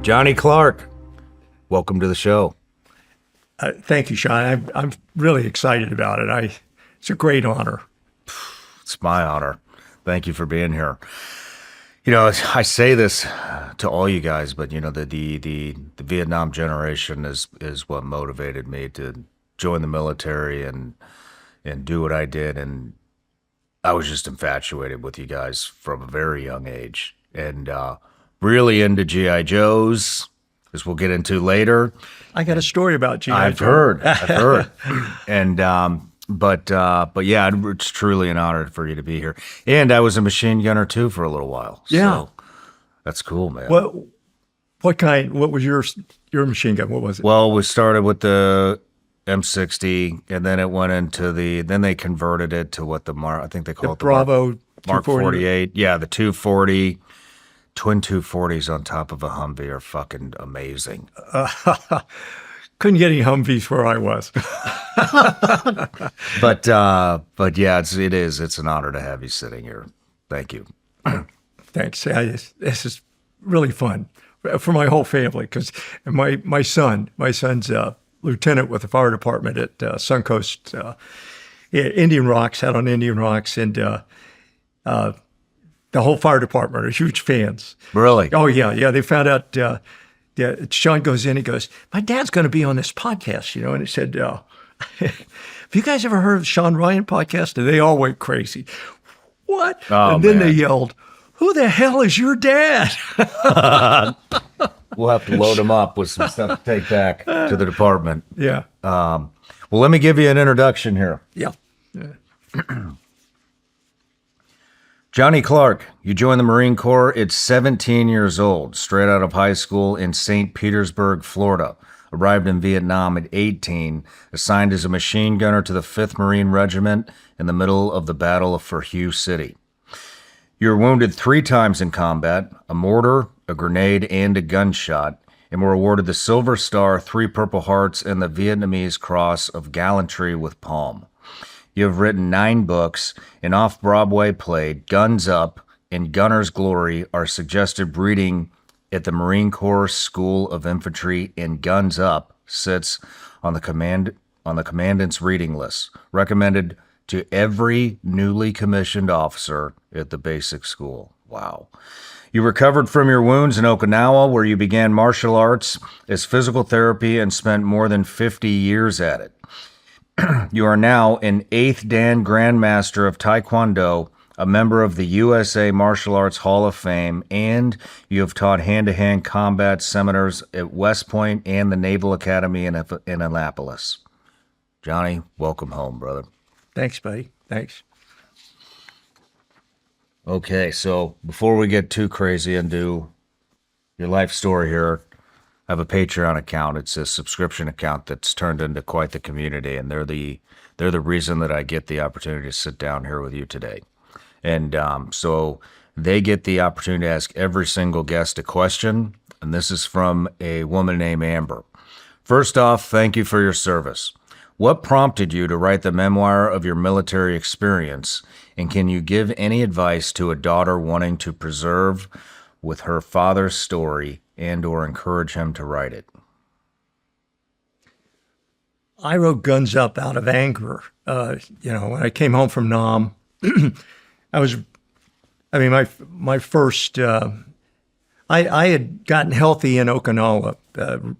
Johnnie Clark, welcome to the show. Thank you, Shawn. I'm really excited about it. It's a great honor. It's my honor. Thank you for being here. You know, I say this to all you guys, but you know, the Vietnam generation is what motivated me to join the military and do what I did. And I was just infatuated with you guys from a very young age, and really into G.I. Joes, as we'll get into later. I got a story about G.I. I've heard. And but yeah, it's truly an honor for you to be here. And I was a machine gunner too for a little while. Yeah, so that's cool, man. What kind? What was your machine gun? What was it? Well, we started with the M60, and then it went into then they converted it to what I think they call it the Bravo Mark 48. Yeah, the 240. Twin 240s on top of a Humvee are fucking amazing. Couldn't get any Humvees where I was. But yeah, it's an honor to have you sitting here. Thank you. Thanks. This is really fun for my whole family, because my son's a lieutenant with the fire department at Suncoast, Indian Rocks, out on Indian Rocks, and the whole fire department are huge fans. Really? Oh, yeah. They found out, Shawn goes in, he goes, my dad's going to be on this podcast, you know, and he said, have you guys ever heard of the Shawn Ryan podcast? And they all went crazy. What? Oh, and then man. they yelled, who the hell is your dad? We'll have to load him up with some stuff to take back to the department. Yeah. Well, let me give you an introduction here. Yeah. Johnnie Clark, you joined the Marine Corps at 17 years old, straight out of high school in St. Petersburg, Florida. Arrived in Vietnam at 18, assigned as a machine gunner to the 5th Marine Regiment in the middle of the Battle for Hue City. You were wounded 3 times in combat, a mortar, a grenade, and a gunshot, and were awarded the Silver Star, 3 Purple Hearts, and the Vietnamese Cross of Gallantry with Palm. You have written 9 books, and off-Broadway played Guns Up and Gunner's Glory are suggested reading at the Marine Corps School of Infantry, and Guns Up sits on the commandant's reading list, recommended to every newly commissioned officer at the basic school. Wow. You recovered from your wounds in Okinawa, where you began martial arts as physical therapy and spent more than 50 years at it. You are now an 8th Dan Grandmaster of Tae Kwon Do, a member of the U.S.A. Martial Arts Hall of Fame, and you have taught hand-to-hand combat seminars at West Point and the Naval Academy in Annapolis. Johnny, welcome home, brother. Thanks, buddy. Thanks. Okay, so before we get too crazy into your life story here, I have a Patreon account. It's a subscription account that's turned into quite the community, and they're the reason that I get the opportunity to sit down here with you today. And so they get the opportunity to ask every single guest a question, and this is from a woman named Amber. First off, thank you for your service. What prompted you to write the memoir of your military experience, and can you give any advice to a daughter wanting to preserve with her father's story and or encourage him to write it? I wrote Guns Up out of anger. When I came home from Nam, my first, I had gotten healthy in Okinawa,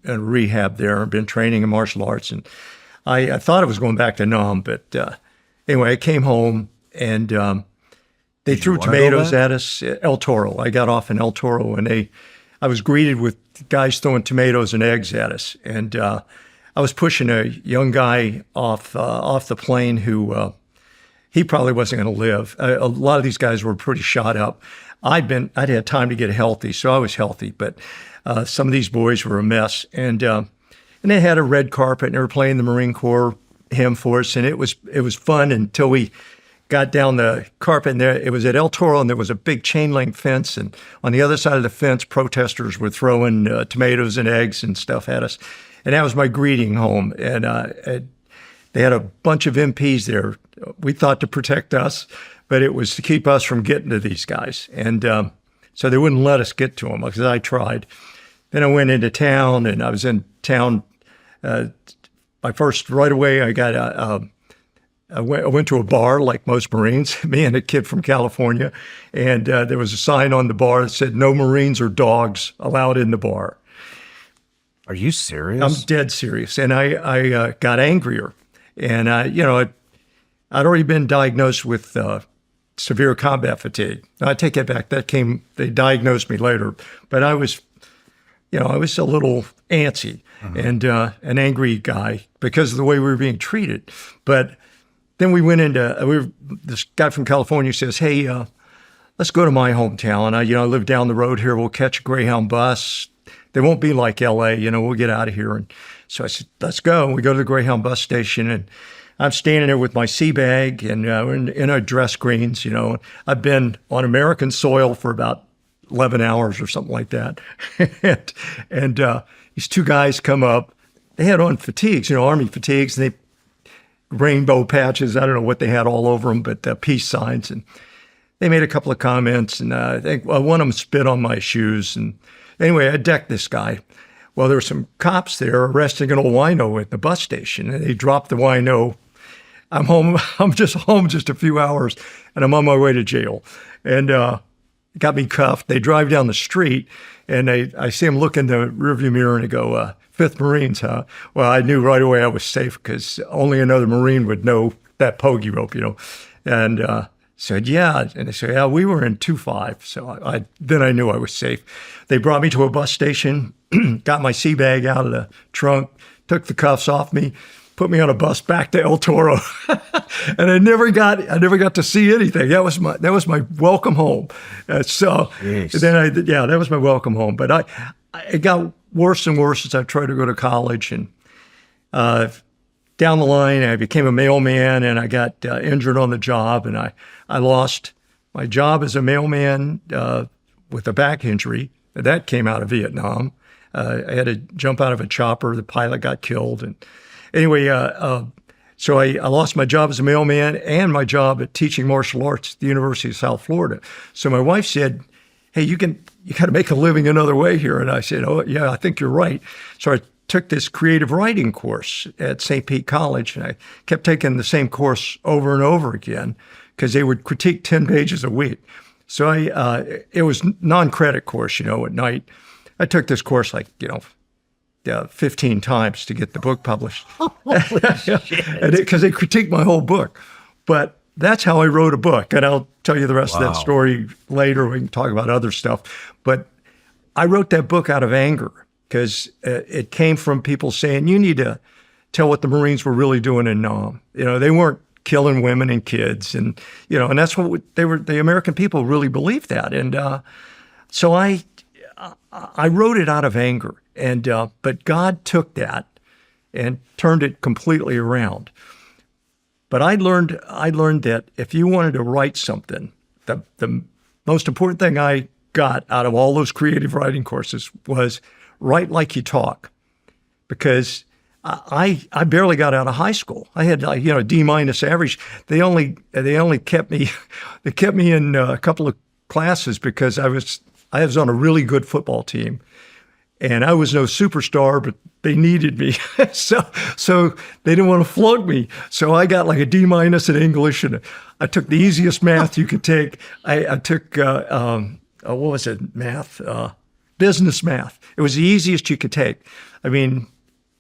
in rehab there, and been training in martial arts. And I thought I was going back to Nam, but anyway, I came home and they threw tomatoes at us at El Toro. I got off in El Toro, and I was greeted with guys throwing tomatoes and eggs at us. And I was pushing a young guy off the plane who he probably wasn't going to live. A lot of these guys were pretty shot up. I'd had time to get healthy, so I was healthy. But some of these boys were a mess, and they had a red carpet, and they were playing the Marine Corps hymn for us, and it was fun until we got down the carpet, and it was at El Toro, and there was a big chain link fence, and on the other side of the fence, protesters were throwing tomatoes and eggs and stuff at us, and that was my greeting home. And they had a bunch of MPs there. We thought to protect us, but it was to keep us from getting to these guys, and so they wouldn't let us get to them because I tried. Then I went into town, and I was in town. Right away, I went to a bar like most Marines, me and a kid from California, and there was a sign on the bar that said, "No Marines or dogs allowed in the bar." Are you serious? I'm dead serious. And I got angrier. And, I'd already been diagnosed with severe combat fatigue. Now, I take it back. They diagnosed me later. But I was a little antsy and an angry guy because of the way we were being treated. But then we went into, this guy from California says, "Hey, let's go to my hometown. I live down the road here. We'll catch a Greyhound bus. They won't be like L.A., we'll get out of here." And so I said, "Let's go." And we go to the Greyhound bus station, and I'm standing there with my sea bag and in our dress greens, I've been on American soil for about 11 hours or something like that. and these two guys come up. They had on fatigues, Army fatigues, and they rainbow patches. I don't know what they had all over them, but peace signs. And they made a couple of comments, and I think one of them spit on my shoes. And anyway, I decked this guy. Well, there were some cops there arresting an old wino at the bus station, and they dropped the wino. I'm home. I'm just home just a few hours, and I'm on my way to jail. And got me cuffed. They drive down the street, and I see them look in the rearview mirror, and they go, "Fifth Marines, huh?" Well, I knew right away I was safe because only another Marine would know that pogey rope, And said, "Yeah." And they said, "Yeah, we were in 2-5. So then I knew I was safe. They brought me to a bus station, got my sea bag out of the trunk, took the cuffs off me, put me on a bus back to El Toro. And I never got to see anything. That was my welcome home. Then that was my welcome home. But it got worse and worse as I tried to go to college. And down the line, I became a mailman, and I got injured on the job, and I lost my job as a mailman with a back injury. That came out of Vietnam. I had to jump out of a chopper. The pilot got killed. And anyway, so I lost my job as a mailman and my job at teaching martial arts at the University of South Florida. So my wife said, "Hey, you got to make a living another way here." And I said, "Oh, yeah, I think you're right." So I took this creative writing course at St. Pete College, and I kept taking the same course over and over again because they would critique 10 pages a week. So it was non-credit course, at night. I took this course 15 times to get the book published. Because they critiqued my whole book. But that's how I wrote a book. And I'll tell you the rest of that story later. We can talk about other stuff. But I wrote that book out of anger because it came from people saying, "You need to tell what the Marines were really doing in Nam." They weren't killing women and kids. And that's what they were. The American people really believed that. And so I wrote it out of anger. And but God took that and turned it completely around. But I learned that if you wanted to write something, the most important thing I got out of all those creative writing courses was write like you talk. Because I barely got out of high school. I had D- average. They only kept me in a couple of classes because I was on a really good football team. And I was no superstar, but they needed me. so they didn't want to flunk me. So I got like a D- in English, and I took the easiest math you could take. I took, what was it, math? Business math. It was the easiest you could take. I mean,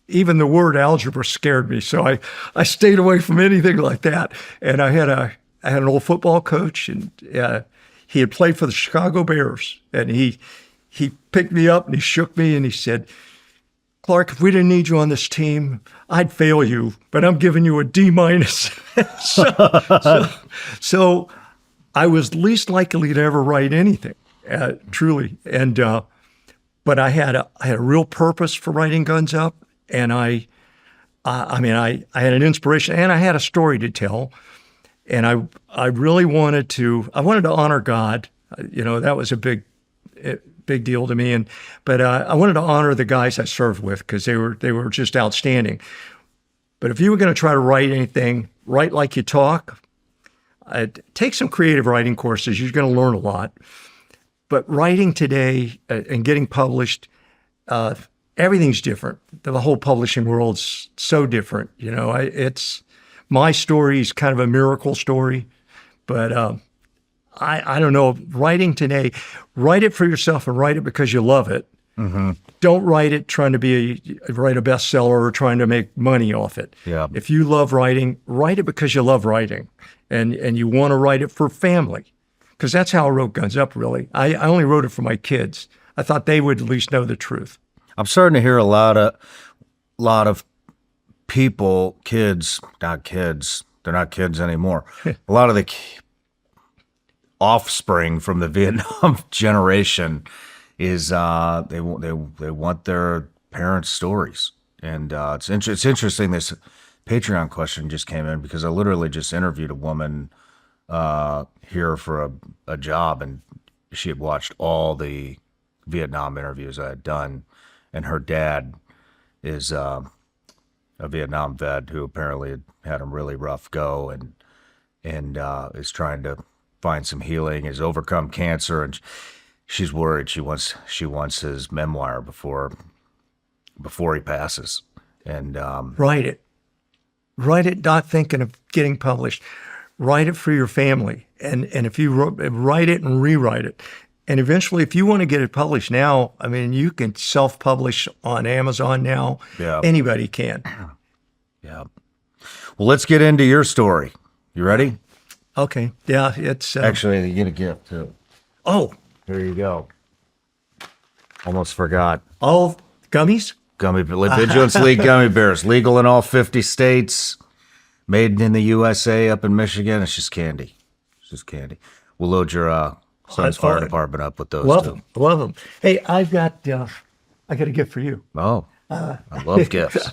even the word algebra scared me. So I stayed away from anything like that. And I had an old football coach, and he had played for the Chicago Bears, and he picked me up and he shook me and he said, "Clark, if we didn't need you on this team, I'd fail you, but I'm giving you a D-." So I was least likely to ever write anything, truly. And but I had a real purpose for writing Guns Up, and I had an inspiration and I had a story to tell, and I really wanted to honor God. That was a big deal to me. But I wanted to honor the guys I served with because they were just outstanding. But if you were going to try to write anything, write like you talk. Take some creative writing courses. You're going to learn a lot. But writing today and getting published, everything's different. The whole publishing world's so different. It's my story is kind of a miracle story, but I don't know. Writing today, write it for yourself and write it because you love it. Mm-hmm. Don't write it trying to write a bestseller or trying to make money off it. Yeah. If you love writing, write it because you love writing, and you want to write it for family, because that's how I wrote Guns Up. Really, I only wrote it for my kids. I thought they would at least know the truth. I'm starting to hear a lot of people, kids, not kids. They're not kids anymore. A lot of the offspring from the Vietnam generation is they want their parents' stories, and it's interesting. This Patreon question just came in because I literally just interviewed a woman here for a job, and she had watched all the Vietnam interviews I had done, and her dad is a Vietnam vet who apparently had a really rough go, and is trying to find some healing, has overcome cancer, and she's worried. She wants his memoir before he passes. And Write it. Not thinking of getting published. Write it for your family, and if you write it and rewrite it, and eventually, if you want to get it published now, I mean, you can self-publish on Amazon now. Yeah. Anybody can. Yeah. Well, let's get into your story. You ready? Okay. Yeah. It's Actually, you get a gift too. Oh. Here you go. Almost forgot. All gummies? Vigilance League gummy bears, legal in all 50 states, made in the U.S.A. up in Michigan. It's just candy. It's just candy. We'll load your son's fire department up with those. Love them. Hey, I got a gift for you. Oh, I love gifts.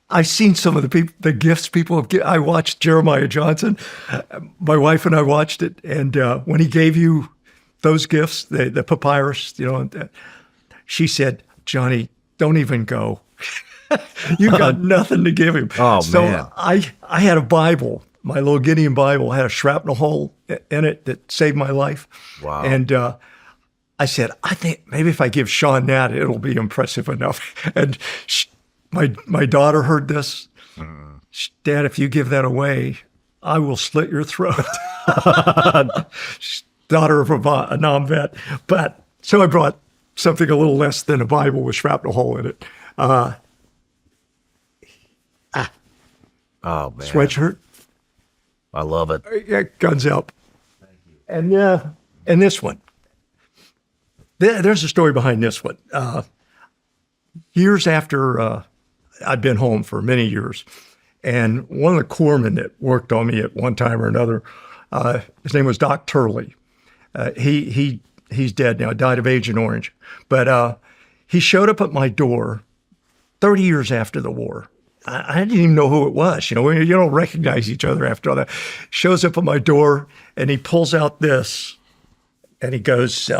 I've seen some of the gifts people have given. I watched Jeremiah Johnson. My wife and I watched it, and when he gave you those gifts, the papyrus, she said, "Johnny, don't even go. You got nothing to give him." Oh, so man. I had a Bible. My little Gideon Bible had a shrapnel hole in it that saved my life. Wow. And I said, I think maybe if I give Shawn that, it'll be impressive enough. And my daughter heard this. Dad, if you give that away, I will slit your throat. Daughter of a non-vet. But so I brought something a little less than a Bible with shrapnel hole in it. Oh, man. Sweatshirt. I love it. Yeah, guns up. Thank you. And this one. There's a story behind this one. Years after I'd been home for many years, and one of the corpsmen that worked on me at one time or another, his name was Doc Turley. He's dead now. Died of Agent Orange. But he showed up at my door 30 years after the war. I didn't even know who it was. You don't recognize each other after all that. Shows up at my door, and he pulls out this, and he goes,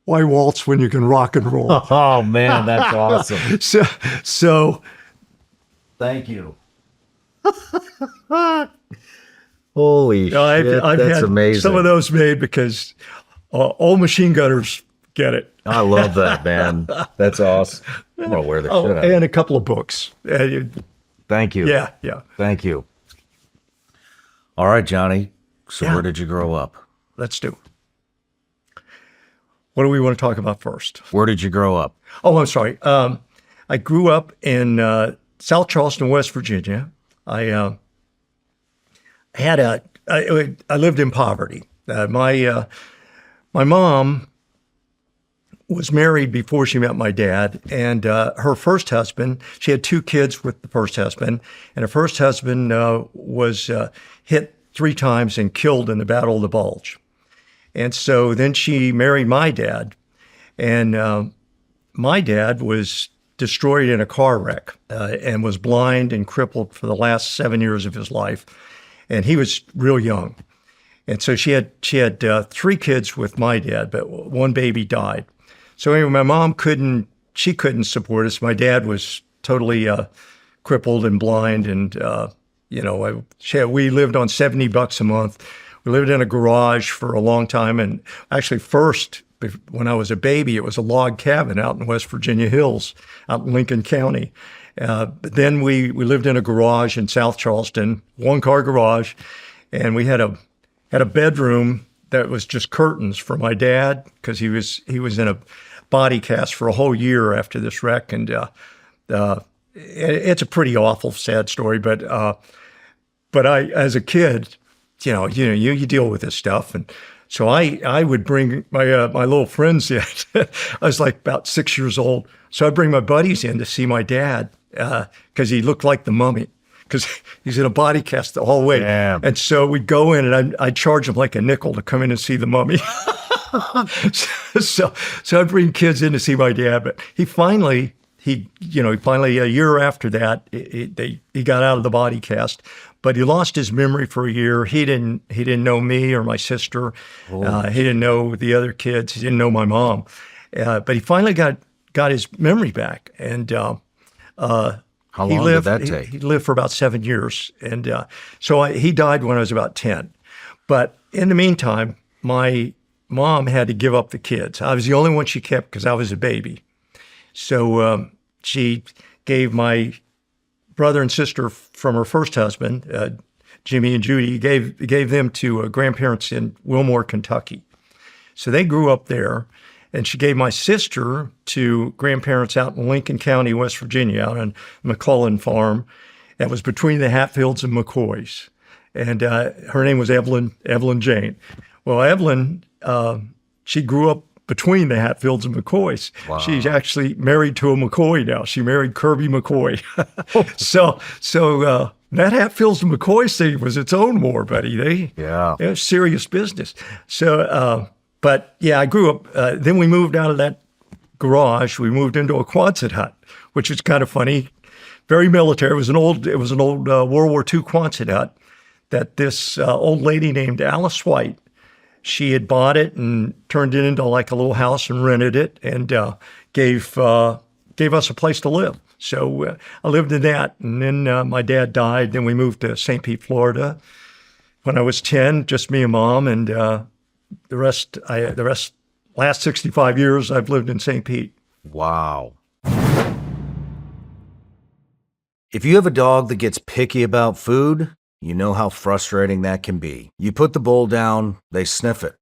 "Why waltz when you can rock and roll?" Oh, man, that's awesome. So Thank you. Holy shit, I've that's had amazing. some of those made because all machine gunners get it. I love that, man. That's awesome. I'm going to wear the shit out of it. And a couple of books. Thank you. Yeah. Thank you. All right, Johnny. So where did you grow up? Let's do. What do we want to talk about first? Where did you grow up? Oh, I'm sorry. I grew up in South Charleston, West Virginia. I lived in poverty. My mom was married before she met my dad, and her first husband, she had 2 kids with the first husband, and her first husband was hit 3 times and killed in the Battle of the Bulge. And so then she married my dad, and my dad was destroyed in a car wreck and was blind and crippled for the last 7 years of his life, and he was real young. And so she had 3 kids with my dad, but one baby died. So anyway, my mom couldn't support us. My dad was totally crippled and blind, and we lived on $70 a month. we lived in a garage for a long time. And actually first, when I was a baby, it was a log cabin out in West Virginia Hills, out in Lincoln County. But then we lived in a garage in South Charleston, one-car garage, and we had a bedroom that was just curtains for my dad because he was in a body cast for a whole year after this wreck, and it's a pretty awful, sad story. But I, as a kid, you deal with this stuff, and so I would bring my little friends in. I was like about 6 years old, so I'd bring my buddies in to see my dad because he looked like the mummy. Because he's in a body cast the whole way. Damn. And so we'd go in and I'd charge him like a nickel to come in and see the mummy. so I'd bring kids in to see my dad. But he finally a year after that, he got out of the body cast. But he lost his memory for a year. He didn't know me or my sister. He didn't know the other kids. He didn't know my mom. But he finally got his memory back. And how long did that take? He lived for about 7 years. And so he died when I was about 10. But in the meantime, my mom had to give up the kids. I was the only one she kept because I was a baby. So she gave my brother and sister from her first husband, Jimmy and Judy, gave them to grandparents in Wilmore, Kentucky. So they grew up there. And she gave my sister to grandparents out in Lincoln County, West Virginia, out on McClellan Farm. That was between the Hatfields and McCoys. And her name was Evelyn Jane. Well, Evelyn, she grew up between the Hatfields and McCoys. Wow. She's actually married to a McCoy now. She married Kirby McCoy. So that Hatfields and McCoys thing was its own war, buddy. It was serious business. So, but yeah, I grew up, then we moved out of that garage. We moved into a Quonset hut, which is kind of funny. Very military. It was an old World War II Quonset hut that this old lady named Alice White, she had bought it and turned it into like a little house and rented it and gave us a place to live. So I lived in that. And then my dad died. Then we moved to St. Pete, Florida. When I was 10, just me and mom, and the rest, last 65 years, I've lived in St. Pete. Wow. If you have a dog that gets picky about food, you know how frustrating that can be. You put the bowl down, they sniff it,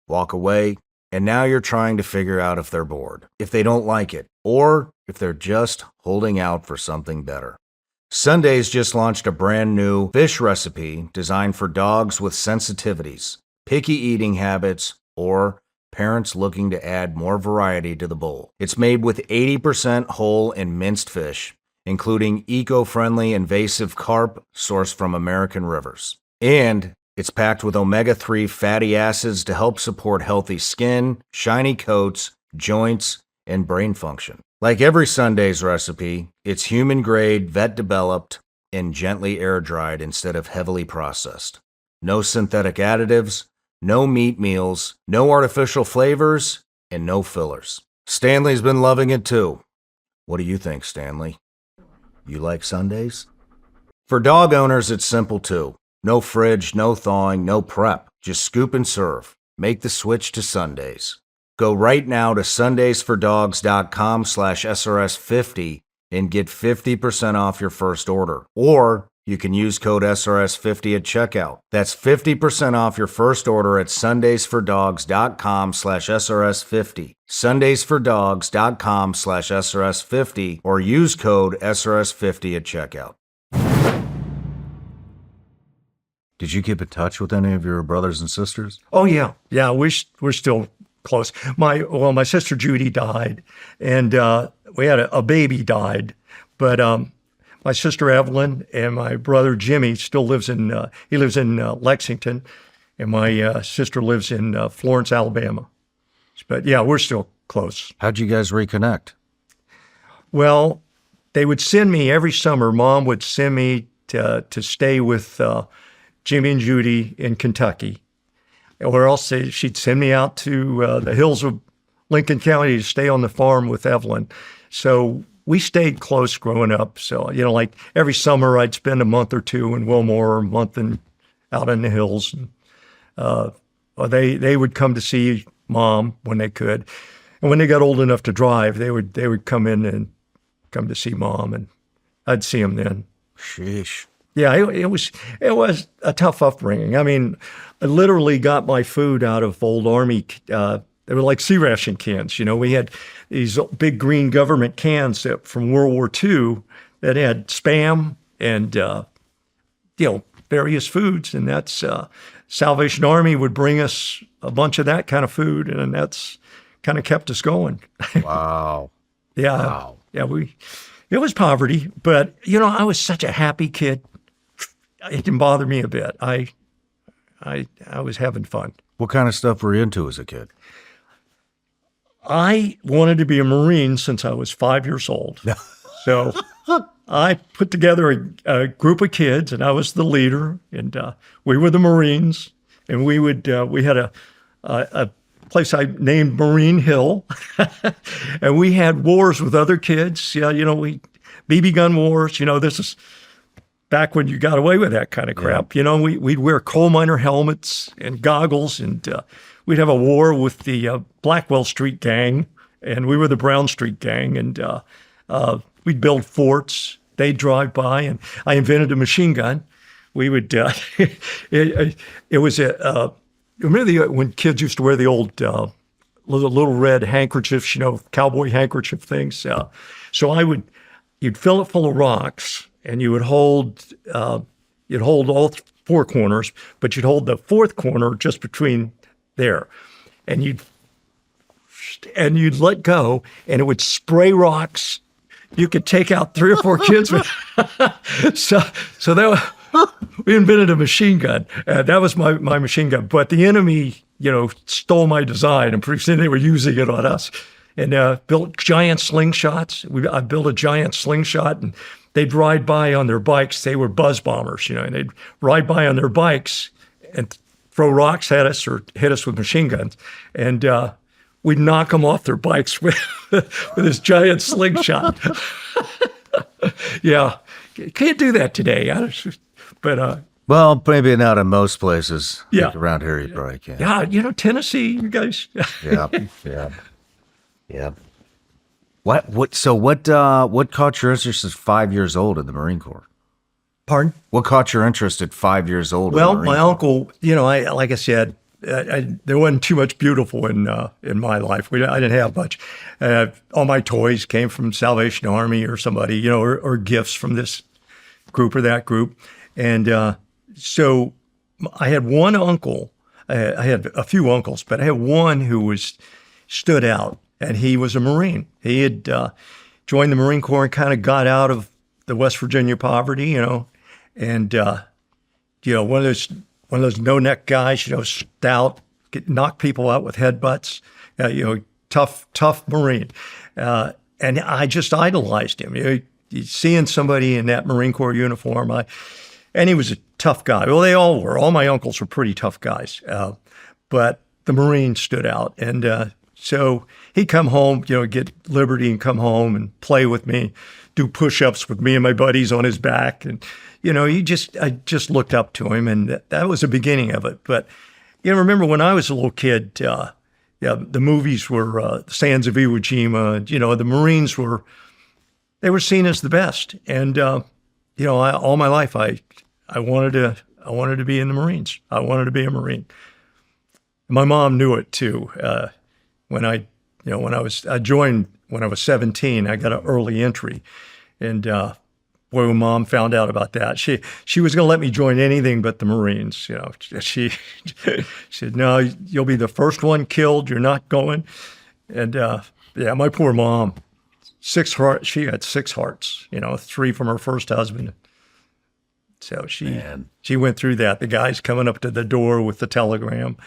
walk away, and now you're trying to figure out if they're bored, if they don't like it, or if they're just holding out for something better. Sundays just launched a brand new fish recipe designed for dogs with sensitivities, picky eating habits, or parents looking to add more variety to the bowl. It's made with 80% whole and minced fish, including eco-friendly invasive carp sourced from American rivers. And it's packed with omega-3 fatty acids to help support healthy skin, shiny coats, joints, and brain function. Like every Sunday's recipe, it's human-grade, vet-developed, and gently air-dried instead of heavily processed. No synthetic additives, no meat meals, no artificial flavors, and no fillers. Stanley's been loving it too. What do you think, Stanley? You like Sundays? For dog owners, it's simple too. No fridge, no thawing, no prep. Just scoop and serve. Make the switch to Sundays. Go right now to sundaysfordogs.com/SRS50 and get 50% off your first order. Or you can use code SRS50 at checkout. That's 50% off your first order at sundaysfordogs.com/SRS50. sundaysfordogs.com/SRS50 or use code SRS50 at checkout. Did you keep in touch with any of your brothers and sisters? Oh, yeah. Yeah, we're still close. My sister Judy died, and we had a baby died, but my sister Evelyn and my brother Jimmy still lives in Lexington, and my sister lives in Florence, Alabama. But yeah, we're still close. How'd you guys reconnect? Well, they would send me every summer. Mom would send me to stay with Jimmy and Judy in Kentucky, or else she'd send me out to the hills of Lincoln County to stay on the farm with Evelyn. So we stayed close growing up. So, like every summer I'd spend a month or two in Wilmore, a month out in the hills. And, Or they would come to see Mom when they could. And when they got old enough to drive, they would come in and come to see Mom, and I'd see them then. Sheesh. Yeah, it was a tough upbringing. I mean, I literally got my food out of old Army. They were like sea ration cans. We had these big green government cans from World War II that had Spam and various foods, and that's Salvation Army would bring us a bunch of that kind of food, and that's kind of kept us going. Wow. Yeah, Wow. yeah. It was poverty, but I was such a happy kid. It didn't bother me a bit. I was having fun. What kind of stuff were you into as a kid? I wanted to be a Marine since I was 5 years old. So I put together a group of kids, and I was the leader, and we were the Marines, and we had a place I named Marine Hill, and we had wars with other kids. Yeah, we BB gun wars. This is back when you got away with that kind of crap. Yeah. We'd wear coal miner helmets and goggles, and we'd have a war with the Blackwell Street gang, and we were the Brown Street gang, and we'd build forts. They'd drive by, and I invented a machine gun. We would, it was remember when kids used to wear the old little red handkerchiefs, cowboy handkerchief things? So you'd fill it full of rocks, and you'd hold all four corners, but you'd hold the fourth corner just between there, and you'd let go, and it would spray rocks. You could take out 3 or 4 kids. So we invented a machine gun. That was my machine gun. But the enemy, stole my design, and pretty soon they were using it on us. And built giant slingshots. I built a giant slingshot, and they'd ride by on their bikes. They were buzz bombers, and they'd ride by on their bikes and throw rocks at us or hit us with machine guns. And we'd knock them off their bikes with this giant slingshot. Yeah, can't do that today. But well, maybe not in most places. Yeah. Like around here, you probably can. yeah, Tennessee, you guys. Yeah. Yeah. What caught your interest at 5 years old in the Marine Corps? Pardon? What caught your interest at 5 years old? Well, in the Marine my Corps? uncle, like I said, there wasn't too much beautiful in my life. I didn't have much. All my toys came from Salvation Army or somebody, or gifts from this group or that group. And so I had one uncle. I had a few uncles, but I had one who stood out, and he was a Marine. He had joined the Marine Corps and kind of got out of the West Virginia poverty, and one of those no-neck guys, stout, knock people out with headbutts, tough Marine. And I just idolized him. Seeing somebody in that Marine Corps uniform, and he was a tough guy. Well, they all were. All my uncles were pretty tough guys. But the Marine stood out. And so he'd come home, get liberty and come home and play with me, do push-ups with me and my buddies on his back. And, I just looked up to him, and that was the beginning of it. But, remember when I was a little kid, the movies were Sands of Iwo Jima. The Marines they were seen as the best. And, all my life, I wanted to be in the Marines. I wanted to be a Marine. My mom knew it too. When I joined when I was 17, I got an early entry, and boy, when Mom found out about that, she was going to let me join anything but the Marines. She said, "No, you'll be the first one killed. You're not going." And my poor mom, 6 hearts. She had 6 hearts. 3 from her first husband. So she went through that. The guy's coming up to the door with the telegram,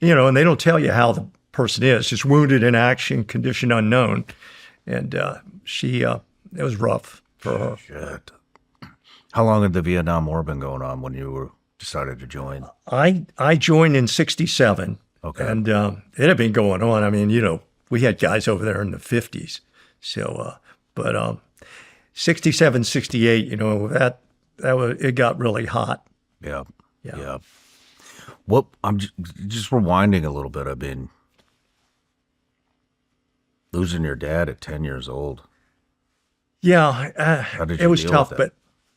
and they don't tell you how the person is. Just wounded in action, condition unknown, and it was rough for her. Shit. How long had the Vietnam War been going on when you decided to join? I joined in '67. Okay. And it had been going on. I mean, we had guys over there in the 50s. So, but 67, 68, it got really hot. Yeah. What I'm just rewinding a little bit. I've been losing your dad at 10 years old. Yeah, How did it you was deal tough, with that? but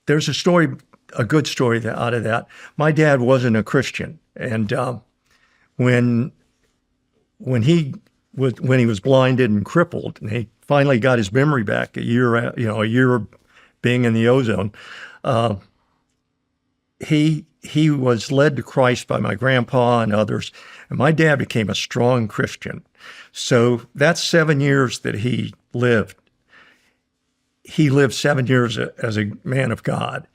there's a story, a good story out of that. My dad wasn't a Christian, and when he was blinded and crippled, and he finally got his memory back a year being in the ozone, he was led to Christ by my grandpa and others, and my dad became a strong Christian. So that's 7 years that he lived. He lived 7 years as a man of God.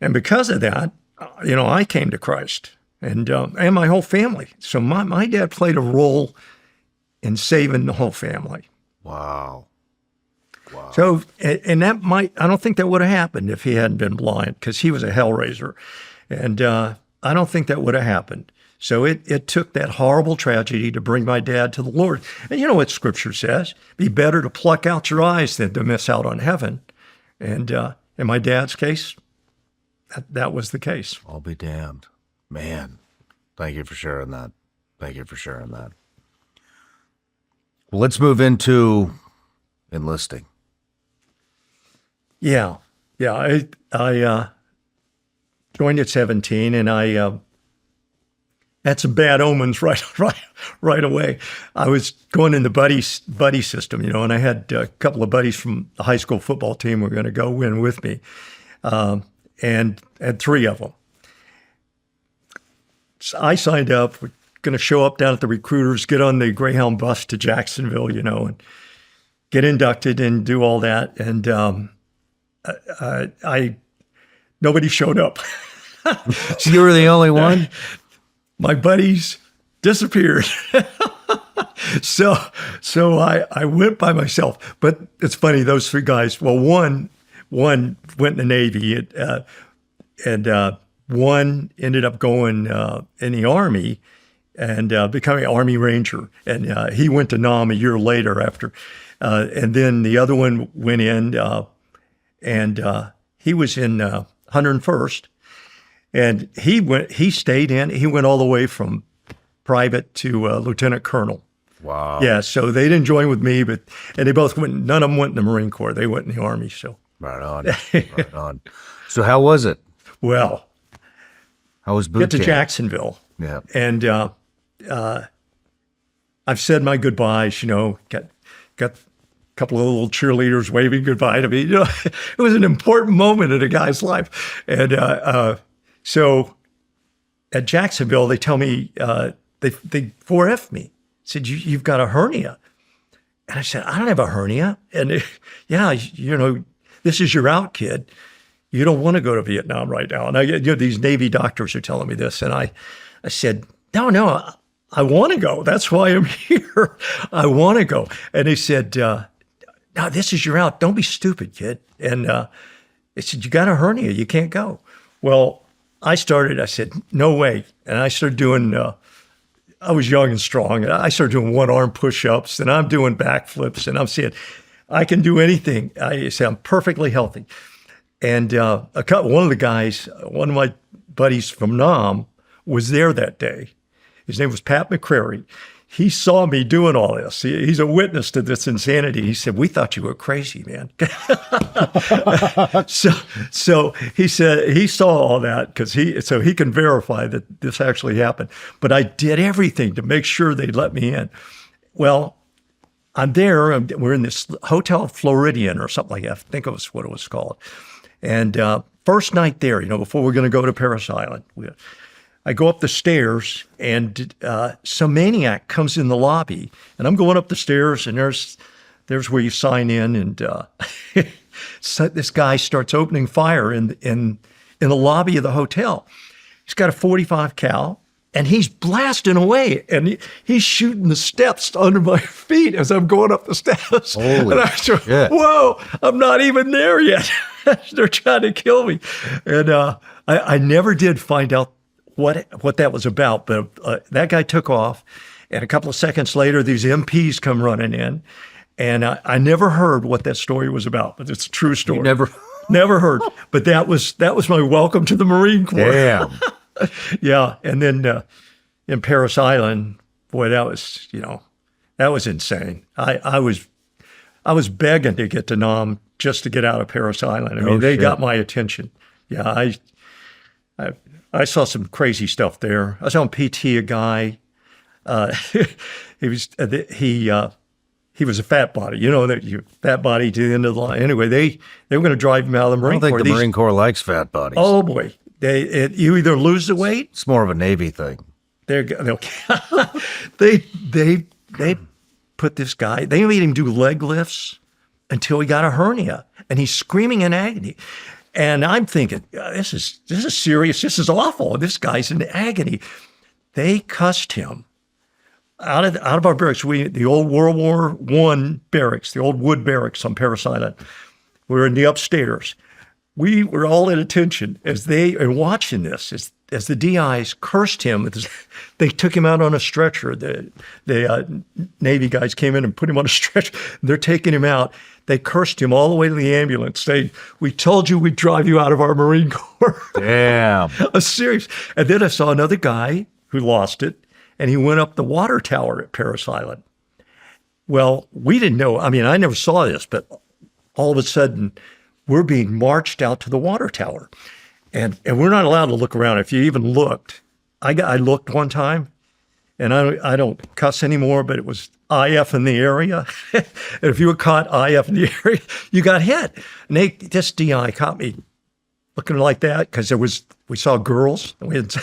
And because of that, I came to Christ and my whole family. So my dad played a role in saving the whole family. Wow. So, and I don't think that would have happened if he hadn't been blind, because he was a hellraiser. And I don't think that would have happened. So it took that horrible tragedy to bring my dad to the Lord. And you know what Scripture says? Be better to pluck out your eyes than to miss out on heaven. And in my dad's case, that was the case. I'll be damned. Man, thank you for sharing that. Thank you for sharing that. Well, let's move into enlisting. Yeah. I joined at 17, and I had some bad omens right away. I was going in the buddy system, and I had a couple of buddies from the high school football team who were going to go in with me, and had three of them. So I signed up. We're going to show up down at the recruiters, get on the Greyhound bus to Jacksonville, and get inducted and do all that. And nobody showed up. So you were the only one? My buddies disappeared. So I went by myself. But it's funny, those three guys, well, one went in the Navy, and one ended up going in the Army and becoming an Army Ranger. And he went to Nam a year later after. And then the other one went in, and he was in 101st. And he stayed in. He went all the way from private to lieutenant colonel. Wow. Yeah, so they didn't join with me, and they both went. None of them went in the Marine Corps. They went in the Army. So right on, right on. So how was it? Well, How was boot get to camp? Jacksonville. Yeah. And I've said my goodbyes. Got a couple of little cheerleaders waving goodbye to me. It was an important moment in a guy's life. And so at Jacksonville, they tell me, they 4F me. Said, you've got a hernia. And I said, I don't have a hernia. And yeah, this is your out, kid. You don't want to go to Vietnam right now. And these Navy doctors are telling me this. And I said, no, I want to go. That's why I'm here. I want to go. And they said, no, this is your out. Don't be stupid, kid. And they said, you got a hernia. You can't go. Well, I said, no way. And I started doing, I was young and strong. And I started doing one-arm push-ups, and I'm doing backflips. And I'm saying, I can do anything. I said, I'm perfectly healthy. And one of the guys, one of my buddies from Nam was there that day. His name was Pat McCrary. He saw me doing all this. He's a witness to this insanity. He said, we thought you were crazy, man. So he said he saw all that so he can verify that this actually happened. But I did everything to make sure they'd let me in. Well, I'm there. We're in this Hotel Floridian or something like that. I think it was what it was called. And first night there, before we're going to go to Paris Island, I go up the stairs, and some maniac comes in the lobby, and I'm going up the stairs, and there's where you sign in, and so this guy starts opening fire in the lobby of the hotel. He's got a .45 cal, and he's blasting away, and he's shooting the steps under my feet as I'm going up the steps. Holy and I said, shit. whoa, I'm not even there yet. They're trying to kill me. And I never did find out what that was about, but that guy took off, and a couple of seconds later, these MPs come running in, and I never heard what that story was about, but it's a true story. You never heard. But that was my welcome to the Marine Corps. Damn. Yeah, and then in Paris Island, boy, that was insane. I was begging to get to Nam just to get out of Paris Island. I mean, they got my attention. Yeah, I saw some crazy stuff there. I saw on PT a guy. He was a fat body. You know that you fat body to the end of the line. Anyway, they were going to drive him out of the Marine I don't Corps. think the Marine Corps likes fat bodies. Oh boy, you either lose the weight. It's more of a Navy thing. They put this guy. They made him do leg lifts until he got a hernia, and he's screaming in agony. And I'm thinking, this is serious. This is awful. This guy's in agony. They cussed him out of our barracks. The old World War I barracks, the old wood barracks on Paris Island. We were in the upstairs. We were all at attention as they are watching this, as the DIs cursed him. They took him out on a stretcher. The Navy guys came in and put him on a stretcher. They're taking him out. They cursed him all the way to the ambulance, saying, "We told you we'd drive you out of our Marine Corps." Damn. A serious. And then I saw another guy who lost it, and he went up the water tower at Paris Island. Well, we didn't know. I mean, I never saw this, but all of a sudden, we're being marched out to the water tower. And we're not allowed to look around. If you even looked, I looked one time, and I don't cuss anymore, but it was IF in the area. And if you were caught IF in the area, you got hit. And this DI caught me looking like that because we saw girls, and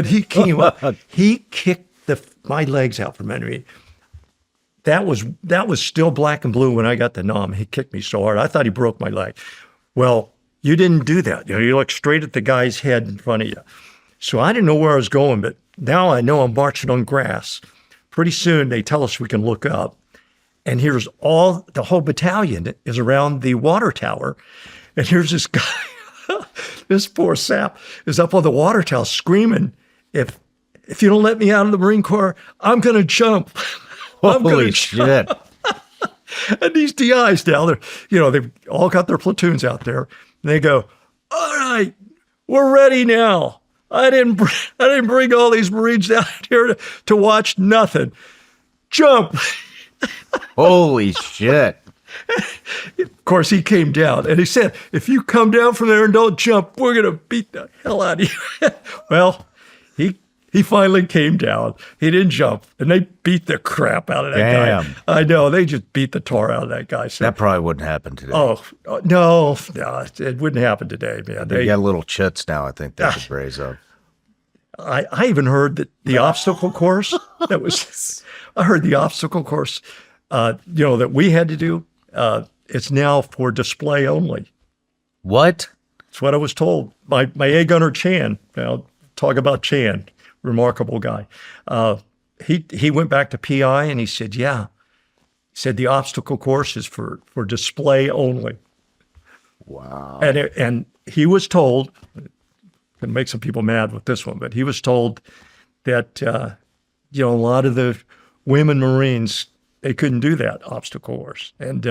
he came up, he kicked my legs out from under me. That was still black and blue when I got to Nam. He kicked me so hard. I thought he broke my leg. Well, you didn't do that. You looked straight at the guy's head in front of you. So I didn't know where I was going, but now I know I'm marching on grass. Pretty soon they tell us we can look up. And here's the whole battalion is around the water tower. And here's this guy, this poor sap is up on the water tower screaming, if you don't let me out of the Marine Corps, I'm going to jump. Holy shit. And these DIs down there, they've all got their platoons out there. And they go, "All right, we're ready now. I didn't bring all these Marines down here to watch nothing. Jump." Holy shit. Of course, he came down and he said, "If you come down from there and don't jump, we're going to beat the hell out of you." Well, he finally came down. He didn't jump, and they beat the crap out of that guy. I know. They just beat the tar out of that guy. So, that probably wouldn't happen today. Oh, no, it wouldn't happen today, man. They got little chits now, I think, that could raise up. I even heard that the obstacle course, I heard the obstacle course, that we had to do, it's now for display only. What? That's what I was told. My A gunner Chan, talk about Chan, remarkable guy. He went back to PI and he said, yeah. He said the obstacle course is for display only. Wow. And he was told, going to make some people mad with this one, but he was told that, a lot of the women Marines, they couldn't do that obstacle course. And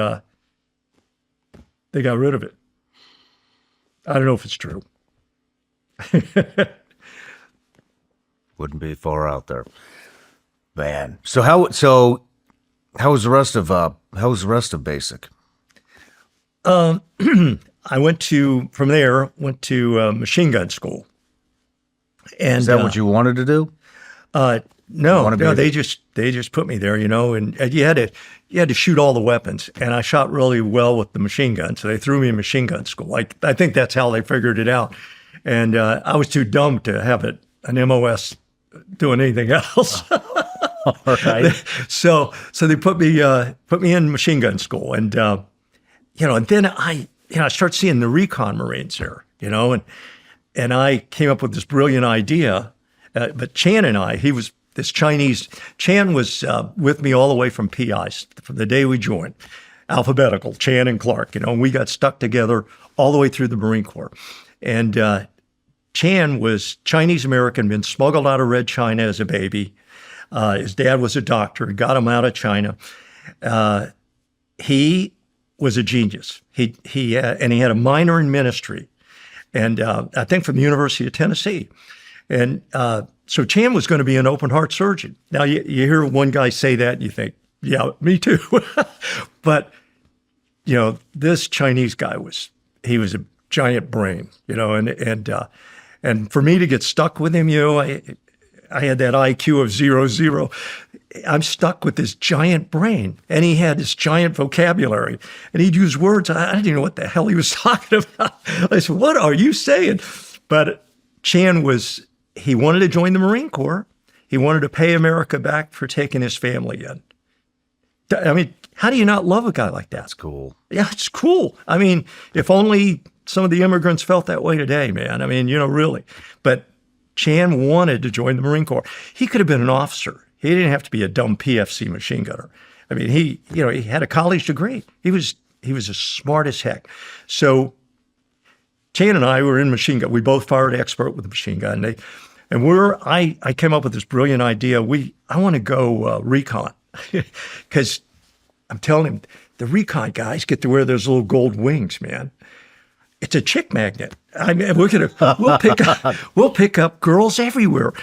they got rid of it. I don't know if it's true. Wouldn't be far out there, man. So how was the rest of basic? I went to machine gun school. And is that what you wanted to do? No, they just put me there, and you had to shoot all the weapons, and I shot really well with the machine gun, so they threw me in machine gun school. I think that's how they figured it out, and I was too dumb to have an MOS doing anything else. All right. So they put me in machine gun school, and and then I started seeing the recon Marines there, and I came up with this brilliant idea. But Chan and I, he was this Chinese. Chan was with me all the way from PIs from the day we joined, alphabetical, Chan and Clark, and we got stuck together all the way through the Marine Corps. And Chan was Chinese American, been smuggled out of Red China as a baby. His dad was a doctor, got him out of China. He was a genius. He had a minor in ministry. and I think from the University of Tennessee. And so Chan was going to be an open heart surgeon. Now you hear one guy say that and you think, yeah, me too. But, this Chinese guy he was a giant brain, and for me to get stuck with him, I had that IQ of 0. I'm stuck with this giant brain, and he had this giant vocabulary, and he'd use words I didn't know what the hell he was talking about. I said, "What are you saying?" But Chan he wanted to join the Marine Corps. He wanted to pay America back for taking his family in. I mean, how do you not love a guy like that? That's cool. Yeah, it's cool. I mean, if only some of the immigrants felt that way today, man. I mean, really. But Chan wanted to join the Marine Corps. He could have been an officer. He didn't have to be a dumb PFC machine gunner. I mean, he had a college degree. He was as smart as heck. So Chan and I were in machine gun. We both fired expert with a machine gun. I came up with this brilliant idea. I want to go recon because I'm telling him the recon guys get to wear those little gold wings, man. It's a chick magnet. I mean, we'll pick up girls everywhere.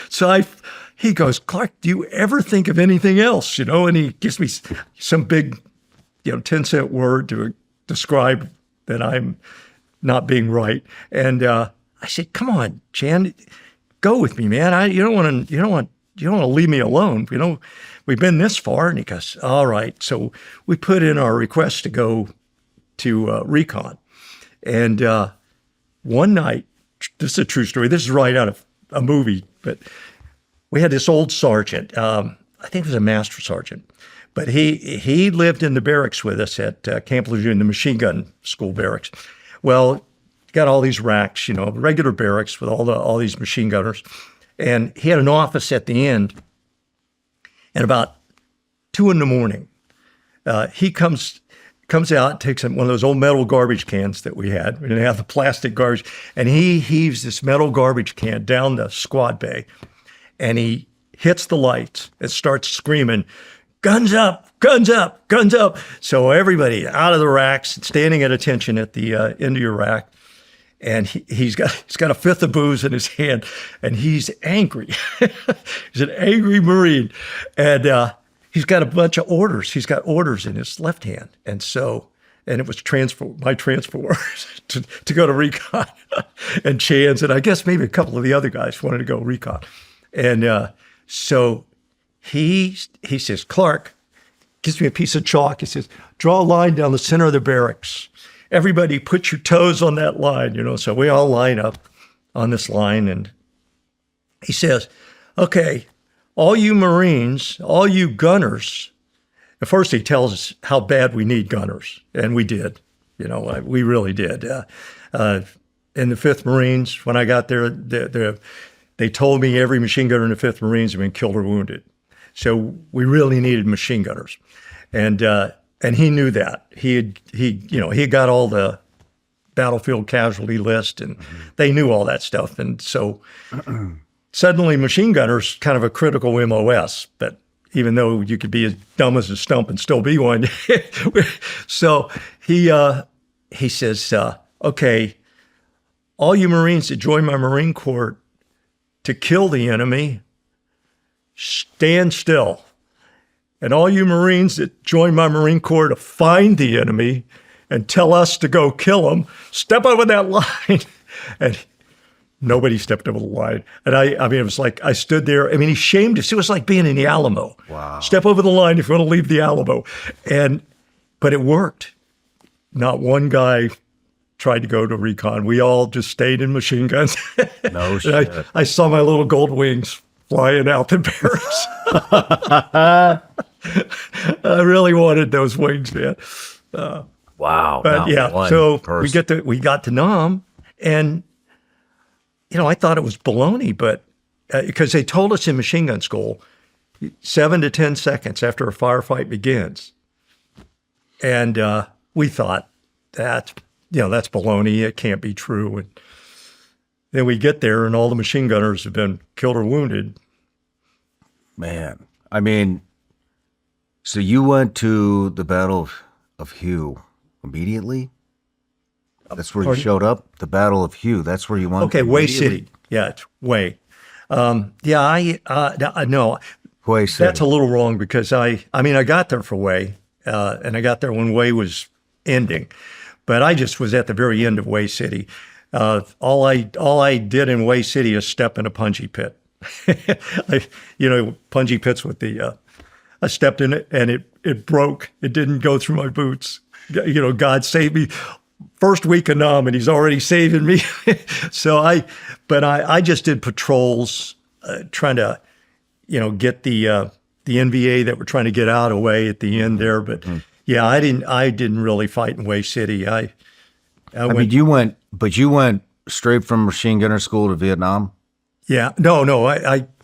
So he goes, "Clark, do you ever think of anything else?" And he gives me some big, 10-cent word to describe that I'm not being right. And I said, "Come on, Chan, go with me, man. You don't want to leave me alone. We've been this far." And he goes, "All right." So we put in our request to go to recon. And one night, this is a true story. This is right out of a movie, but we had this old sergeant. I think he was a master sergeant, but he lived in the barracks with us at Camp Lejeune, the machine gun school barracks. Well, got all these racks, regular barracks with all these machine gunners, and he had an office at the end. And about 2 a.m, he comes out, takes one of those old metal garbage cans that we had. We didn't have the plastic garbage. And he heaves this metal garbage can down the squad bay. And he hits the lights and starts screaming, "Guns up, guns up, guns up." So everybody out of the racks, standing at attention at the end of your rack. And he's got a fifth of booze in his hand. And he's angry. He's an angry Marine. And he's got a bunch of orders. He's got orders in his left hand. And it was my transfer orders to go to recon. And Chan's, and I guess maybe a couple of the other guys wanted to go recon. And so he says, "Clark," gives me a piece of chalk. He says, "Draw a line down the center of the barracks. Everybody put your toes on that line." So we all line up on this line. And he says, "Okay, all you Marines, all you gunners." At first, he tells us how bad we need gunners, and we did. We really did. In the 5th Marines, when I got there, they told me every machine gunner in the 5th Marines had been killed or wounded. So we really needed machine gunners, and he knew that. He had got all the battlefield casualty list, and they knew all that stuff, and so. Suddenly, machine gunners kind of a critical MOS, but even though you could be as dumb as a stump and still be one. So he says, "Okay, all you Marines that join my Marine Corps to kill the enemy, stand still. And all you Marines that join my Marine Corps to find the enemy and tell us to go kill them, step over that line." And nobody stepped over the line. And I mean, it was like I stood there. I mean, he shamed us. It was like being in the Alamo. Wow. Step over the line if you want to leave the Alamo. But it worked. Not one guy tried to go to recon. We all just stayed in machine guns. No shit. I saw my little gold wings flying out the barracks. I really wanted those wings, man. Wow. But yeah, so we got to Nam, and I thought it was baloney, but because they told us in machine gun school, 7 to 10 seconds after a firefight begins, and we thought that's baloney. It can't be true. And then we get there, and all the machine gunners have been killed or wounded. Man, I mean, so you went to the Battle of Hue immediately? That's where you Pardon? showed up. The Battle of Hue. That's where you went. Okay, Way immediately? City. Yeah, it's Way. No, Hue that's City. a little wrong because I got there for Way, and I got there when Way was ending, but I just was at the very end of Way City. All I did in Way City is step in a punji pit. Punji pits with the. I stepped in it and it broke. It didn't go through my boots. God saved me. First week of Nam, and he's already saving me. So I just did patrols, trying to, get the NVA that we're trying to get out away at the end there. But yeah, I didn't really fight in Way City. I went. You went straight from machine gunner school to Vietnam. Yeah, no.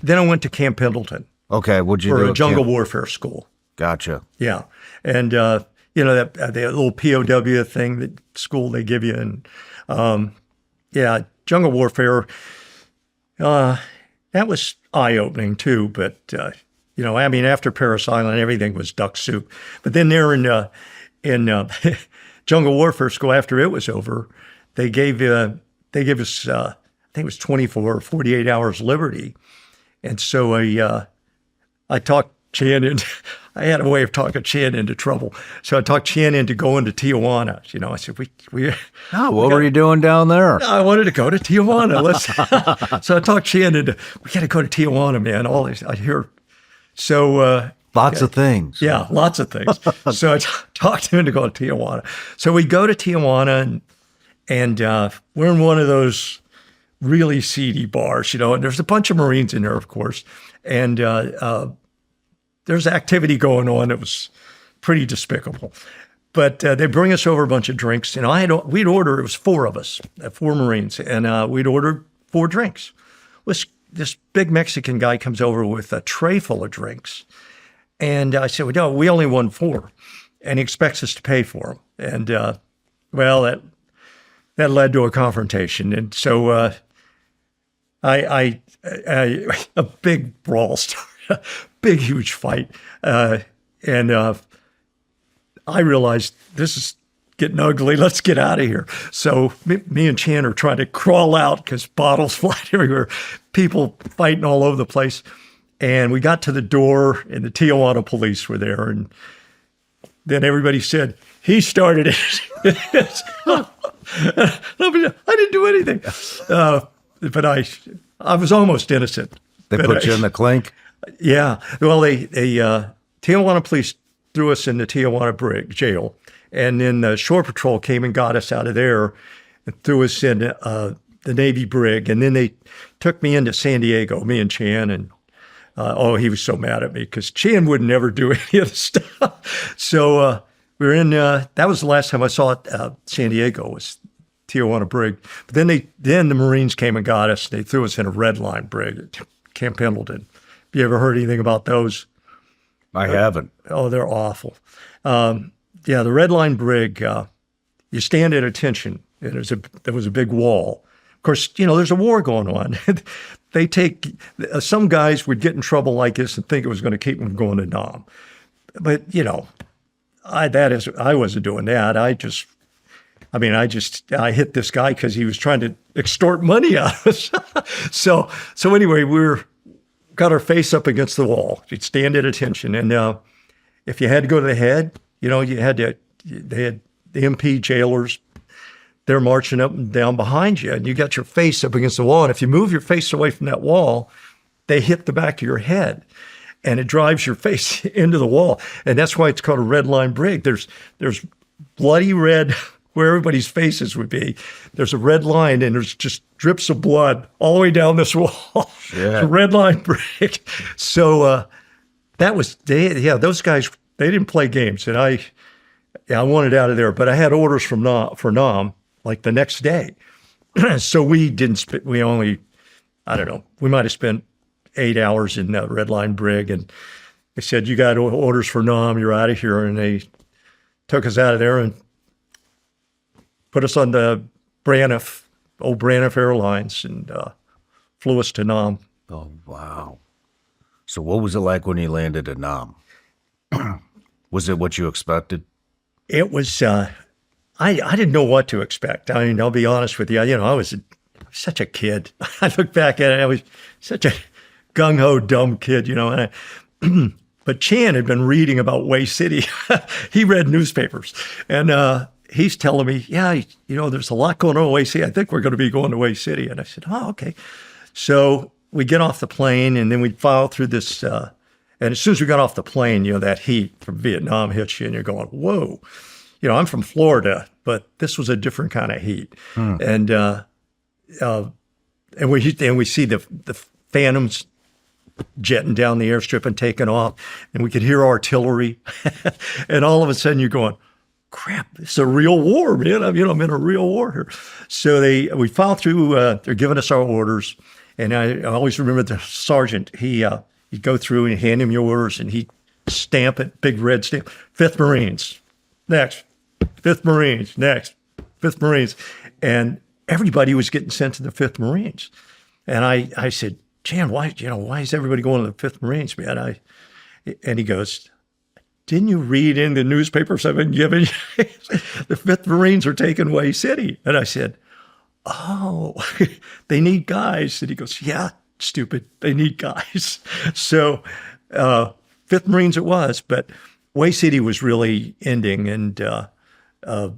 Then I went to Camp Pendleton Okay, what'd you for do? a at jungle camp? warfare school. Gotcha. Yeah, and that the little POW thing, that school they give you, and jungle warfare. That was eye opening too. But after Parris Island, everything was duck soup. But then there in jungle warfare school, after it was over, they gave us I think it was 24 or 48 hours liberty, and so I talked Chan into. I had a way of talking Chan into trouble. So I talked Chan into going to Tijuana. I said, What were you doing down there? I wanted to go to Tijuana. So I talked Chan into, we got to go to Tijuana, man. All these, I hear. So, Lots of things. yeah, lots of things. So I talked him into going to Tijuana. So we go to Tijuana and we're in one of those really seedy bars, and there's a bunch of Marines in there, of course. And, there's activity going on that was pretty despicable. But they bring us over a bunch of drinks. We'd order, it was four of us, four Marines, and we'd order 4 drinks. This big Mexican guy comes over with a tray full of drinks. And I said, well, no, we only won 4. And he expects us to pay for them. And, that led to a confrontation. And so a big brawl started. Big, huge fight. And I realized this is getting ugly. Let's get out of here. So me and Chan are trying to crawl out because bottles flying everywhere, people fighting all over the place. And we got to the door and the Tijuana police were there. And then everybody said, he started it. I didn't do anything. But I was almost innocent. They put you in the clink? Yeah. Well, they Tijuana police threw us in the Tijuana jail, and then the shore patrol came and got us out of there and threw us in the Navy brig, and then they took me into San Diego, me and Chan, and he was so mad at me because Chan would never do any of the stuff. So we were in. That was the last time I saw San Diego was Tijuana brig. But then the Marines came and got us. They threw us in a red line brig at Camp Pendleton. Have you ever heard anything about those? I haven't. Oh, they're awful. The Red Line Brig, you stand at attention. There was a big wall. Of course, there's a war going on. They take, some guys would get in trouble like this and think it was going to keep them going to Nam. But, I wasn't doing that. I hit this guy because he was trying to extort money out of us. So anyway, got our face up against the wall. You'd stand at attention. And if you had to go to the head, they had the MP jailers, they're marching up and down behind you, and you got your face up against the wall. And if you move your face away from that wall, they hit the back of your head, and it drives your face into the wall. And that's why it's called a red line brig. There's bloody red where everybody's faces would be. There's a red line, and there's just drips of blood all the way down this wall. Yeah. The red line break. So that was, those guys, they didn't play games. And I wanted out of there, but I had orders for Nam like the next day. So we only, I don't know, we might have spent 8 hours in the red line brig. And they said, you got orders for Nam, you're out of here. And they took us out of there and put us on the old Braniff Airlines, and flew us to Nam. Oh, wow. So what was it like when you landed at Nam? Was it what you expected? It was, I didn't know what to expect. I mean, I'll be honest with you. I was such a kid. I look back at it, I was such a gung-ho, dumb kid, but Chan had been reading about Way City. He read newspapers, and he's telling me, yeah, there's a lot going on in Way City. I think we're going to be going to Way City. And I said, oh, okay. So we get off the plane, and then we file through this. And as soon as we got off the plane, that heat from Vietnam hits you, and you're going, whoa. I'm from Florida, but this was a different kind of heat. And we see the Phantoms jetting down the airstrip and taking off, and we could hear artillery. And all of a sudden you're going, crap, it's a real war, man. I'm in a real war here. So we file through, they're giving us our orders. And I always remember the sergeant, you go through and hand him your orders, and he'd stamp it, big red stamp, 5th Marines, next, 5th Marines, next, 5th Marines. And everybody was getting sent to the 5th Marines. And I said, Jan, why is everybody going to the 5th Marines, man? And he goes, didn't you read in the newspapers I've been giving you? The 5th Marines are taking Way City. And I said, oh, they need guys. And he goes, yeah, stupid, they need guys. So 5th Marines it was, but Way City was really ending. And I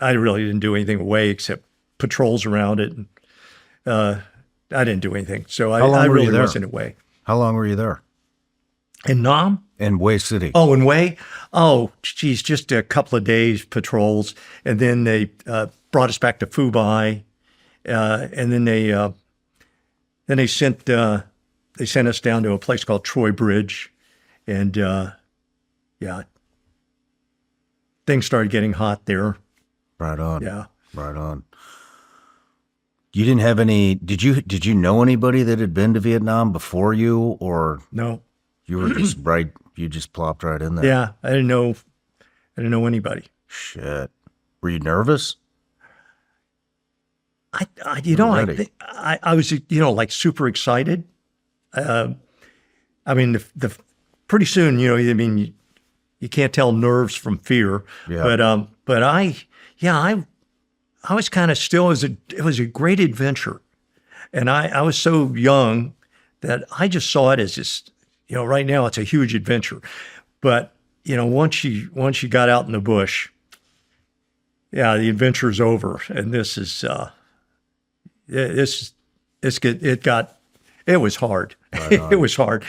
really didn't do anything away except patrols around it. And I didn't do anything. So I really wasn't away. How long were you there? In Nam? In Way City. Oh, in Way? Oh, geez, just a couple of days patrols. And then they brought us back to Phu-Bai. And then they sent us down to a place called Troy Bridge. And things started getting hot there. Right on. Yeah. Right on. You didn't have any, did you know anybody that had been to Vietnam before you, or No. you were just you just plopped right in there? Yeah, I didn't know anybody. Shit. Were you nervous? I was, like super excited. I mean, the pretty soon, you can't tell nerves from fear. Yeah. But I was kind of still, it was a great adventure. And I was so young that I just saw it as just, right now it's a huge adventure. But, once you got out in the bush, yeah, the adventure's over. And this is, it was hard. Right It was hard.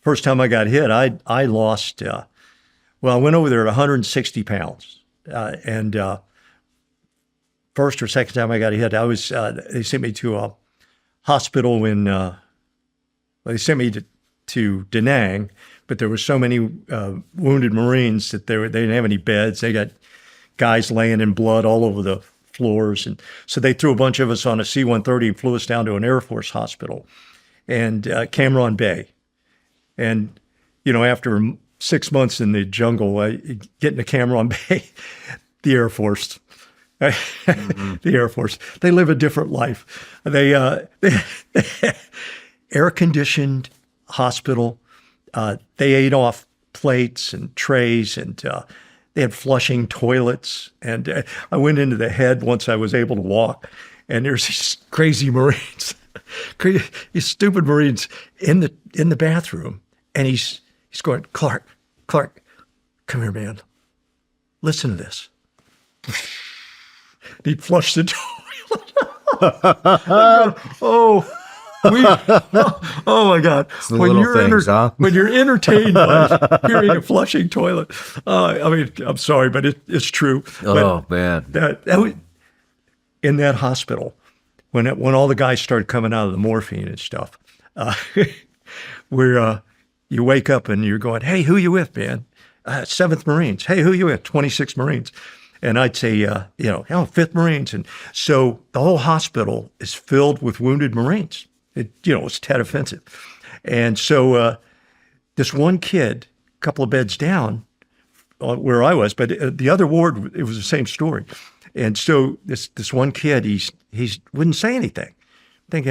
First time I got hit, I lost, I went over there at 160 pounds. First or second time I got hit, they sent me to a hospital they sent me to Da Nang, but there were so many wounded Marines that they didn't have any beds. They got guys laying in blood all over the floors. And so they threw a bunch of us on a C-130 and flew us down to an Air Force hospital and Cam Bay. And, after 6 months in the jungle, getting to Cam Bay, the Air Force, the Air Force, they live a different life. They air-conditioned hospital. They ate off plates and trays, and they had flushing toilets. And I went into the head once I was able to walk, and there's these crazy Marines, these stupid Marines in the bathroom, and he's going, Clark, come here, man. Listen to this. He'd flush the toilet. Oh my God! When you're entertained by hearing a flushing toilet, I'm sorry, but it's true. Oh, man! That was, in that hospital, when all the guys started coming out of the morphine and stuff, where you wake up and you're going, "Hey, who you with, man?" 7th Marines. Hey, who you with? 26 Marines. And I'd say, 5th Marines. And so the whole hospital is filled with wounded Marines. It's Tet Offensive. And so this one kid, a couple of beds down where I was, but the other ward, it was the same story. And so this one kid, he wouldn't say anything. I think,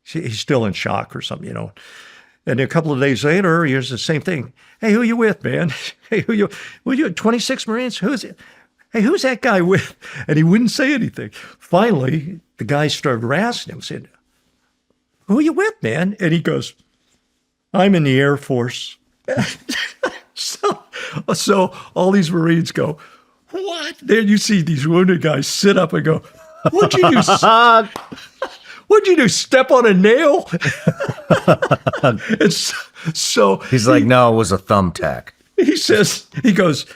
he's still in shock or something, And a couple of days later, here's the same thing. Hey, who you with, man? Hey, who you 26 Marines? Who's it? Hey, who's that guy with? And he wouldn't say anything. Finally, the guy started harassing him, said, who are you with, man? And he goes, I'm in the Air Force. So all these Marines go, what? Then you see these wounded guys sit up and go, what'd you do? What'd you do? Step on a nail? And so He's like, no, it was a thumbtack. He goes,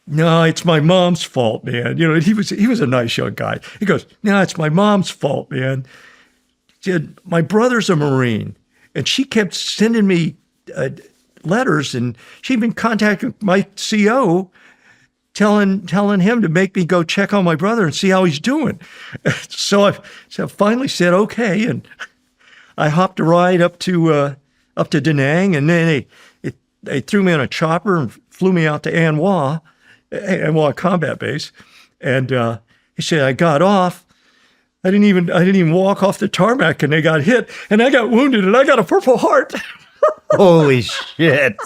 no, it's my mom's fault, man. You know, he was a nice young guy. He goes, no, it's my mom's fault, man. He said, my brother's a Marine, and she kept sending me letters, and she'd been contacting my CO, telling him to make me go check on my brother and see how he's doing. So I finally said okay, and I hopped a ride up to Da Nang, and then they threw me on a chopper and flew me out to Anhua Combat Base, and he said I got off. I didn't even walk off the tarmac, and they got hit, and I got wounded, and I got a Purple Heart. Holy shit!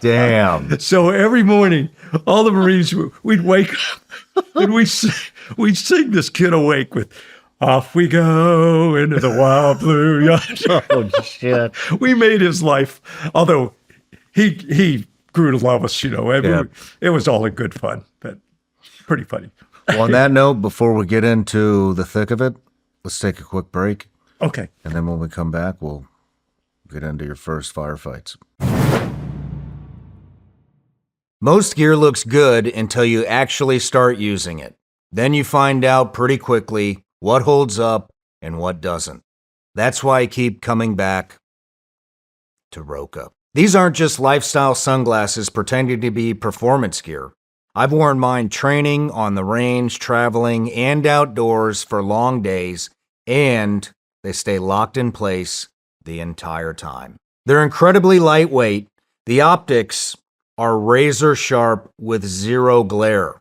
Damn. So every morning, all the Marines, we'd wake up and we'd sing this kid awake with, off we go into the wild blue yonder. Oh, shit. We made his life, although he grew to love us, you know. I mean, it was all in good fun, but pretty funny. Well, on that note, before we get into the thick of it, let's take a quick break. Okay. And then when we come back, we'll get into your first firefights. Most gear looks good until you actually start using it. Then you find out pretty quickly what holds up and what doesn't. That's why I keep coming back to Roka. These aren't just lifestyle sunglasses pretending to be performance gear. I've worn mine training, on the range, traveling, and outdoors for long days, and they stay locked in place the entire time. They're incredibly lightweight. The optics are razor sharp with zero glare,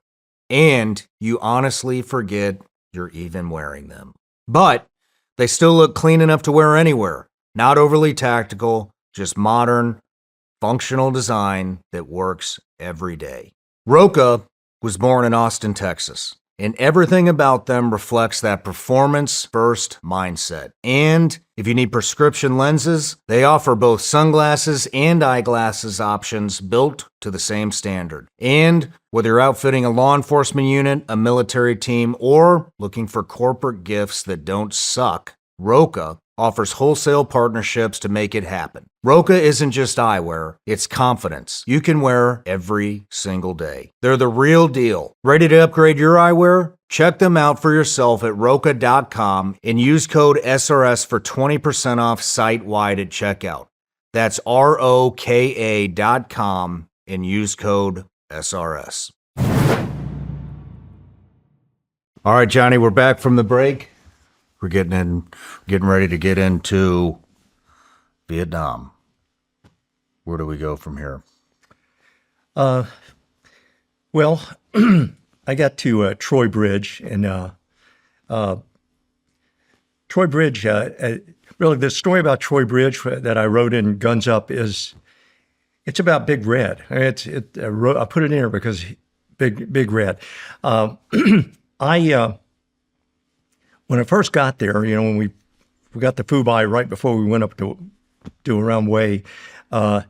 and you honestly forget you're even wearing them. But they still look clean enough to wear anywhere. Not overly tactical, just modern, functional design that works every day. Roka was born in Austin, Texas, and everything about them reflects that performance-first mindset. And if you need prescription lenses, they offer both sunglasses and eyeglasses options built to the same standard. And whether you're outfitting a law enforcement unit, a military team, or looking for corporate gifts that don't suck, Roka offers wholesale partnerships to make it happen. Roka isn't just eyewear, it's confidence you can wear every single day. They're the real deal. Ready to upgrade your eyewear? Check them out for yourself at Roka.com and use code SRS for 20% off site-wide at checkout. That's ROKA.com and use code SRS. All right, Johnny, we're back from the break. We're getting ready to get into Vietnam. Where do we go from here? Well, I got to Troy Bridge, and Troy Bridge, really the story about Troy Bridge that I wrote in Guns Up it's about Big Red. I put it in here because Big Red. When I first got there, you know, when we got the Fubai right before we went up to around Way, there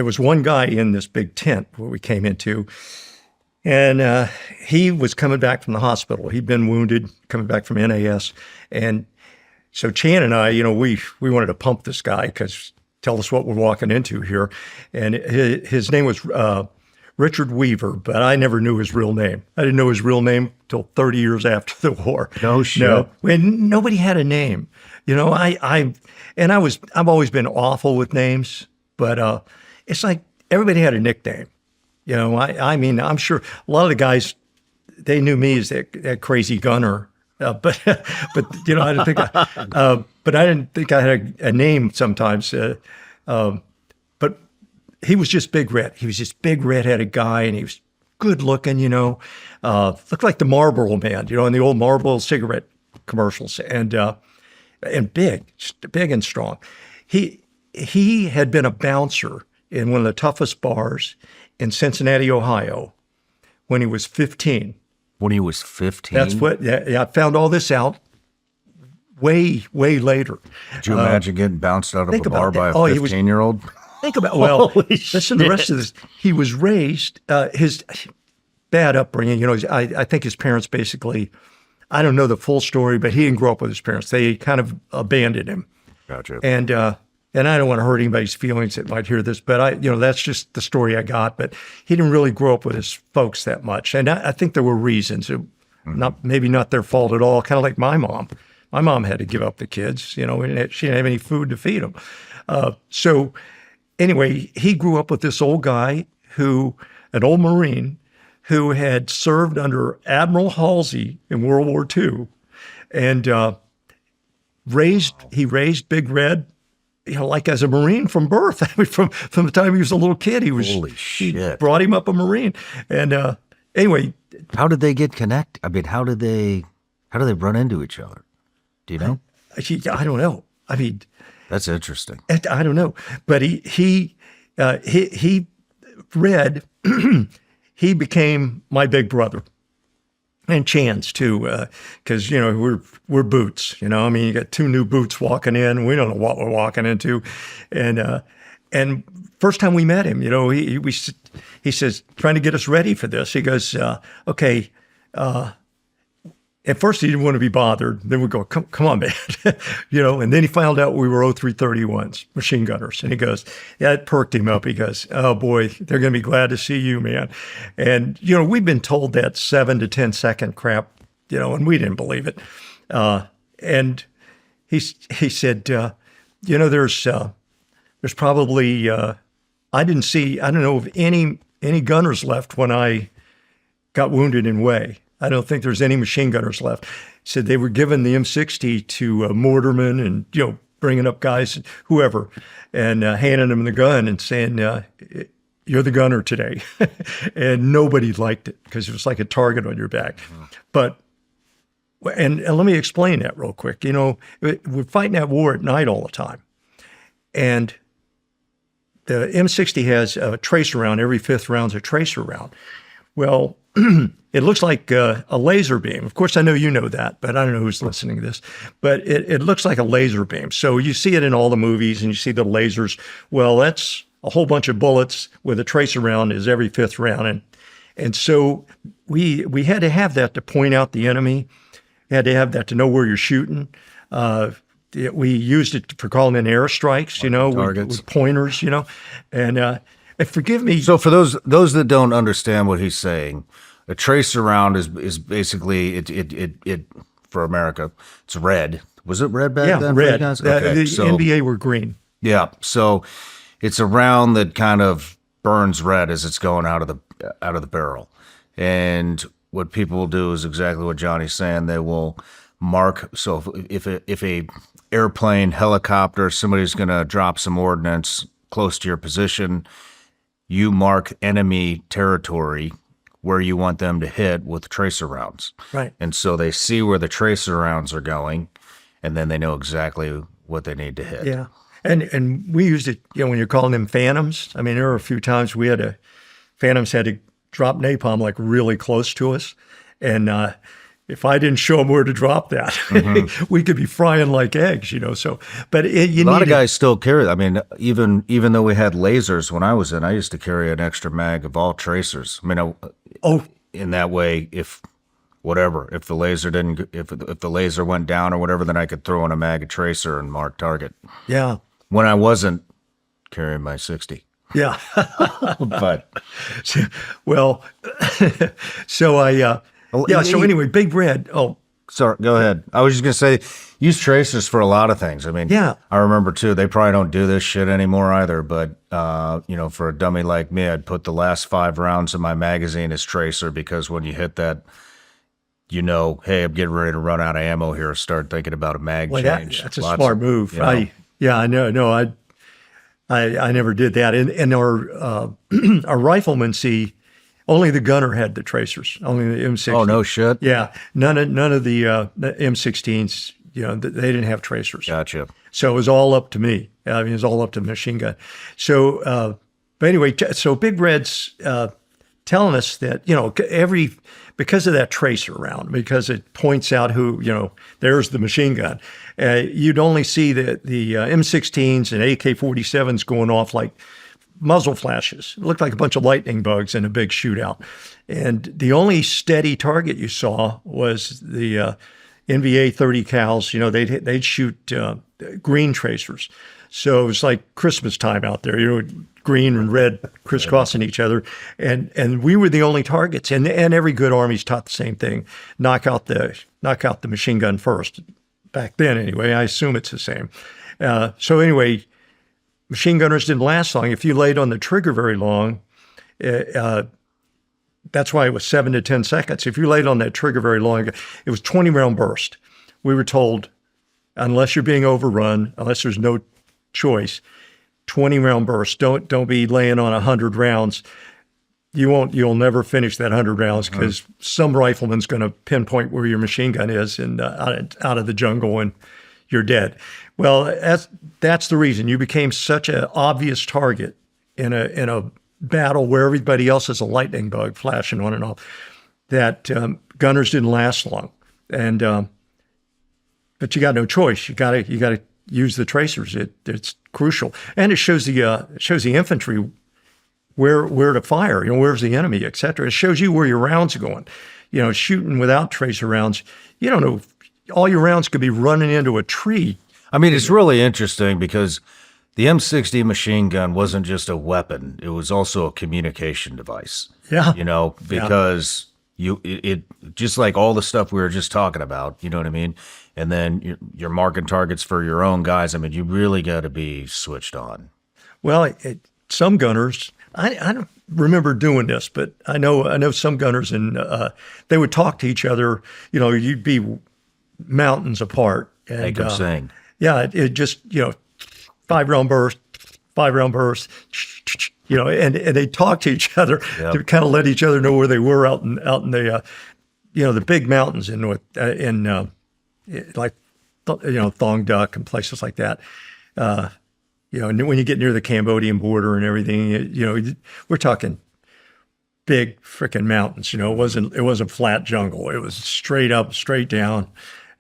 was one guy in this big tent where we came into, and he was coming back from the hospital. He'd been wounded, coming back from NAS, and so Chan and I, you know, we wanted to pump this guy because tell us what we're walking into here, and his name was Richard Weaver, but I never knew his real name. I didn't know his real name till 30 years after the war. No shit. No, when nobody had a name. You know, I've always been awful with names, but it's like everybody had a nickname. You know, I mean, I'm sure a lot of the guys, they knew me as that crazy gunner, but you know, I didn't think I had a name sometimes. But he was just Big Red. He was just big red-headed guy, and he was good looking, you know, looked like the Marlboro Man, you know, in the old Marlboro cigarette commercials, and big and strong. he had been a bouncer in one of the toughest bars in Cincinnati, Ohio, when he was 15. When he was 15? That's what, I found all this out way later. Could you imagine getting bounced out of a bar by a 15-year-old? Think about, well, listen to the rest of this. He was raised, his bad upbringing, I think his parents basically, I don't know the full story, but he didn't grow up with his parents. They kind of abandoned him. Gotcha. And I don't want to hurt anybody's feelings that might hear this, but that's just the story I got. But he didn't really grow up with his folks that much. And I think there were reasons, maybe not their fault at all, kind of like my mom. My mom had to give up the kids, she didn't have any food to feed them. So anyway, he grew up with this old guy an old Marine who had served under Admiral Halsey in World War II and he raised Big Red, like as a Marine from birth. I mean, from the time he was a little kid, Holy shit. He brought him up a Marine. And anyway. How did they get connected? I mean, how did they run into each other? Do you know? I don't know. I mean, that's interesting. I don't know, but he Red, he became my big brother, and Chan's too, because we're boots. I mean, you got two new boots walking in. We don't know what we're walking into, and first time we met him, he says, trying to get us ready for this. He goes, okay. At first, he didn't want to be bothered. Then we go, come on, man. And then he found out we were 0331s, machine gunners. And he goes, yeah, it perked him up. He goes, oh, boy, they're going to be glad to see you, man. And, we've been told that 7 to 10 second crap, and we didn't believe it. And he said, there's probably, I don't know of any gunners left when I got wounded in Way. I don't think there's any machine gunners left. He said they were giving the M60 to mortarmen and, bringing up guys, whoever, and handing them the gun and saying, you're the gunner today. And nobody liked it because it was like a target on your back. Mm-hmm. But, and let me explain that real quick. We're fighting that war at night all the time. And the M60 has a tracer round. Every fifth round's a tracer round. Well, it looks like a laser beam. Of course, I know you know that, but I don't know who's listening to this. But it looks like a laser beam. So you see it in all the movies, and you see the lasers. Well, that's a whole bunch of bullets with a tracer round is every fifth round. And so we had to have that to point out the enemy. We had to have that to know where you're shooting. We used it for calling in airstrikes, with pointers, and forgive me. So for those that don't understand what he's saying, a tracer round is basically it for America. It's red. Was it red back then? Red. Okay, the NBA were green. Yeah. So it's a round that kind of burns red as it's going out of the barrel. And what people will do is exactly what Johnny's saying. They will mark. So if a airplane, helicopter, somebody's going to drop some ordnance close to your position, you mark enemy territory where you want them to hit with tracer rounds. Right. And so they see where the tracer rounds are going, and then they know exactly what they need to hit. Yeah. And we used it, when you're calling them phantoms. I mean, there were a few times phantoms had to drop napalm like really close to us. And if I didn't show them where to drop that, we could be frying like eggs, So, but a lot of guys still carry. I mean, even though we had lasers when I was in, I used to carry an extra mag of all tracers. I mean, in that way, if the laser went down or whatever, then I could throw in a mag of tracer and mark target. Yeah. When I wasn't carrying my 60. Yeah. But well, so so anyway, Big Red. Oh, sorry. Go ahead. I was just going to say, use tracers for a lot of things. I mean, yeah. I remember too, they probably don't do this shit anymore either, but, for a dummy like me, I'd put the last 5 rounds of my magazine as tracer because when you hit that, hey, I'm getting ready to run out of ammo here. Start thinking about a mag change. That's a smart move. I know. No, I never did that. And our riflemen see, only the gunner had the tracers, only the M60. Oh, no shit? Yeah. None of the M16s, they didn't have tracers. Gotcha. So it was all up to me. I mean, it was all up to the machine gun. So, but anyway, so Big Red's telling us that, because of that tracer round, because it points out who, there's the machine gun. You'd only see the M16s and AK-47s going off like muzzle flashes. It looked like a bunch of lightning bugs in a big shootout. And the only steady target you saw was the NVA 30 cals. They'd shoot green tracers. So it was like Christmas time out there, green and red crisscrossing each other. And we were the only targets. And every good Army's taught the same thing. Knock out the machine gun first. Back then, anyway. I assume it's the same. So anyway, machine gunners didn't last long. If you laid on the trigger very long, that's why it was 7 to 10 seconds. If you laid on that trigger very long, it was 20-round burst. We were told, unless you're being overrun, unless there's no choice, 20-round burst. Don't be laying on 100 rounds. You'll never finish that 100 rounds because some rifleman's going to pinpoint where your machine gun is and out of the jungle, and you're dead. Well, that's the reason you became such an obvious target in a battle where everybody else is a lightning bug flashing on and off. That gunners didn't last long, and but you got no choice. You got to use the tracers. It's crucial, and it shows the infantry where to fire. Where's the enemy, et cetera. It shows you where your rounds are going. Shooting without tracer rounds, you don't know. All your rounds could be running into a tree. I mean, it's really interesting because the M60 machine gun wasn't just a weapon; it was also a communication device. Yeah, because it just like all the stuff we were just talking about. You know what I mean? And then you're marking targets for your own guys. I mean, you really got to be switched on. Well, some gunners, I don't remember doing this, but I know some gunners, and they would talk to each other. You'd be mountains apart. And, they could sing. Yeah, it just 5-round burst, and they talk to each other to kind of let each other know where they were out in the the big mountains in like Thong Duc and places like that. And when you get near the Cambodian border and everything, we're talking big freaking mountains. It wasn't flat jungle. It was straight up, straight down,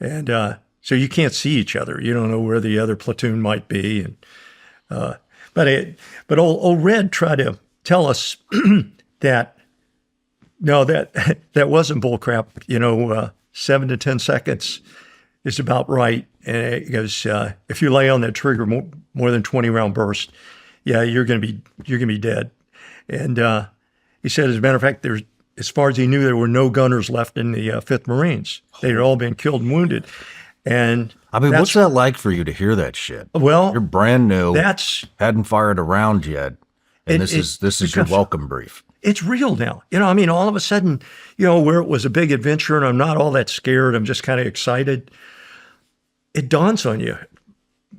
and so you can't see each other. You don't know where the other platoon might be. And but old Red tried to tell us that no, that wasn't bullcrap. 7 to 10 seconds is about right. And it goes, if you lay on that trigger more than 20-round burst, you're gonna be dead. And he said, as a matter of fact, as far as he knew, there were no gunners left in the 5th Marines. They had all been killed and wounded. And I mean, what's that like for you to hear that shit? Well, you're brand new. Hadn't fired a round yet, and this is your welcome brief. It's real now. All of a sudden, where it was a big adventure and I'm not all that scared, I'm just kind of excited. It dawns on you,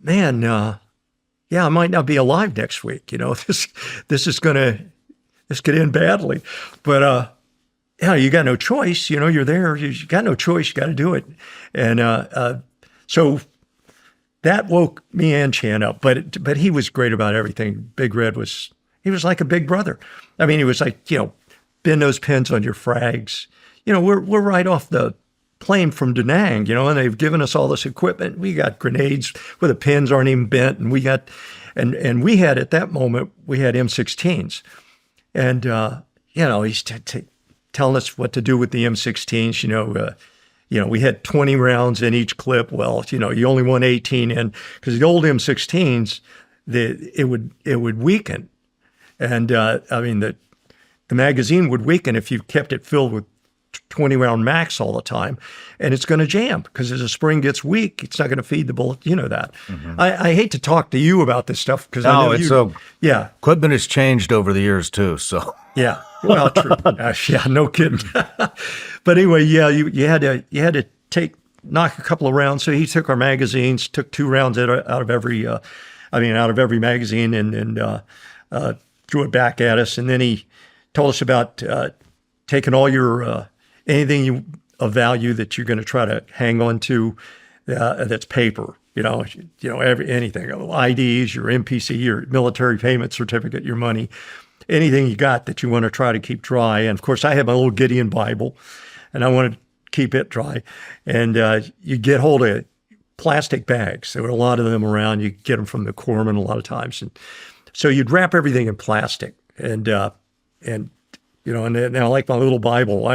man, I might not be alive next week. This could end badly. But you got no choice. You're there. You got no choice. You got to do it. And so that woke me and Chan up. But he was great about everything. Big Red was like a big brother. I mean, he was like, bend those pins on your frags. We're right off the plane from Da Nang, and they've given us all this equipment. We got grenades where the pins aren't even bent, and we got, and we had at that moment we had M16s, and he's telling us what to do with the M16s. We had 20 rounds in each clip. Well, you only want 18 in because the old M16s, it would weaken. And the magazine would weaken if you kept it filled with 20-round max all the time, and it's going to jam because as the spring gets weak, it's not going to feed the bullet. You know that. Mm-hmm. I hate to talk to you about this stuff because I know equipment has changed over the years too. So yeah, well, true. No kidding. But anyway, you had to knock a couple of rounds. So he took our magazines, took 2 rounds out of every magazine, and threw it back at us. And then he told us about taking all your anything of value that you're going to try to hang on to that's paper. anything, IDs, your MPC, your military payment certificate, your money, anything you got that you want to try to keep dry. And of course, I have my little Gideon Bible, and I want to keep it dry. And you get hold of plastic bags. There were a lot of them around. You get them from the corpsman a lot of times, and so you'd wrap everything in plastic. And now like my little Bible,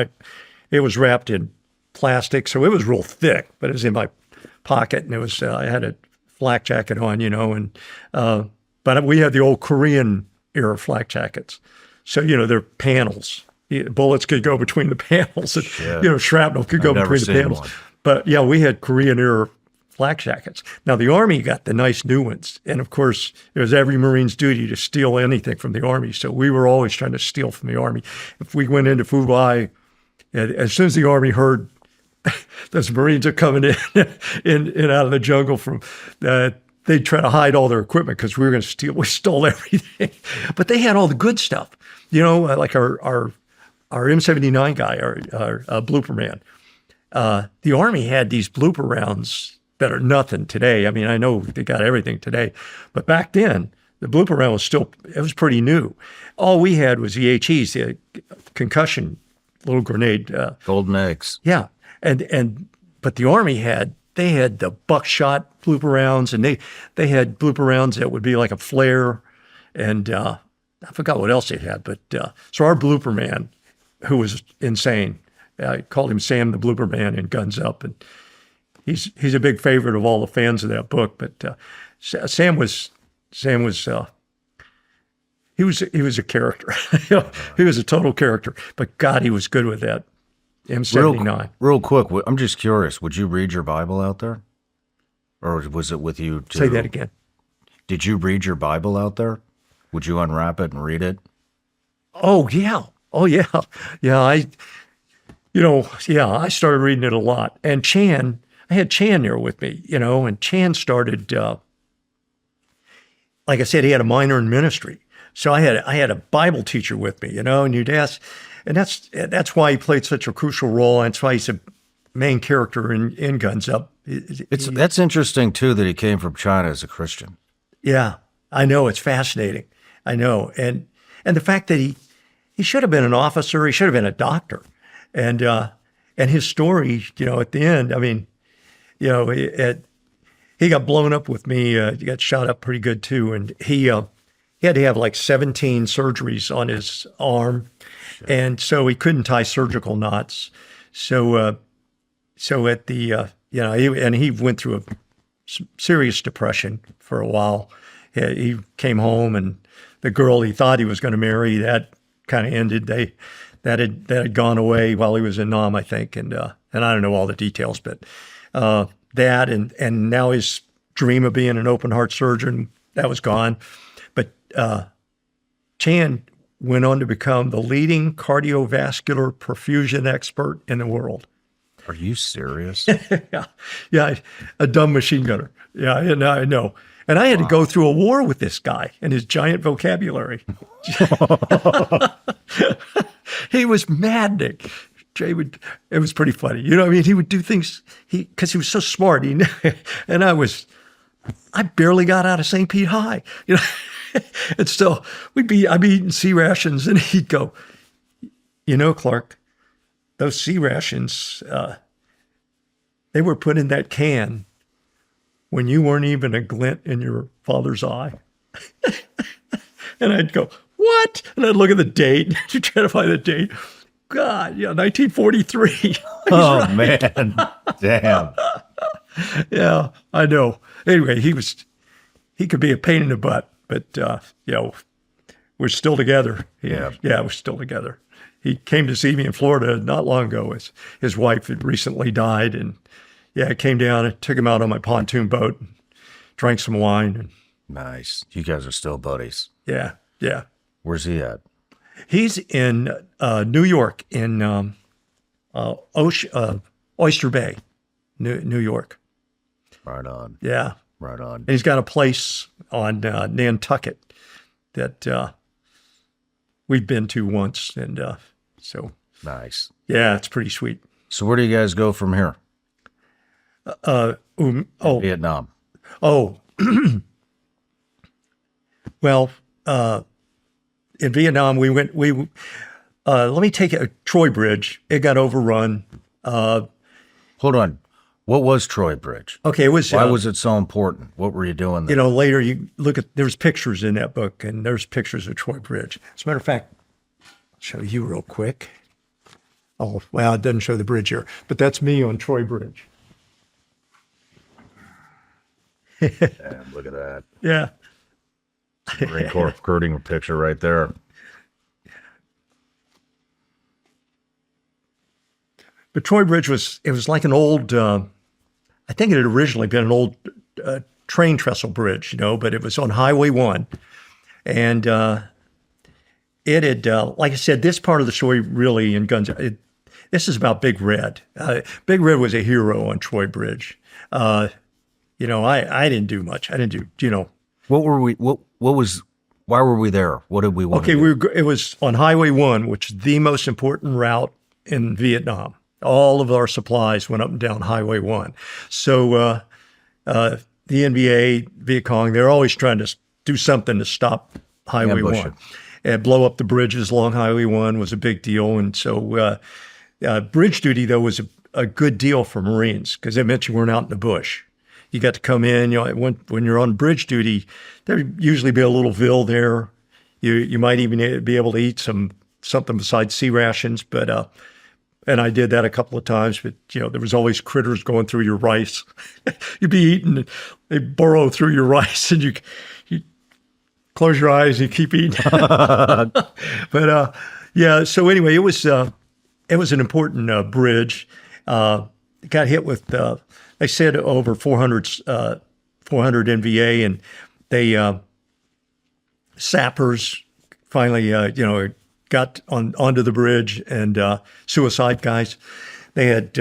it was wrapped in plastic, so it was real thick, but it was in my pocket, and it was I had a flak jacket on, but we had the old Korean era flak jackets, so they're panels. Bullets could go between the panels, and shrapnel could go between the panels. One. But yeah, we had Korean era flak jackets. Now the Army got the nice new ones, and of course it was every Marine's duty to steal anything from the Army. So we were always trying to steal from the Army. If we went into Fubai, as soon as the Army heard those Marines are coming in out of the jungle from, they'd try to hide all their equipment because we were going to steal. We stole everything, but they had all the good stuff. Like our M79 guy, our blooper man. The Army had these blooper rounds that are nothing today. I mean, I know they got everything today, but back then the blooper round was pretty new. All we had was the HEs, the concussion little grenade. Golden eggs. Yeah. But the Army had the buckshot blooper rounds, and they had blooper rounds that would be like a flare, and I forgot what else they had. But so our blooper man, who was insane, I called him Sam the Blooper Man in Guns Up, and he's a big favorite of all the fans of that book. But Sam was he was a character. He was a total character. But God, he was good with that. M79. Real quick, I'm just curious. Would you read your Bible out there? Or was it with you too? Say that again. Did you read your Bible out there? Would you unwrap it and read it? Oh, yeah. Yeah, I started reading it a lot. And I had Chan there with me, and Chan started, like I said, he had a minor in ministry. So I had a Bible teacher with me, and you'd ask, and that's why he played such a crucial role. And that's why he's a main character in Guns Up. That's interesting too that he came from China as a Christian. Yeah, I know, it's fascinating. I know, and the fact that he should have been an officer, he should have been a doctor, and his story, at the end, I mean, he got blown up with me. He got shot up pretty good too, and he had to have like 17 surgeries on his arm. Sure. And so he couldn't tie surgical knots. So at the, he went through a serious depression for a while. He came home, and the girl he thought he was going to marry, that kind of ended. That had gone away while he was in Nam, I think. And I don't know all the details, but that and now his dream of being an open heart surgeon, that was gone. But Chan went on to become the leading cardiovascular perfusion expert in the world. Are you serious? Yeah, a dumb machine gunner. Yeah, I know. And I had to go through a war with this guy and his giant vocabulary. He was maddening. It was pretty funny. He would do things, because he was so smart. And I barely got out of St. Pete High. And so I'd be eating C rations, and he'd go, Clark, those C rations, they were put in that can when you weren't even a glint in your father's eye. And I'd go, what? And I'd look at the date to try to find the date. God, 1943. Oh, right. Man. Damn. Yeah, I know. Anyway, he could be a pain in the butt, but, we're still together. Yeah, we're still together. He came to see me in Florida not long ago. His wife had recently died, and I came down and took him out on my pontoon boat, and drank some wine. And nice. You guys are still buddies. Yeah. Where's he at? He's in New York, in Oyster Bay, New York. Right on. Yeah. Right on. And he's got a place on Nantucket that we've been to once, and so nice. Yeah, it's pretty sweet. So where do you guys go from here? Vietnam. Oh, well, in Vietnam, let me take it, Troy Bridge. It got overrun. Hold on. What was Troy Bridge? Okay, it was. Why was it so important? What were you doing there? Later you look at, there's pictures in that book, and there's pictures of Troy Bridge. As a matter of fact, I'll show you real quick. Oh, well, it doesn't show the bridge here, but that's me on Troy Bridge. Damn, look at that. Yeah. Marine Corps recruiting picture right there. But Troy Bridge was like an old, I think it had originally been an old train trestle bridge, but it was on Highway 1. And it had, like I said, this part of the story really in Guns, this is about Big Red. Big Red was a hero on Troy Bridge. I didn't do much. I didn't do, What were we, why were we there? What did we want to do? It was on Highway 1, which is the most important route in Vietnam. All of our supplies went up and down Highway 1. So the NBA, Viet Cong, they're always trying to do something to stop Highway 1. And blow up the bridges along Highway 1 was a big deal. And so bridge duty, though, was a good deal for Marines because it meant you weren't out in the bush. You got to come in. When you're on bridge duty, there'd usually be a little Ville there. You might even be able to eat something besides sea rations, but and I did that a couple of times. But there was always critters going through your rice. You'd be eating, they burrow through your rice, and you close your eyes and keep eating. But yeah. So anyway, it was an important bridge. It got hit with. They said over 400 NVA, and they sappers finally, got onto the bridge, and suicide guys. They had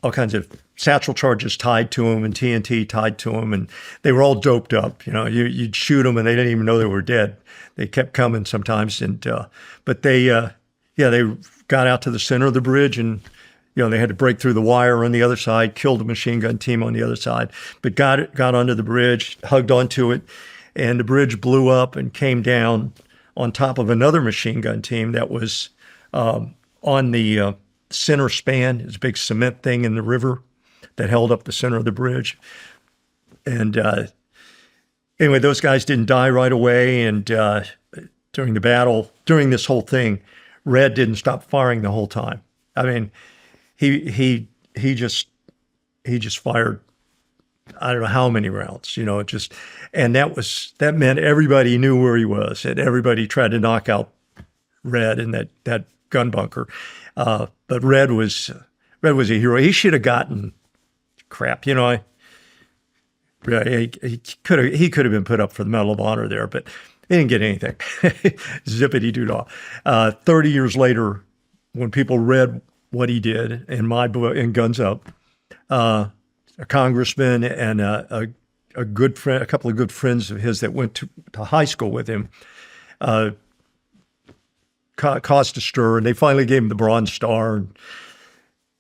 all kinds of satchel charges tied to them and TNT tied to them, and they were all doped up. You'd shoot them, and they didn't even know they were dead. They kept coming sometimes, and but they got out to the center of the bridge, and they had to break through the wire on the other side, killed the machine gun team on the other side, but got onto the bridge, hugged onto it, and the bridge blew up and came down on top of another machine gun team that was on the center span. It's a big cement thing in the river that held up the center of the bridge. And anyway, those guys didn't die right away. And during the battle, during this whole thing, Red didn't stop firing the whole time. I mean, he just fired, I don't know how many rounds, and that meant everybody knew where he was, and everybody tried to knock out Red in that gun bunker. But Red was a hero. He should have gotten crap, he could have been put up for the Medal of Honor there, but he didn't get anything. Zippity doo dah. 30 years later, when people read what he did in my book, in Guns Up, a congressman and a good friend, a couple of good friends of his that went to high school with him, caused a stir, and they finally gave him the Bronze Star. And,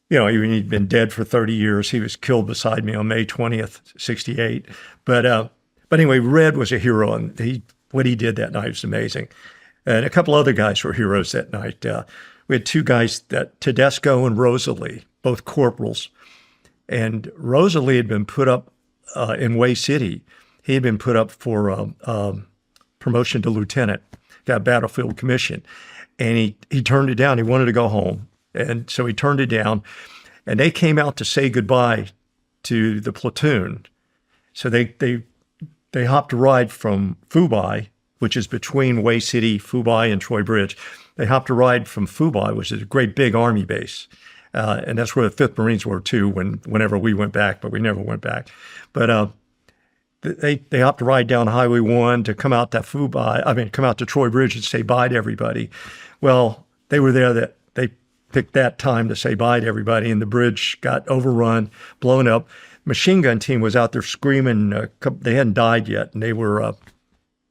he'd been dead for 30 years. He was killed beside me on May 20th, 1968. But anyway, Red was a hero, and what he did that night was amazing. And a couple other guys were heroes that night. We had two guys, Tedesco and Rosalie, both corporals. And Rosalie had been put up in Way City. He had been put up for promotion to lieutenant, got a battlefield commission. And he turned it down. He wanted to go home. And so he turned it down. And they came out to say goodbye to the platoon. So they hopped a ride from Phu-Bai, which is between Way City, Phu-Bai, and Troy Bridge. They hopped a ride from Phu-Bai, which is a great big army base. And that's where the 5th Marines were too whenever we went back, but we never went back. But they hopped a ride down Highway 1 to come out to come out to Troy Bridge and say bye to everybody. Well, they were there they picked that time to say bye to everybody, and the bridge got overrun, blown up. Machine gun team was out there screaming. They hadn't died yet, and they were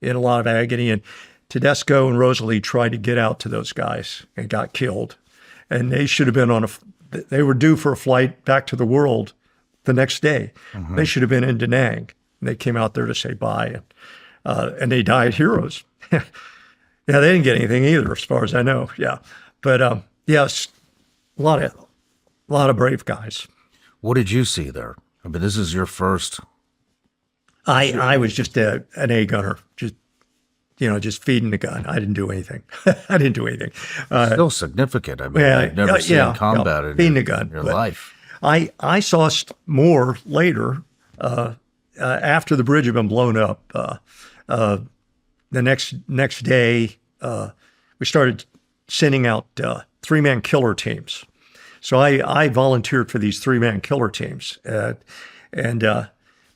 in a lot of agony. And Tedesco and Rosalie tried to get out to those guys and got killed. And they should have been they were due for a flight back to the world the next day. Mm-hmm. They should have been in Da Nang. And they came out there to say bye, and they died heroes. Yeah, they didn't get anything either, as far as I know. Yeah, but yes, a lot of brave guys. What did you see there? I mean, this is your first. I was just an A gunner, just feeding the gun. I didn't do anything. I didn't do anything. Still significant. I mean, Yeah, I've never seen combat in feeding the gun. your life. I saw more later after the bridge had been blown up. The next day, we started sending out 3-man killer teams. So I volunteered for these 3-man killer teams, and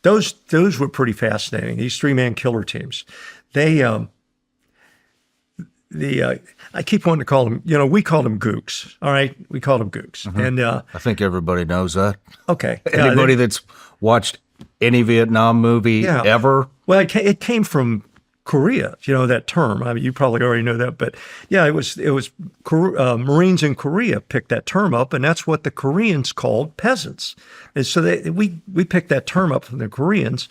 those were pretty fascinating. These 3-man killer teams, I keep wanting to call them. We called them gooks. All right, we called them gooks, and I think everybody knows that. okay, Anybody that's watched any Vietnam movie ever? Well, it came from Korea, that term. I mean, you probably already know that, but yeah, it was Marines in Korea picked that term up, and that's what the Koreans called peasants. And so we picked that term up from the Koreans,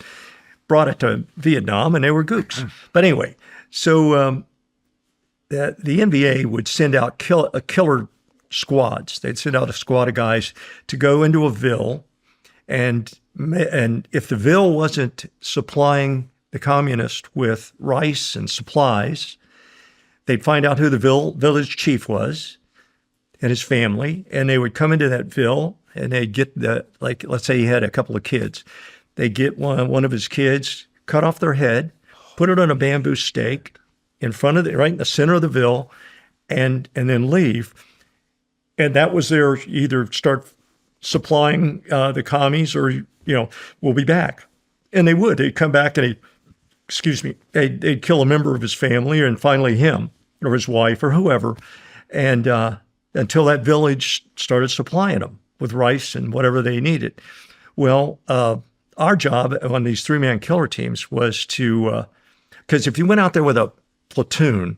brought it to Vietnam, and they were gooks. But anyway, so the NVA would send out killer squads. They'd send out a squad of guys to go into a ville, and if the ville wasn't supplying the communists with rice and supplies, they'd find out who the village chief was and his family, and they would come into that ville, and they'd get let's say he had a couple of kids. They'd get one of his kids, cut off their head, put it on a bamboo stake in front of right in the center of the ville, and then leave. And that was their either start supplying the commies, or we'll be back. And they would. They'd come back and they'd kill a member of his family, and finally him or his wife or whoever, and until that village started supplying them with rice and whatever they needed. Well, our job on these 3-man killer teams was to, because if you went out there with a platoon,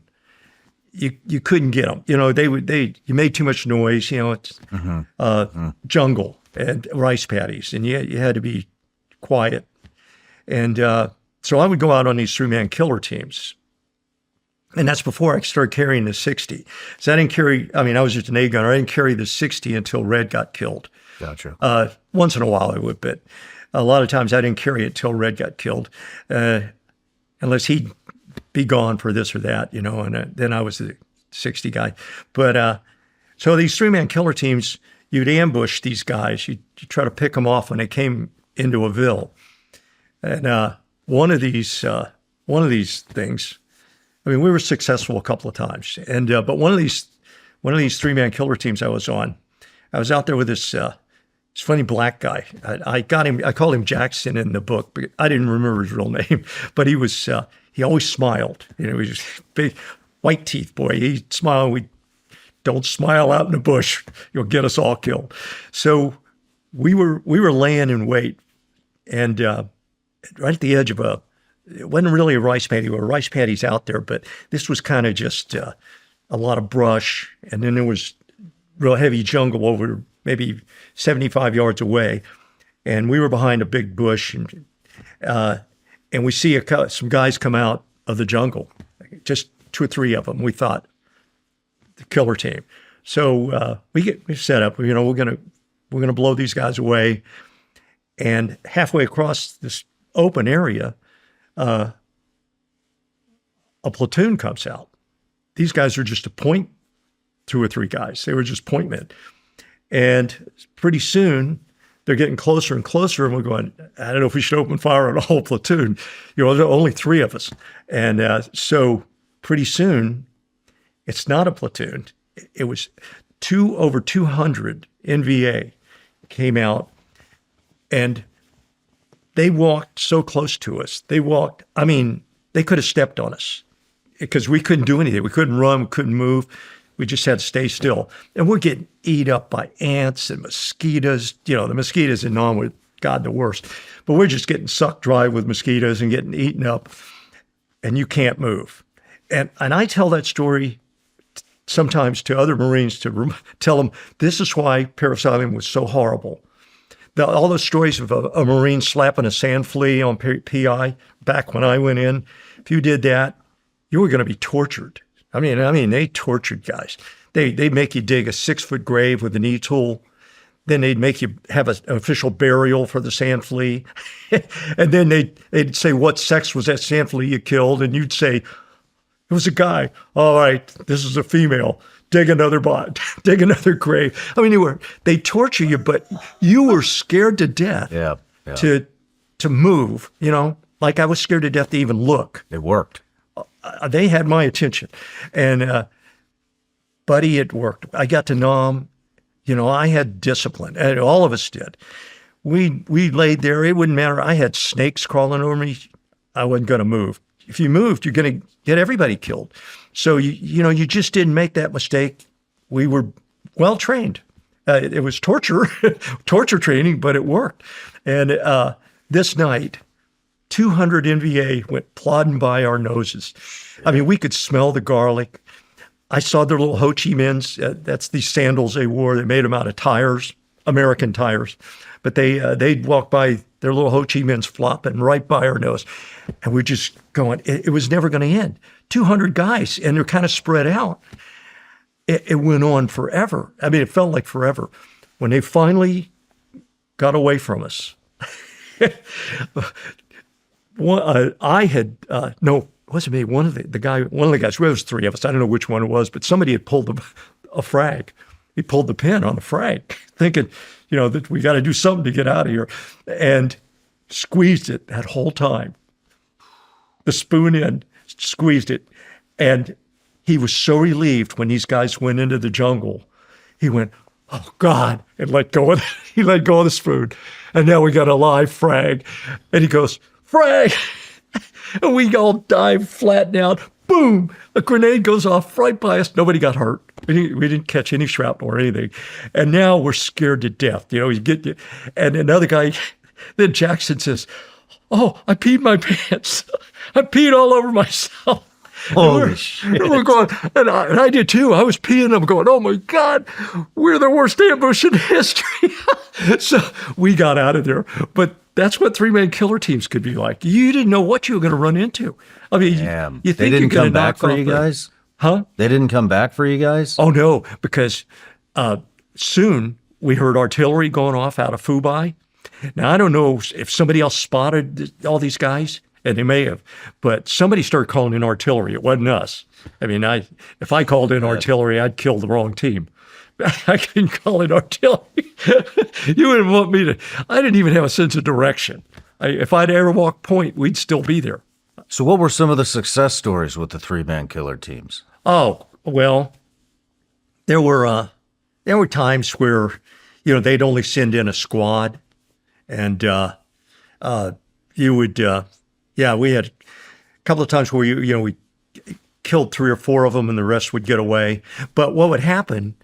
you couldn't get them. You made too much noise. It's jungle and rice paddies, and you had to be quiet. And so I would go out on these 3-man killer teams. And that's before I started carrying the 60. So I was just an A gunner. I didn't carry the 60 until Red got killed. Gotcha. Once in a while I would, but a lot of times I didn't carry it till Red got killed, unless he'd be gone for this or that, and then I was the 60 guy. But so these 3-man killer teams, you'd ambush these guys. You try to pick them off when they came into a ville. And one of these things, I mean, we were successful a couple of times. And but one of these 3-man killer teams I was on, I was out there with this funny black guy. I got him. I called him Jackson in the book, but I didn't remember his real name. But he was he always smiled. He was just big, white teeth, boy. He smiled. We don't smile out in the bush. You'll get us all killed. So we were laying in wait, and right at the edge of it wasn't really a rice paddy. There were rice paddies out there, but this was kind of just a lot of brush, and then there was real heavy jungle over maybe 75 yards away, and we were behind a big bush, and we see some guys come out of the jungle, just 2 or 3 of them. We thought the killer team. So we set up. We're gonna blow these guys away, and halfway across this open area, a platoon comes out. These guys are just a point, 2 or 3 guys. They were just point men. And pretty soon, they're getting closer and closer, and we're going, I don't know if we should open fire on a whole platoon. There are only 3 of us. And so pretty soon, it's not a platoon. It was over 200 NVA came out, and they walked so close to us. They could have stepped on us because we couldn't do anything. We couldn't run, we couldn't move. We just had to stay still. And we're getting eaten up by ants and mosquitoes. The mosquitoes in Nam were, God, the worst. But we're just getting sucked dry with mosquitoes and getting eaten up, and you can't move. And I tell that story sometimes to other Marines to tell them this is why Paris Island was so horrible. all those stories of a Marine slapping a sand flea on PI back when I went in, if you did that, you were going to be tortured. I mean, they tortured guys. They'd make you dig a 6-foot grave with an E-tool. Then they'd make you have an official burial for the sand flea. And then they'd say, what sex was that sand flea you killed? And you'd say, it was a guy. All right, this is a female. Dig another dig another grave. I mean, they torture you, but you were scared to death to move, you know, like I was scared to death to even look. It worked. They had my attention. And, buddy, it worked. I got to know them. You know, I had discipline, and all of us did. We laid there. It wouldn't matter. I had snakes crawling over me. I wasn't going to move. If you moved, you're going to get everybody killed. So, you just didn't make that mistake. We were well trained. It was torture training, but it worked. And this night, 200 NVA went plodding by our noses. I mean, we could smell the garlic. I saw their little Ho Chi Minhs. That's these sandals they wore. They made them out of tires, American tires. But they'd walk by their little Ho Chi Minhs flopping right by our nose. And we're just going, it was never going to end. 200 guys, and they're kind of spread out. It went on forever. I mean, it felt like forever. When they finally got away from us, it wasn't me. One of the guys, well, it was three of us. I don't know which one it was, but somebody had pulled a frag. He pulled the pin on the frag, thinking, that we got to do something to get out of here, and squeezed it that whole time. The spoon end, squeezed it, and he was so relieved when these guys went into the jungle. He went, "Oh God," and let go of the spoon, and now we got a live frag, and he goes, "Frag." And we all dive flat down. Boom! A grenade goes off right by us. Nobody got hurt. We didn't catch any shrapnel or anything. And now we're scared to death. And another guy, then Jackson says, "Oh, I peed my pants. I peed all over myself." Holy shit. We're going, and I did too. I was peeing. I'm going, "Oh my God, we're the worst ambush in history." So we got out of there. But that's what three-man killer teams could be like. You didn't know what you were going to run into. I mean, you think they didn't come back for you guys? Huh? They didn't come back for you guys? Oh, no, because soon we heard artillery going off out of Fubai. Now, I don't know if somebody else spotted all these guys, and they may have, but somebody started calling in artillery. It wasn't us. I mean, if I called in artillery, I'd kill the wrong team. I couldn't call it artillery. You wouldn't want me to. I didn't even have a sense of direction. If I'd ever walked point, we'd still be there. So what were some of the success stories with the three-man killer teams? Oh, well, there were times where, they'd only send in a squad, and you would, we had a couple of times where we killed 3 or 4 of them, and the rest would get away. But what would happen?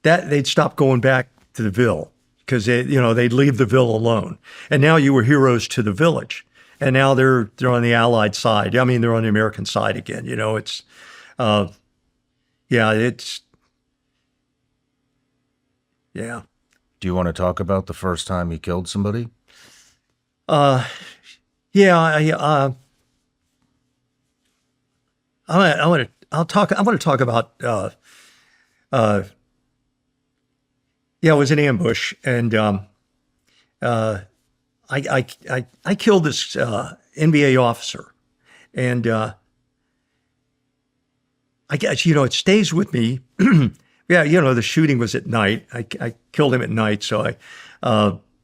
That they'd stop going back to the Ville because they'd leave the Ville alone. And now you were heroes to the village. And now they're on the Allied side. I mean, they're on the American side again. It's Do you want to talk about the first time you killed somebody? I want to talk about. It was an ambush, and I killed this NBA officer, and I guess it stays with me. The shooting was at night. I killed him at night, so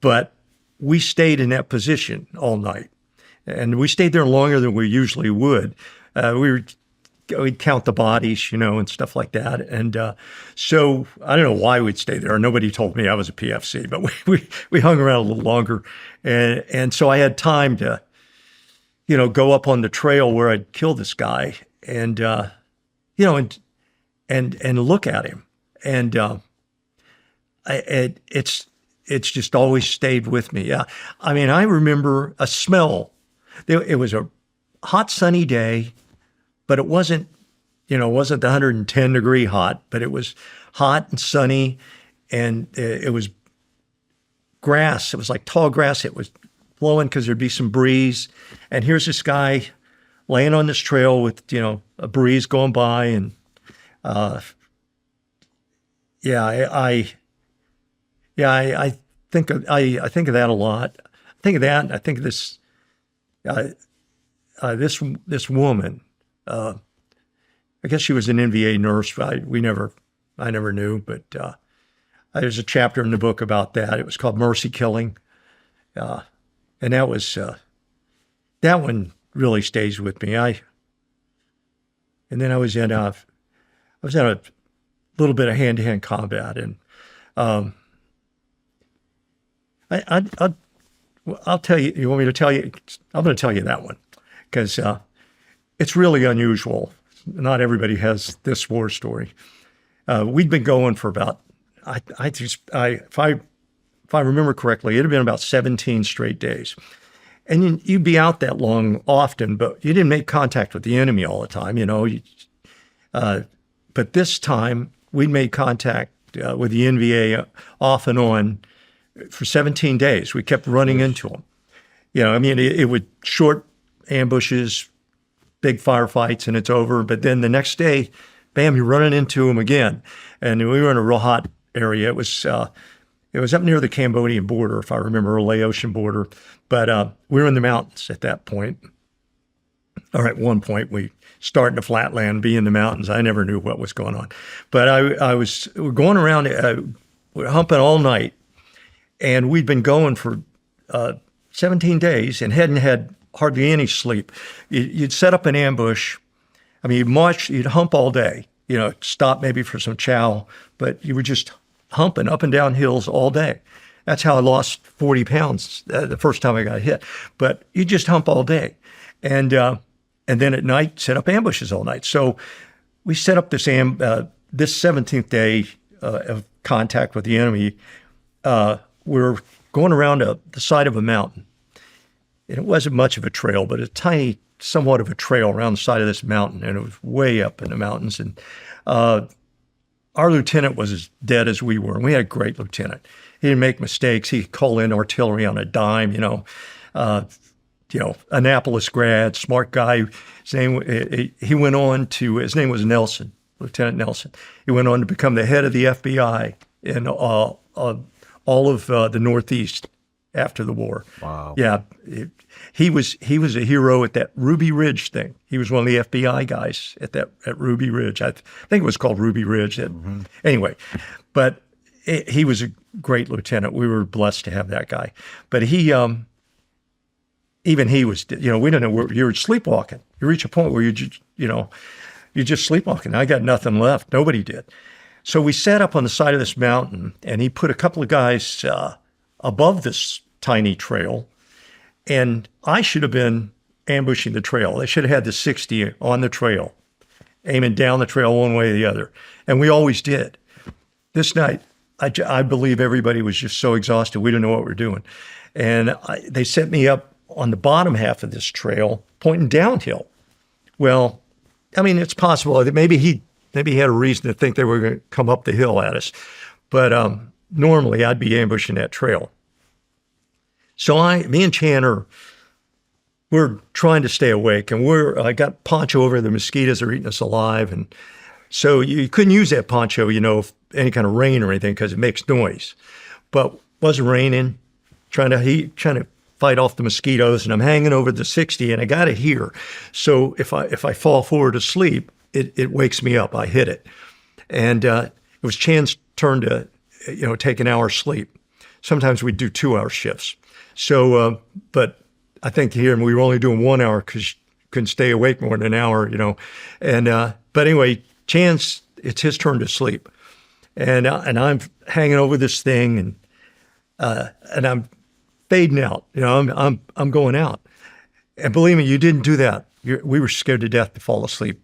but we stayed in that position all night, and we stayed there longer than we usually would. We'd count the bodies, and stuff like that. And so I don't know why we'd stay there. Nobody told me I was a PFC, but we hung around a little longer. And so I had time to, go up on the trail where I'd kill this guy and look at him. And it's just always stayed with me. Yeah. I mean, I remember a smell. It was a hot, sunny day. But it wasn't the 110-degree hot, but it was hot and sunny, and it was grass. It was like tall grass. It was blowing because there'd be some breeze. And here's this guy laying on this trail with, a breeze going by. And I think of that a lot. I think of that, and I think of this this woman. I guess she was an NVA nurse. I never knew, but there's a chapter in the book about that. It was called Mercy Killing, and that was that one really stays with me. And then I was in a little bit of hand-to-hand combat, and I'll tell you. You want me to tell you? I'm going to tell you that one because it's really unusual. Not everybody has this war story. We'd been going for about, if I remember correctly, it had been about 17 straight days. And you'd be out that long often, but you didn't make contact with the enemy all the time, But this time, we'd made contact with the NVA off and on for 17 days. We kept running into them. It would short ambushes, big firefights, and it's over. But then the next day, bam, you're running into them again. And we were in a real hot area. It was up near the Cambodian border, if I remember, or Laotian border. But we were in the mountains at that point. Or at one point, we started in the flatland, be in the mountains. I never knew what was going on. But we're going around, we're humping all night. And we'd been going for 17 days and hadn't had hardly any sleep. You'd set up an ambush. You'd hump all day, stop maybe for some chow, but you were just humping up and down hills all day. That's how I lost 40 pounds the first time I got hit. But you just hump all day. And then at night, set up ambushes all night. So we set up this 17th day of contact with the enemy. We're going around the side of a mountain. And it wasn't much of a trail, but a tiny, somewhat of a trail around the side of this mountain. And it was way up in the mountains. And our lieutenant was as dead as we were. And we had a great lieutenant. He didn't make mistakes. He could call in artillery on a dime, Annapolis grad, smart guy. His name was Nelson, Lieutenant Nelson. He went on to become the head of the FBI in all of the Northeast after the war. Wow. Yeah, he was a hero at that Ruby Ridge thing. He was one of the FBI guys at Ruby Ridge. I think it was called Ruby Ridge. Anyway, but he was a great lieutenant. We were blessed to have that guy. But even he was, we didn't know where you were sleepwalking. You reach a point where you're just sleepwalking. I got nothing left. Nobody did. So we sat up on the side of this mountain, and he put a couple of guys above this tiny trail, and I should have been ambushing the trail. They should have had the 60 on the trail, aiming down the trail one way or the other, and we always did. This night, I believe everybody was just so exhausted, we didn't know what we were doing. And they set me up on the bottom half of this trail, pointing downhill. Well, it's possible that maybe he had a reason to think they were going to come up the hill at us. But normally I'd be ambushing that trail. So me and Chan we're trying to stay awake, and I got poncho over. The mosquitoes are eating us alive. And so you couldn't use that poncho, if any kind of rain or anything, because it makes noise. But it wasn't raining, trying to fight off the mosquitoes, and I'm hanging over the 60, and I got it here. So if I fall forward asleep, it wakes me up. I hit it. And it was Chan's turn to, take an hour's sleep. Sometimes we'd do 2-hour shifts. So, but I think here we were only doing 1 hour because you couldn't stay awake more than an hour, And, but anyway, it's his turn to sleep. And I'm hanging over this thing, and I'm fading out. I'm going out. And believe me, you didn't do that. We were scared to death to fall asleep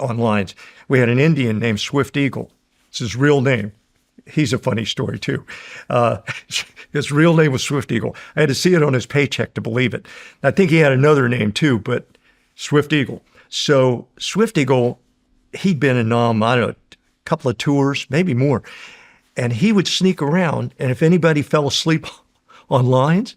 on lines. We had an Indian named Swift Eagle. It's his real name. He's a funny story too. His real name was Swift Eagle. I had to see it on his paycheck to believe it. I think he had another name too, but Swift Eagle. So Swift Eagle, he'd been in I don't know, a couple of tours, maybe more. And he would sneak around, and if anybody fell asleep on lines.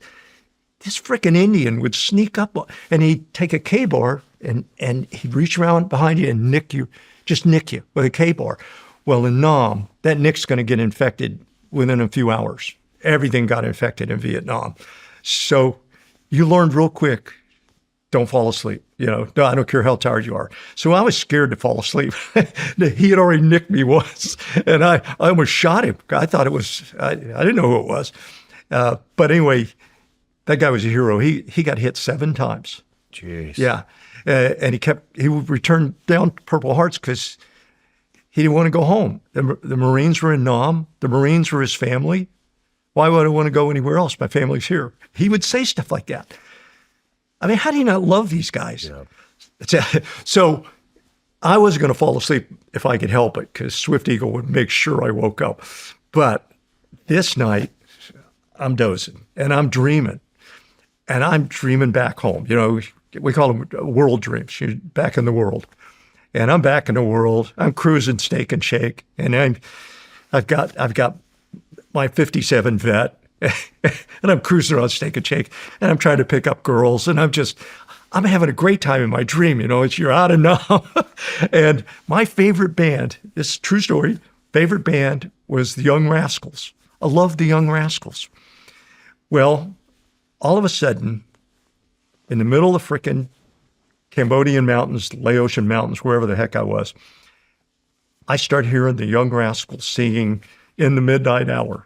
This frickin' Indian would sneak up and he'd take a K-bar and he'd reach around behind you and nick you with a K-bar. Well, in Nam, that nick's going to get infected within a few hours. Everything got infected in Vietnam. So you learned real quick, don't fall asleep. No, I don't care how tired you are. So I was scared to fall asleep. He had already nicked me once, and I almost shot him. I thought it was, I didn't know who it was. But anyway, that guy was a hero. He got hit 7 times. Jeez. Yeah. And he would return down Purple Hearts because he didn't want to go home. The Marines were in Nam. The Marines were his family. Why would I want to go anywhere else? My family's here. He would say stuff like that. I mean, how do you not love these guys? Yeah. So I wasn't going to fall asleep if I could help it because Swift Eagle would make sure I woke up. But this night, I'm dozing and I'm dreaming. And I'm dreaming back home. We call them world dreams. You're back in the world. And I'm back in the world. I'm cruising Steak and Shake. And I've got my 57 vet. And I'm cruising around Steak and Shake. And I'm trying to pick up girls. And I'm having a great time in my dream. You're out of Nam. And my favorite band, this is a true story, favorite band was the Young Rascals. I loved the Young Rascals. Well, all of a sudden, in the middle of the frickin' Cambodian mountains, Laotian mountains, wherever the heck I was, I start hearing the Young Rascals singing In the Midnight Hour.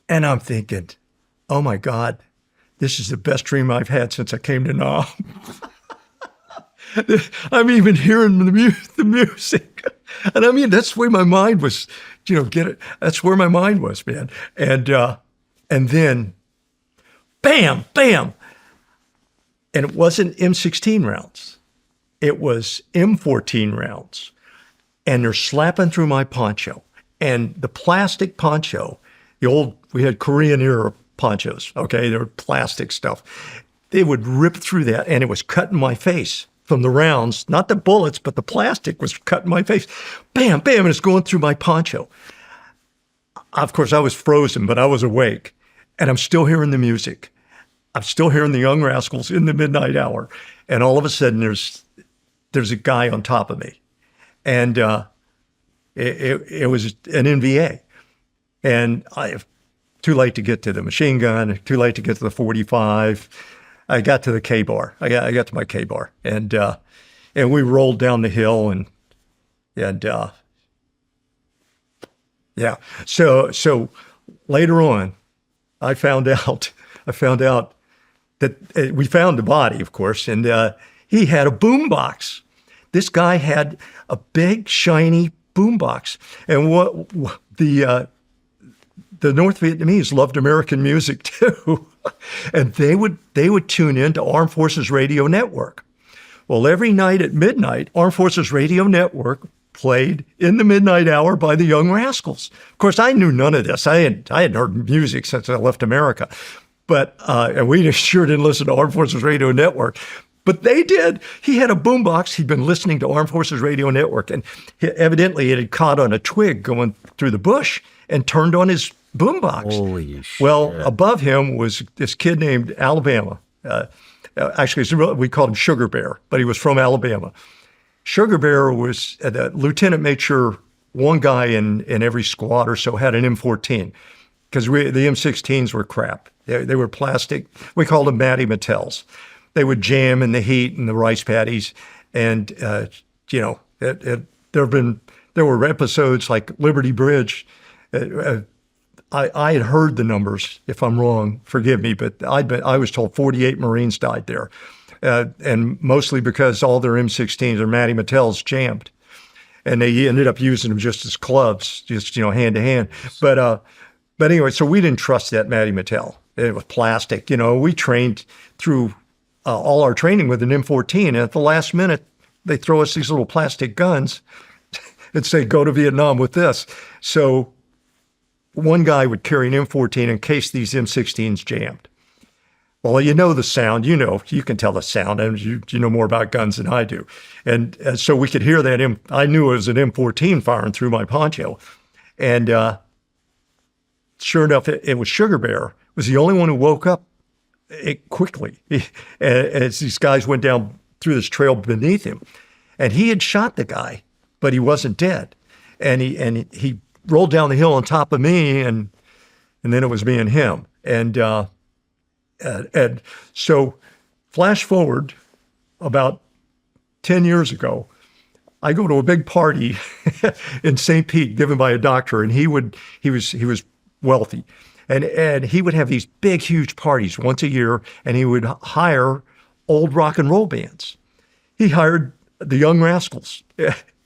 And I'm thinking, oh my God, this is the best dream I've had since I came to Nam. I'm even hearing the music. And I mean, that's where my mind was, get it? That's where my mind was, man. And then, bam, bam. And it wasn't M16 rounds. It was M14 rounds. And they're slapping through my poncho. And the plastic poncho, we had Korean era ponchos, okay? They were plastic stuff. They would rip through that, and it was cutting my face from the rounds, not the bullets, but the plastic was cutting my face. Bam, bam, and it's going through my poncho. Of course, I was frozen, but I was awake. And I'm still hearing the music. I'm still hearing the Young Rascals in the midnight hour. And all of a sudden, there's a guy on top of me. And it was an NVA. And too late to get to the machine gun, too late to get to the 45. I got to the K-bar. I got to my K-bar. And we rolled down the hill and yeah. So later on, I found out that we found the body, of course, and he had a boombox. This guy had a big, shiny boombox. And what the North Vietnamese loved American music too. And they would tune in to Armed Forces Radio Network. Well, every night at midnight, Armed Forces Radio Network played In the Midnight Hour by the Young Rascals. Of course, I knew none of this. I hadn't heard music since I left America. But and we sure didn't listen to Armed Forces Radio Network. But they did. He had a boombox. He'd been listening to Armed Forces Radio Network. And evidently it had caught on a twig going through the bush and turned on his boombox. Holy shit. Well, above him was this kid named Alabama. Actually, we called him Sugar Bear, but he was from Alabama. Sugar Bear was the lieutenant made sure one guy in every squad or so had an M14 because the M16s were crap. They were plastic. We called them Matty Mattels. They would jam in the heat and the rice paddies. And, there were episodes like Liberty Bridge. I had heard the numbers. If I'm wrong, forgive me, but I was told 48 Marines died there. And mostly because all their M16s or Matty Mattels jammed. And they ended up using them just as clubs, just, hand to hand. But anyway, so we didn't trust that Matty Mattel. It was plastic. We trained through all our training with an M14. And at the last minute, they throw us these little plastic guns and say, go to Vietnam with this. So one guy would carry an M14 in case these M16s jammed. Well, the sound, you can tell the sound, and you know more about guns than I do. And so we could hear that. I knew it was an M14 firing through my poncho. And sure enough, it was Sugar Bear. Was the only one who woke up quickly as these guys went down through this trail beneath him. And he had shot the guy, but he wasn't dead. And he rolled down the hill on top of me, and then it was me and him. And so flash forward about 10 years ago, I go to a big party in St. Pete given by a doctor, and he was wealthy. And he would have these big, huge parties once a year, and he would hire old rock and roll bands. He hired the Young Rascals,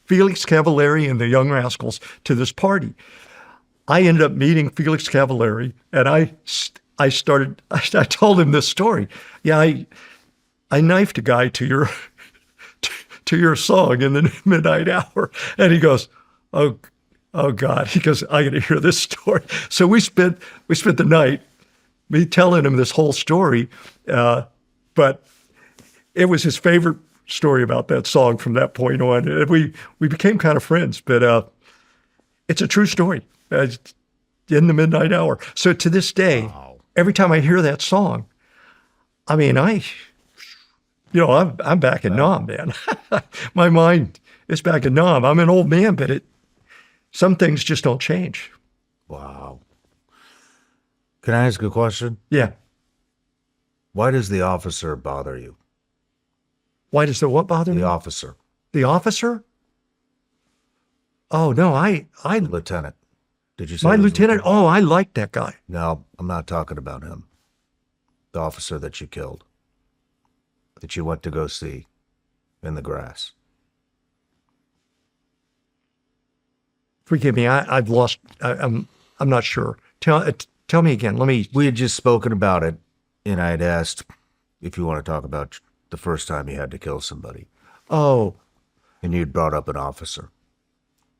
Felix Cavallari and the Young Rascals, to this party. I ended up meeting Felix Cavallari, and I told him this story. Yeah, I knifed a guy to your song in the midnight hour. And he goes, oh God. He goes, I got to hear this story. So we spent the night, me telling him this whole story. But it was his favorite story about that song from that point on. And we became kind of friends, but it's a true story. In the midnight hour. So to this day, wow, every time I hear that song, I mean, I'm back in Nam, man. My mind is back in Nam. I'm an old man, but some things just don't change. Wow. Can I ask a question? Yeah. Why does the officer bother you? Why does the what bother me? The officer. The officer? Oh, no, Lieutenant. Did you say my lieutenant? Oh, I liked that guy. No, I'm not talking about him. The officer that you killed. That you went to go see in the grass. Forgive me, I've lost. I'm not sure. Tell me again. We had just spoken about it, and I had asked if you want to talk about the first time you had to kill somebody. Oh. And you'd brought up an officer.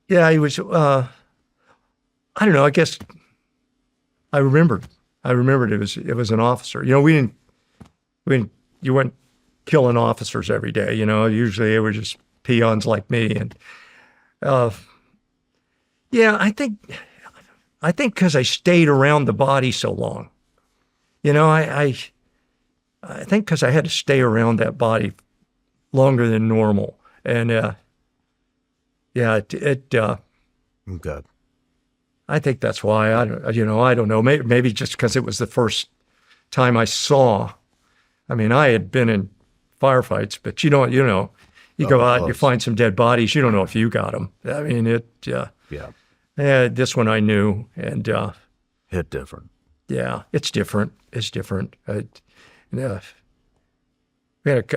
Yeah, he was. I don't know. I guess I remembered. It was an officer. You know, you weren't killing officers every day. You know, usually they were just peons like me. And yeah, I think because I stayed around the body so long. You know, I think because I had to stay around that body longer than normal, and yeah, Okay. I think that's why. I don't know. Maybe just because it was the first time I saw. I mean, I had been in firefights, but you go out, you find some dead bodies. You don't know if you got them. I mean, yeah. This one I knew, and hit different. Yeah, it's different. It's different. We had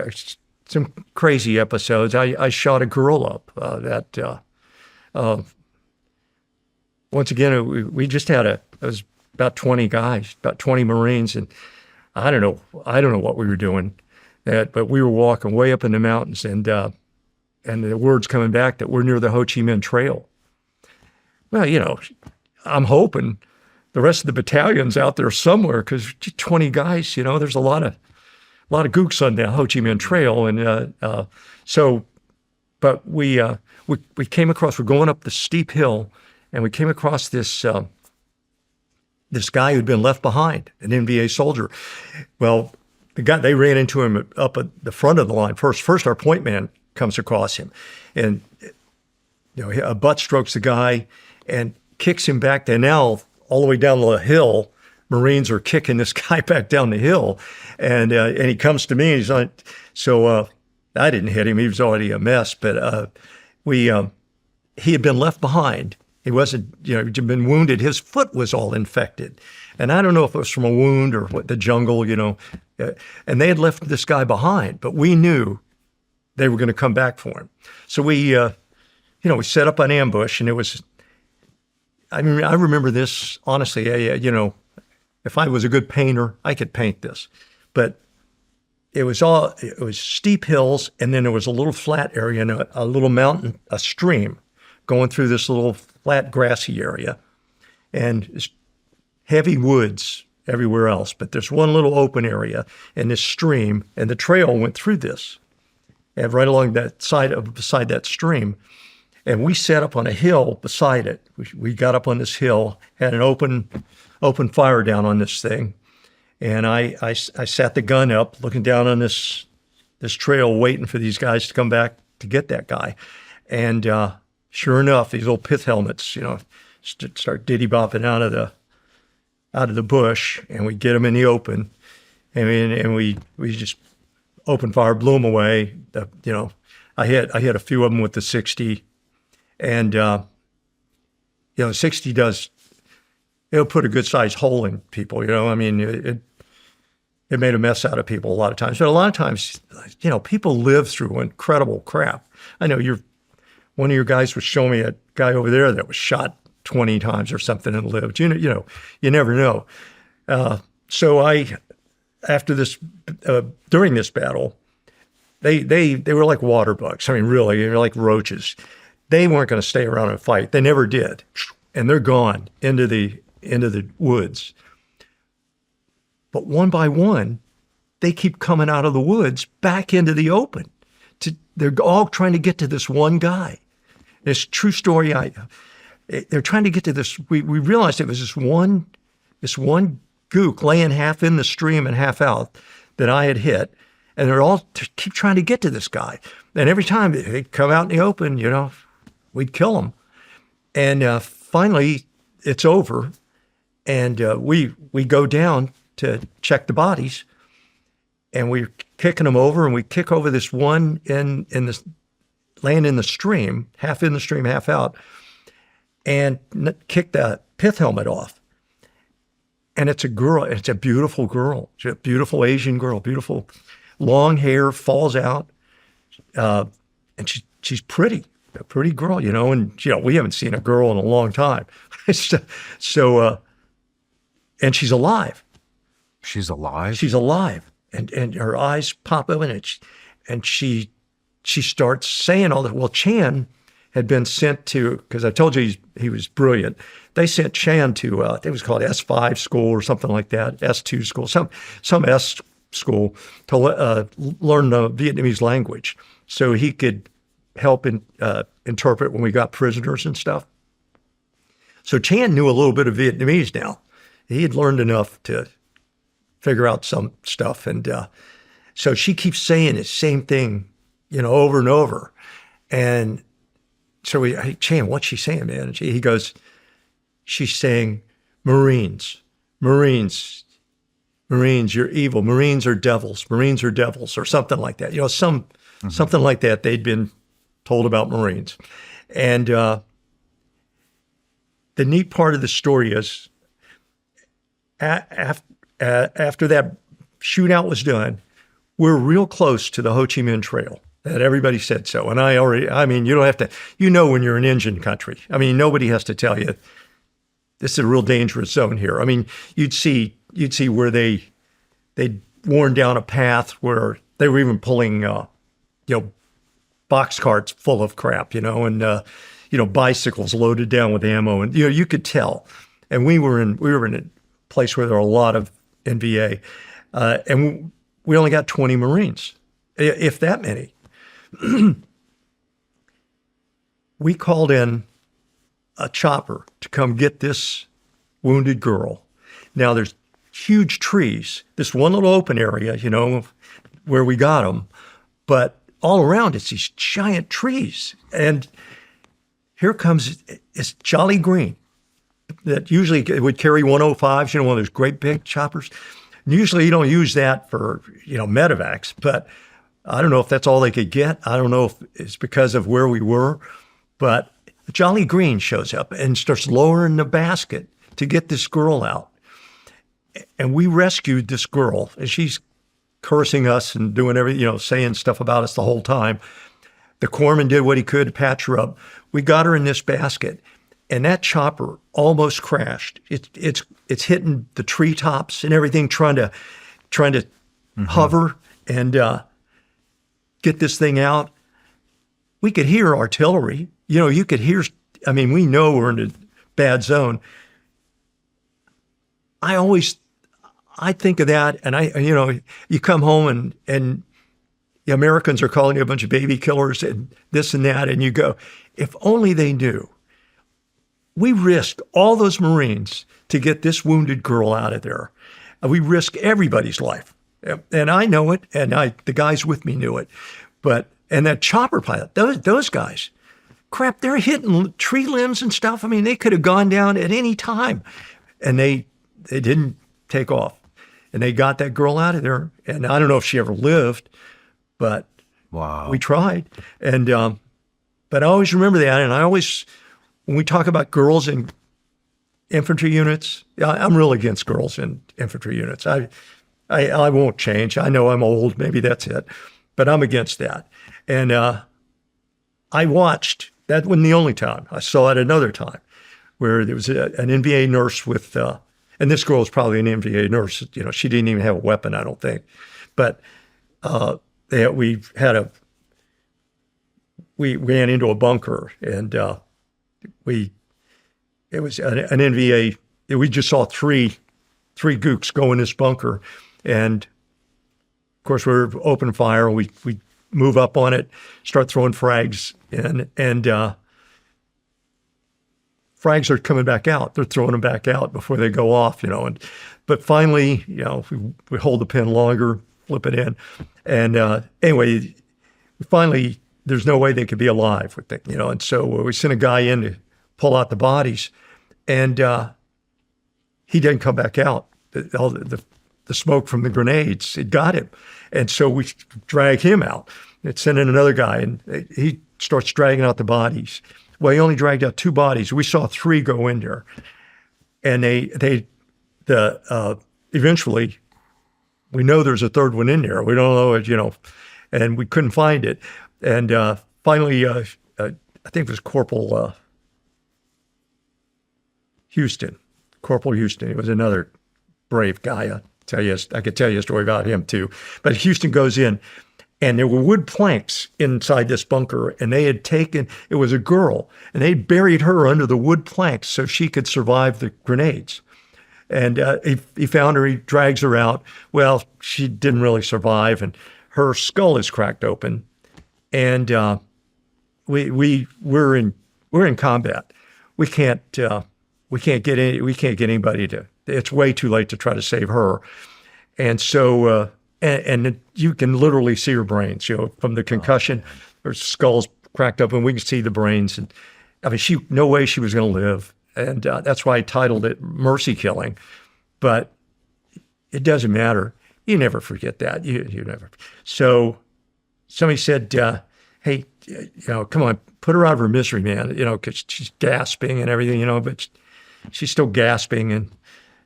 some crazy episodes. I shot a girl up. Once again, we just had it was about 20 guys, about 20 Marines, and I don't know what we were doing, but we were walking way up in the mountains, and the word's coming back that we're near the Ho Chi Minh Trail. Well, you know, I'm hoping the rest of the battalion's out there somewhere, because 20 guys, you know, there's a lot of gooks on the Ho Chi Minh Trail, and but we came across. We're going up the steep hill. And we came across this guy who'd been left behind, an NVA soldier. Well, they ran into him up at the front of the line first. First, our point man comes across him, and a butt strokes the guy and kicks him back. Then now all the way down the hill, Marines are kicking this guy back down the hill, and he comes to me, and he's on. So I didn't hit him; he was already a mess. But he had been left behind. He wasn't, he'd been wounded. His foot was all infected. And I don't know if it was from a wound or what, the jungle, and they had left this guy behind, but we knew they were going to come back for him. So we set up an ambush, and it was, I mean, I remember this, honestly, if I was a good painter, I could paint this. But it was steep hills, and then there was a little flat area and a little mountain, a stream going through this little flat grassy area, and heavy woods everywhere else. But there's one little open area in this stream, and the trail went through this, and right along that side beside that stream. And we set up on a hill beside it. We got up on this hill, had an open fire down on this thing. And I sat the gun up, looking down on this trail, waiting for these guys to come back to get that guy. And sure enough, these old pith helmets, start diddy bopping out of the bush, and we get them in the open. And we just open fire, blew them away. I hit a few of them with the 60. And, 60 it'll put a good sized hole in people, it made a mess out of people a lot of times. But a lot of times, people live through incredible crap. I know one of your guys was showing me a guy over there that was shot 20 times or something and lived. You never know. So after this, during this battle, they were like water bugs. I mean, really, they were like roaches. They weren't going to stay around and fight. They never did. And they're gone into the woods. But one by one, they keep coming out of the woods back into the open. They're all trying to get to this one guy. This true story. They're trying to get to this. We realized it was this one gook laying half in the stream and half out that I had hit. And they're all keep trying to get to this guy. And every time they'd come out in the open, we'd kill them. And finally, it's over. And we go down to check the bodies. And we're kicking them over. And we kick over this one laying in the stream, half in the stream, half out. And kick the pith helmet off. And it's a girl. It's a beautiful girl. She's a beautiful Asian girl, beautiful. Long hair falls out, and she's pretty, a pretty girl, and we haven't seen a girl in a long time. So, and she's alive. She's alive? She's alive, and her eyes pop open, and she starts saying all that. Well, Chan had been sent to, because I told you he was brilliant. They sent Chan to, it was called S5 school or something like that, S2 school, some S school to learn the Vietnamese language so he could help interpret when we got prisoners and stuff. So Chan knew a little bit of Vietnamese now. He had learned enough to figure out some stuff. And so she keeps saying the same thing, over and over. And so hey, Chan, what's she saying, man? And he goes, she's saying, Marines, you're evil. Marines are devils, or something like that. Something like that they'd been told about Marines. And the neat part of the story is after that shootout was done, we're real close to the Ho Chi Minh Trail. That everybody said so. And you don't have to, when you're in Indian country. I mean, nobody has to tell you, this is a real dangerous zone here. I mean, you'd see where they'd worn down a path where they were even pulling, box carts full of crap, and bicycles loaded down with ammo, and you could tell. And we were in a place where there were a lot of NVA, and we only got 20 Marines, if that many. We called in a chopper to come get this wounded girl. Now there's huge trees, this one little open area, where we got them, but all around it's these giant trees. And here comes this Jolly Green that usually would carry 105s, one of those great big choppers. And usually you don't use that for, medevacs, but I don't know if that's all they could get. I don't know if it's because of where we were, but Jolly Green shows up and starts lowering the basket to get this girl out. And we rescued this girl, and she's cursing us and doing everything, saying stuff about us the whole time. The corpsman did what he could to patch her up. We got her in this basket, and that chopper almost crashed. It's hitting the treetops and everything, trying to hover and get this thing out. We could hear artillery. You could hear. I mean, we know we're in a bad zone. I think of that, and you come home and the Americans are calling you a bunch of baby killers and this and that. And you go, if only they knew. We risked all those Marines to get this wounded girl out of there. We risked everybody's life. And I know it, and the guys with me knew it. And that chopper pilot, those guys, crap, they're hitting tree limbs and stuff. I mean, they could have gone down at any time. And they didn't take off. And they got that girl out of there. And I don't know if she ever lived, but Wow. we tried. And but I always remember that. And I always, when we talk about girls in infantry units, I'm real against girls in infantry units. I won't change. I know I'm old. Maybe that's it. But I'm against that. And I watched, that wasn't the only time. I saw it another time where there was an NVA nurse with, and this girl was probably an NVA nurse. You know, she didn't even have a weapon, I don't think. But we ran into a bunker, and it was an NVA. We just saw three gooks go in this bunker, and of course we're open fire. We move up on it, start throwing frags in, and frags are coming back out. They're throwing them back out before they go off, you know. But finally, you know, we hold the pin longer, flip it in, and anyway, finally, there's no way they could be alive with it, you know. And so we sent a guy in to pull out the bodies, and he didn't come back out. The smoke from the grenades, it got him. And so we drag him out. It sent in another guy, and he starts dragging out the bodies. Well, he only dragged out 2 bodies. We saw 3 go in there. And eventually, we know there's a third one in there. We don't know it, you know, and we couldn't find it. And finally, I think it was Corporal Houston. Corporal Houston. He was another brave guy. I could tell you a story about him too. But Houston goes in, and there were wood planks inside this bunker, and they had taken, it was a girl, and they buried her under the wood planks so she could survive the grenades. And he found her, he drags her out. Well, she didn't really survive, and her skull is cracked open. And we're in combat. We can't get anybody to. It's way too late to try to save her. And so, and you can literally see her brains, you know, from the concussion. Her skull's cracked up, and we can see the brains. And I mean, no way she was going to live. And that's why I titled it "Mercy Killing." But it doesn't matter. You never forget that. You never. So somebody said, "Hey, you know, come on, put her out of her misery, man. You know, because she's gasping and everything, you know, but she's still gasping." And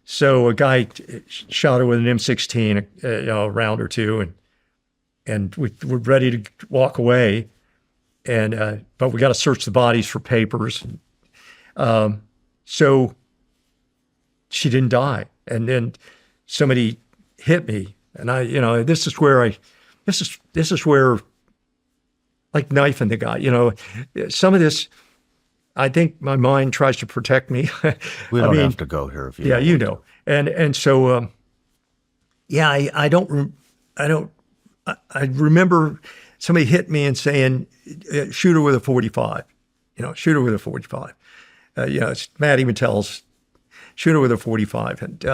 so a guy shot her with an M16, you know, a round or two, and we were ready to walk away, and but we got to search the bodies for papers. So she didn't die, and then somebody hit me, and this is where like knifing the guy, you know, some of this. I think my mind tries to protect me. We don't have to go here if you. Yeah, you know, and so I remember somebody hit me and saying, "Shoot her with a 45," you know, shoot her with a 45. You know, it's Matty Mattel's shoot her with a 45, and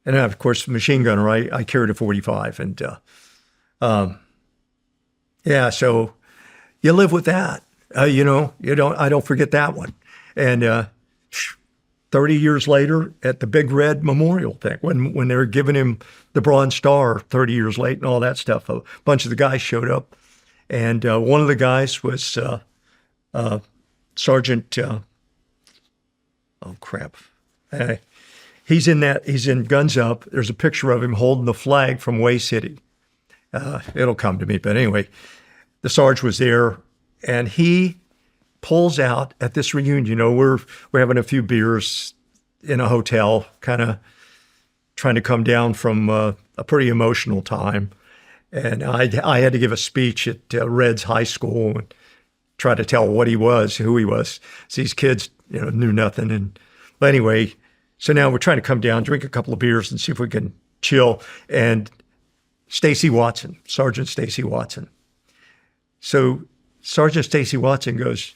of course, machine gunner. I carried a 45, and yeah, so you live with that. You know, I don't forget that one. And 30 years later at the Big Red Memorial thing, when they were giving him the Bronze Star 30 years late and all that stuff, a bunch of the guys showed up. And one of the guys was Sergeant, oh crap. He's in Guns Up. There's a picture of him holding the flag from Way City. It'll come to me. But anyway, the Sarge was there. And he pulls out at this reunion. You know, we're having a few beers in a hotel, kind of trying to come down from a pretty emotional time. And I had to give a speech at Red's High School and try to tell what he was, who he was. So these kids, you know, knew nothing. But anyway, so now we're trying to come down, drink a couple of beers, and see if we can chill. And Stacy Watson, Sergeant Stacy Watson. So Sergeant Stacy Watson goes,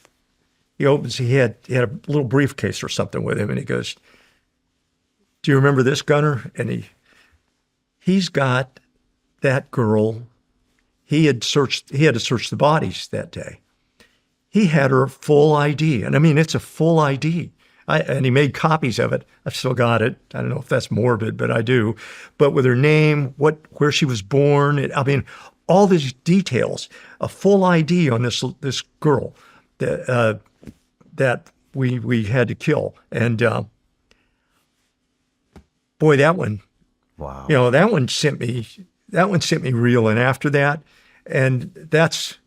he opens, he had a little briefcase or something with him, and he goes, "Do you remember this, Gunner?" And he's got that girl. He had to search the bodies that day. He had her full ID, and I mean, it's a full ID. And he made copies of it. I've still got it. I don't know if that's morbid, but I do. But with her name, where she was born, I mean, all these details, a full ID on this girl that we had to kill. And boy, that one, wow, that one sent me reeling after that. And that's,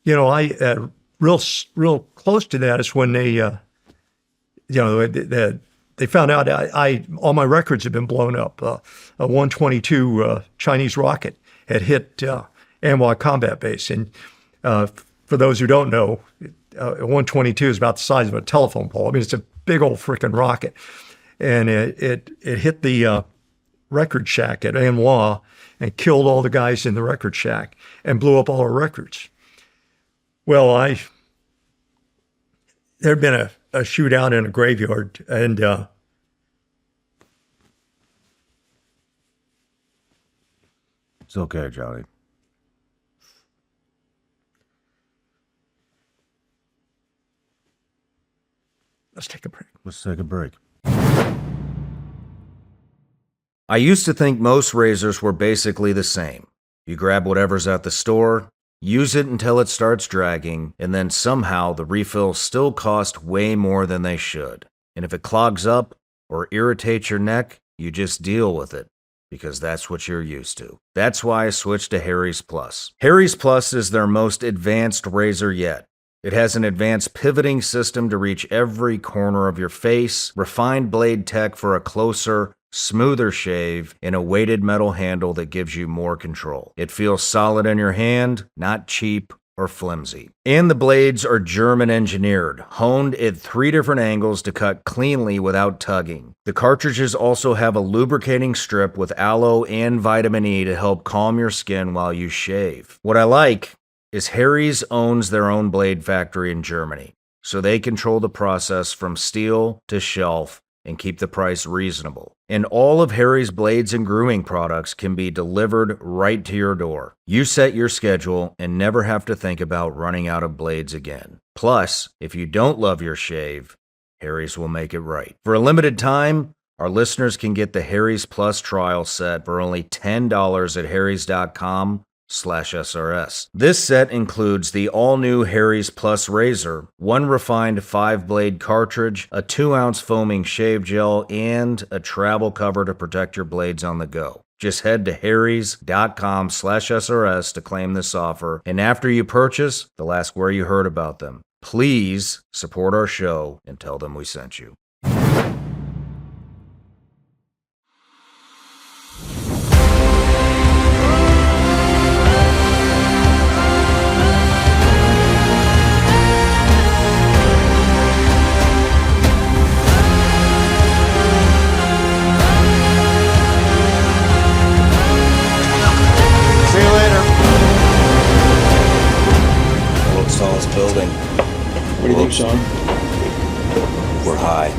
I real close to that is when they. They found out all my records had been blown up. A 122 Chinese rocket had hit Anwar Combat Base. And for those who don't know, a 122 is about the size of a telephone pole. I mean, it's a big old freaking rocket. And it hit the record shack at Anwar and killed all the guys in the record shack and blew up all our records. Well, there'd been a shootout in a graveyard, and it's okay, Johnny. Let's take a break. Let's take a break. I used to think most razors were basically the same. You grab whatever's at the store, use it until it starts dragging, and then somehow the refills still cost way more than they should. And if it clogs up or irritates your neck, you just deal with it, because that's what you're used to. That's why I switched to Harry's Plus. Harry's Plus is their most advanced razor yet. It has an advanced pivoting system to reach every corner of your face, refined blade tech for a closer, smoother shave, and a weighted metal handle that gives you more control. It feels solid in your hand, not cheap or flimsy. And the blades are German engineered, honed at 3 different angles to cut cleanly without tugging. The cartridges also have a lubricating strip with aloe and vitamin E to help calm your skin while you shave. What I like is Harry's owns their own blade factory in Germany, so they control the process from steel to shelf and keep the price reasonable. And all of Harry's blades and grooming products can be delivered right to your door. You set your schedule and never have to think about running out of blades again. Plus, if you don't love your shave, Harry's will make it right. For a limited time, our listeners can get the Harry's Plus trial set for only $10 at harrys.com/SRS. This set includes the all-new Harry's Plus razor, 1 refined 5-blade cartridge, a 2-ounce foaming shave gel, and a travel cover to protect your blades on the go. Just head to harrys.com/SRS to claim this offer, and after you purchase, they'll ask where you heard about them. Please support our show and tell them we sent you. Tallest building. What do you think, Shawn? We're high.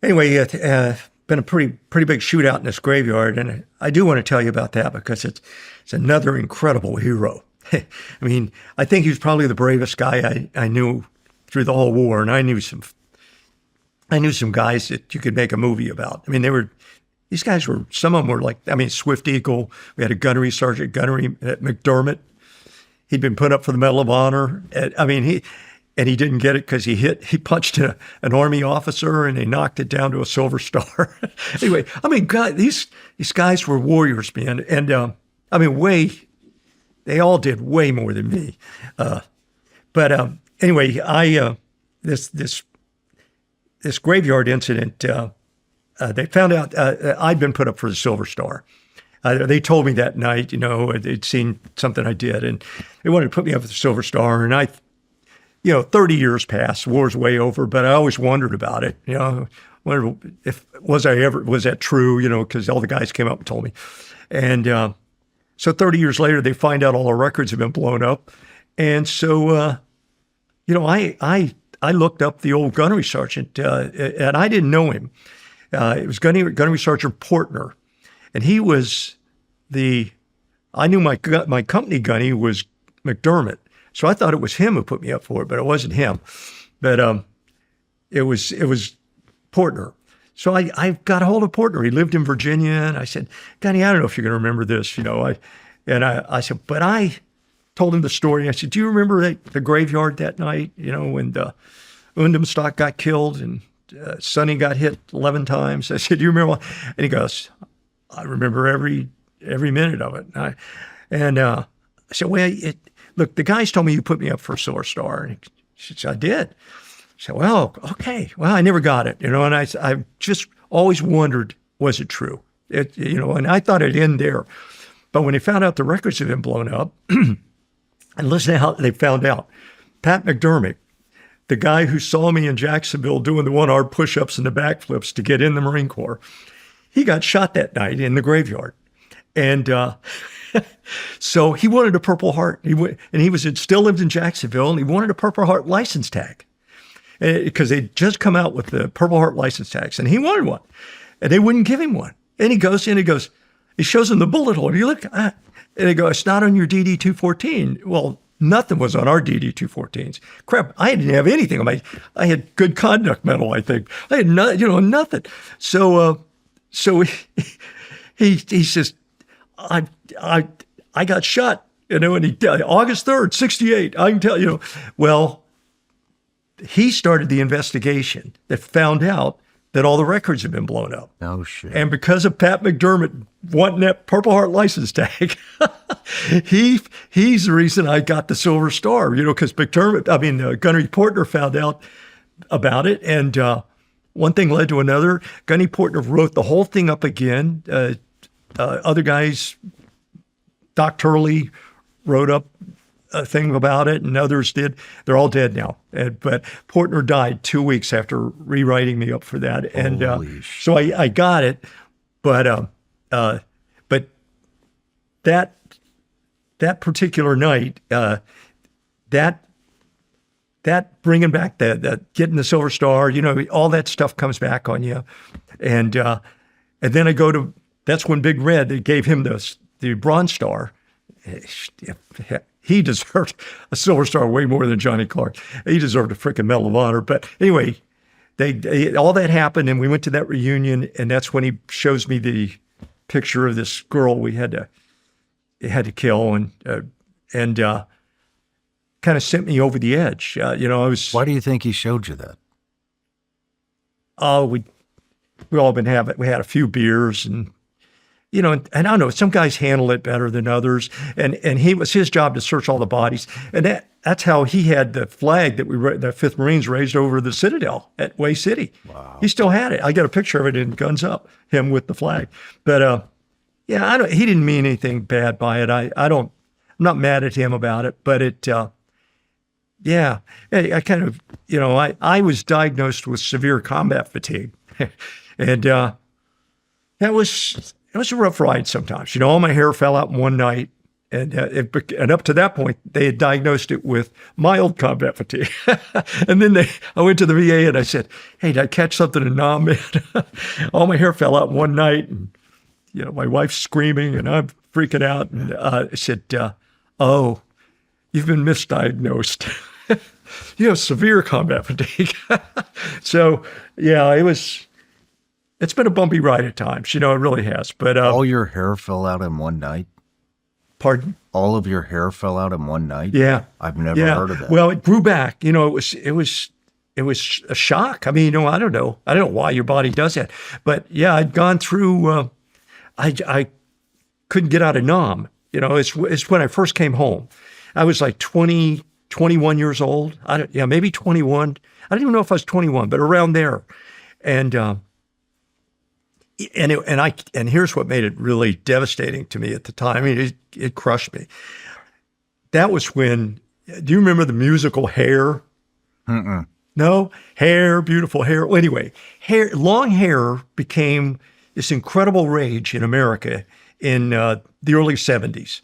Anyway, been a pretty big shootout in this graveyard, and I do want to tell you about that because it's another incredible hero. I mean, I think he was probably the bravest guy I knew through the whole war, and I knew some guys that you could make a movie about. I mean, these guys were, some of them were like, I mean, Swift Eagle. We had a gunnery sergeant, gunnery at McDermott. He'd been put up for the Medal of Honor. He didn't get it because he punched an Army officer and they knocked it down to a Silver Star. Anyway, I mean, God, these guys were warriors, man. And they all did way more than me. Anyway, this graveyard incident, they found out I'd been put up for the Silver Star. They told me that night, they'd seen something I did, and they wanted to put me up with the Silver Star. And 30 years passed, war's way over, but I always wondered about it. Wondered if was that true? Because all the guys came up and told me, and so 30 years later, they find out all our records have been blown up, and so I looked up the old gunnery sergeant, and I didn't know him. It was gunnery sergeant Portner. And he was I knew my company gunny was McDermott. So I thought it was him who put me up for it, but it wasn't him. But it was Portner. So I got a hold of Portner. He lived in Virginia, and I said, Gunny, I don't know if you're going to remember this, I said, but I told him the story. I said, do you remember the graveyard that night, when the Undamstock got killed and Sonny got hit 11 times? I said, do you remember? And he goes, I remember every minute of it. And I said, well, look, the guys told me you put me up for a Silver Star. And he said, I did. I said, well, okay. Well, I never got it, and I just always wondered, was it true? And I thought it'd end there. But when they found out the records had been blown up, and listen to how they found out. Pat McDermott, the guy who saw me in Jacksonville doing the 1-arm push-ups and the backflips to get in the Marine Corps, he got shot that night in the graveyard. And so he wanted a Purple Heart. He still lived in Jacksonville, and he wanted a Purple Heart license tag because they'd just come out with the Purple Heart license tags, and he wanted one. And they wouldn't give him one. And he goes, he shows him the bullet hole. And you look, and they go, it's not on your DD-214. Well, nothing was on our DD-214s. Crap, I didn't have anything. I had good conduct medal, I think. I had nothing. So he says, I got shot, and he died August 3rd, 68. I can tell you. Well, he started the investigation that found out that all the records had been blown up. Oh, shit. And because of Pat McDermott wanting that Purple Heart license tag, he's the reason I got the Silver Star, because Gunnery Portner found out about it. And one thing led to another. Gunny Portner wrote the whole thing up again. Other guys, Doc Turley wrote up a thing about it, and others did. They're all dead now. But Portner died 2 weeks after rewriting me up for that. And so I got it. But that particular night, that bringing back that getting the Silver Star, all that stuff comes back on you. And then I go to, that's when Big Red, they gave him the Bronze Star. He deserved a Silver Star way more than Johnnie Clark. He deserved a freaking Medal of Honor. But anyway, they all that happened, and we went to that reunion, and that's when he shows me the picture of this girl we had to kill, and kind of sent me over the edge. I was. Why do you think he showed you that? Oh, we all we had a few beers, and and I don't know, some guys handle it better than others, and it was his job to search all the bodies, and that's how he had the flag that the 5th Marines raised over the Citadel at Way City. Wow. He still had it. I got a picture of it in Guns Up, him with the flag. But he didn't mean anything bad by it. I'm not mad at him about it, but it. I kind of, I was diagnosed with severe combat fatigue, and it was a rough ride sometimes. All my hair fell out in one night, and up to that point, they had diagnosed it with mild combat fatigue. And then I went to the VA and I said, "Hey, did I catch something in Nam, man?" All my hair fell out in one night, and my wife's screaming, and I'm freaking out, and I said, "Oh, you've been misdiagnosed." Severe combat fatigue. So, it's been a bumpy ride at times. It really has. But all your hair fell out in one night? Pardon? All of your hair fell out in one night? Yeah. I've never heard of that. Well, it grew back. It was a shock. I mean, I don't know. I don't know why your body does that. But yeah, I'd gone through, I couldn't get out of Nam. It's when I first came home. I was like 21 years old. Maybe 21. I don't even know if I was 21, but around there. And And here's what made it really devastating to me at the time. I mean, it crushed me. That was when, do you remember the musical Hair? Mm-mm. No? Hair, beautiful hair. Well, anyway, long hair became this incredible rage in America in the early 70s.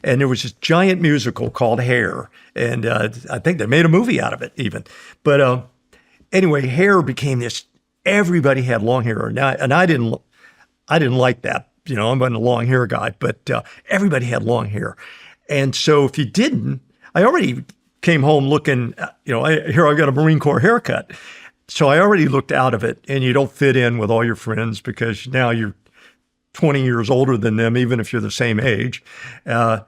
And there was this giant musical called Hair. And I think they made a movie out of it even. But anyway, hair became this, everybody had long hair. And I didn't like that. You know, I'm not a long hair guy, but everybody had long hair. And so if you didn't, I already came home looking, here I got a Marine Corps haircut. So I already looked out of it, and you don't fit in with all your friends because now you're 20 years older than them, even if you're the same age. So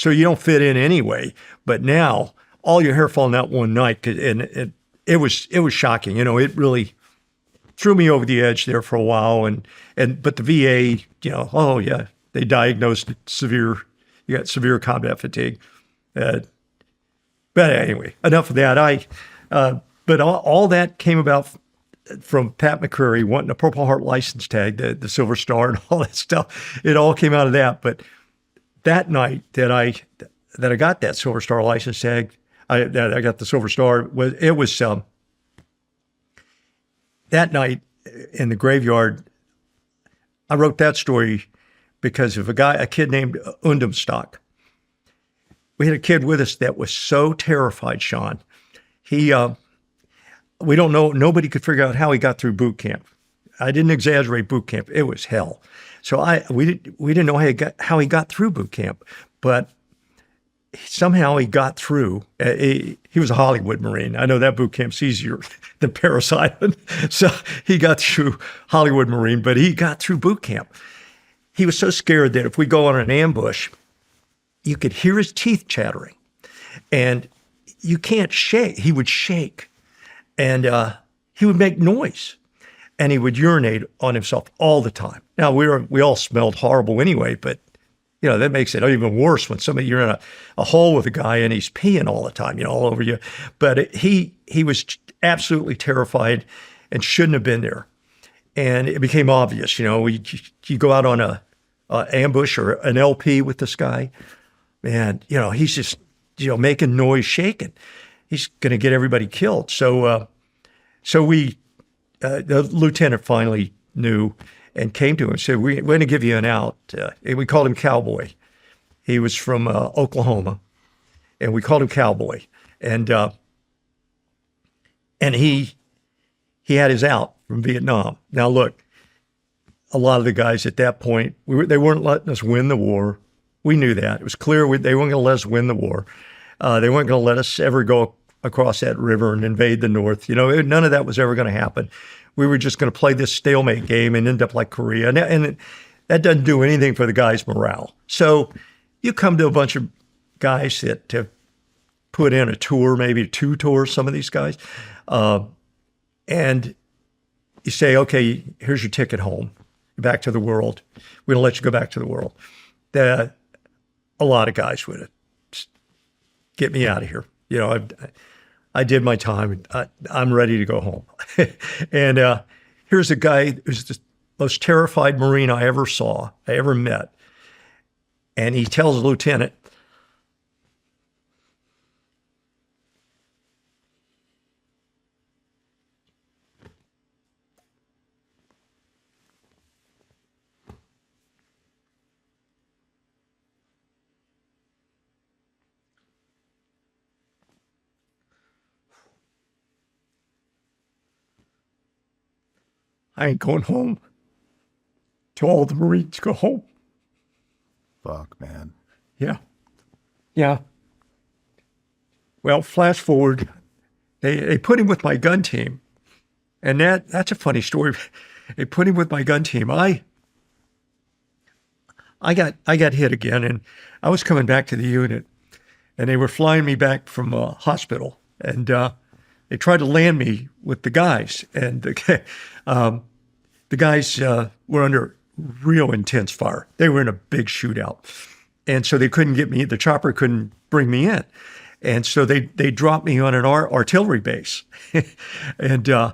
you don't fit in anyway. But now all your hair falling out one night, and it was shocking. You know, it really threw me over the edge there for a while. But the VA, oh yeah, they diagnosed you got severe combat fatigue. But anyway, enough of that. But all that came about from Pat McCreary wanting a Purple Heart license tag, the Silver Star, and all that stuff. It all came out of that. But that night that I got that Silver Star license tag, I got the Silver Star. It was that night in the graveyard. I wrote that story because of a kid named Undumstock. We had a kid with us that was so terrified, Shawn. We don't know, nobody could figure out how he got through boot camp. I didn't exaggerate boot camp. It was hell. So we didn't know how he got through boot camp, but somehow he got through. He was a Hollywood Marine. I know that boot camp's easier than Parris Island. So he got through Hollywood Marine, but he got through boot camp. He was so scared that if we go on an ambush, you could hear his teeth chattering, and you can't shake. He would shake, and he would make noise, and he would urinate on himself all the time. Now we all smelled horrible anyway, but that makes it even worse when you're in a hole with a guy and he's peeing all the time, all over you. But he was absolutely terrified and shouldn't have been there, and it became obvious. You go out on a ambush or an LP with this guy. And, he's just, making noise, shaking. He's going to get everybody killed. So the lieutenant finally knew and came to him and said, we're going to give you an out. And we called him Cowboy. He was from Oklahoma, and we called him Cowboy. And he had his out from Vietnam. Now, look, a lot of the guys at that point, they weren't letting us win the war. We knew that. It was clear they weren't going to let us win the war. They weren't going to let us ever go across that river and invade the North. None of that was ever going to happen. We were just going to play this stalemate game and end up like Korea. And that doesn't do anything for the guys' morale. So you come to a bunch of guys that have put in a tour, maybe 2 tours, some of these guys, and you say, okay, here's your ticket home, back to the world. We're going to let you go back to the world. A lot of guys would get me out of here. I did my time. I'm ready to go home. And here's a guy who's the most terrified Marine I ever met. And he tells the lieutenant, I ain't going home till all the Marines go home. Fuck, man. Yeah. Yeah. Well, flash forward, they put him with my gun team. And that's a funny story. They put him with my gun team. I got hit again, and I was coming back to the unit, and they were flying me back from a hospital, and they tried to land me with the guys, and the guys were under real intense fire. They were in a big shootout, and so they couldn't get me. The chopper couldn't bring me in, and so they dropped me on an artillery base, and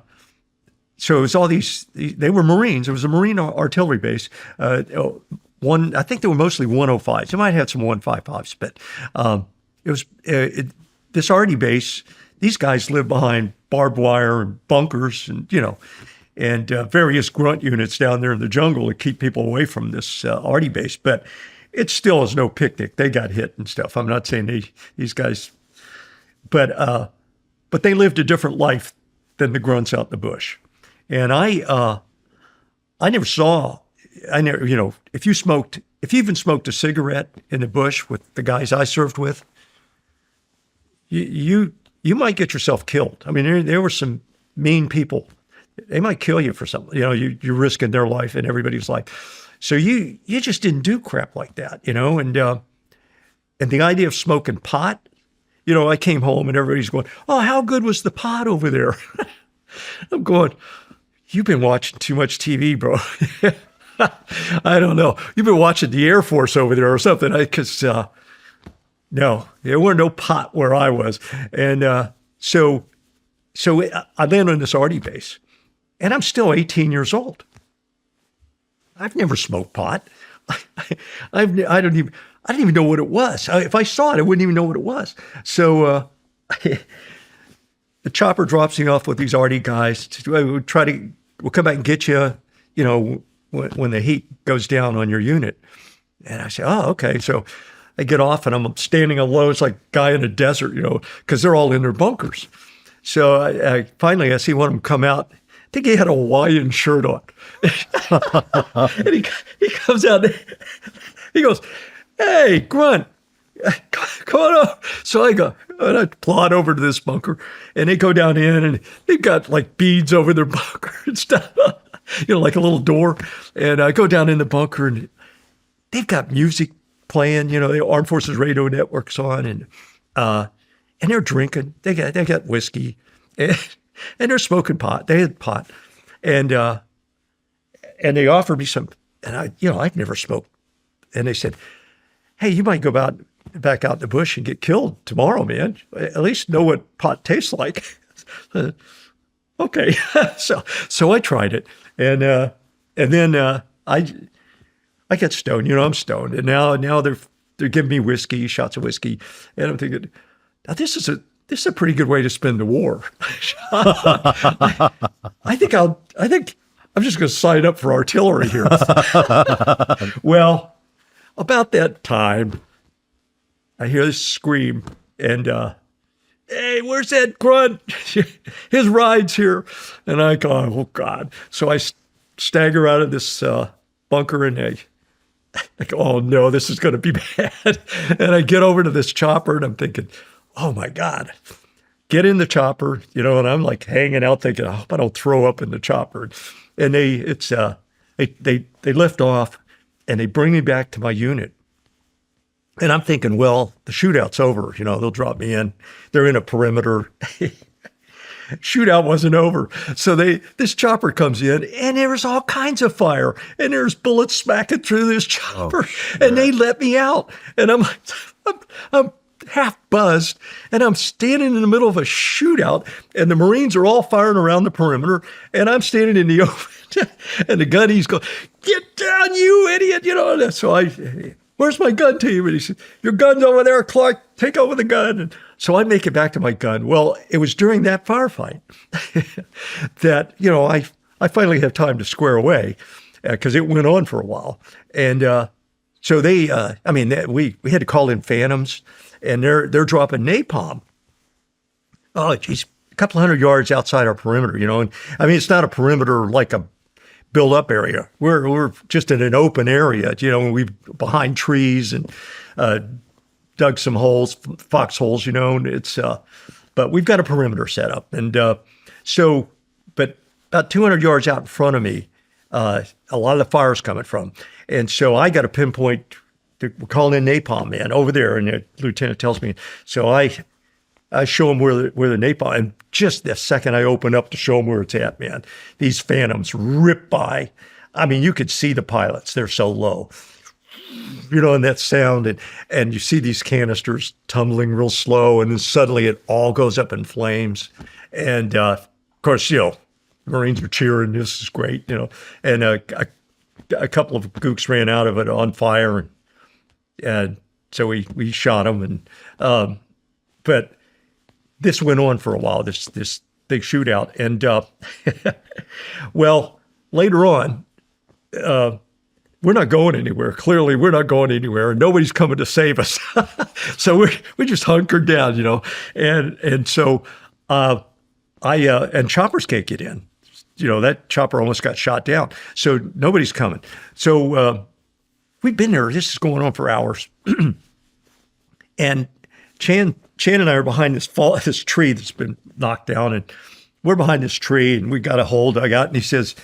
so it was all these, they were Marines. It was a Marine artillery base. I think they were mostly 105s. They might have some 155s, but it was this arty base. These guys lived behind barbed wire and bunkers and, and various grunt units down there in the jungle to keep people away from this arty base. But it still is no picnic. They got hit and stuff. I'm not saying these guys, but they lived a different life than the grunts out in the bush. And I never saw, if you even smoked a cigarette in the bush with the guys I served with, you might get yourself killed. I mean, there were some mean people. They might kill you for something. You're risking their life and everybody's life. So you just didn't do crap like that, and the idea of smoking pot, I came home and everybody's going, "Oh, how good was the pot over there?" I'm going, "You've been watching too much TV, bro." I don't know. You've been watching the Air Force over there or something. Because no, there were no pot where I was. And so I landed on this arty base, and I'm still 18 years old. I've never smoked pot. I didn't even know what it was. If I saw it, I wouldn't even know what it was. So the chopper drops me off with these arty guys. We'll come back and get you, when the heat goes down on your unit. And I say, "Oh, okay." So I get off and I'm standing alone. It's like a guy in a desert, because they're all in their bunkers. So I finally see one of them come out. I think he had a Hawaiian shirt on. And he comes out there. He goes, "Hey, Grunt, come on up." So I go, and I plod over to this bunker, and they go down in, and they've got like beads over their bunker and stuff, like a little door. And I go down in the bunker, and they've got music playing, the Armed Forces Radio Network's on, and they're drinking. They got whiskey, and they're smoking pot. They had pot, and they offered me some, and I'd never smoked. And they said, "Hey, you might go back out in the bush and get killed tomorrow, man. At least know what pot tastes like." Okay, so I tried it, and then I get stoned. I'm stoned, and now they're giving me whiskey, shots of whiskey, and I'm thinking, now this is a pretty good way to spend the war. I think I'm just going to sign up for artillery here. Well, about that time, I hear this scream, and "Hey, where's that grunt? His ride's here." And I go, "Oh God!" So I stagger out of this bunker, and I go, "Oh no, this is going to be bad." And I get over to this chopper, and I'm thinking, "Oh my God." Get in the chopper, and I'm like hanging out thinking, "I hope I don't throw up in the chopper." And they lift off, and they bring me back to my unit. And I'm thinking, well, the shootout's over. They'll drop me in. They're in a perimeter. Shootout wasn't over. So this chopper comes in, and there's all kinds of fire, and there's bullets smacking through this chopper, and they let me out. And I'm half buzzed, and I'm standing in the middle of a shootout, and the Marines are all firing around the perimeter, and I'm standing in the open, and the gunny's going, "Get down, you idiot!" And so "Where's my gun team?" And he said, "Your gun's over there, Clark. Take over the gun." And so I make it back to my gun. Well, it was during that firefight that, I finally have time to square away, because it went on for a while. And so we had to call in Phantoms, and they're dropping napalm. Oh, geez, a couple 100 yards outside our perimeter, And it's not a perimeter like a build-up area. We're just in an open area, we behind trees and dug some holes, foxholes, and it's. But we've got a perimeter set up, and but about 200 yards out in front of me, a lot of the fire's coming from, and so I got to pinpoint. We're calling in napalm, man, over there, and the lieutenant tells me. So I show him where the napalm, and just the second I open up to show him where it's at, man, these Phantoms rip by. You could see the pilots; they're so low, and that sound, and you see these canisters tumbling real slow, and then suddenly it all goes up in flames, and of course, Marines were cheering. This is great, And a couple of gooks ran out of it on fire, and so we shot them. But this went on for a while. This big shootout, and well, later on, we're not going anywhere. Clearly, we're not going anywhere, and nobody's coming to save us. So we just hunkered down, and so and choppers can't get in. That chopper almost got shot down. So nobody's coming. So we've been there. This is going on for hours. And Chan and I are behind this tree that's been knocked down. And we're behind this tree, and we got a hold dugout. And he says,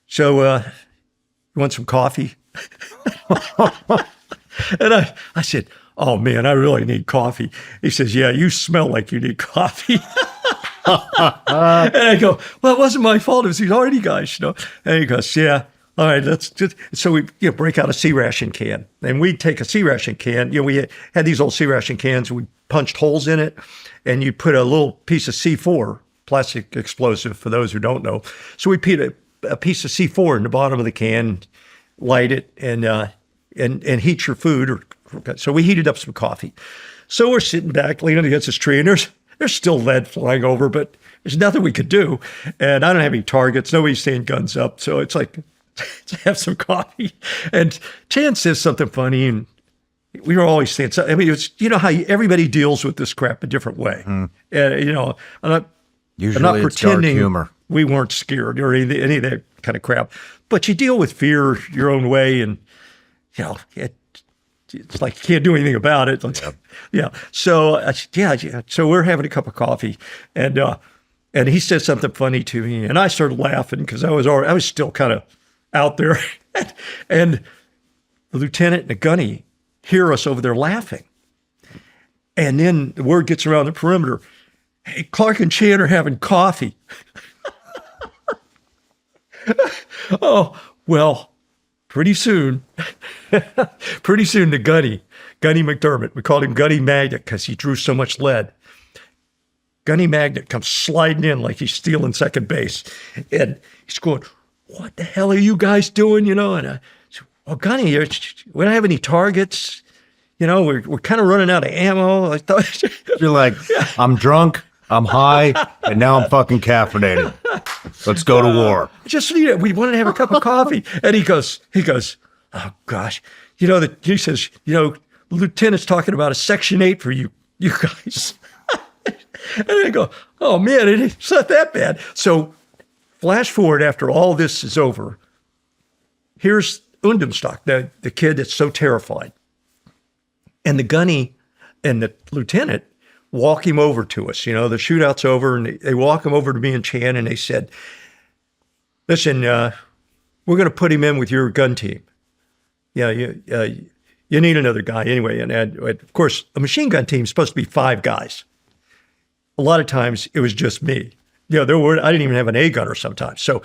so you want some coffee? And I said, oh, man, I really need coffee. He says, yeah, you smell like you need coffee. And I go, well, it wasn't my fault. It was these Army guys, And he goes, yeah, all right, let's just. So we break out a sea ration can, and we take a sea ration can. We had these old sea ration cans. And we punched holes in it, and you put a little piece of C4, plastic explosive, for those who don't know. So we put a piece of C4 in the bottom of the can, light it, and heat your food. So we heated up some coffee. So we're sitting back, leaning against this tree, and there's still lead flying over, but there's nothing we could do. And I don't have any targets. Nobody's saying guns up. So it's like, let's have some coffee. And Chan says something funny, and we were always saying something. I mean, it's, how everybody deals with this crap a different way. And, I'm not pretending humor. We weren't scared or any of that kind of crap. But you deal with fear your own way, and, it's like you can't do anything about it. Yeah. So So we're having a cup of coffee, and he said something funny to me, and I started laughing because I was still kind of out there, and the lieutenant and the gunny hear us over there laughing, and then the word gets around the perimeter, hey, Clark and Chan are having coffee. Oh, well. Pretty soon, the Gunny McDermott, we called him Gunny Magnet because he drew so much lead. Gunny Magnet comes sliding in like he's stealing second base. And he's going, what the hell are you guys doing? And I said, well, Gunny, we don't have any targets. We're kind of running out of ammo. I thought you're like, I'm drunk, I'm high, and now I'm fucking caffeinated. Let's go to war. We wanted to have a cup of coffee. And he goes, oh gosh, he says, the lieutenant's talking about a Section 8 for you guys. And I go, oh man, it's not that bad. So flash forward after all this is over. Here's Undumstock, the kid that's so terrified. And the gunny and the lieutenant walk him over to us. The shootout's over, and they walk him over to me and Chan, and they said, listen, we're going to put him in with your gun team. Yeah, you need another guy anyway. And of course, a machine gun team is supposed to be 5 guys. A lot of times it was just me. I didn't even have an A gunner sometimes. So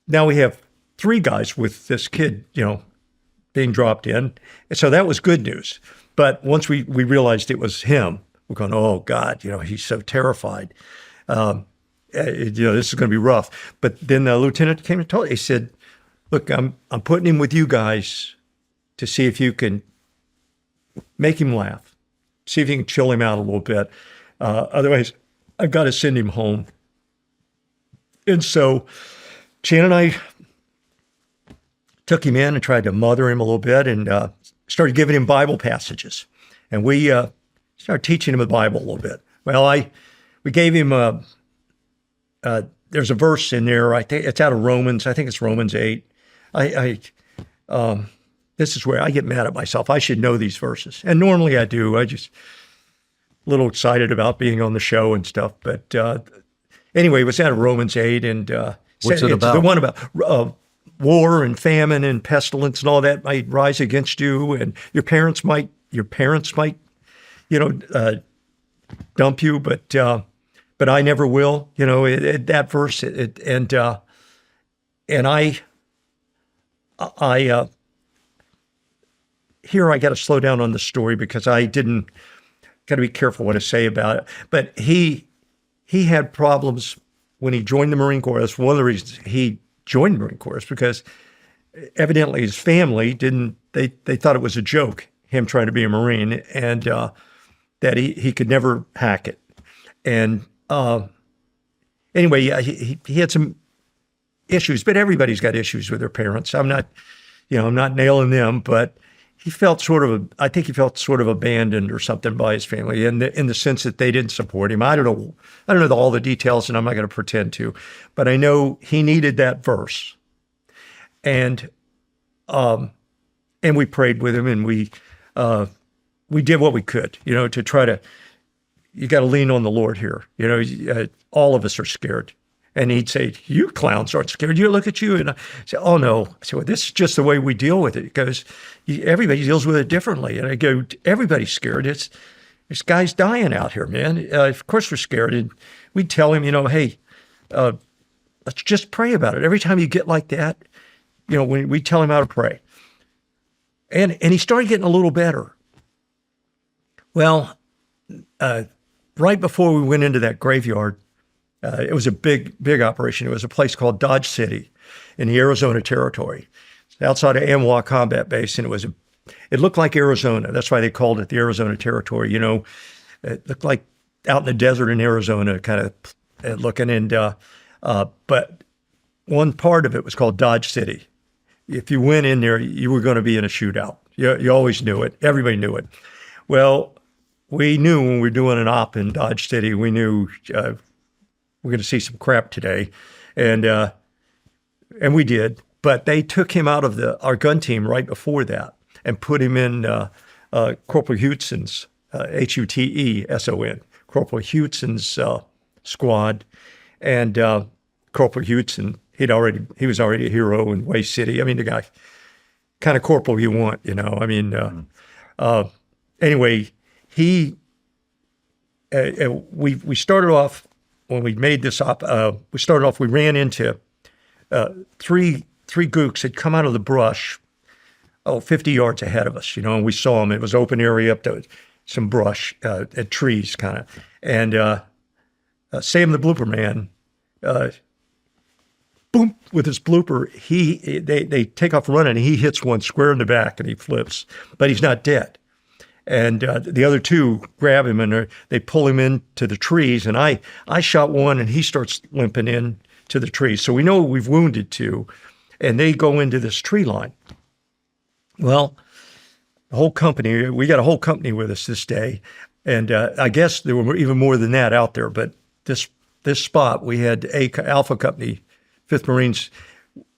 now we have 3 guys with this kid, being dropped in. And so that was good news. But once we realized it was him, we're going, oh God, he's so terrified. This is going to be rough. But then the lieutenant came and told me, he said, look, I'm putting him with you guys to see if you can make him laugh, see if you can chill him out a little bit. Otherwise, I've got to send him home. And so Chan and I took him in and tried to mother him a little bit, and started giving him Bible passages. And we started teaching him the Bible a little bit. Well, we gave him there's a verse in there. I think it's out of Romans. I think it's Romans 8. This is where I get mad at myself. I should know these verses, and normally I do. I just a little excited about being on the show and stuff. But anyway, it was out of Romans 8, and what's it about? The one about war and famine and pestilence and all that might rise against you, and your parents might dump you, but I never will. That verse, and I here I got to slow down on the story because I didn't. Got to be careful what I say about it. But he had problems when he joined the Marine Corps, that's one of the reasons he joined the Marine Corps, is because evidently his family didn't, they thought it was a joke, him trying to be a Marine, and that he could never hack it. And anyway, yeah, he had some issues, but everybody's got issues with their parents. I'm not nailing them, but he felt I think he felt sort of abandoned or something by his family in the sense that they didn't support him. I don't know all the details, and I'm not going to pretend to, but I know he needed that verse. And we prayed with him, and we did what we could, to try to, you got to lean on the Lord here. All of us are scared. And he'd say, you clowns aren't scared. You look at you. And I say, oh, no. I said, well, this is just the way we deal with it, because everybody deals with it differently. And I go, everybody's scared. This guy's dying out here, man. Of course we're scared. And we'd tell him, hey, let's just pray about it. Every time you get like that, when we tell him how to pray. And he started getting a little better. Well, right before we went into that graveyard, it was a big operation. It was a place called Dodge City in the Arizona Territory, outside of Amwa Combat Base, and it looked like Arizona. That's why they called it the Arizona Territory. It looked like out in the desert in Arizona, kind of looking. And but one part of it was called Dodge City. If you went in there, you were going to be in a shootout. You always knew it. Everybody knew it. Well, we knew when we were doing an op in Dodge City, we knew we're going to see some crap today, and we did. But they took him out of our gun team right before that and put him in Corporal Huteson's, Huteson, Corporal Huteson's squad, and Corporal Huteson, he was already a hero in Way City. I mean, the guy, kind of corporal you want, I mean, anyway, we started off. When we made this op, we ran into three gooks had come out of the brush, 50 yards ahead of us, and we saw them. It was open area up to some brush, and trees kind of. And Sam the blooper man, boom, with his blooper, they take off running, and he hits one square in the back, and he flips, but he's not dead. And the other two grab him, and they pull him into the trees. And I shot one, and he starts limping in to the trees. So we know we've wounded two, and they go into this tree line. Well, the whole company, we got a whole company with us this day. And I guess there were even more than that out there. But this spot, we had Alpha Company, 5th Marines,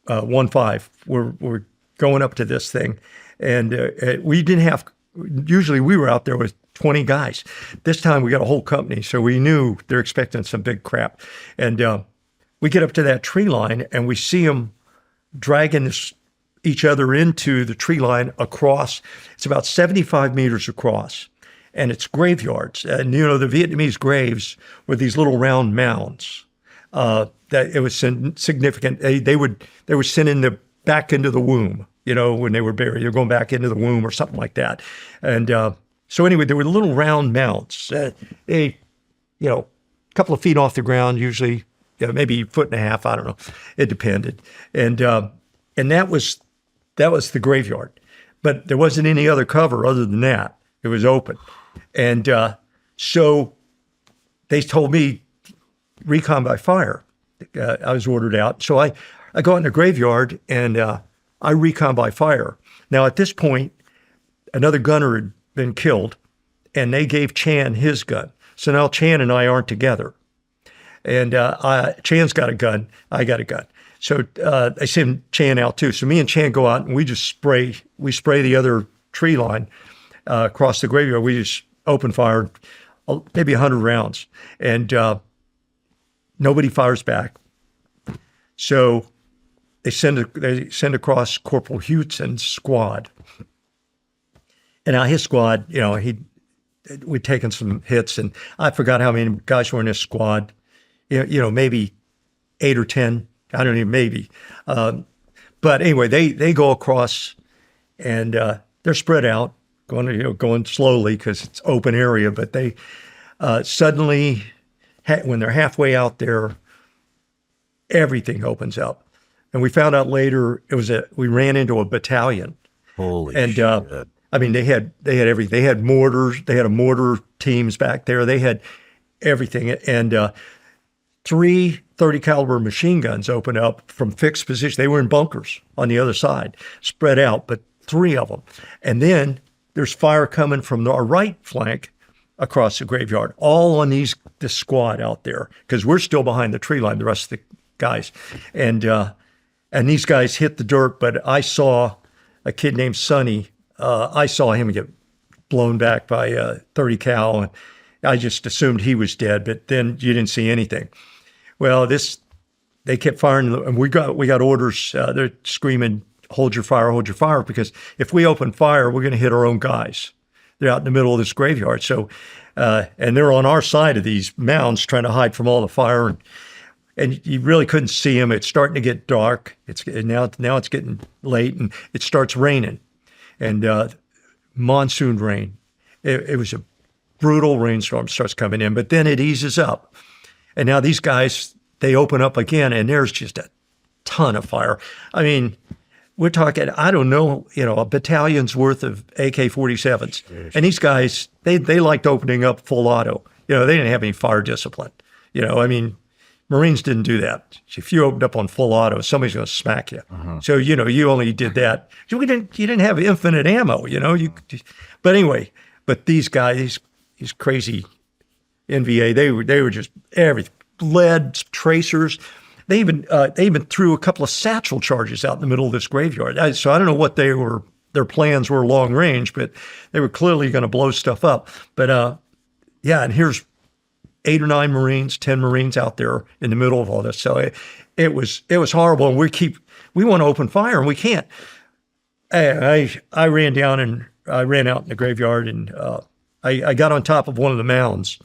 1-5. We're going up to this thing. And we didn't have... Usually we were out there with 20 guys. This time we got a whole company, so we knew they're expecting some big crap. And we get up to that tree line, and we see them dragging each other into the tree line across. It's about 75 meters across, and it's graveyards. And, the Vietnamese graves were these little round mounds. That it was significant. They were sending them back into the womb. When they were buried, they're going back into the womb or something like that. And so anyway, there were little round mounts, a couple of feet off the ground, usually, maybe a foot and a half. I don't know. It depended. And that was the graveyard, but there wasn't any other cover other than that. It was open. And so they told me recon by fire. I was ordered out. So I go out in the graveyard, and I recon by fire. Now, at this point, another gunner had been killed, and they gave Chan his gun. So now Chan and I aren't together. And Chan's got a gun. I got a gun. So I send Chan out too. So me and Chan go out, and we spray the other tree line across the graveyard. We just open fire, maybe 100 rounds. And nobody fires back. So they send across Corporal Huteson's squad. And now his squad, we'd taken some hits, and I forgot how many guys were in his squad. Maybe 8 or 10. I don't even, maybe. But anyway, they go across, and they're spread out, going slowly because it's open area. But they suddenly, when they're halfway out there, everything opens up. And we found out later we ran into a battalion. Holy and shit. I mean, they had everything. They had mortars. They had a mortar teams back there. They had everything. And 3 30 caliber machine guns opened up from fixed positions. They were in bunkers on the other side, spread out, but 3 of them. And then there's fire coming from our right flank across the graveyard, all on this squad out there, because we're still behind the tree line, the rest of the guys. And these guys hit the dirt, but I saw a kid named Sonny. I saw him get blown back by 30 cal, and I just assumed he was dead, but then you didn't see anything. Well, they kept firing, and we got orders. They're screaming, hold your fire, because if we open fire, we're going to hit our own guys. They're out in the middle of this graveyard. So, and they're on our side of these mounds trying to hide from all the fire. And you really couldn't see them. It's starting to get dark. Now it's getting late, and it starts raining. And monsoon rain. It was a brutal rainstorm starts coming in, but then it eases up. And now these guys, they open up again, and there's just a ton of fire. I mean, we're talking, I don't know, a battalion's worth of AK-47s. Yes. And these guys, they liked opening up full auto. They didn't have any fire discipline. I mean, Marines didn't do that. If you opened up on full auto, somebody's going to smack you. Uh-huh. So, you only did that. You didn't have infinite ammo, But anyway, these guys, these crazy NVA, they were just everything. Lead, tracers. They even threw a couple of satchel charges out in the middle of this graveyard. So I don't know what their plans were long range, but they were clearly going to blow stuff up. But and here's 8 or 9 Marines, 10 Marines out there in the middle of all this. So it was horrible. And we want to open fire, and we can't. I ran down and I ran out in the graveyard, and I got on top of one of the mounds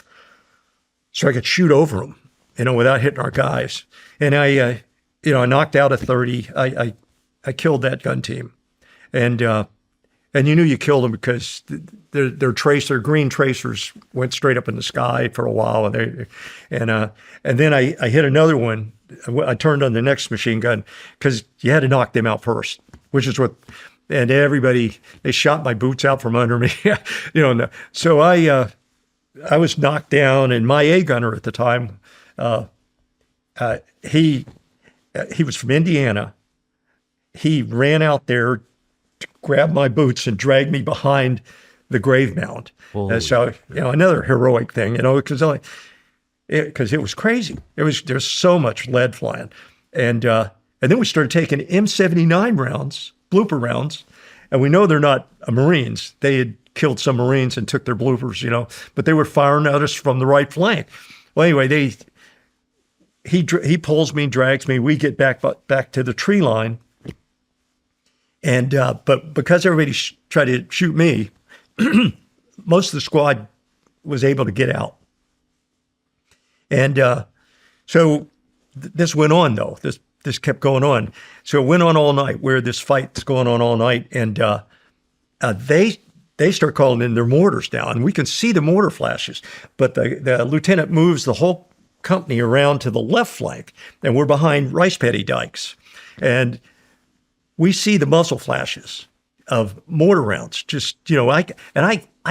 so I could shoot over them, without hitting our guys. And I knocked out a 30. I killed that gun team, and you knew you killed them because their green tracers went straight up in the sky for a while, and then I hit another one. I turned on the next machine gun because you had to knock them out first, which is what. And everybody, they shot my boots out from under me, So I was knocked down, and my A gunner at the time, he was from Indiana. He ran out there, grabbed my boots, and dragged me behind the grave mound. So another heroic thing, because it was crazy. There's so much lead flying, and then we started taking M79 rounds, blooper rounds, and we know they're not Marines. They had killed some Marines and took their bloopers, but they were firing at us from the right flank. Well, anyway, he pulls me, drags me. We get back to the tree line, and but because everybody tried to shoot me, most of the squad was able to get out, and so this went on though. This kept going on. So it went on all night, where this fight's going on all night. And they start calling in their mortars now, and we can see the mortar flashes. But the lieutenant moves the whole company around to the left flank, and we're behind rice paddy dikes. And we see the muzzle flashes of mortar rounds. Just, I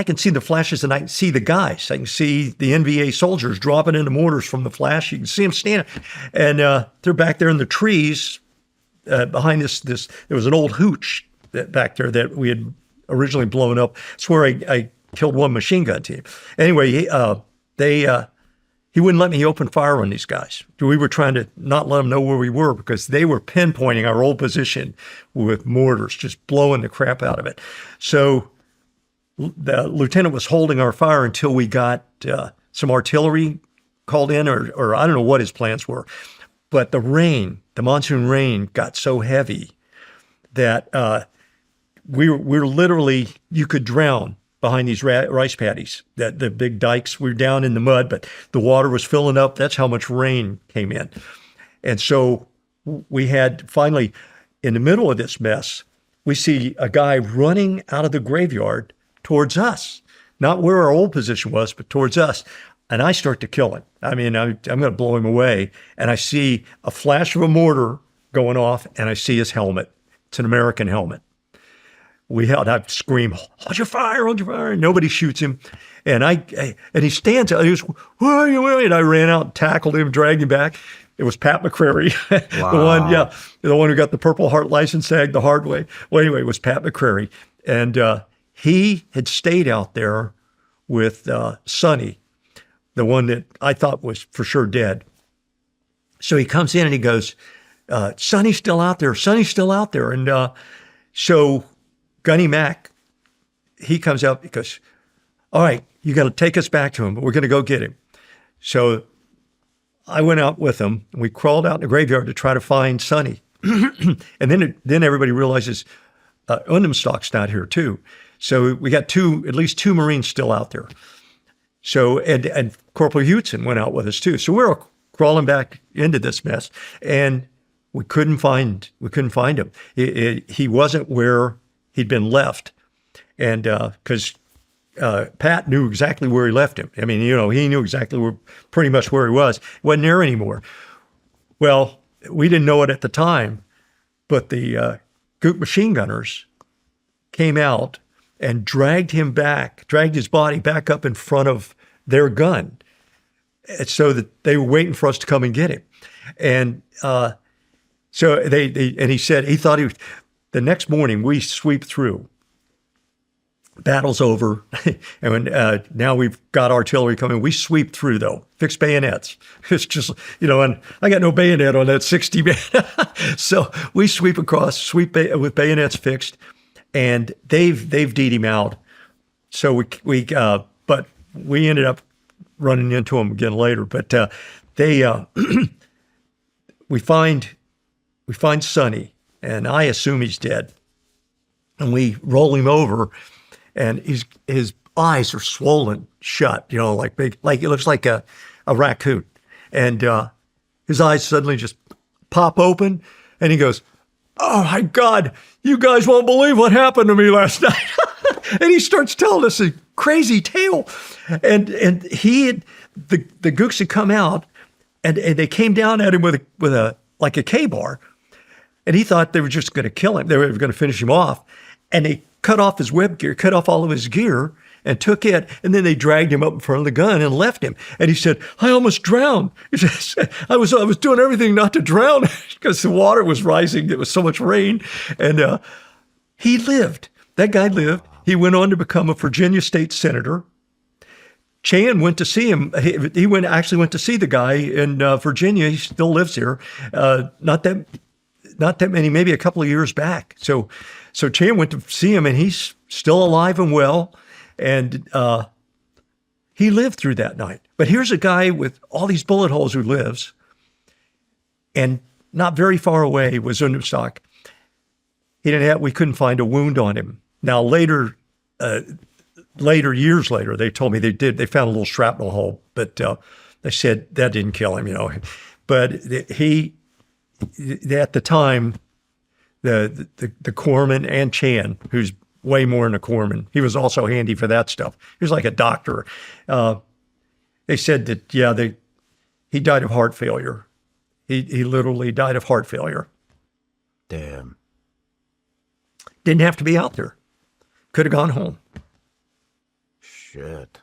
can see the flashes, and I can see the guys. I can see the NVA soldiers dropping into mortars from the flash. You can see them standing, and they're back there in the trees behind this. There was an old hooch back there that we had originally blown up. It's where I killed one machine gun team. Anyway, he wouldn't let me open fire on these guys. We were trying to not let them know where we were because they were pinpointing our old position with mortars, just blowing the crap out of it. So the lieutenant was holding our fire until we got some artillery called in, or I don't know what his plans were. But the monsoon rain got so heavy that we were literally, you could drown behind these rice paddies, the big dikes. We were down in the mud, but the water was filling up. That's how much rain came in. And so we had finally, in the middle of this mess, we see a guy running out of the graveyard towards us, not where our old position was, but towards us. and I start to kill it. I mean, I'm going to blow him away. And I see a flash of a mortar going off, and I see his helmet. It's an American helmet. I scream, hold your fire, and nobody shoots him. And and he stands up, he goes, where are you? And I ran out and tackled him, dragged him back. It was Pat McCrary, Wow. the one who got the Purple Heart license tag the hard way. Well, anyway, it was Pat McCrary. And he had stayed out there with Sonny, the one that I thought was for sure dead. So he comes in and he goes, Sonny's still out there. Sonny's still out there. And so Gunny Mac, he comes out because, all right, you got to take us back to him. We're going to go get him. So I went out with him, and we crawled out in the graveyard to try to find Sonny. And then everybody realizes Undemstock's not here too. So we got at least two Marines still out there. So, and Corporal Hewitson went out with us too. So we're crawling back into this mess, and we couldn't find him. He wasn't where he'd been left. And because Pat knew exactly where he left him. I mean, he knew exactly pretty much where he was. He wasn't there anymore. Well, we didn't know it at the time, but the Gook machine gunners came out and dragged his body back up in front of their gun, so that they were waiting for us to come and get him. And so he said he thought the next morning we sweep through. Battle's over, and now we've got artillery coming. We sweep through, though, fixed bayonets. It's just, and I got no bayonet on that 60 man. So we sweep across, with bayonets fixed, and they've D'd him out. So but we ended up running into him again later. But we find Sonny, and I assume he's dead, and we roll him over. And his eyes are swollen shut, like big, like it looks like a raccoon. And his eyes suddenly just pop open, and he goes, "Oh my God, you guys won't believe what happened to me last night." And he starts telling us a crazy tale. And the Gooks had come out, and they came down at him with a like a K-bar, and he thought they were just going to kill him. They were going to finish him off, and they cut off his web gear, cut off all of his gear, and took it. And then they dragged him up in front of the gun and left him. And he said, "I almost drowned." He said, I was doing everything not to drown because the water was rising. It was so much rain. And he lived. That guy lived. He went on to become a Virginia state senator. Chan went to see him. He actually went to see the guy in Virginia. He still lives here. Not that many, maybe a couple of years back. So Chan went to see him, and he's still alive and well, and he lived through that night. But here's a guy with all these bullet holes who lives, and not very far away was Undemstock. We couldn't find a wound on him. Now years later, they told me they found a little shrapnel hole, but they said that didn't kill him, But at the time, the corpsman and Chan, who's way more than a corpsman, he was also handy for that stuff. He was like a doctor. They said that, he died of heart failure. He literally died of heart failure. Damn. Didn't have to be out there. Could have gone home. Shit.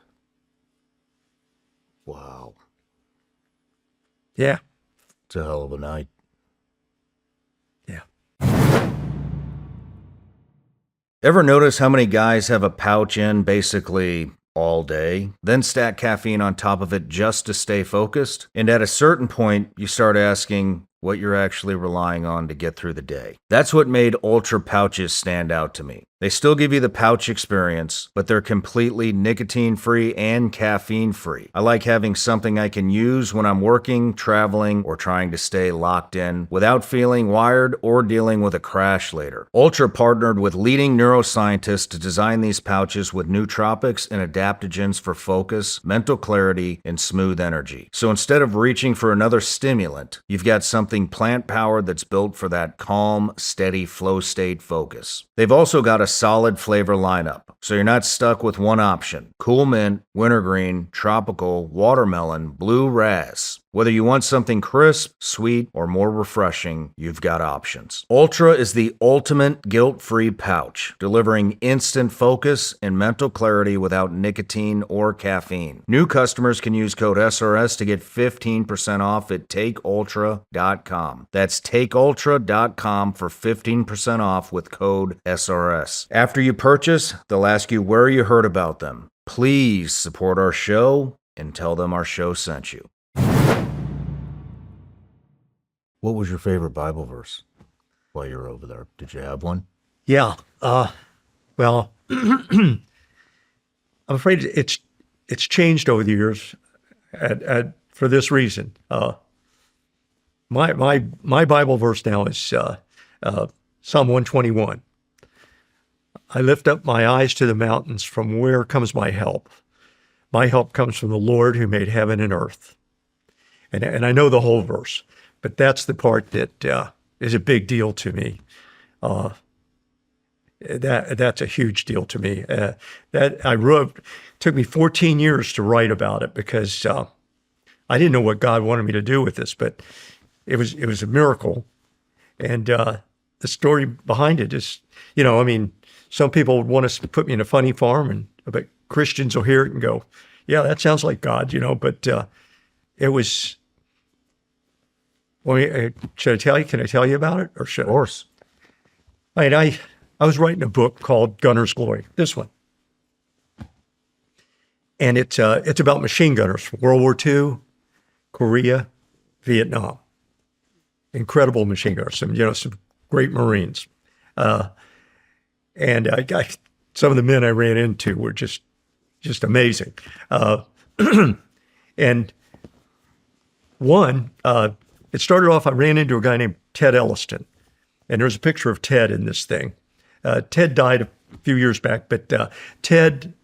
Wow. Yeah. It's a hell of a night. Yeah. Ever notice how many guys have a pouch in basically all day, then stack caffeine on top of it just to stay focused? And at a certain point, you start asking what you're actually relying on to get through the day. That's what made Ultra pouches stand out to me. They still give you the pouch experience, but they're completely nicotine-free and caffeine-free. I like having something I can use when I'm working, traveling, or trying to stay locked in without feeling wired or dealing with a crash later. Ultra partnered with leading neuroscientists to design these pouches with nootropics and adaptogens for focus, mental clarity, and smooth energy. So instead of reaching for another stimulant, you've got something plant-powered that's built for that calm, steady flow state focus. They've also got a solid flavor lineup, so you're not stuck with one option. Cool mint, wintergreen, tropical, watermelon, blue ras. Whether you want something crisp, sweet, or more refreshing, you've got options. Ultra is the ultimate guilt-free pouch, delivering instant focus and mental clarity without nicotine or caffeine. New customers can use code SRS to get 15% off at takeultra.com. That's takeultra.com for 15% off with code SRS. After you purchase, they'll ask you where you heard about them. Please support our show and tell them our show sent you. What was your favorite Bible verse while you were over there? Did you have one? Yeah. Well, I'm afraid it's changed over the years for this reason. My Bible verse now is Psalm 121. I lift up my eyes to the mountains. From where comes my help? My help comes from the Lord who made heaven and earth. And I know the whole verse, but that's the part that is a big deal to me. That's a huge deal to me. That I wrote, took me 14 years to write about it because I didn't know what God wanted me to do with this, but it was a miracle. And the story behind it is, some people would want to put me in a funny farm, but Christians will hear it and go, yeah, that sounds like God, but it was. Well, should I tell you? Can I tell you about it, or should? Of course. I was writing a book called Gunner's Glory. This one, and it's about machine gunners from World War II, Korea, Vietnam. Incredible machine gunners. Some great Marines, and some of the men I ran into were just amazing. And one. It started off, I ran into a guy named Tet Elliston, and there's a picture of Ted in this thing. Ted died a few years back, but Ted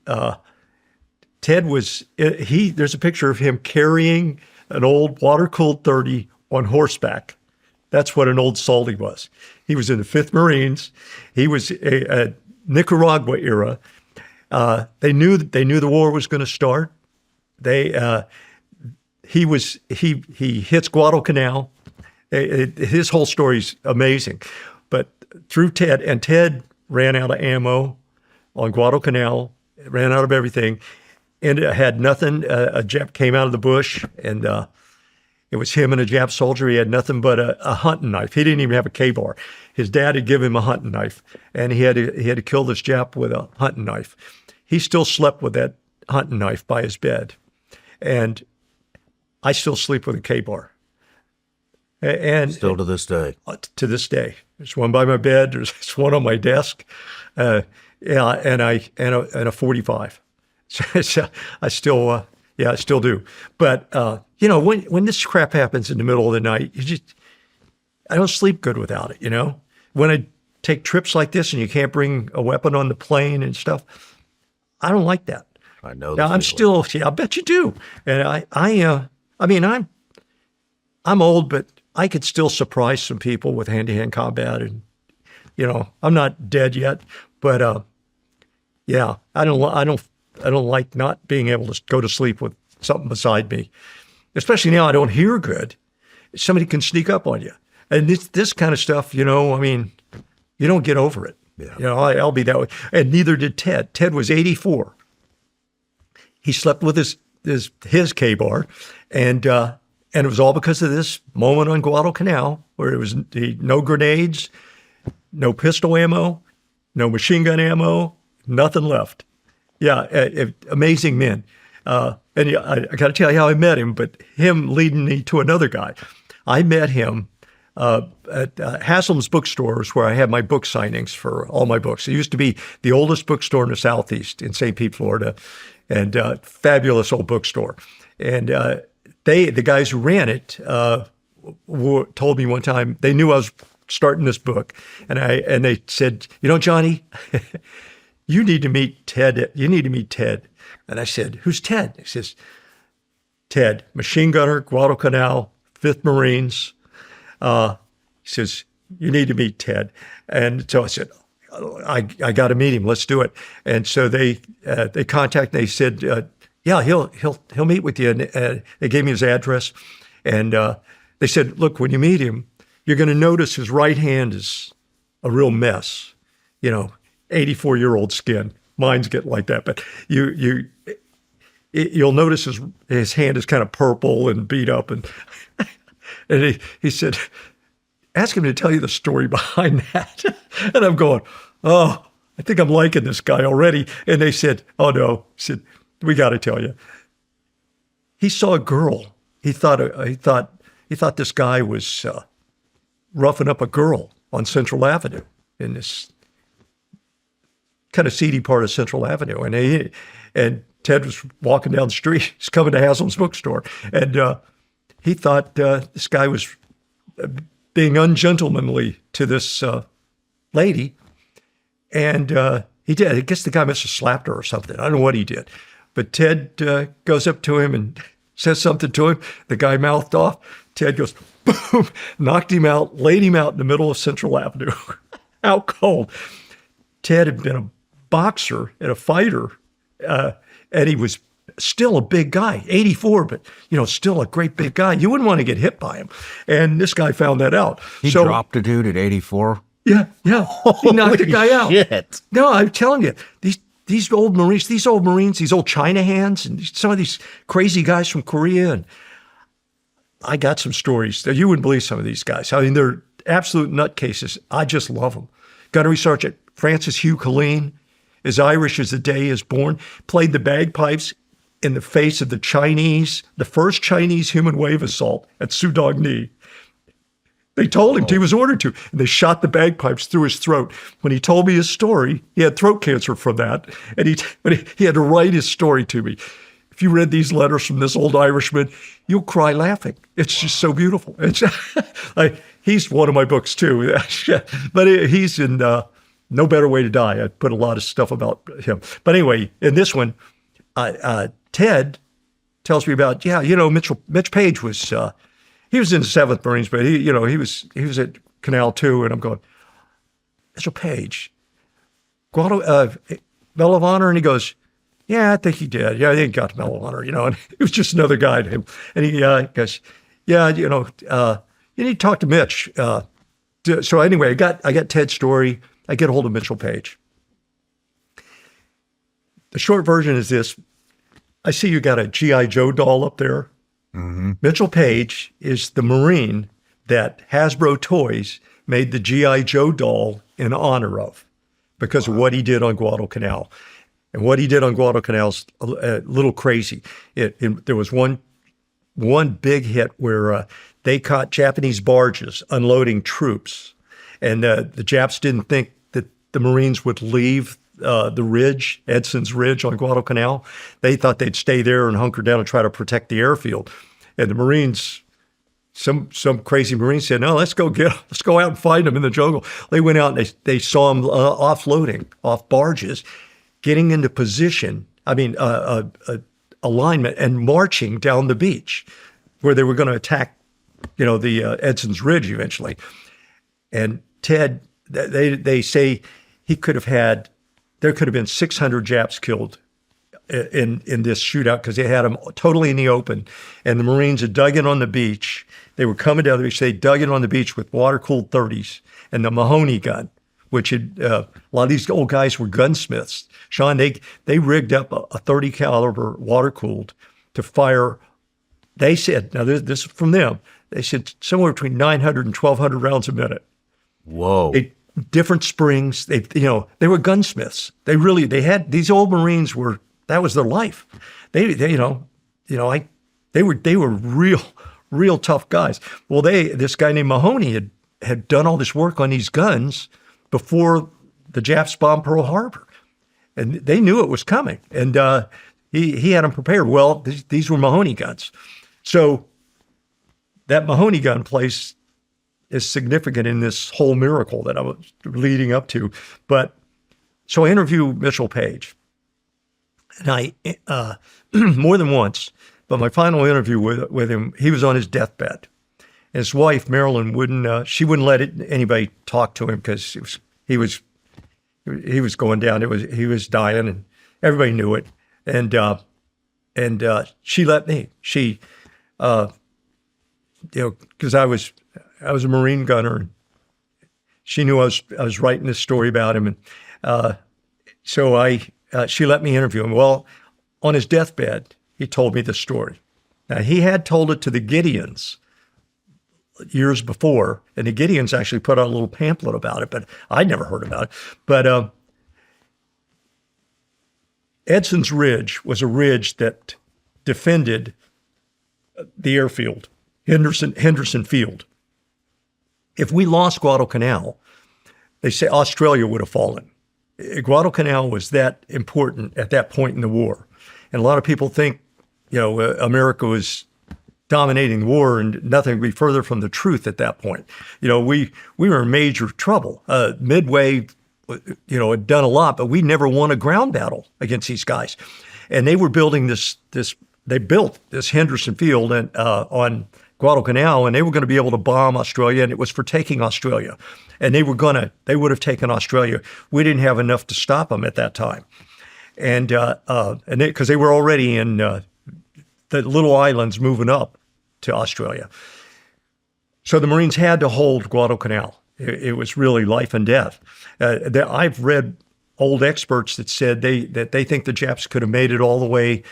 was, there's a picture of him carrying an old water-cooled 30 on horseback. That's what an old salty was. He was in the 5th Marines. He was a Nicaragua era. They knew the war was going to start. He hits Guadalcanal. His whole story's amazing. But through Ted ran out of ammo on Guadalcanal, ran out of everything, and had nothing. A Jap came out of the bush, and it was him and a Jap soldier. He had nothing but a hunting knife. He didn't even have a K-bar. His dad had given him a hunting knife, and he had to kill this Jap with a hunting knife. He still slept with that hunting knife by his bed, and I still sleep with a K-bar. And still to this day. To this day. There's one by my bed. There's one on my desk. And a 45. So I still do. But, when this crap happens in the middle of the night, I don't sleep good without it, When I take trips like this and you can't bring a weapon on the plane and stuff, I don't like that. I know. Now, I bet you do. And I'm old, but I could still surprise some people with hand-to-hand combat, and I'm not dead yet, but I don't like not being able to go to sleep with something beside me, especially now I don't hear good. Somebody can sneak up on you, and this kind of stuff, you don't get over it. Yeah. I'll be that way, and neither did Ted. Ted was 84. He slept with his K-bar, and it was all because of this moment on Guadalcanal where it was no grenades, no pistol ammo, no machine gun ammo, nothing left. Yeah, amazing men. And I got to tell you how I met him, but him leading me to another guy. I met him at Haslam's bookstore, is where I had my book signings for all my books. It used to be the oldest bookstore in the Southeast in St. Pete, Florida, and fabulous old bookstore. And the guys who ran it told me one time, they knew I was starting this book, and they said, Johnny, you need to meet Ted. You need to meet Ted. And I said, who's Ted? He says, Ted, machine gunner, Guadalcanal, 5th Marines. He says, you need to meet Ted. And so I said, I got to meet him. Let's do it. And so they contacted. They said, yeah, he'll meet with you. And they gave me his address, and they said, look, when you meet him, you're going to notice his right hand is a real mess. 84-year-old skin. Mine's getting like that, but you'll notice his hand is kind of purple and beat up, and he said, ask him to tell you the story behind that. And I'm going, oh, I think I'm liking this guy already. And they said, oh no, he said, we got to tell you. He saw a girl. He thought this guy was roughing up a girl on Central Avenue in this kind of seedy part of Central Avenue. And Ted was walking down the street. He's coming to Haslam's bookstore. And he thought this guy was being ungentlemanly to this lady. And he did. I guess the guy must have slapped her or something. I don't know what he did. But Ted goes up to him and says something to him. The guy mouthed off. Ted goes, boom, knocked him out, laid him out in the middle of Central Avenue, out cold. Ted had been a boxer and a fighter, and he was still a big guy, 84, but, still a great big guy. You wouldn't want to get hit by him. And this guy found that out. He dropped a dude at 84? Yeah. He knocked the guy out. Shit. No, I'm telling you, these old Marines, these old China hands, and some of these crazy guys from Korea. And I got some stories that you wouldn't believe some of these guys. I mean, they're absolute nutcases. I just love them. Gunnery Sergeant Francis Hugh Colleen, as Irish as the day is born, played the bagpipes in the face of the first Chinese human wave assault at Sudogni. They told him he was ordered to, and they shot the bagpipes through his throat. When he told me his story, he had throat cancer from that, and he had to write his story to me. If you read these letters from this old Irishman, you'll cry laughing. It's just so beautiful. He's one of my books too, but he's in No Better Way to Die. I put a lot of stuff about him. But anyway, in this one, Ted tells me about, Mitch Page was, he was in the 7th Marines, but he was at Canal 2, and I'm going, Mitchell Page, Medal of Honor? And he goes, yeah, I think he did. Yeah, I think he got the Medal of Honor, and it was just another guy to him. And he goes, yeah, you need to talk to Mitch. So anyway, I got Ted's story. I get a hold of Mitchell Page. The short version is this. I see you got a G.I. Joe doll up there. Mm-hmm. Mitchell Page is the Marine that Hasbro Toys made the G.I. Joe doll in honor of because of what he did on Guadalcanal. And what he did on Guadalcanal is a little crazy. There was one big hit where they caught Japanese barges unloading troops. And the Japs didn't think that the Marines would leave the ridge, Edson's Ridge on Guadalcanal. They thought they'd stay there and hunker down and try to protect the airfield. And the Marines, some crazy Marines said, no, let's go out and find them in the jungle. They went out and they saw them offloading off barges, getting into position, alignment, and marching down the beach where they were going to attack, the Edson's Ridge eventually. And Ted, they say there could have been 600 Japs killed in this shootout because they had them totally in the open. And the Marines had dug in on the beach. They were coming down the beach. They dug in on the beach with water-cooled 30s and the Mahoney gun, which had, a lot of these old guys were gunsmiths. Shawn, they rigged up a 30 caliber water-cooled to fire. They said, now this is from them, they said somewhere between 900 and 1,200 rounds a minute. Whoa. Different springs. They were gunsmiths. They had, these old Marines that was their life. They were real tough guys. Well, this guy named Mahoney had done all this work on these guns before the Japs bombed Pearl Harbor. And they knew it was coming. And he had them prepared. Well, these were Mahoney guns. So that Mahoney gun place is significant in this whole miracle that I was leading up to. But so I interviewed Mitchell Page, and I more than once. But my final interview with him, he was on his deathbed. And his wife Marilyn wouldn't let anybody talk to him because he was He was going down. He was dying, and everybody knew it. And she let me. She, because I was a Marine gunner. And she knew I was writing this story about him, and so she let me interview him. Well, on his deathbed, he told me the story. Now, he had told it to the Gideons years before, and the Gideons actually put out a little pamphlet about it, but I'd never heard about it. But Edson's Ridge was a ridge that defended the airfield, Henderson Field. If we lost Guadalcanal, they say Australia would have fallen. Guadalcanal was that important at that point in the war. And a lot of people think, America was dominating the war, and nothing would be further from the truth at that point. We were in major trouble. Midway, had done a lot, but we never won a ground battle against these guys. And they were building they built this Henderson Field on Guadalcanal, and they were going to be able to bomb Australia, and it was for taking Australia. And they would have taken Australia. We didn't have enough to stop them at that time. And because they were already in the little islands moving up to Australia. So the Marines had to hold Guadalcanal. It was really life and death. I've read old experts that said that they think the Japs could have made it all the way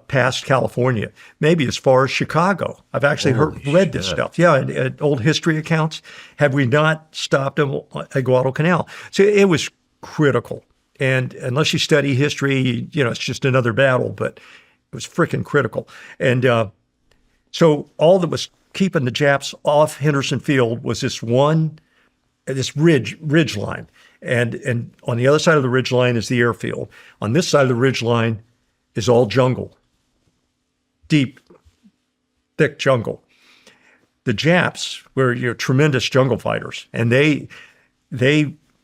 past California, maybe as far as Chicago. I've actually read this stuff. Yeah, and old history accounts. Had we not stopped them at Guadalcanal. So it was critical. And unless you study history, it's just another battle, but it was freaking critical. And so all that was keeping the Japs off Henderson Field was this ridge line. And on the other side of the ridge line is the airfield. On this side of the ridge line is all jungle, deep, thick jungle. The Japs were tremendous jungle fighters, and they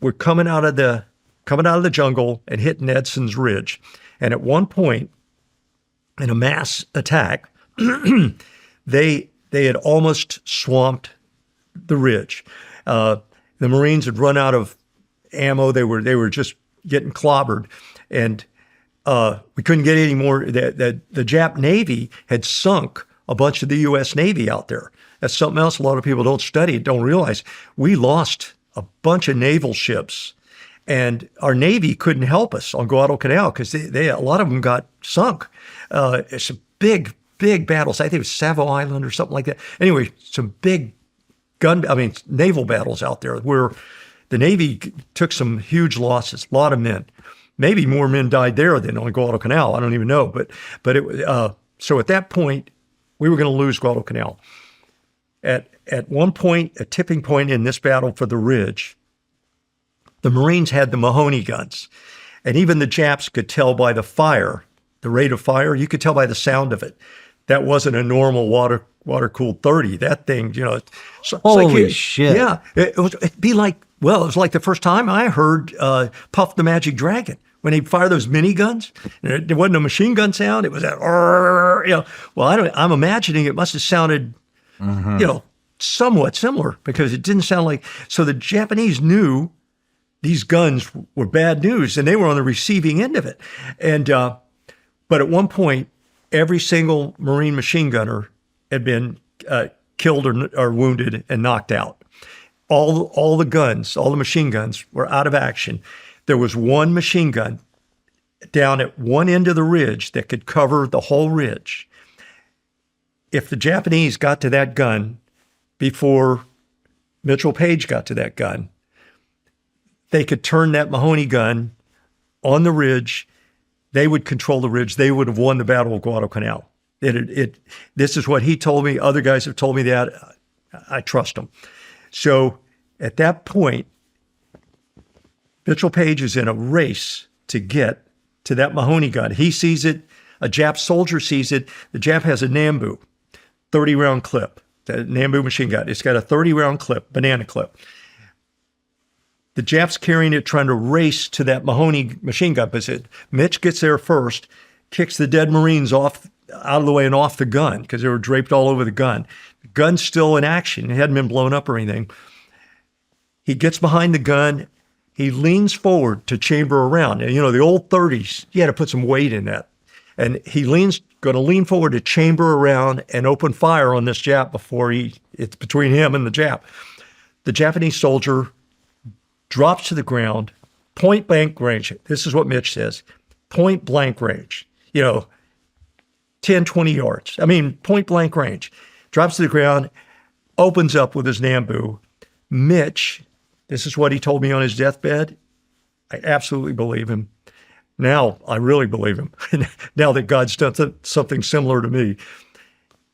were coming out of the jungle and hitting Edson's Ridge. And at one point, in a mass attack, they had almost swamped the ridge. The Marines had run out of ammo. They were just getting clobbered, and we couldn't get any more. The Jap Navy had sunk a bunch of the U.S. Navy out there. That's something else a lot of people don't study, don't realize. We lost a bunch of naval ships, and our Navy couldn't help us on Guadalcanal because a lot of them got sunk. It's some big battles. I think it was Savo Island or something like that. Anyway, some big naval battles out there where the Navy took some huge losses, a lot of men. Maybe more men died there than on Guadalcanal. I don't even know. But it so at that point, we were going to lose Guadalcanal. At one point, a tipping point in this battle for the ridge, the Marines had the Mahoney guns. And even the Japs could tell by the fire, the rate of fire, you could tell by the sound of it. That wasn't a normal water-cooled 30. That thing, Holy shit. Yeah. It was like the first time I heard Puff the Magic Dragon. When they fire those miniguns, there wasn't a machine gun sound. It was that, Well, I'm imagining it must have sounded, somewhat similar because it didn't sound like. So the Japanese knew these guns were bad news, and they were on the receiving end of it. And but at one point, every single Marine machine gunner had been killed or wounded and knocked out. All the guns, all the machine guns were out of action. There was one machine gun down at one end of the ridge that could cover the whole ridge. If the Japanese got to that gun before Mitchell Page got to that gun, they could turn that Mahoney gun on the ridge. They would control the ridge. They would have won the Battle of Guadalcanal. This is what he told me. Other guys have told me that. I trust them. So at that point, Mitchell Page is in a race to get to that Mahoney gun. He sees it. A Jap soldier sees it. The Jap has a Nambu, 30-round clip. The Nambu machine gun. It's got a 30-round clip, banana clip. The Japs carrying it, trying to race to that Mahoney machine gun position. Mitch gets there first, kicks the dead Marines out of the way and off the gun because they were draped all over the gun. The gun's still in action. It hadn't been blown up or anything. He gets behind the gun. He leans forward to chamber around. And, the old 30s, you had to put some weight in that. And he going to lean forward to chamber around and open fire on this Jap before it's between him and the Jap. The Japanese soldier drops to the ground, point blank range. This is what Mitch says, point blank range, 10, 20 yards. Point blank range. Drops to the ground, opens up with his Nambu. Mitch, this is what he told me on his deathbed. I absolutely believe him. Now I really believe him, now that God's done something similar to me.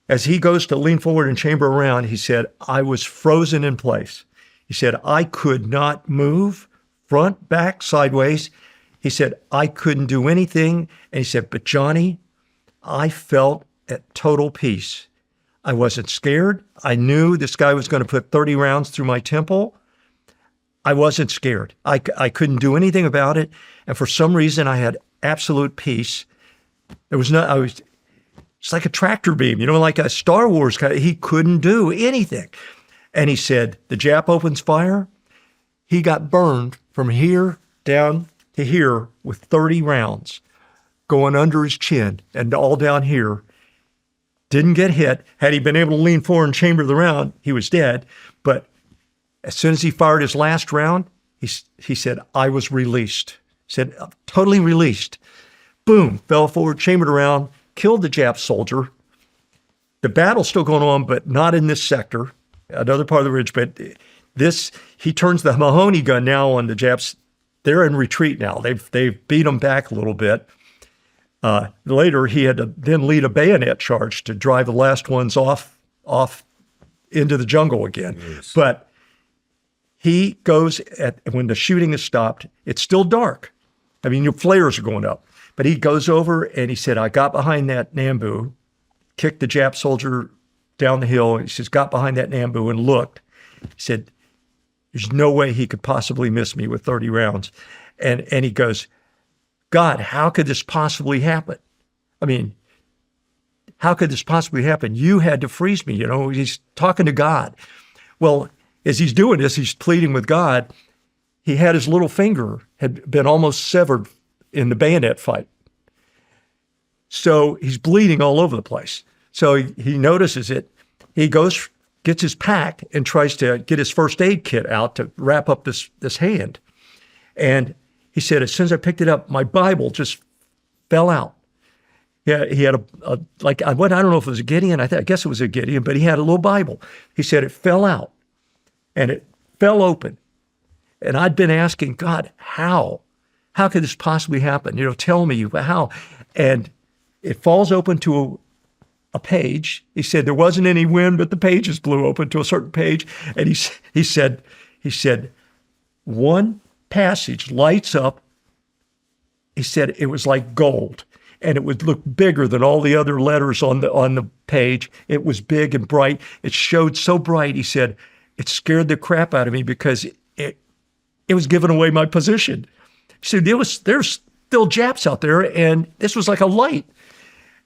As he goes to lean forward and chamber around, he said, I was frozen in place. He said, I could not move, front, back, sideways. He said, I couldn't do anything. And he said, but Johnny, I felt at total peace. I wasn't scared. I knew this guy was going to put 30 rounds through my temple. I wasn't scared. I couldn't do anything about it. And for some reason, I had absolute peace. It's like a tractor beam, like a Star Wars kind of, he couldn't do anything. And he said, the Jap opens fire. He got burned from here down to here with 30 rounds going under his chin and all down here. Didn't get hit. Had he been able to lean forward and chamber the round, he was dead. But as soon as he fired his last round, he said, I was released. Said, totally released. Boom, fell forward, chambered around, killed the Jap soldier. The battle's still going on, but not in this sector, another part of the ridge. But he turns the Mahoney gun now on the Japs. They're in retreat now. They've beat them back a little bit. Later, he had to then lead a bayonet charge to drive the last ones off into the jungle again. Yes. But he goes when the shooting is stopped, it's still dark. Your flares are going up. But he goes over and he said, I got behind that Nambu, kicked the Jap soldier down the hill. He says, got behind that Nambu and looked. He said, there's no way he could possibly miss me with 30 rounds. And he goes, God, how could this possibly happen? How could this possibly happen? You had to freeze me. He's talking to God. Well, as he's doing this, he's pleading with God. He had his little finger had been almost severed in the bayonet fight. So he's bleeding all over the place. So he notices it. He goes, gets his pack and tries to get his first aid kit out to wrap up this hand. And he said, as soon as I picked it up, my Bible just fell out. Yeah, he had I don't know if it was a Gideon. I guess it was a Gideon, but he had a little Bible. He said it fell out and it fell open. And I'd been asking God, how? How could this possibly happen? Tell me how. And it falls open to a page. He said there wasn't any wind, but the pages blew open to a certain page. And he said, one passage lights up. He said it was like gold, and it would look bigger than all the other letters on the page. It was big and bright. It showed so bright. He said it scared the crap out of me because it was giving away my position. He said there's still Japs out there, and this was like a light.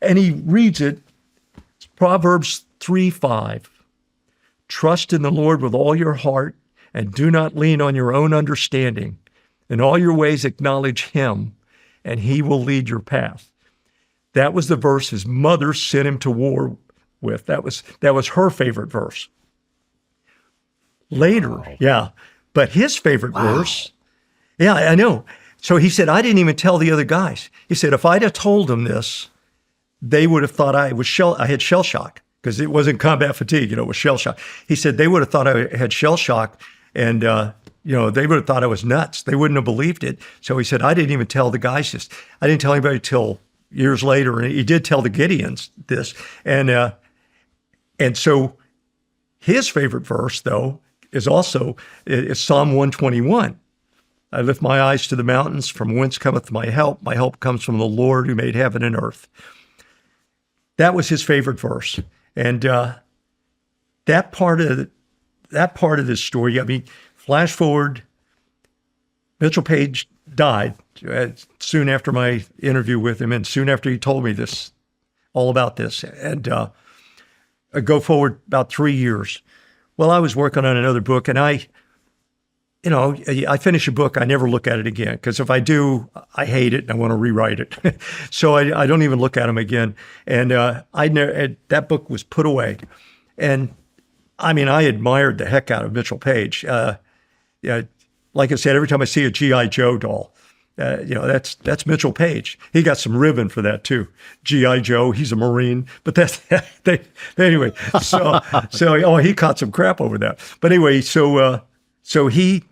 And he reads it. It's Proverbs 3:5. Trust in the Lord with all your heart, and do not lean on your own understanding. In all your ways acknowledge him, and he will lead your path. That was the verse his mother sent him to war with. That was her favorite verse. Later, wow. Yeah. But his favorite verse, yeah, I know. So he said, I didn't even tell the other guys. He said, if I'd have told them this, they would have thought I had shell shock, because it wasn't combat fatigue, it was shell shock. He said they would have thought I had shell shock, and they would have thought I was nuts. They wouldn't have believed it. So he said, I didn't even tell the guys this. I didn't tell anybody till years later, and he did tell the Gideons this. And so his favorite verse, though, is Psalm 121. I lift my eyes to the mountains, from whence cometh my help. My help comes from the Lord who made heaven and earth. That was his favorite verse. And that part of this story, flash forward, Mitchell Page died soon after my interview with him, and soon after he told me all about this. And I go forward about 3 years. Well, I was working on another book, and I I finish a book, I never look at it again, because if I do, I hate it and I want to rewrite it. So I don't even look at them again. And that book was put away. And I mean, I admired the heck out of Mitchell Page. Yeah, like I said, every time I see a G.I. Joe doll, that's Mitchell Page. He got some ribbon for that too. G.I. Joe, he's a Marine, but anyway. So he caught some crap over that. But anyway, so he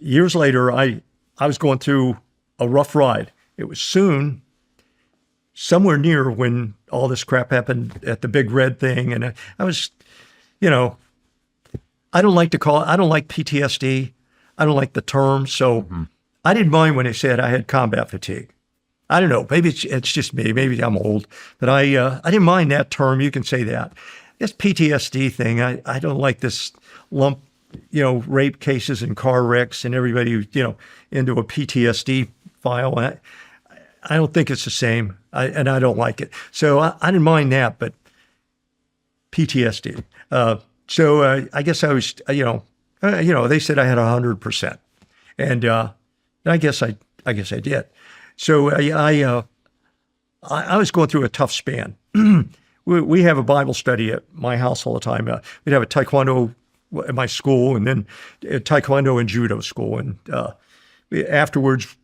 years later, I was going through a rough ride. It was somewhere near when all this crap happened at the Big Red thing, and I was, I don't like PTSD. I don't like the term, so I didn't mind when they said I had combat fatigue. I don't know. Maybe it's just me. Maybe I'm old, but I didn't mind that term. You can say that. This PTSD thing, I don't like this lump, rape cases and car wrecks and everybody, into a PTSD file. I don't think it's the same, and I don't like it. So I didn't mind that, but PTSD. So I guess I was, they said I had 100%, and I guess I did. So I was going through a tough span. We have a Bible study at my house all the time. We'd have a Taekwondo at my school, and then Taekwondo and Judo school, and afterwards,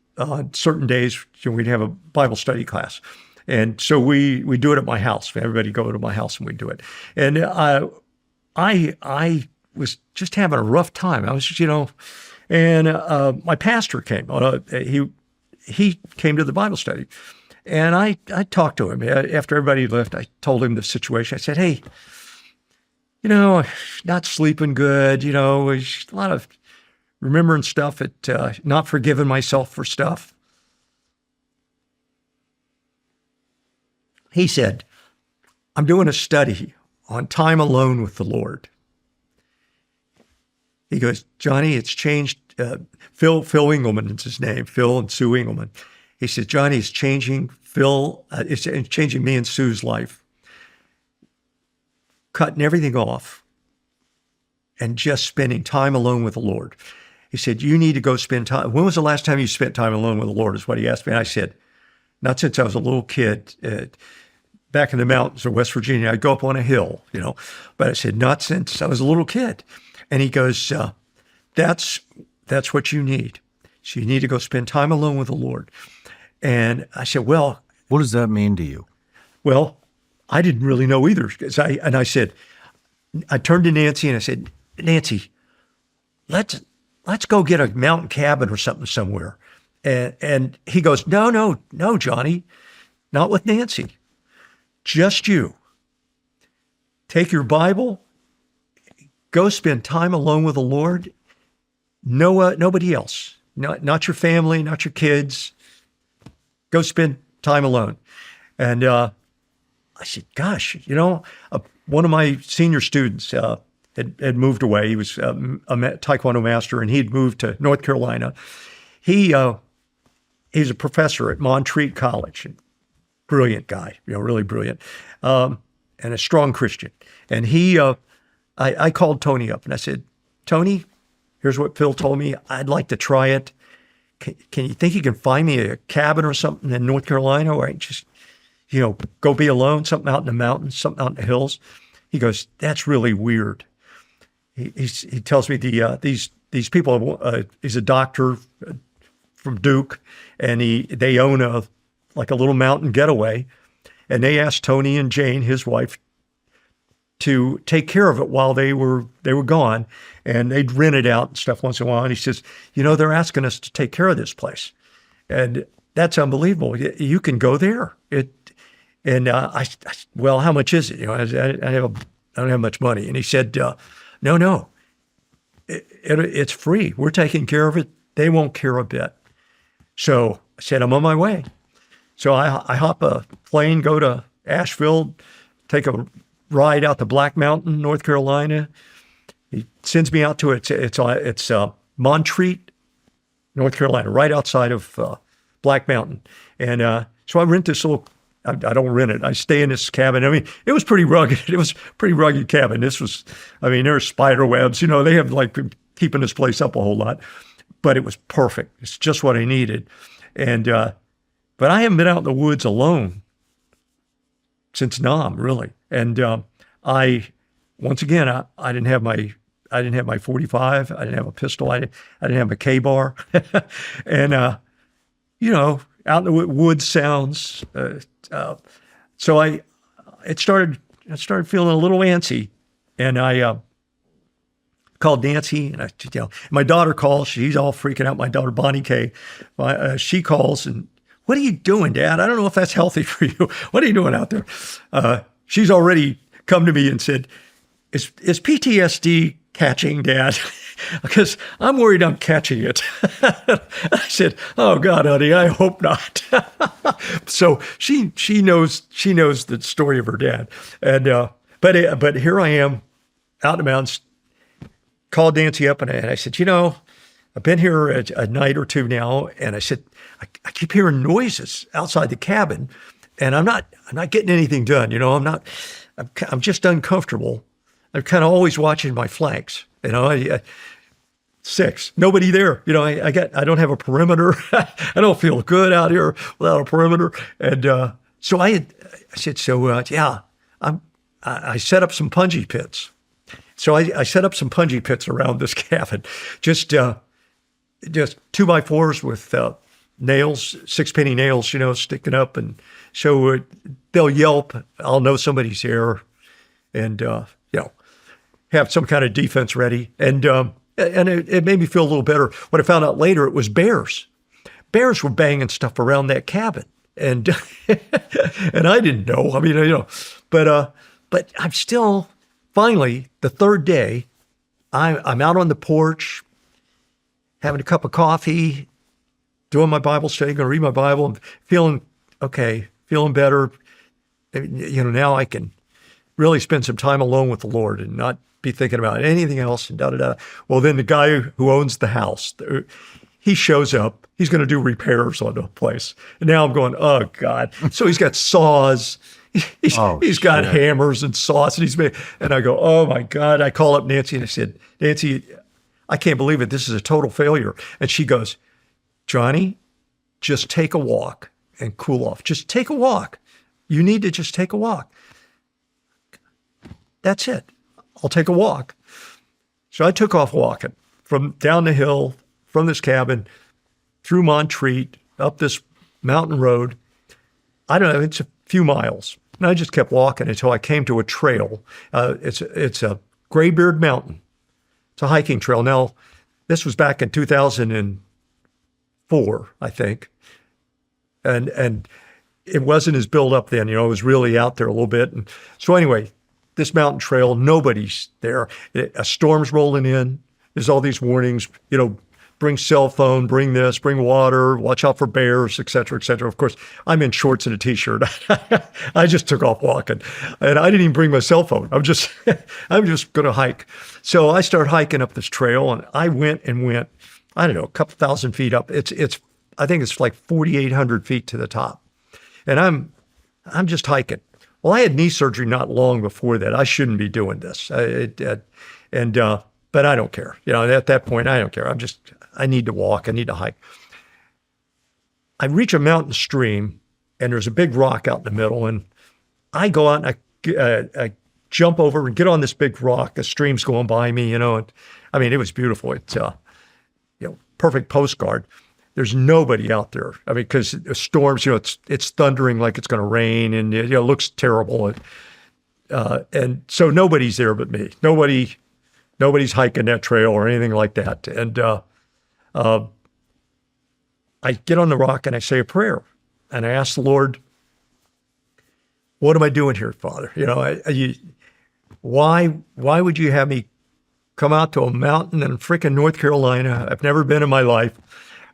certain days, we'd have a Bible study class. And so we do it at my house. Everybody go to my house and we do it. And I was just having a rough time. I was, and my pastor came. He came to the Bible study, and I talked to him after everybody left. I told him the situation. I said, "Hey, not sleeping good. A lot of remembering stuff. Not forgiving myself for stuff." He said, "I'm doing a study on time alone with the Lord." He goes, "Johnny, it's changed." Phil Engelman is his name, Phil and Sue Engelman. He says, "Johnny, it's changing it's changing me and Sue's life. Cutting everything off and just spending time alone with the Lord." He said, "You need to go spend time." When was the last time you spent time alone with the Lord, is what he asked me. And I said, "Not since I was a little kid. Back in the mountains of West Virginia, I'd go up on a hill, But I said, not since I was a little kid." And he goes, that's what you need. So you need to go spend time alone with the Lord. And I said, "Well." What does that mean to you? Well, I didn't really know either. I said, I turned to Nancy and I said, "Nancy, let's go get a mountain cabin or something somewhere." And he goes, No, Johnny, not with Nancy. Just you. Take your Bible, go spend time alone with the Lord. Nobody else. Not your family, not your kids. Go spend time alone. And I said, gosh, one of my senior students had moved away. He was a Taekwondo master, and he'd moved to North Carolina. He's a professor at Montreat College. Brilliant guy, really brilliant, and a strong Christian. And I called Tony up and I said, "Tony, here's what Phil told me. I'd like to try it. Can you think you can find me a cabin or something in North Carolina where I can just, go be alone, something out in the mountains, something out in the hills?" He goes, "That's really weird." He tells me these people, he's a doctor from Duke, and they own a little mountain getaway, and they asked Tony and Jane, his wife, to take care of it while they were gone, and they'd rent it out and stuff once in a while. And he says, "They're asking us to take care of this place, and that's unbelievable. You can go there." Well, how much is it? I don't have much money. And he said, "No, it's free. We're taking care of it. They won't care a bit." So I said, "I'm on my way." So I hop a plane, go to Asheville, take a ride out to Black Mountain, North Carolina. He sends me out to it's Montreat, North Carolina, right outside of Black Mountain. And so I rent this little. I don't rent it. I stay in this cabin. I mean, it was pretty rugged. It was a pretty rugged cabin. There are spider webs. They have keeping this place up a whole lot, but it was perfect. It's just what I needed. And, but I haven't been out in the woods alone since Nam, really. And once again, I didn't have my 45. I didn't have a pistol. I didn't have a K-bar. And, out in the woods sounds. So I started feeling a little antsy, and I called Nancy, and my daughter calls. She's all freaking out. My daughter Bonnie K. She calls, and what are you doing, Dad? I don't know if that's healthy for you. What are you doing out there? She's already come to me and said, "Is PTSD catching, Dad?" Because I'm worried I'm catching it. I said, "Oh God, honey, I hope not." So she knows the story of her dad, and but here I am out in the mountains. Called Nancy up and I said, I've been here a night or two now, and I said, I keep hearing noises outside the cabin, and I'm not getting anything done. I'm just uncomfortable. I'm kind of always watching my flanks. Six, nobody there. I don't have a perimeter. I don't feel good out here without a perimeter. And so I said, I set up some punji pits. So I set up some punji pits around this cabin, just 2x4s with nails, 6-penny nails, sticking up, and so they'll yelp. I'll know somebody's here, and have some kind of defense ready. And it made me feel a little better. What I found out later, it was bears. Bears were banging stuff around that cabin, and and I didn't know. I mean, but I'm still. Finally, the third day, I'm out on the porch, having a cup of coffee, doing my Bible study, going to read my Bible, and feeling okay, feeling better. Now I can really spend some time alone with the Lord and not be thinking about anything else and da-da-da. Well, then the guy who owns the house, he shows up. He's going to do repairs on the place. And now I'm going, oh, God. So he's got saws. He's got hammers and saws, and I go, oh my God. I call up Nancy and I said, Nancy, I can't believe it. This is a total failure. And she goes, Johnny, just take a walk and cool off. Just take a walk. You need to just take a walk. That's it. I'll take a walk. So I took off walking from down the hill, from this cabin, through Montreat, up this mountain road. I don't know, it's a few miles. And I just kept walking until I came to a trail. It's a Graybeard Mountain. It's a hiking trail. Now, this was back in 2004, I think. And it wasn't as built up then. It was really out there a little bit. And so anyway, this mountain trail, nobody's there. A storm's rolling in. There's all these warnings, bring cell phone, bring this, bring water, watch out for bears, et cetera, et cetera. Of course, I'm in shorts and a T-shirt. I just took off walking, and I didn't even bring my cell phone. I'm just going to hike. So I started hiking up this trail, and I went, I don't know, a couple thousand feet up. I think it's like 4,800 feet to the top, and I'm just hiking. Well, I had knee surgery not long before that. I shouldn't be doing this, but I don't care. At that point, I don't care. I need to walk. I need to hike. I reach a mountain stream, and there's a big rock out in the middle, and I go out and I jump over and get on this big rock. The stream's going by me, and it was beautiful. It's perfect postcard. There's nobody out there. Because storms, it's thundering like it's going to rain, and it looks terrible, and so nobody's there but me. Nobody's hiking that trail or anything like that. And I get on the rock and I say a prayer, and I ask the Lord, what am I doing here, Father? Why would you have me come out to a mountain in freaking North Carolina? I've never been in my life.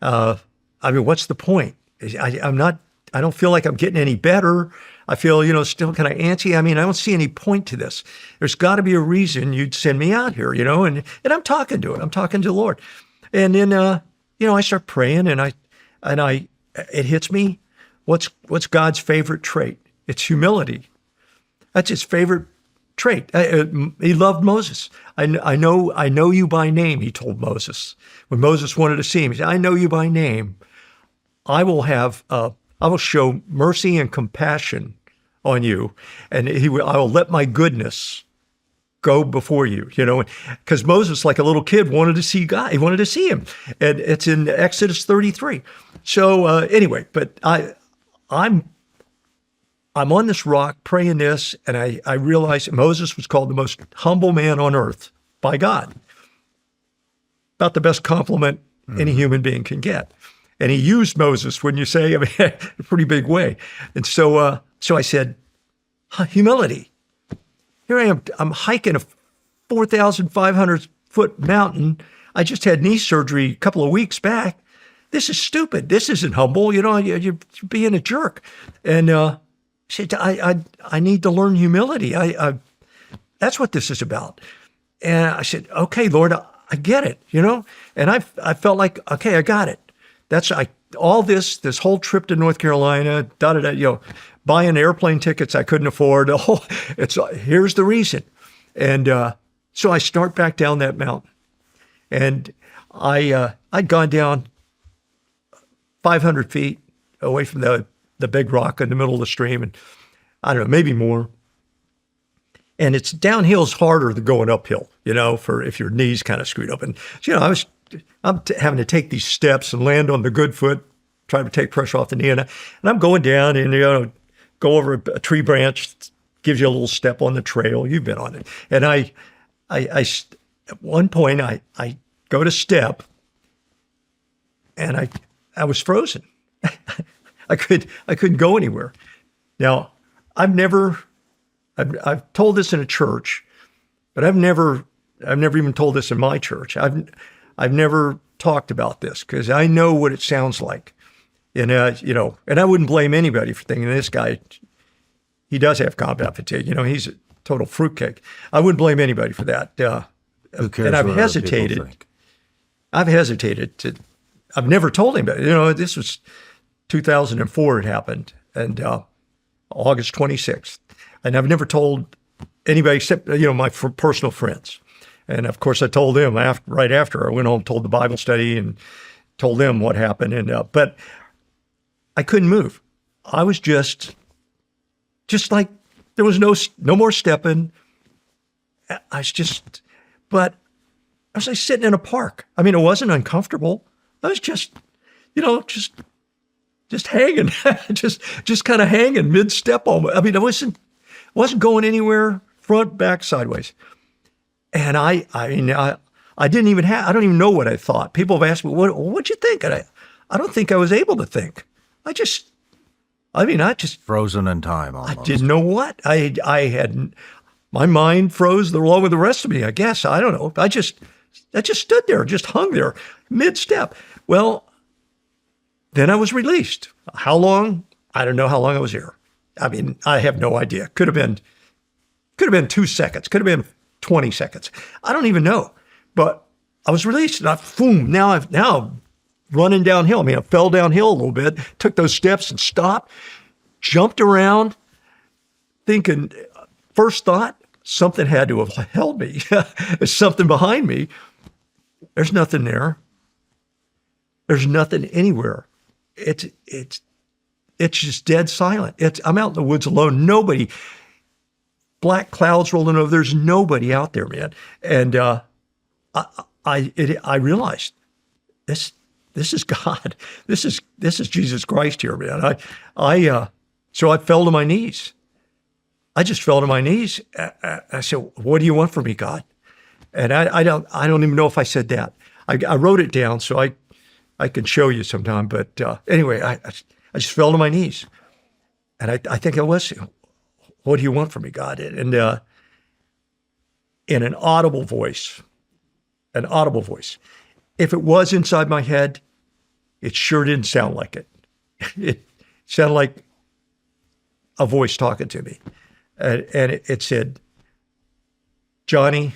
What's the point? I don't feel like I'm getting any better. I feel, still kind of antsy. I don't see any point to this. There's got to be a reason you'd send me out here, and I'm talking to it. I'm talking to the Lord. And then, I start praying, and it hits me. What's God's favorite trait? It's humility. That's his favorite trait. He loved Moses. I know you by name, he told Moses. When Moses wanted to see him, he said, I know you by name. I will show mercy and compassion on you, and I will let my goodness go before you, because Moses, like a little kid, wanted to see God. He wanted to see him. And it's in Exodus 33. So anyway, but I'm on this rock praying this, and I realized Moses was called the most humble man on earth by God. About the best compliment any human being can get. And he used Moses, wouldn't you say? I mean, in a pretty big way. And so I said, humility. Here I am. I'm hiking a 4,500-foot mountain. I just had knee surgery a couple of weeks back. This is stupid. This isn't humble. You're being a jerk. And I said, I need to learn humility. That's what this is about. And I said, okay, Lord, I get it, And I felt like, okay, I got it. All this whole trip to North Carolina, buying airplane tickets I couldn't afford. Here's the reason. And so I start back down that mountain. And I'd gone down 500 feet away from the big rock in the middle of the stream, and I don't know, maybe more. And it's downhill's harder than going uphill, for if your knees kind of screwed up. And I'm having to take these steps and land on the good foot, trying to take pressure off the knee, and I'm going down and go over a tree branch, gives you a little step on the trail. You've been on it. And I at one point I go to step, and I was frozen. I couldn't go anywhere. Now, I've told this in a church, but I've never even told this in my church. I've never talked about this because I know what it sounds like. And and I wouldn't blame anybody for thinking this guy, he does have combat fatigue. He's a total fruitcake. I wouldn't blame anybody for that. Who cares? And I've what other people think? I've never told anybody. This was 2004 it happened, and August 26th. And I've never told anybody except, my personal friends. And of course I told them right after I went home, told the Bible study and told them what happened. And, but I couldn't move. I was just like, there was no more stepping. But I was like sitting in a park. I mean, it wasn't uncomfortable. I was just hanging, just kind of hanging mid-step almost. I mean, I wasn't going anywhere, front, back, sideways. And I didn't even I don't even know what I thought. People have asked me, what'd you think? And I don't think I was able to think. I just frozen in time almost. I didn't know what. I had, my mind froze along with the rest of me, I guess. I don't know. I just stood there, just hung there mid-step. Well, then I was released. How long? I don't know how long I was here. I mean, I have no idea. Could have been 2 seconds. Could have been 20 seconds. I don't even know. But I was released, and now I'm running downhill. I mean, I fell downhill a little bit, took those steps and stopped, jumped around, thinking, first thought, something had to have held me. There's something behind me. There's nothing there. There's nothing anywhere. It's just dead silent. I'm out in the woods alone. Nobody. Black clouds rolling over. There's nobody out there, man. And I realized this is God. This is Jesus Christ here, man. So I fell to my knees. I just fell to my knees. I said, "What do you want from me, God?" And I don't even know if I said that. I wrote it down so I can show you sometime. But anyway, I just fell to my knees, and I think it was, "What do you want from me, God?" And in an audible voice. If it was inside my head, it sure didn't sound like it. It sounded like a voice talking to me. And it said, "Johnny,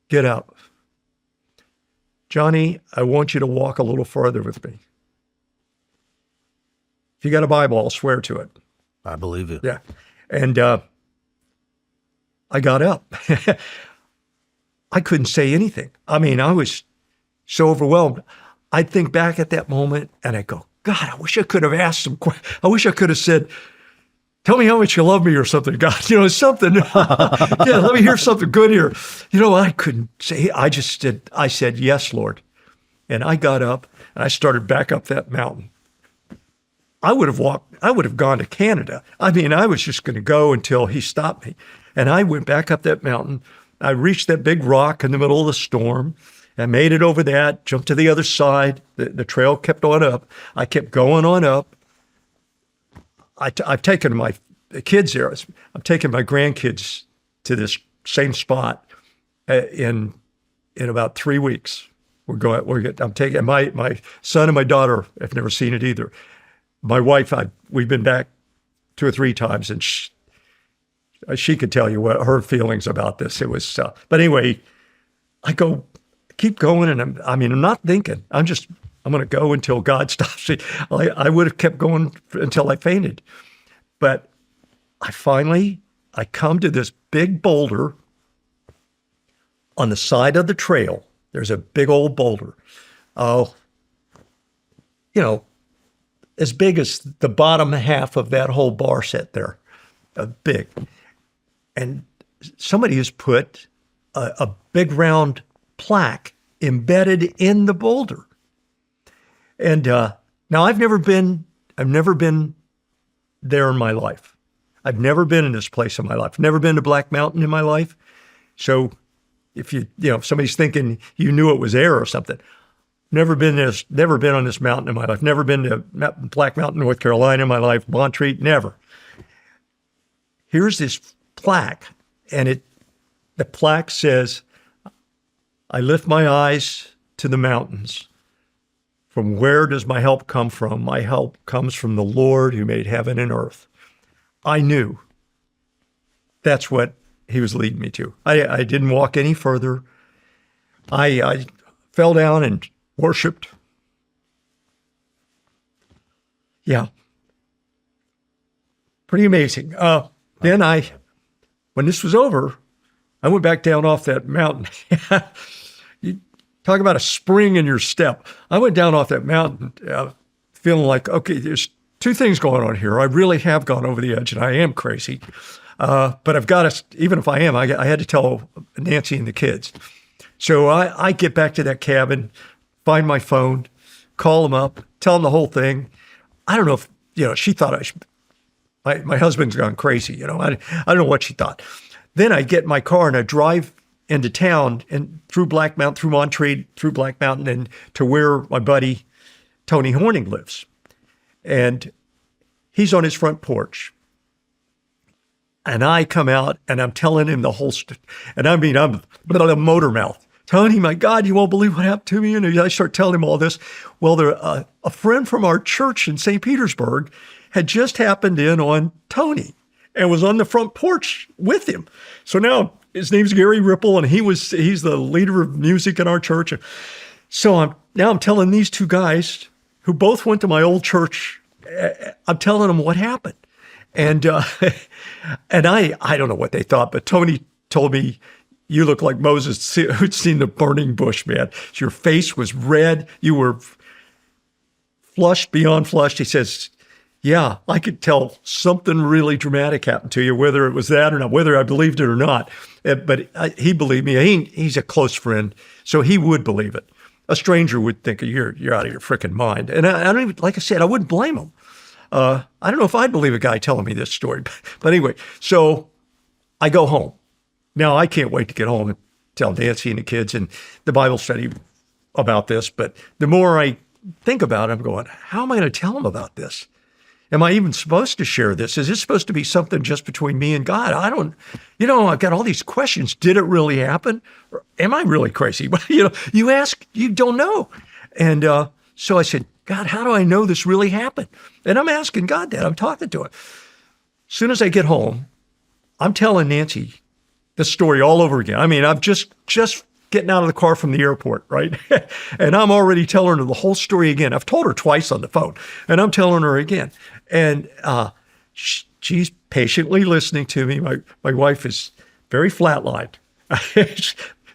get up. Johnny, I want you to walk a little farther with me. If you got a Bible, I'll swear to it." I believe you. Yeah. And I got up. I couldn't say anything. I mean, I was so overwhelmed. I think back at that moment and I go, God, I wish I could have asked some questions. I wish I could have said, tell me how much you love me or something, God, something. Yeah, let me hear something good here. I couldn't say, I said, yes, Lord. And I got up and I started back up that mountain. I would have gone to Canada. I mean, I was just going to go until he stopped me. And I went back up that mountain. I reached that big rock in the middle of the storm. I made it over that, jumped to the other side. The trail kept on up. I kept going on up. I've taken my kids there. I'm taking my grandkids to this same spot in about 3 weeks. I'm taking my son and my daughter have never seen it either. My wife, we've been back 2 or 3 times, and she could tell you what her feelings about this. It was, but anyway, keep going, and I'm not thinking. I'm going to go until God stops me. I would have kept going until I fainted, but I come to this big boulder on the side of the trail. There's a big old boulder. As big as the bottom half of that whole bar set there, big. And somebody has put a big round plaque embedded in the boulder. And now I've never been there in my life. I've never been in this place in my life. Never been to Black Mountain in my life. So if if somebody's thinking you knew it was there or something, never been on this mountain in my life. Never been to Black Mountain, North Carolina in my life. Montreat, never. Here's this plaque, and the plaque says, I lift my eyes to the mountains. From where does my help come from? My help comes from the Lord who made heaven and earth. I knew that's what he was leading me to. I didn't walk any further. I fell down and worshiped. Yeah. Pretty amazing. Then when this was over, I went back down off that mountain. You talk about a spring in your step. I went down off that mountain feeling like, okay, there's 2 things going on here. I really have gone over the edge, and I am crazy. But I've got to, even if I am, I had to tell Nancy and the kids. So I get back to that cabin, find my phone, call them up, tell them the whole thing. I don't know if, she thought my husband's gone crazy. I don't know what she thought. Then I get in my car and I drive into town and through Black Mountain, through Montreat, through Black Mountain, and to where my buddy Tony Horning lives. And he's on his front porch. And I come out and I'm telling him the whole story. And I'm a motor mouth. Tony, my God, you won't believe what happened to me. And I start telling him all this. Well, a friend from our church in St. Petersburg had just happened in on Tony and was on the front porch with him. So now his name's Gary Ripple, and he's the leader of music in our church. So I'm telling these 2 guys who both went to my old church, I'm telling them what happened. And and I don't know what they thought, but Tony told me, you look like Moses who'd seen the burning bush, man. Your face was red. You were flushed beyond flushed. He says, yeah, I could tell something really dramatic happened to you, whether it was that or not, whether I believed it or not. But he believed me. He's a close friend, so he would believe it. A stranger would think, you're out of your freaking mind. And I don't even, like I said, I wouldn't blame him. I don't know if I'd believe a guy telling me this story. But anyway, so I go home. Now, I can't wait to get home and tell Nancy and the kids and the Bible study about this. But the more I think about it, I'm going, how am I going to tell them about this? Am I even supposed to share this? Is this supposed to be something just between me and God? I don't, I've got all these questions. Did it really happen? Or am I really crazy? But, you ask, you don't know. And so I said, God, how do I know this really happened? And I'm asking God that. I'm talking to him. As soon as I get home, I'm telling Nancy the story all over again. I mean, I'm just getting out of the car from the airport, right? And I'm already telling her the whole story again. I've told her twice on the phone, and I'm telling her again. And she's patiently listening to me. My wife is very flatlined,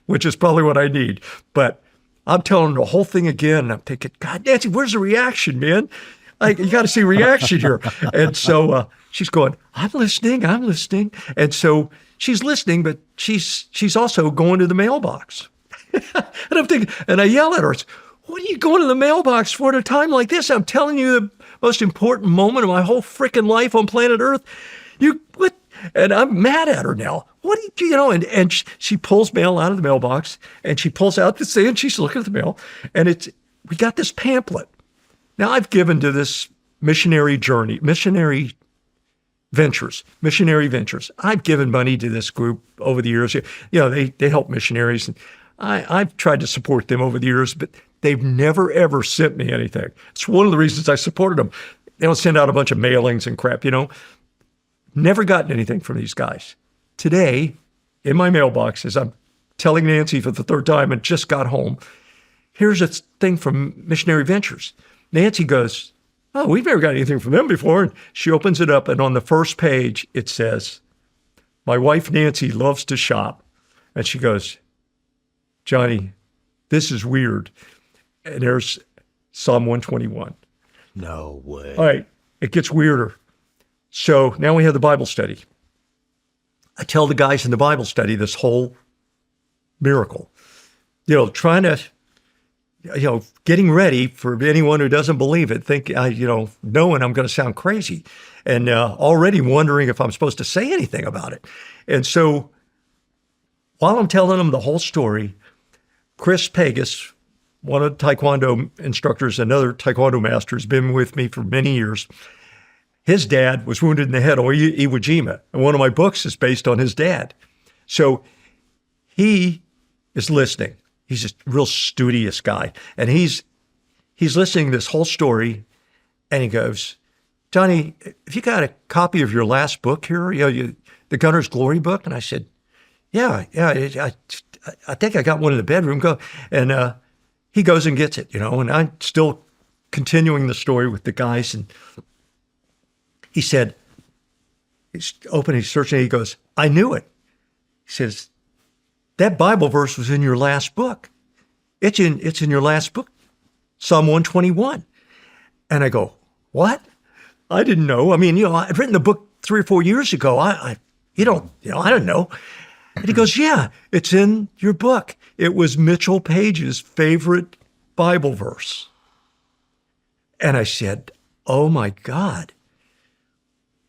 which is probably what I need. But I'm telling the whole thing again, and I'm thinking, God, Nancy, where's the reaction, man? You got to see reaction here. And so she's going, I'm listening. And so she's listening, but she's also going to the mailbox. And I'm thinking, and I yell at her, what are you going to the mailbox for at a time like this? I'm telling you the most important moment of my whole freaking life on planet Earth. What? And I'm mad at her now. What do you know? And she pulls mail out of the mailbox, and she pulls out this thing, and she's looking at the mail, and we got this pamphlet. Now I've given to this missionary ventures. I've given money to this group over the years. They help missionaries, and I've tried to support them over the years, but they've never, ever sent me anything. It's one of the reasons I supported them. They don't send out a bunch of mailings and crap, Never gotten anything from these guys. Today, in my mailbox, as I'm telling Nancy for the third time and just got home, here's a thing from Missionary Ventures. Nancy goes, oh, we've never got anything from them before. And she opens it up, and on the first page, it says, my wife, Nancy, loves to shop. And she goes, Johnny, this is weird. And there's Psalm 121. No way. All right, it gets weirder. So now we have the Bible study. I tell the guys in the Bible study this whole miracle, trying to, getting ready for anyone who doesn't believe it, knowing I'm going to sound crazy, and already wondering if I'm supposed to say anything about it. And so while I'm telling them the whole story, Chris Pegas, one of the Tae Kwon Do instructors, another Tae Kwon Do master, has been with me for many years. His dad was wounded in the head on Iwo Jima, and one of my books is based on his dad. So he is listening. He's a real studious guy, and he's listening to this whole story, and he goes, Johnny, have you got a copy of your last book here, the Gunner's Glory book? And I said, yeah, I think I got one in the bedroom. Go, and he goes and gets it, and I'm still continuing the story with the guys, and he said, he's searching, he goes, I knew it. He says, that Bible verse was in your last book. It's in your last book, Psalm 121. And I go, what? I didn't know. I mean, I'd written the book 3 or 4 years ago. I don't know. And he goes, yeah, it's in your book. It was Mitchell Page's favorite Bible verse. And I said, oh my God.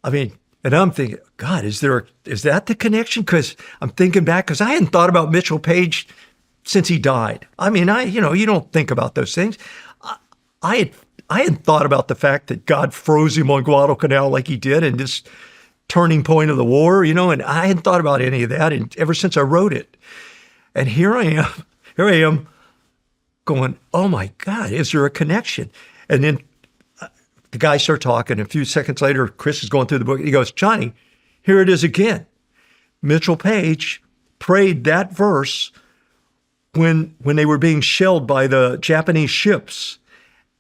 I mean, and I'm thinking, God, is that the connection? Because I'm thinking back, because I hadn't thought about Mitchell Page since he died. I mean, you don't think about those things. I hadn't thought about the fact that God froze him on Guadalcanal like he did, and this turning point of the war, and I hadn't thought about any of that ever since I wrote it. And here I am going, oh my God, is there a connection? And then the guys start talking. A few seconds later, Chris is going through the book. He goes, Johnny, here it is again. Mitchell Page prayed that verse when they were being shelled by the Japanese ships.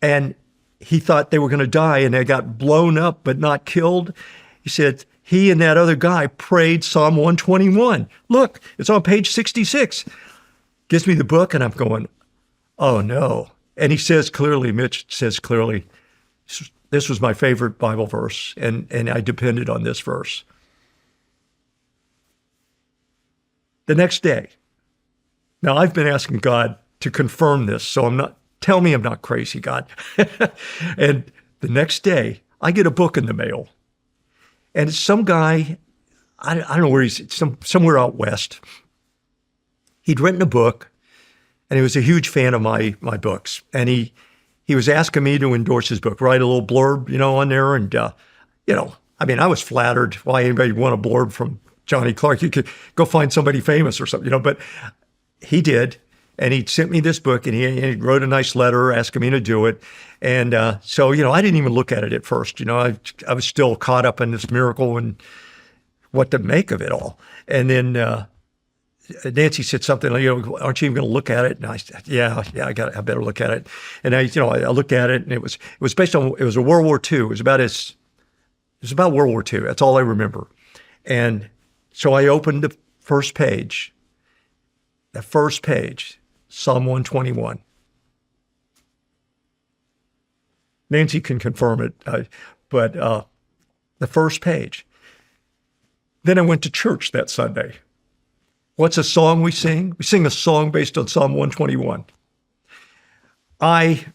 And he thought they were going to die, and they got blown up but not killed. He said he and that other guy prayed Psalm 121. Look, it's on page 66. Gives me the book, and I'm going, oh no. And he says clearly, Mitch says clearly, this was my favorite Bible verse, and I depended on this verse. The next day, now I've been asking God to confirm this, so tell me I'm not crazy, God. And the next day, I get a book in the mail, and it's some guy, I don't know where he's, somewhere out west. He'd written a book, and he was a huge fan of my books, and he was asking me to endorse his book, write a little blurb, on there. And, I was flattered. Why anybody want a blurb from Johnnie Clark? You could go find somebody famous or something, but he did. And he sent me this book, and he wrote a nice letter asking me to do it. And so, I didn't even look at it at first. I was still caught up in this miracle and what to make of it all. And then Nancy said something like, aren't you even going to look at it? And I said, yeah, I better look at it. And I looked at it, and it was based on, it was a World War II. It was about World War II. That's all I remember. And so I opened first page, Psalm 121. Nancy can confirm it, but the first page. Then I went to church that Sunday. What's a song we sing? We sing a song based on Psalm 121. I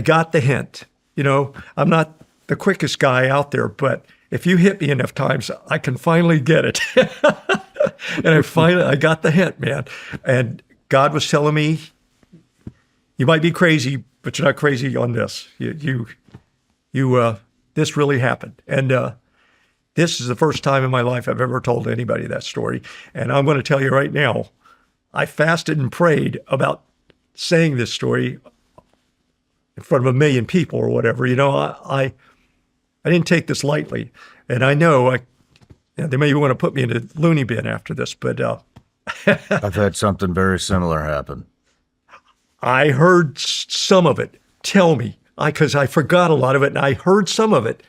got the hint. You know, I'm not the quickest guy out there, but if you hit me enough times, I can finally get it. And I got the hint, man. And God was telling me, you might be crazy, but you're not crazy on this. This really happened. And this is the first time in my life I've ever told anybody that story. And I'm going to tell you right now, I fasted and prayed about saying this story in front of 1 million people or whatever. You know, I didn't take this lightly. And I know they may want to put me in a loony bin after this, but I've had something very similar happen. I heard some of it. Tell me, because I forgot a lot of it, and I heard some of it.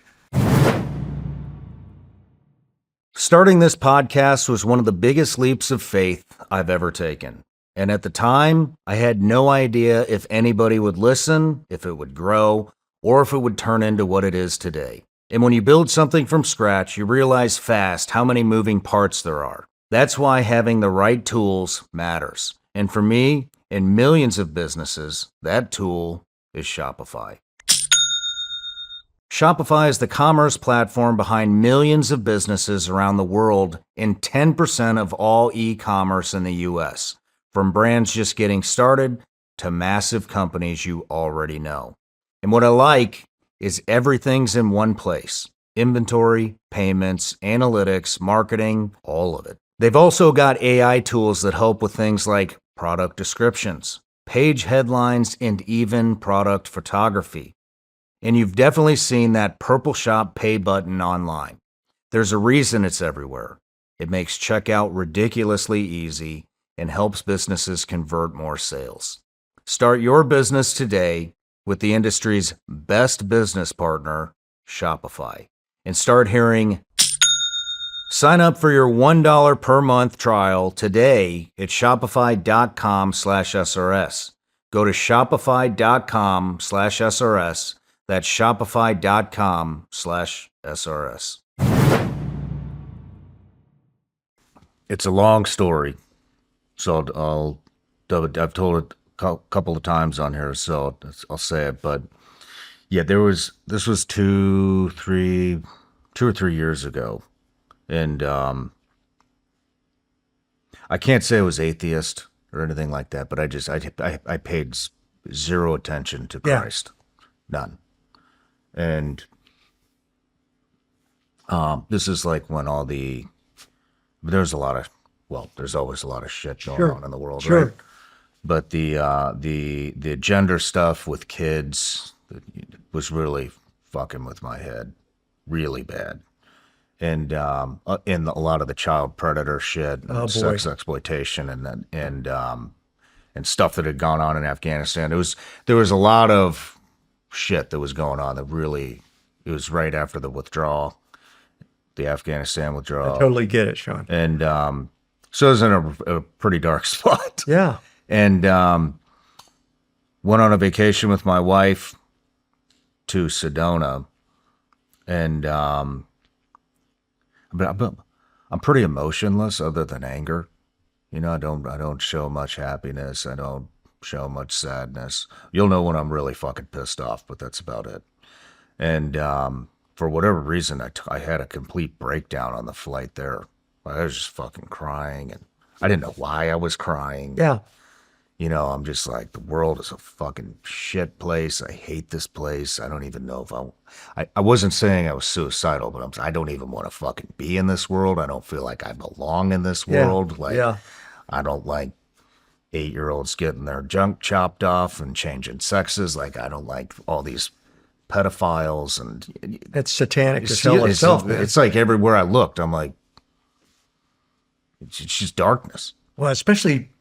Starting this podcast was one of the biggest leaps of faith I've ever taken. And at the time, I had no idea if anybody would listen, if it would grow, or if it would turn into what it is today. And when you build something from scratch, you realize fast how many moving parts there are. That's why having the right tools matters. And for me, and millions of businesses, that tool is Shopify. Shopify is the commerce platform behind millions of businesses around the world and 10% of all e-commerce in the U.S., from brands just getting started to massive companies you already know. And what I like is everything's in one place. Inventory, payments, analytics, marketing, all of it. They've also got AI tools that help with things like product descriptions, page headlines, and even product photography. And you've definitely seen that purple shop pay button online. There's a reason it's everywhere. It makes checkout ridiculously easy and helps businesses convert more sales. Start your business today with the industry's best business partner, Shopify, and start hearing. Sign up for your $1 per month trial today at shopify.com/SRS. Go to shopify.com/SRS. That's shopify.com/SRS. It's a long story, so I've told it a couple of times on here, so I'll say it. But yeah, this was 2 or 3 years ago, and I can't say I was atheist or anything like that, but I paid zero attention to Christ, none. And this is like when there's always a lot of shit going on in the world, right? But the gender stuff with kids was really fucking with my head, really bad. And in a lot of the child predator shit, and sex exploitation, and stuff that had gone on in Afghanistan. There was a lot of shit that was going on it was right after the withdrawal, the Afghanistan withdrawal. I totally get it, Shawn. And so it was in a pretty dark spot. Yeah. And went on a vacation with my wife to Sedona, and but I'm pretty emotionless other than anger. You know, I don't show much happiness. I don't show much sadness. You'll know when I'm really fucking pissed off, but that's about it. And for whatever reason, I had a complete breakdown on the flight there. I was just fucking crying, and I didn't know why I was crying. Yeah. You know, I'm just like, the world is a fucking shit place. I hate this place. I don't even know if I wasn't saying I was suicidal, but I don't even want to fucking be in this world. I don't feel like I belong in this world. I don't like 8-year-olds getting their junk chopped off and changing sexes. Like, I don't like all these pedophiles, and it's satanic to hell itself, man. It's like everywhere I looked, I'm like, it's just darkness. Well, especially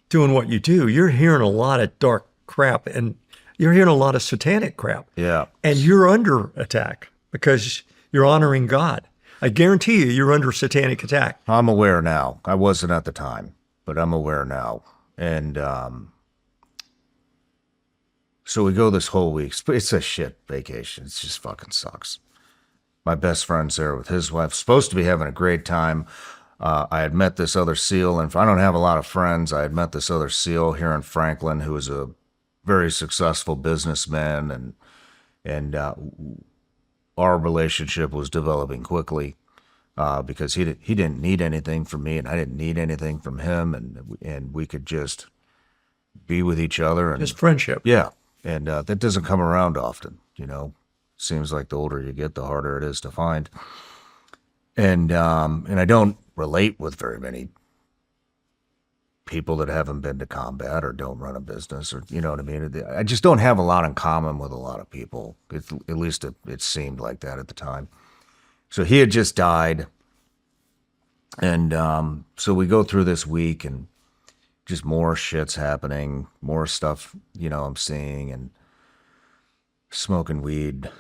doing what you do, you're hearing a lot of dark crap, and you're hearing a lot of satanic crap. Yeah. And you're under attack because you're honoring God. I guarantee you're under satanic attack. I'm aware now. I wasn't at the time, but I'm aware now. And so we go this whole week. It's a shit vacation. It just fucking sucks. My best friend's there with his wife. Supposed to be having a great time. I had met this other SEAL, and I don't have a lot of friends. I had met this other SEAL here in Franklin who was a very successful businessman, and our relationship was developing quickly because he didn't need anything from me, and I didn't need anything from him, and we could just be with each other. And Just friendship. yeah, and that doesn't come around often, Seems like the older you get, the harder it is to find. And I don't relate with very many people that haven't been to combat or don't run a business, or you know what I mean. I just don't have a lot in common with a lot of people. At least it seemed like that at the time. So he had just died, and so we go through this week, and just more shit's happening, more stuff, I'm seeing, and smoking weed.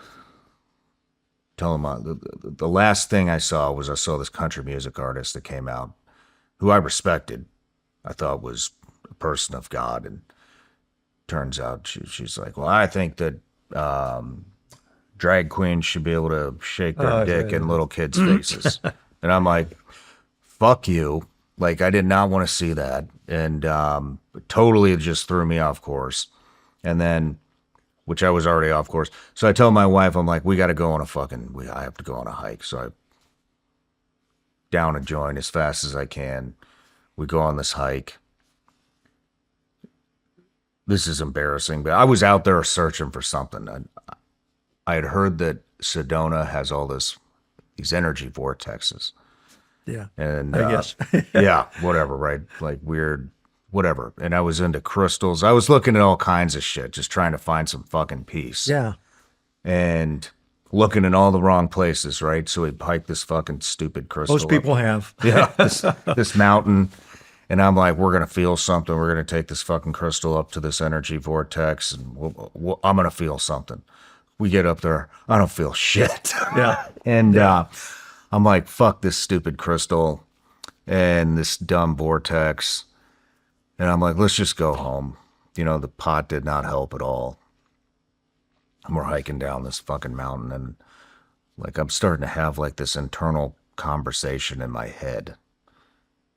Tell him the last thing I saw this country music artist that came out, who I respected. I thought was a person of God, and turns out she's like, well, I think that drag queens should be able to shake their dick in little kids' faces. And I'm like, fuck you. Like, I did not want to see that. And totally it just threw me off course. And then, which I was already off course. So I tell my wife, I'm like, we got to go on I have to go on a hike. So I down a joint as fast as I can. We go on this hike. This is embarrassing, but I was out there searching for something. I had heard that Sedona has all these energy vortexes. Yeah. And I guess. yeah, whatever, right? Like weird, whatever. And I was into crystals. I was looking at all kinds of shit, just trying to find some fucking peace. Yeah. And looking in all the wrong places, right? So we hiked this fucking stupid crystal. Most people have. Yeah, this mountain. And I'm like, we're going to feel something. We're going to take this fucking crystal up to this energy vortex, and I'm going to feel something. We get up there. I don't feel shit. Yeah. And I'm like, fuck this stupid crystal and this dumb vortex. And I'm like, let's just go home. The pot did not help at all. And we're hiking down this fucking mountain, and like I'm starting to have like this internal conversation in my head.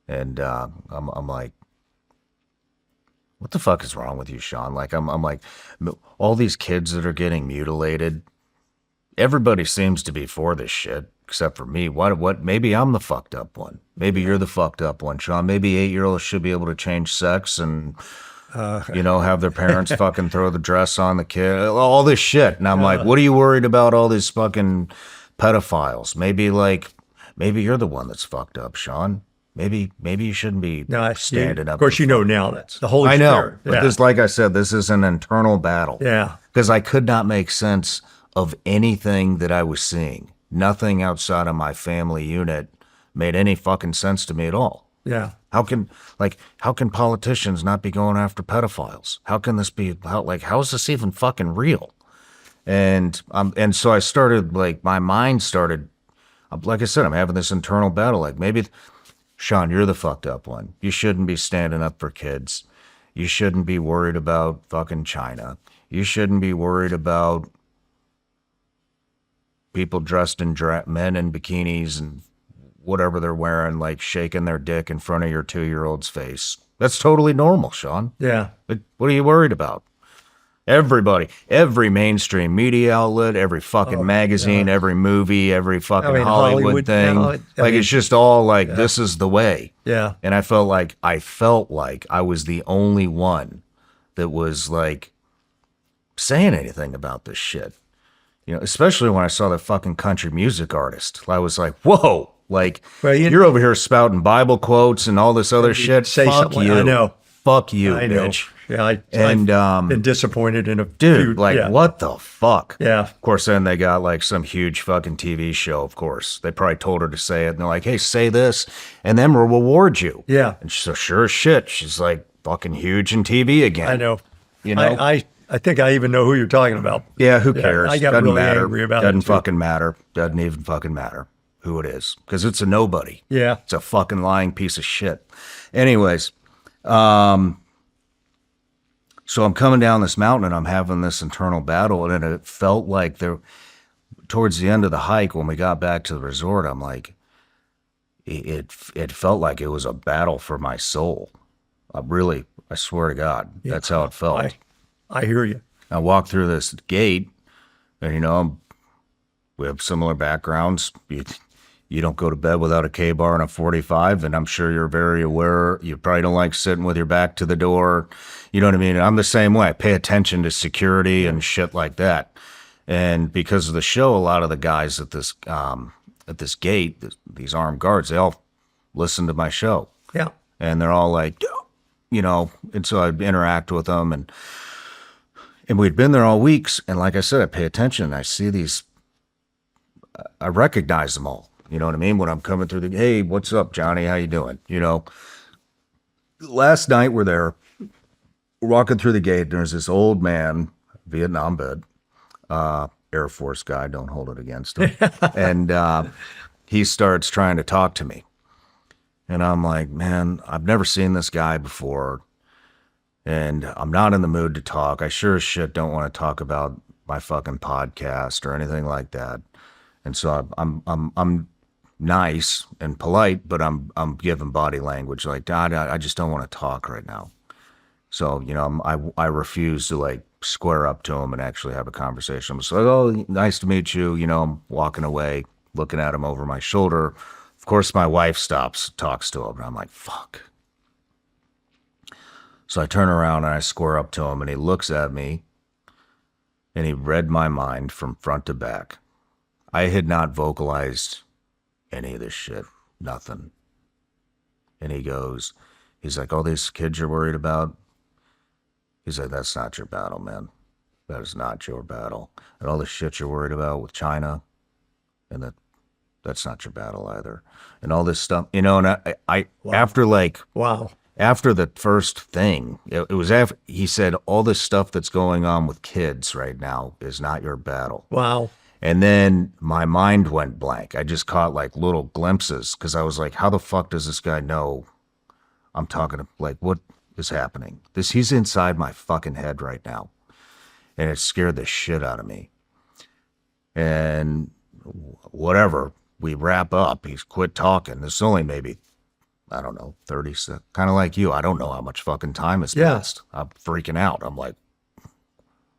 And I'm like, what the fuck is wrong with you, Shawn? Like I'm like, all these kids that are getting mutilated, everybody seems to be for this shit except for me. What? Maybe I'm the fucked up one. Maybe you're the fucked up one, Shawn. Maybe 8-year-olds should be able to change sex and have their parents fucking throw the dress on the kid, all this shit. And I'm like, what are you worried about all these fucking pedophiles? Maybe you're the one that's fucked up, Shawn. Maybe you shouldn't be standing up. Of course, now that's the Holy Spirit. I know, Spirit. but this, like I said, this is an internal battle. Yeah. Because I could not make sense of anything that I was seeing. Nothing outside of my family unit made any fucking sense to me at all. Yeah. How can politicians not be going after pedophiles? How can this be? How is this even fucking real? And so I started, like, my mind started, like I said, I'm having this internal battle. Like, maybe, Shawn, you're the fucked up one. You shouldn't be standing up for kids. You shouldn't be worried about fucking China. You shouldn't be worried about people dressed in men in bikinis and whatever they're wearing, like shaking their dick in front of your 2-year-old's face. That's totally normal, Shawn. Yeah. What are you worried about? Everybody, every mainstream media outlet, every fucking magazine, every movie, every fucking Hollywood thing. It's just all like, this is the way. Yeah. And I felt like I was the only one that was like saying anything about this shit. Especially when I saw the fucking country music artist. I was like, whoa, like, you're over here spouting Bible quotes and all this other shit. Say Fuck something. you. I know. Fuck you, I know. bitch. Yeah, I've been disappointed in a dude, few, what the fuck? Yeah. Of course, then they got like some huge fucking TV show, of course. They probably told her to say it, and they're like, hey, say this, and then we'll reward you. Yeah. And so sure as shit, she's like fucking huge in TV again. I know. I think I even know who you're talking about. Yeah, who cares? I got Doesn't really matter. angry about it. Doesn't fucking matter. Doesn't even fucking matter. who it is because it's a nobody. Yeah. It's a fucking lying piece of shit. Anyways, so I'm coming down this mountain and I'm having this internal battle, and it felt like towards the end of the hike when we got back to the resort, I'm like, it felt like it was a battle for my soul. I swear to God, that's how it felt. I hear you. I walked through this gate, and we have similar backgrounds. You don't go to bed without a K-bar and a 45, and I'm sure you're very aware. You probably don't like sitting with your back to the door. You know what I mean? I'm the same way. I pay attention to security and shit like that. And because of the show, a lot of the guys at this gate, these armed guards, they all listen to my show. Yeah. And they're all like, and so I'd interact with them, and we'd been there all weeks. And like I said, I pay attention. I see these, I recognize them all. You know what I mean? When I'm coming through hey, what's up, Johnny? How you doing? Last night we're walking through the gate, and there's this old man, Vietnam vet, Air Force guy, don't hold it against him. And he starts trying to talk to me. And I'm like, man, I've never seen this guy before, and I'm not in the mood to talk. I sure as shit don't want to talk about my fucking podcast or anything like that. And so I'm nice and polite, but I'm giving body language like, God, I just don't want to talk right now. So, I refuse to like square up to him and actually have a conversation. I'm just like, oh, nice to meet you. I'm walking away, looking at him over my shoulder. Of course, my wife stops, talks to him, and I'm like, fuck. So I turn around and I square up to him, and he looks at me, and he read my mind from front to back. I had not vocalized any of this shit, nothing. And he's like, all these kids you're worried about? He's like, that's not your battle, man. That is not your battle. And all the shit you're worried about with China, and that's not your battle either. And all this stuff, and I Wow. after like, Wow. after the first thing, it was after he said, all this stuff that's going on with kids right now is not your battle. Wow. And then my mind went blank. I just caught like little glimpses because I was like, how the fuck does this guy know I'm talking to, like, what is happening? He's inside my fucking head right now. And it scared the shit out of me. And whatever, we wrap up. He's quit talking. This is only maybe, I don't know, 30 seconds. Kind of like you. I don't know how much fucking time has passed. I'm freaking out. I'm like,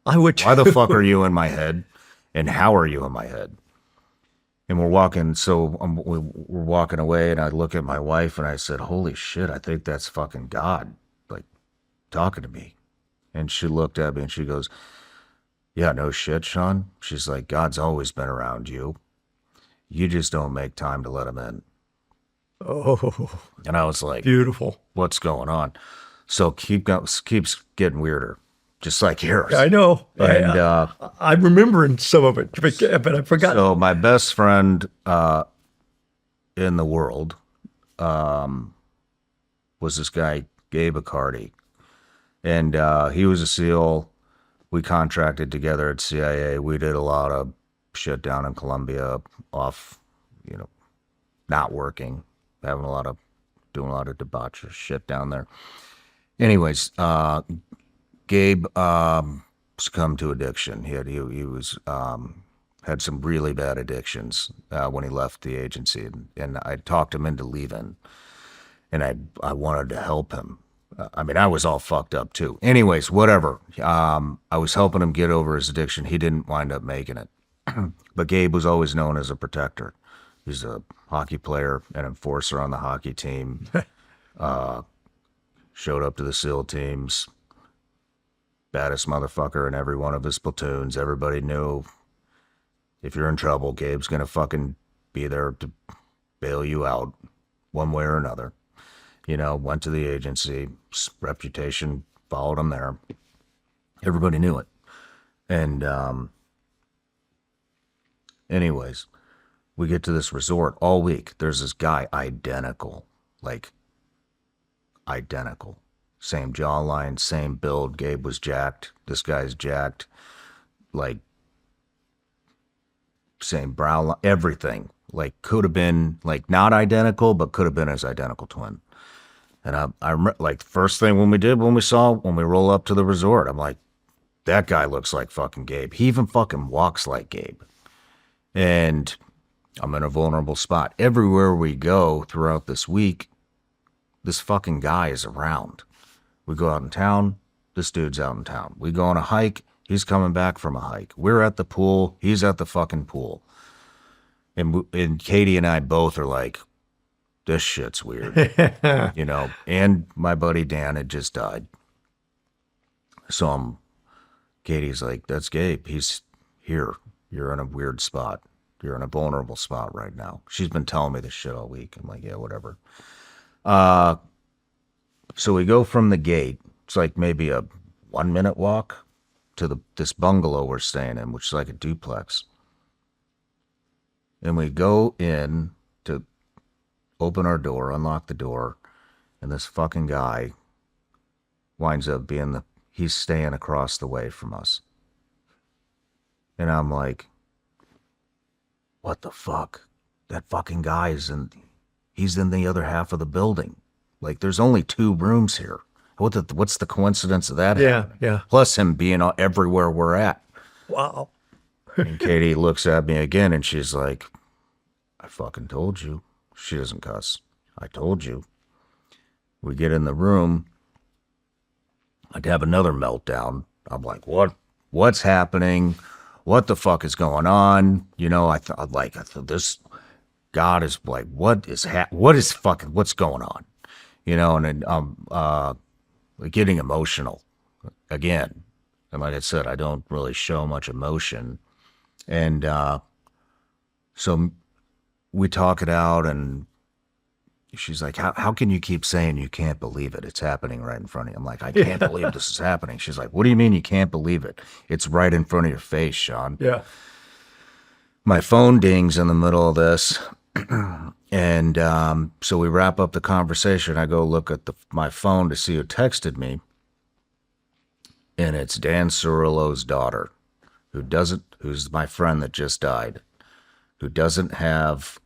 I would. why the fuck are you in my head? And how are you in my head? And we're walking, we're walking away, and I look at my wife and I said, holy shit, I think that's fucking God, like, talking to me. And she looked at me and she goes, yeah, no shit, Shawn. She's like, God's always been around you. You just don't make time to let him in. Oh, And I was like, beautiful. what's going on? So keeps getting weirder, just like yours. I know. And I'm remembering some of it, but I forgot. so my best friend in the world was this guy, Gabe Accardi. And he was a SEAL. We contracted together at CIA. We did a lot of shit down in Colombia off, not working, doing a lot of debaucherous shit down there. Anyways, Gabe succumbed to addiction. He was had some really bad addictions when he left the agency, and I talked him into leaving, and I wanted to help him. I mean, I was all fucked up too. Anyways, whatever. I was helping him get over his addiction. He didn't wind up making it, but Gabe was always known as a protector. He's a hockey player, an enforcer on the hockey team. Showed up to the SEAL teams. Baddest motherfucker in every one of his platoons. Everybody knew if you're in trouble, Gabe's gonna fucking be there to bail you out one way or another. Went to the agency, reputation followed him there. Everybody knew it. And anyways, we get to this resort all week. There's this guy identical. Same jawline, same build. Gabe was jacked. This guy's jacked. Like, same brow line, everything. like could have been like not identical, but could have been his identical twin. And I remember like the first thing when we roll up to the resort, I'm like, that guy looks like fucking Gabe. He even fucking walks like Gabe. And I'm in a vulnerable spot. Everywhere we go throughout this week, this fucking guy is around. We go out in town, this dude's out in town. We go on a hike, he's coming back from a hike. We're at the pool, he's at the fucking pool. And Katie and I both are like, this shit's weird, you know. And my buddy Dan had just died. So Katie's like, that's Gabe. He's here. You're in a weird spot. You're in a vulnerable spot right now. She's been telling me this shit all week. I'm like, yeah, whatever. So we go from the gate. It's like maybe a 1-minute walk to this bungalow we're staying in, which is like a duplex. And we go in to open our door, unlock the door, and this fucking guy winds up being he's staying across the way from us. And I'm like, what the fuck? That fucking guy he's in the other half of the building. Like, there's only 2 rooms here. What's the coincidence of that? Yeah. Plus him being everywhere we're at. Wow. And Katie looks at me again and she's like, I fucking told you. She doesn't cuss. I told you. We get in the room. I'd have another meltdown. I'm like, what's happening? What the fuck is going on? You know, I thought this God is like, what's going on? You know, and I'm getting emotional again. And like I said, I don't really show much emotion. And so we talk it out, and she's like, how can you keep saying you can't believe it? It's happening right in front of you. I'm like, I can't believe this is happening. She's like, what do you mean you can't believe it? It's right in front of your face, Shawn. Yeah. My phone dings in the middle of this. And so we wrap up the conversation. I go look at my phone to see who texted me. And it's Dan Cirillo's daughter, who's my friend that just died, who doesn't have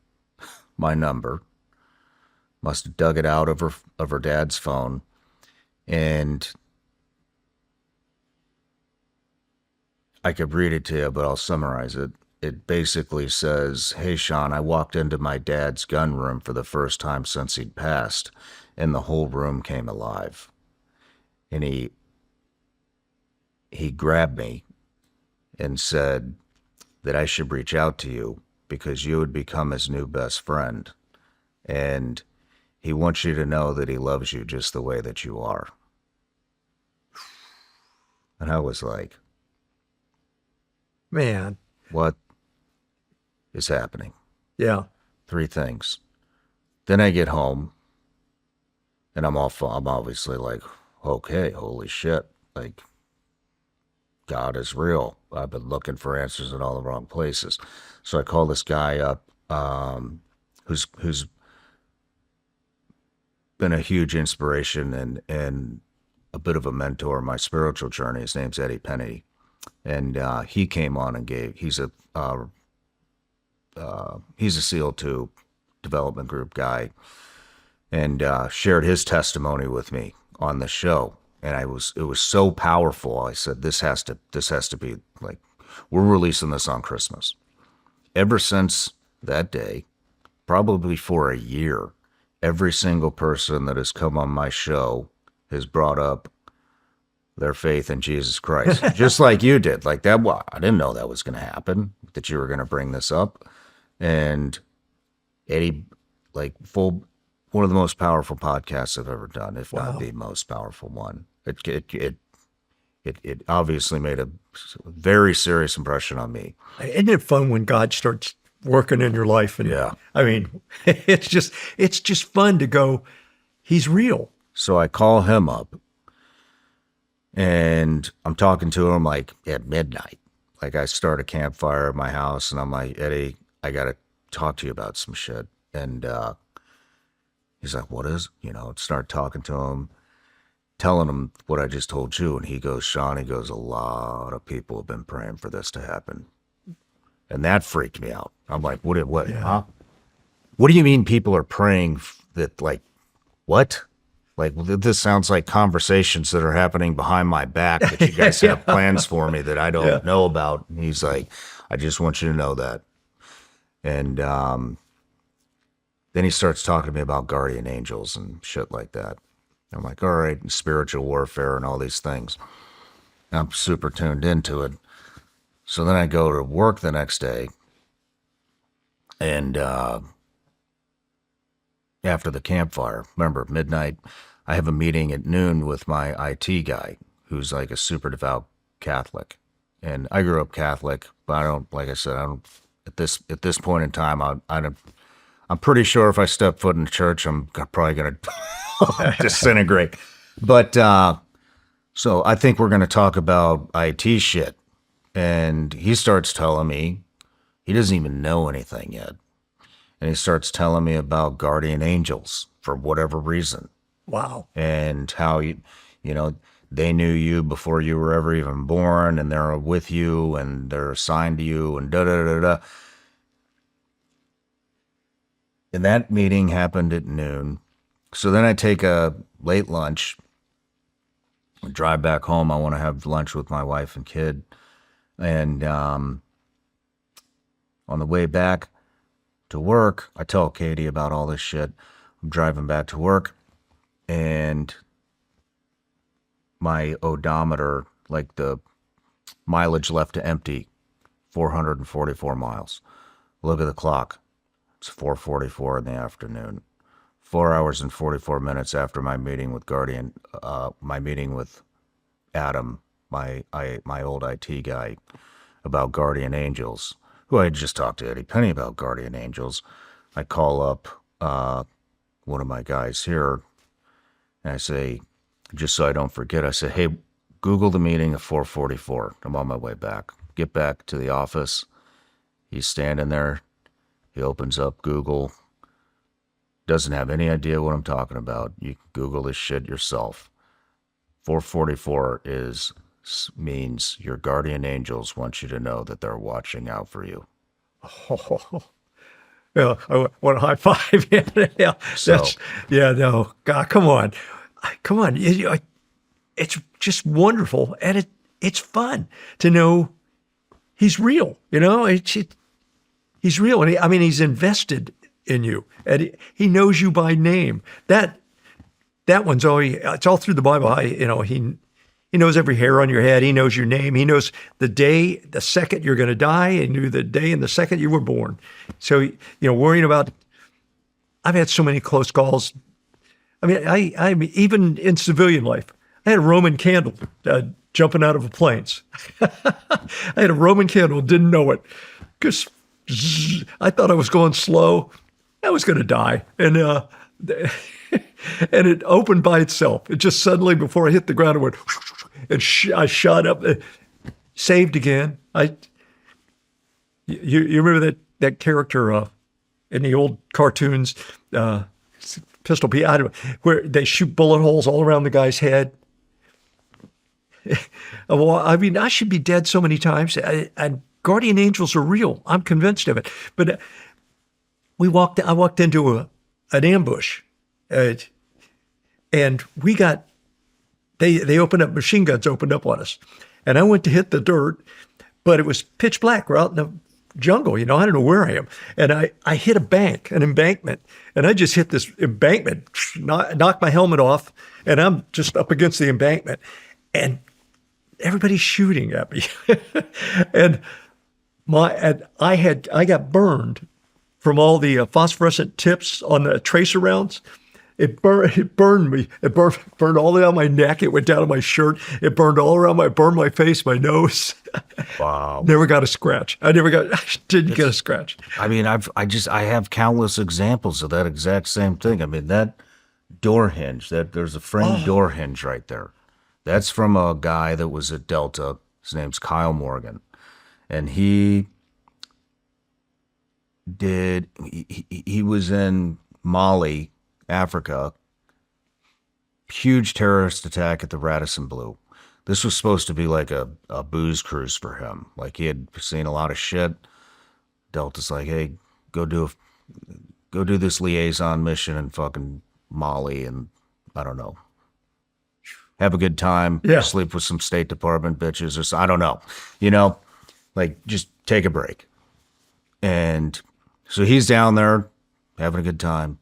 my number. Must have dug it out of her dad's phone. And I could read it to you, but I'll summarize it. It basically says, hey, Shawn, I walked into my dad's gun room for the first time since he'd passed, and the whole room came alive. And he grabbed me and said that I should reach out to you because you would become his new best friend. And he wants you to know that he loves you just the way that you are. And I was like, man, what is happening? Yeah. 3 things. Then I get home and I'm obviously like, okay, holy shit. Like, God is real. I've been looking for answers in all the wrong places. So I call this guy up, who's been a huge inspiration and a bit of a mentor in my spiritual journey. His name's Eddie Penny. And he came on and he's a SEAL2 development group guy, and shared his testimony with me on the show. And it was so powerful. I said, this has to be like, we're releasing this on Christmas. Ever since that day, probably for a year, every single person that has come on my show has brought up their faith in Jesus Christ, just like you did. Like that, I didn't know that was going to happen, that you were going to bring this up. And Eddie, like one of the most powerful podcasts I've ever done, if not the most powerful one. It obviously made a very serious impression on me. Isn't it fun when God starts working in your life? And yeah, I mean, it's just fun to go, he's real. So I call him up and I'm talking to him like at midnight. Like I start a campfire at my house and I'm like, Eddie, I got to talk to you about some shit. And he's like, what is, start talking to him, telling him what I just told you. And he goes, Shawn, a lot of people have been praying for this to happen. And that freaked me out. I'm like, what, Yeah. huh? What do you mean people are praying that, like, what? Like, this sounds like conversations that are happening behind my back that you guys have plans for me that I don't know about. And he's like, I just want you to know that. And then he starts talking to me about guardian angels and shit like that. I'm like, all right, and spiritual warfare and all these things. And I'm super tuned into it. So then I go to work the next day, and after the campfire, remember, midnight, I have a meeting at noon with my IT guy, who's like a super devout Catholic. And I grew up Catholic, but I don't, like I said, I don't, at this point in time, I'm pretty sure if I step foot in the church, I'm probably going to disintegrate. But so I think we're going to talk about IT shit. And he starts telling me he doesn't even know anything yet. And he starts telling me about guardian angels for whatever reason. Wow. And how, they knew you before you were ever even born, and they're with you, and they're assigned to you, and da-da-da-da. And that meeting happened at noon. So then I take a late lunch, drive back home. I want to have lunch with my wife and kid. And on the way back to work, I tell Katie about all this shit. I'm driving back to work, and my odometer, like the mileage left to empty, 444 miles. Look at the clock. It's 4:44 in the afternoon. 4 hours and 44 minutes after my meeting with my meeting with Adam, my old IT guy, about guardian angels, who I had just talked to Eddie Penny about guardian angels. I call up one of my guys here, and I say, just so I don't forget, I said, hey, Google the meeting at 4:44. I'm on my way back. Get back to the office. He's standing there. He opens up Google. Doesn't have any idea what I'm talking about. You can Google this shit yourself. 4:44 means your guardian angels want you to know that they're watching out for you. Oh, yeah, I want a high five. Yeah, So, no, God, come on. It's just wonderful, and it's fun to know he's real. He's real, and he's invested in you, and he knows you by name. That one's it's all through the Bible. He knows every hair on your head. He knows your name. He knows the day, the second you're going to die. He knew the day and the second you were born. So, worrying about, I've had so many close calls. I mean, even in civilian life, I had a Roman candle jumping out of planes. I had a Roman candle, didn't know it, because I thought I was going slow. I was going to die. And and it opened by itself. It just suddenly, before I hit the ground, it went, and I shot up, saved again. You remember that character in the old cartoons, Pistol Pete, where they shoot bullet holes all around the guy's head? Well, I should be dead so many times. And guardian angels are real. I'm convinced of it. But I walked into an ambush, and we got, they opened up, machine guns opened up on us. And I went to hit the dirt, but it was pitch black. We're out in the jungle, I don't know where I am. And I hit an embankment, and I just hit this embankment, knocked my helmet off, and I'm just up against the embankment. And everybody's shooting at me. and I got burned from all the phosphorescent tips on the tracer rounds. It burned me. It burned all down my neck. It went down to my shirt. It burned all around burned my face, my nose. Wow. Never got a scratch. I didn't get a scratch. I mean, I have countless examples of that exact same thing. I mean, that door hinge, there's a framed door hinge right there. That's from a guy that was at Delta. His name's Kyle Morgan. And he was in Mali, Africa. Huge terrorist attack at the Radisson Blu. This was supposed to be like a booze cruise for him. Like, he had seen a lot of shit. Delta's like, hey, go go do this liaison mission in fucking Mali and I don't know, have a good time, sleep with some State Department bitches or so, I don't know, like just take a break. And so he's down there having a good time,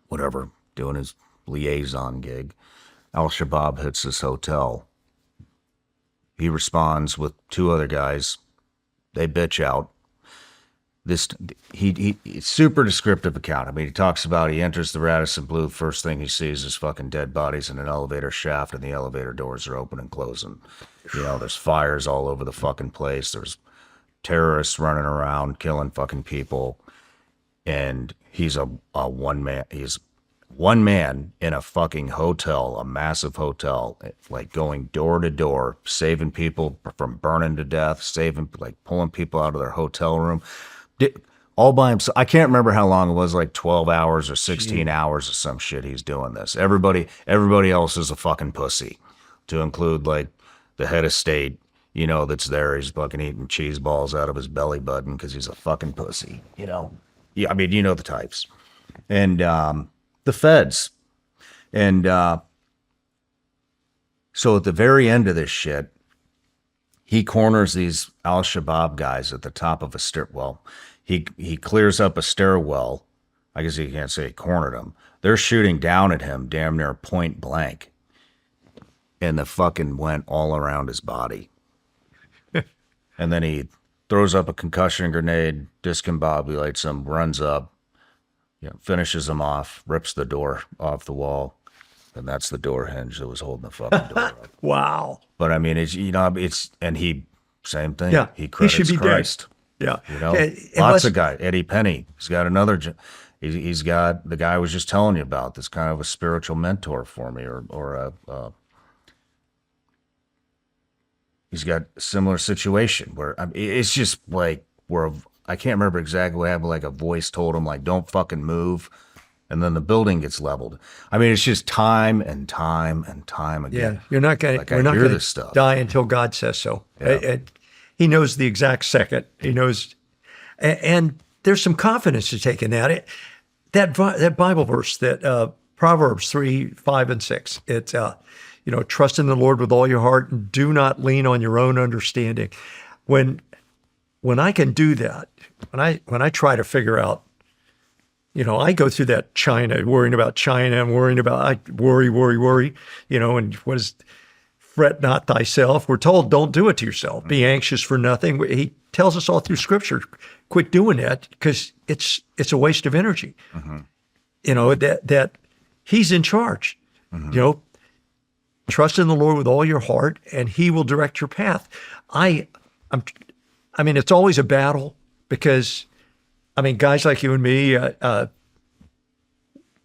whatever, doing his liaison gig. Al-Shabaab hits this hotel. He responds with 2 other guys. They bitch out. He super descriptive account. I mean, he talks about he enters the Radisson Blu. First thing he sees is fucking dead bodies in an elevator shaft, and the elevator doors are open and closing. There's fires all over the fucking place. There's terrorists running around killing fucking people, and he's a one man. He's one man in a fucking hotel, a massive hotel, like going door to door, saving people from burning to death, pulling people out of their hotel room. All by himself. I can't remember how long it was, like 12 hours or 16 hours or some shit he's doing this. Everybody else is a fucking pussy, to include like the head of state, that's there. He's fucking eating cheese balls out of his belly button because he's a fucking pussy, Yeah, I mean, the types. And the feds. And so at the very end of this shit, he corners these Al-Shabaab guys at the top of a stairwell. He clears up a stairwell. I guess you can't say he cornered them. They're shooting down at him damn near point blank. And the fucking went all around his body. And then he throws up a concussion grenade, discombobulates him, runs up, finishes him off, rips the door off the wall. And that's the door hinge that was holding the fucking door up. Wow. But I mean, and he, same thing. Yeah. He credits should be Christ. Dead. Yeah. Lots of guys. Eddie Penny. He's got another, he's got the guy I was just telling you about, this kind of a spiritual mentor for me, or he's got a similar situation where it's just like where I can't remember exactly what happened. Like a voice told him, like, don't fucking move. And then the building gets leveled. I mean, it's just time and time and time again. Yeah, you're not going to die until God says so. Yeah. He knows the exact second. He knows, and there's some confidence to take in that. That Bible verse, that Proverbs 3, 5, and 6. It's trust in the Lord with all your heart and do not lean on your own understanding. When I can do that, when I try to figure out, I go through that worrying about China and I worry, and what is fret not thyself. We're told don't do it to yourself. Be anxious for nothing. He tells us all through Scripture, quit doing that because it's a waste of energy. Mm-hmm. That He's in charge. Mm-hmm. Trust in the Lord with all your heart, and He will direct your path. I mean, it's always a battle because, guys like you and me,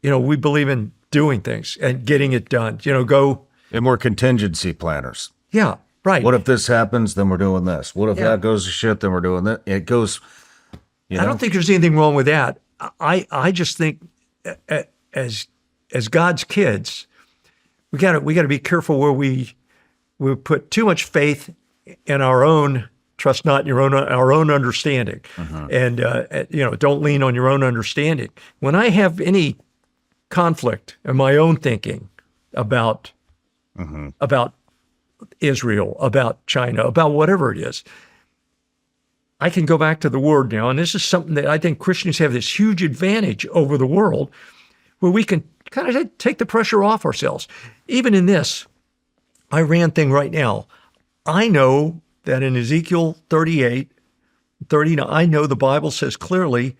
we believe in doing things and getting it done. And we're contingency planners. Yeah, right. What if this happens? Then we're doing this. What if that goes to shit? Then we're doing that. It goes. I don't think there's anything wrong with that. I just think as God's kids, we got to be careful where we put too much faith in our own. Trust not in our own understanding, and don't lean on your own understanding. When I have any conflict in my own thinking about Israel, about China, about whatever it is, I can go back to the Word now, and this is something that I think Christians have this huge advantage over the world, where we can kind of take the pressure off ourselves. Even in this Iran thing right now, I know that in Ezekiel 38, 39, I know the Bible says clearly,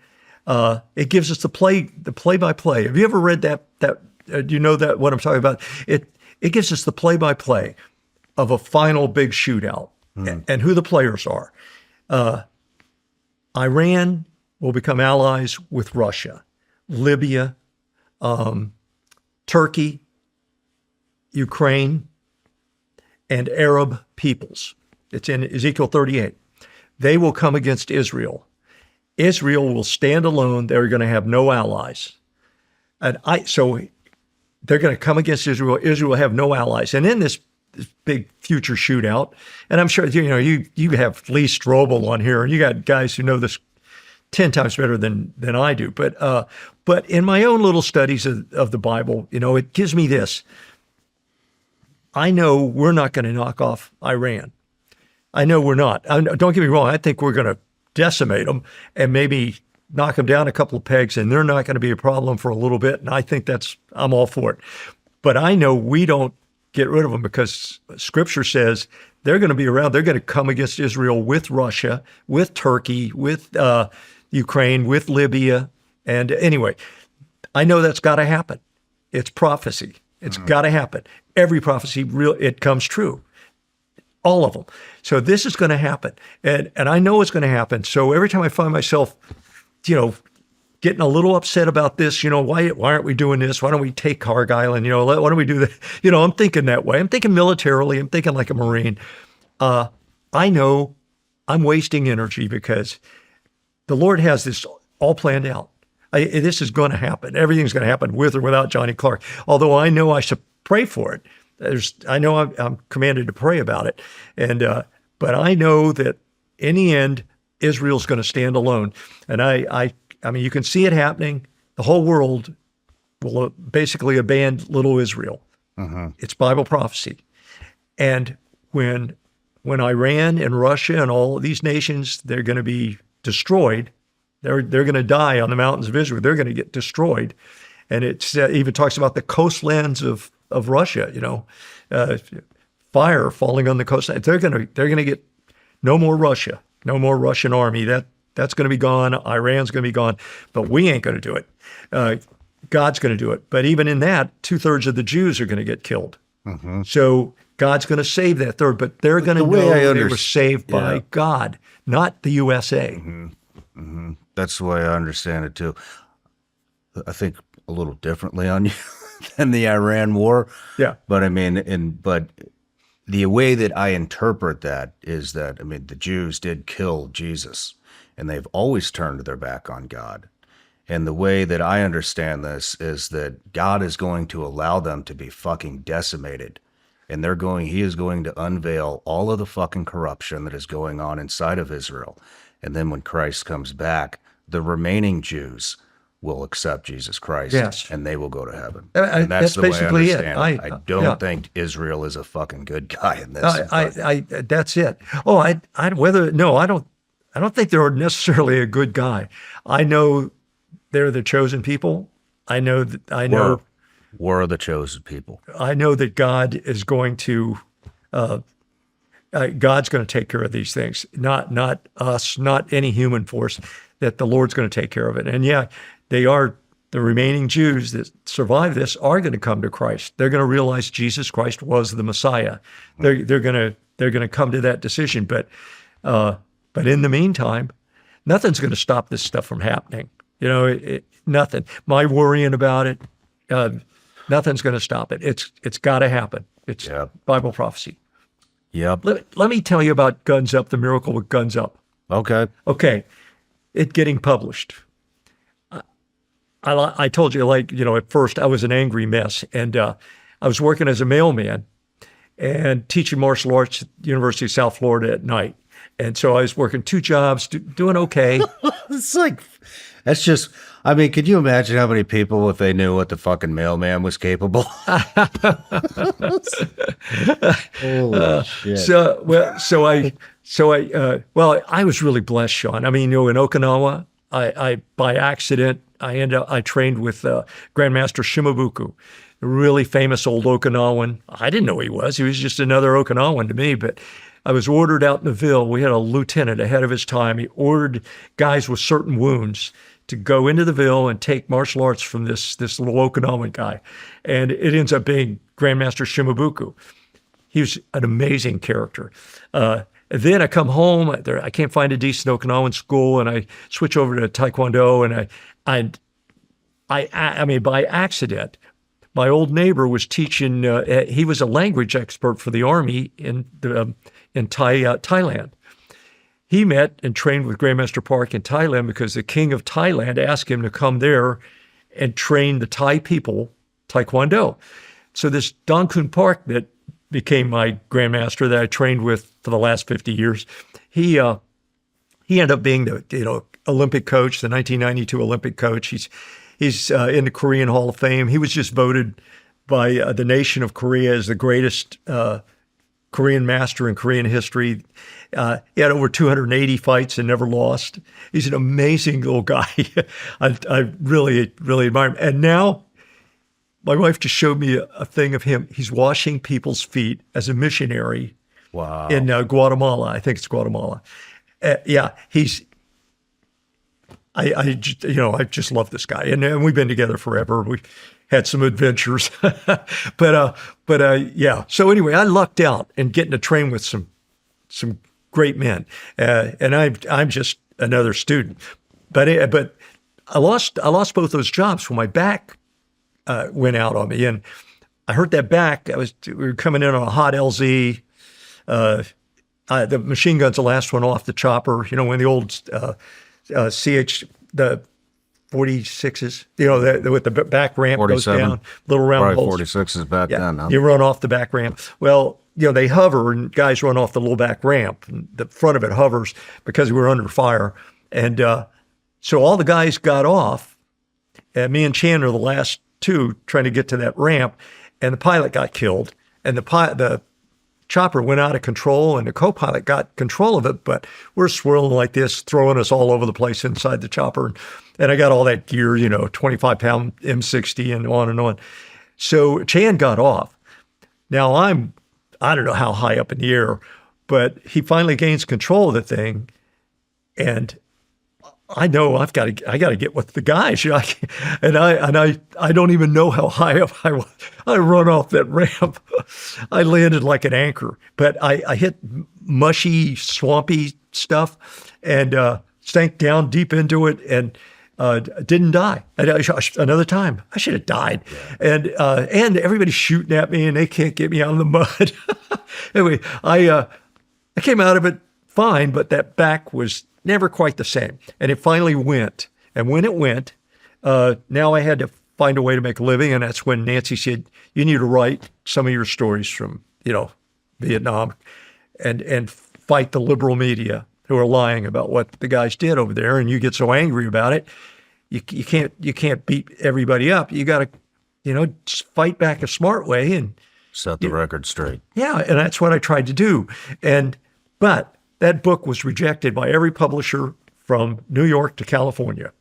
it gives us the play-by-play. Have you ever read that? Do you know that what I'm talking about? It gives us the play-by-play of a final big shootout and who the players are. Iran will become allies with Russia, Libya, Turkey, Ukraine, and Arab peoples. It's in Ezekiel 38. They will come against Israel. Israel will stand alone. They're going to have no allies. So they're going to come against Israel. Israel will have no allies. And in this big future shootout, and I'm sure you have Lee Strobel on here, and you got guys who know this 10 times better than I do. But in my own little studies of the Bible, it gives me this. I know we're not going to knock off Iran. I know we're not. Don't get me wrong. I think we're going to decimate them and maybe knock them down a couple of pegs, and they're not going to be a problem for a little bit. And I think I'm all for it. But I know we don't get rid of them because Scripture says they're going to be around. They're going to come against Israel with Russia, with Turkey, with Ukraine, with Libya. And anyway, I know that's got to happen. It's prophecy. It's got to happen. Every prophecy, it comes true. All of them. So this is going to happen. And I know it's going to happen. So every time I find myself, getting a little upset about this, why aren't we doing this? Why don't we take Cargill? And, why don't we do that? I'm thinking that way. I'm thinking militarily. I'm thinking like a Marine. I know I'm wasting energy because the Lord has this all planned out. This is going to happen. Everything's going to happen with or without Johnnie Clark. Although I know I should pray for it. I know I'm commanded to pray about it. But I know that in the end, Israel's going to stand alone. And I mean, you can see it happening. The whole world will basically abandon little Israel. It's Bible prophecy. And when Iran and Russia and all of these nations, they're going to be destroyed. They're going to die on the mountains of Israel. They're going to get destroyed. And it even talks about the coastlands of Russia, fire falling on the coastline. They're going to get no more Russia, no more Russian army. That's going to be gone. Iran's going to be gone, but we ain't going to do it. God's going to do it. But even in that, 2/3 of the Jews are going to get killed. So God's going to save that third, but they're going to know they were saved by God, not the U.S.A. That's the way I understand it too. I think a little differently on you than the Iran war. Yeah. But I mean, but the way that I interpret that is that, the Jews did kill Jesus and they've always turned their back on God. And the way that I understand this is that God is going to allow them to be fucking decimated. And he is going to unveil all of the fucking corruption that is going on inside of Israel. And then when Christ comes back, the remaining Jews will accept Jesus Christ, and they will go to heaven. And that's the basically way I understand it. I don't think Israel is a fucking good guy in this. That's it. Oh, I don't think they're necessarily a good guy. I know they're the chosen people. I know. We're the chosen people. I know that God is going to. God's going to take care of these things, not us, not any human force. That the Lord's going to take care of it. And they are the remaining Jews that survive this are going to come to Christ. They're going to realize Jesus Christ was the Messiah. They're going to come to that decision. But in the meantime, nothing's going to stop this stuff from happening. Nothing. My worrying about it, nothing's going to stop it. It's got to happen. It's Bible prophecy. Yep. Let me tell you about Guns Up, the miracle with Guns Up. Okay. It getting published. I told you, at first I was an angry mess, and I was working as a mailman and teaching martial arts at the University of South Florida at night. And so I was working 2 jobs, doing okay. That's just, could you imagine how many people, if they knew what the fucking mailman was capable? Holy shit. I was really blessed, Shawn. In Okinawa, I by accident, I trained with Grandmaster Shimabuku, a really famous old Okinawan. I didn't know who he was. He was just another Okinawan to me, but I was ordered out in the Ville. We had a lieutenant ahead of his time. He ordered guys with certain wounds to go into the Ville and take martial arts from this little Okinawan guy. And it ends up being Grandmaster Shimabuku. He was an amazing character. Then I come home, I can't find a decent Okinawan school, and I switch over to Tae Kwon Do, and by accident, my old neighbor was teaching, he was a language expert for the army in Thailand. He met and trained with Grandmaster Clark in Thailand because the king of Thailand asked him to come there and train the Thai people Tae Kwon Do. So this Don Kun Park that became my grandmaster that I trained with for the last 50 years, he ended up being Olympic coach, the 1992 Olympic coach. He's in the Korean Hall of Fame. He was just voted by the nation of Korea as the greatest Korean master in Korean history. He had over 280 fights and never lost. He's an amazing little guy. I really, really admire him. And now my wife just showed me a thing of him. He's washing people's feet as a missionary. Wow. In Guatemala. I think it's Guatemala. Yeah, I just love this guy. And we've been together forever. We had some adventures. but yeah. So anyway, I lucked out in getting to train with some great men. And I'm just another student. But I lost both those jobs when my back went out on me. And I hurt that back. We were coming in on a hot LZ. The machine gun's the last one off the chopper. When the old the 46s, with the back ramp goes down, little round holes. 46s back then. Huh? You run off the back ramp. Well, they hover and guys run off the little back ramp. And the front of it hovers because we were under fire. And so all the guys got off. And me and Chan are the last two trying to get to that ramp. And the pilot got killed. And the chopper went out of control, and the co-pilot got control of it, but we're swirling like this, throwing us all over the place inside the chopper. And I got all that gear, 25-pound M60 and on and on. So Chan got off. Now I don't know how high up in the air, but he finally gains control of the thing, and I know I got to get with the guys, and I don't even know how high up I was. I run off that ramp. I landed like an anchor, but I hit mushy, swampy stuff, and sank down deep into it, and didn't die. Another time, I should have died, and everybody's shooting at me, and they can't get me out of the mud. Anyway, I came out of it fine, but that back was never quite the same. And it finally went. And when it went, now I had to find a way to make a living. And that's when Nancy said, you need to write some of your stories from, Vietnam and fight the liberal media who are lying about what the guys did over there. And you get so angry about it, you can't beat everybody up. You got to, just fight back a smart way and set the record straight. Yeah. And that's what I tried to do. But that book was rejected by every publisher from New York to California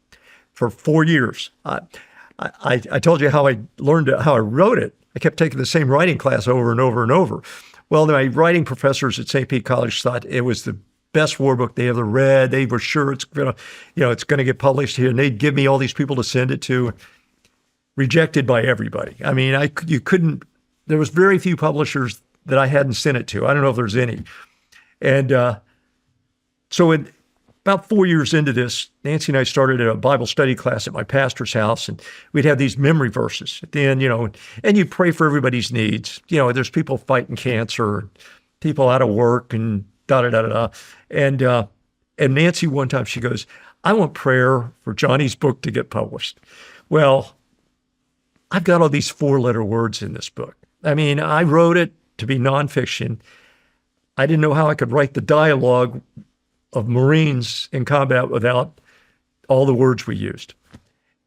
for 4 years. I told you how I learned how I wrote it. I kept taking the same writing class over and over and over. Well, my writing professors at St. Pete College thought it was the best war book they ever read. They were sure it's gonna get published here, and they'd give me all these people to send it to. Rejected by everybody. I mean, you couldn't. There was very few publishers that I hadn't sent it to. I don't know if there's any, and. So about 4 years into this, Nancy and I started a Bible study class at my pastor's house, and we'd have these memory verses at the end, and you pray for everybody's needs. There's people fighting cancer, people out of work, and da-da-da-da-da. And Nancy, one time, she goes, I want prayer for Johnny's book to get published. Well, I've got all these 4-letter words in this book. I mean, I wrote it to be nonfiction. I didn't know how I could write the dialogue of Marines in combat without all the words we used.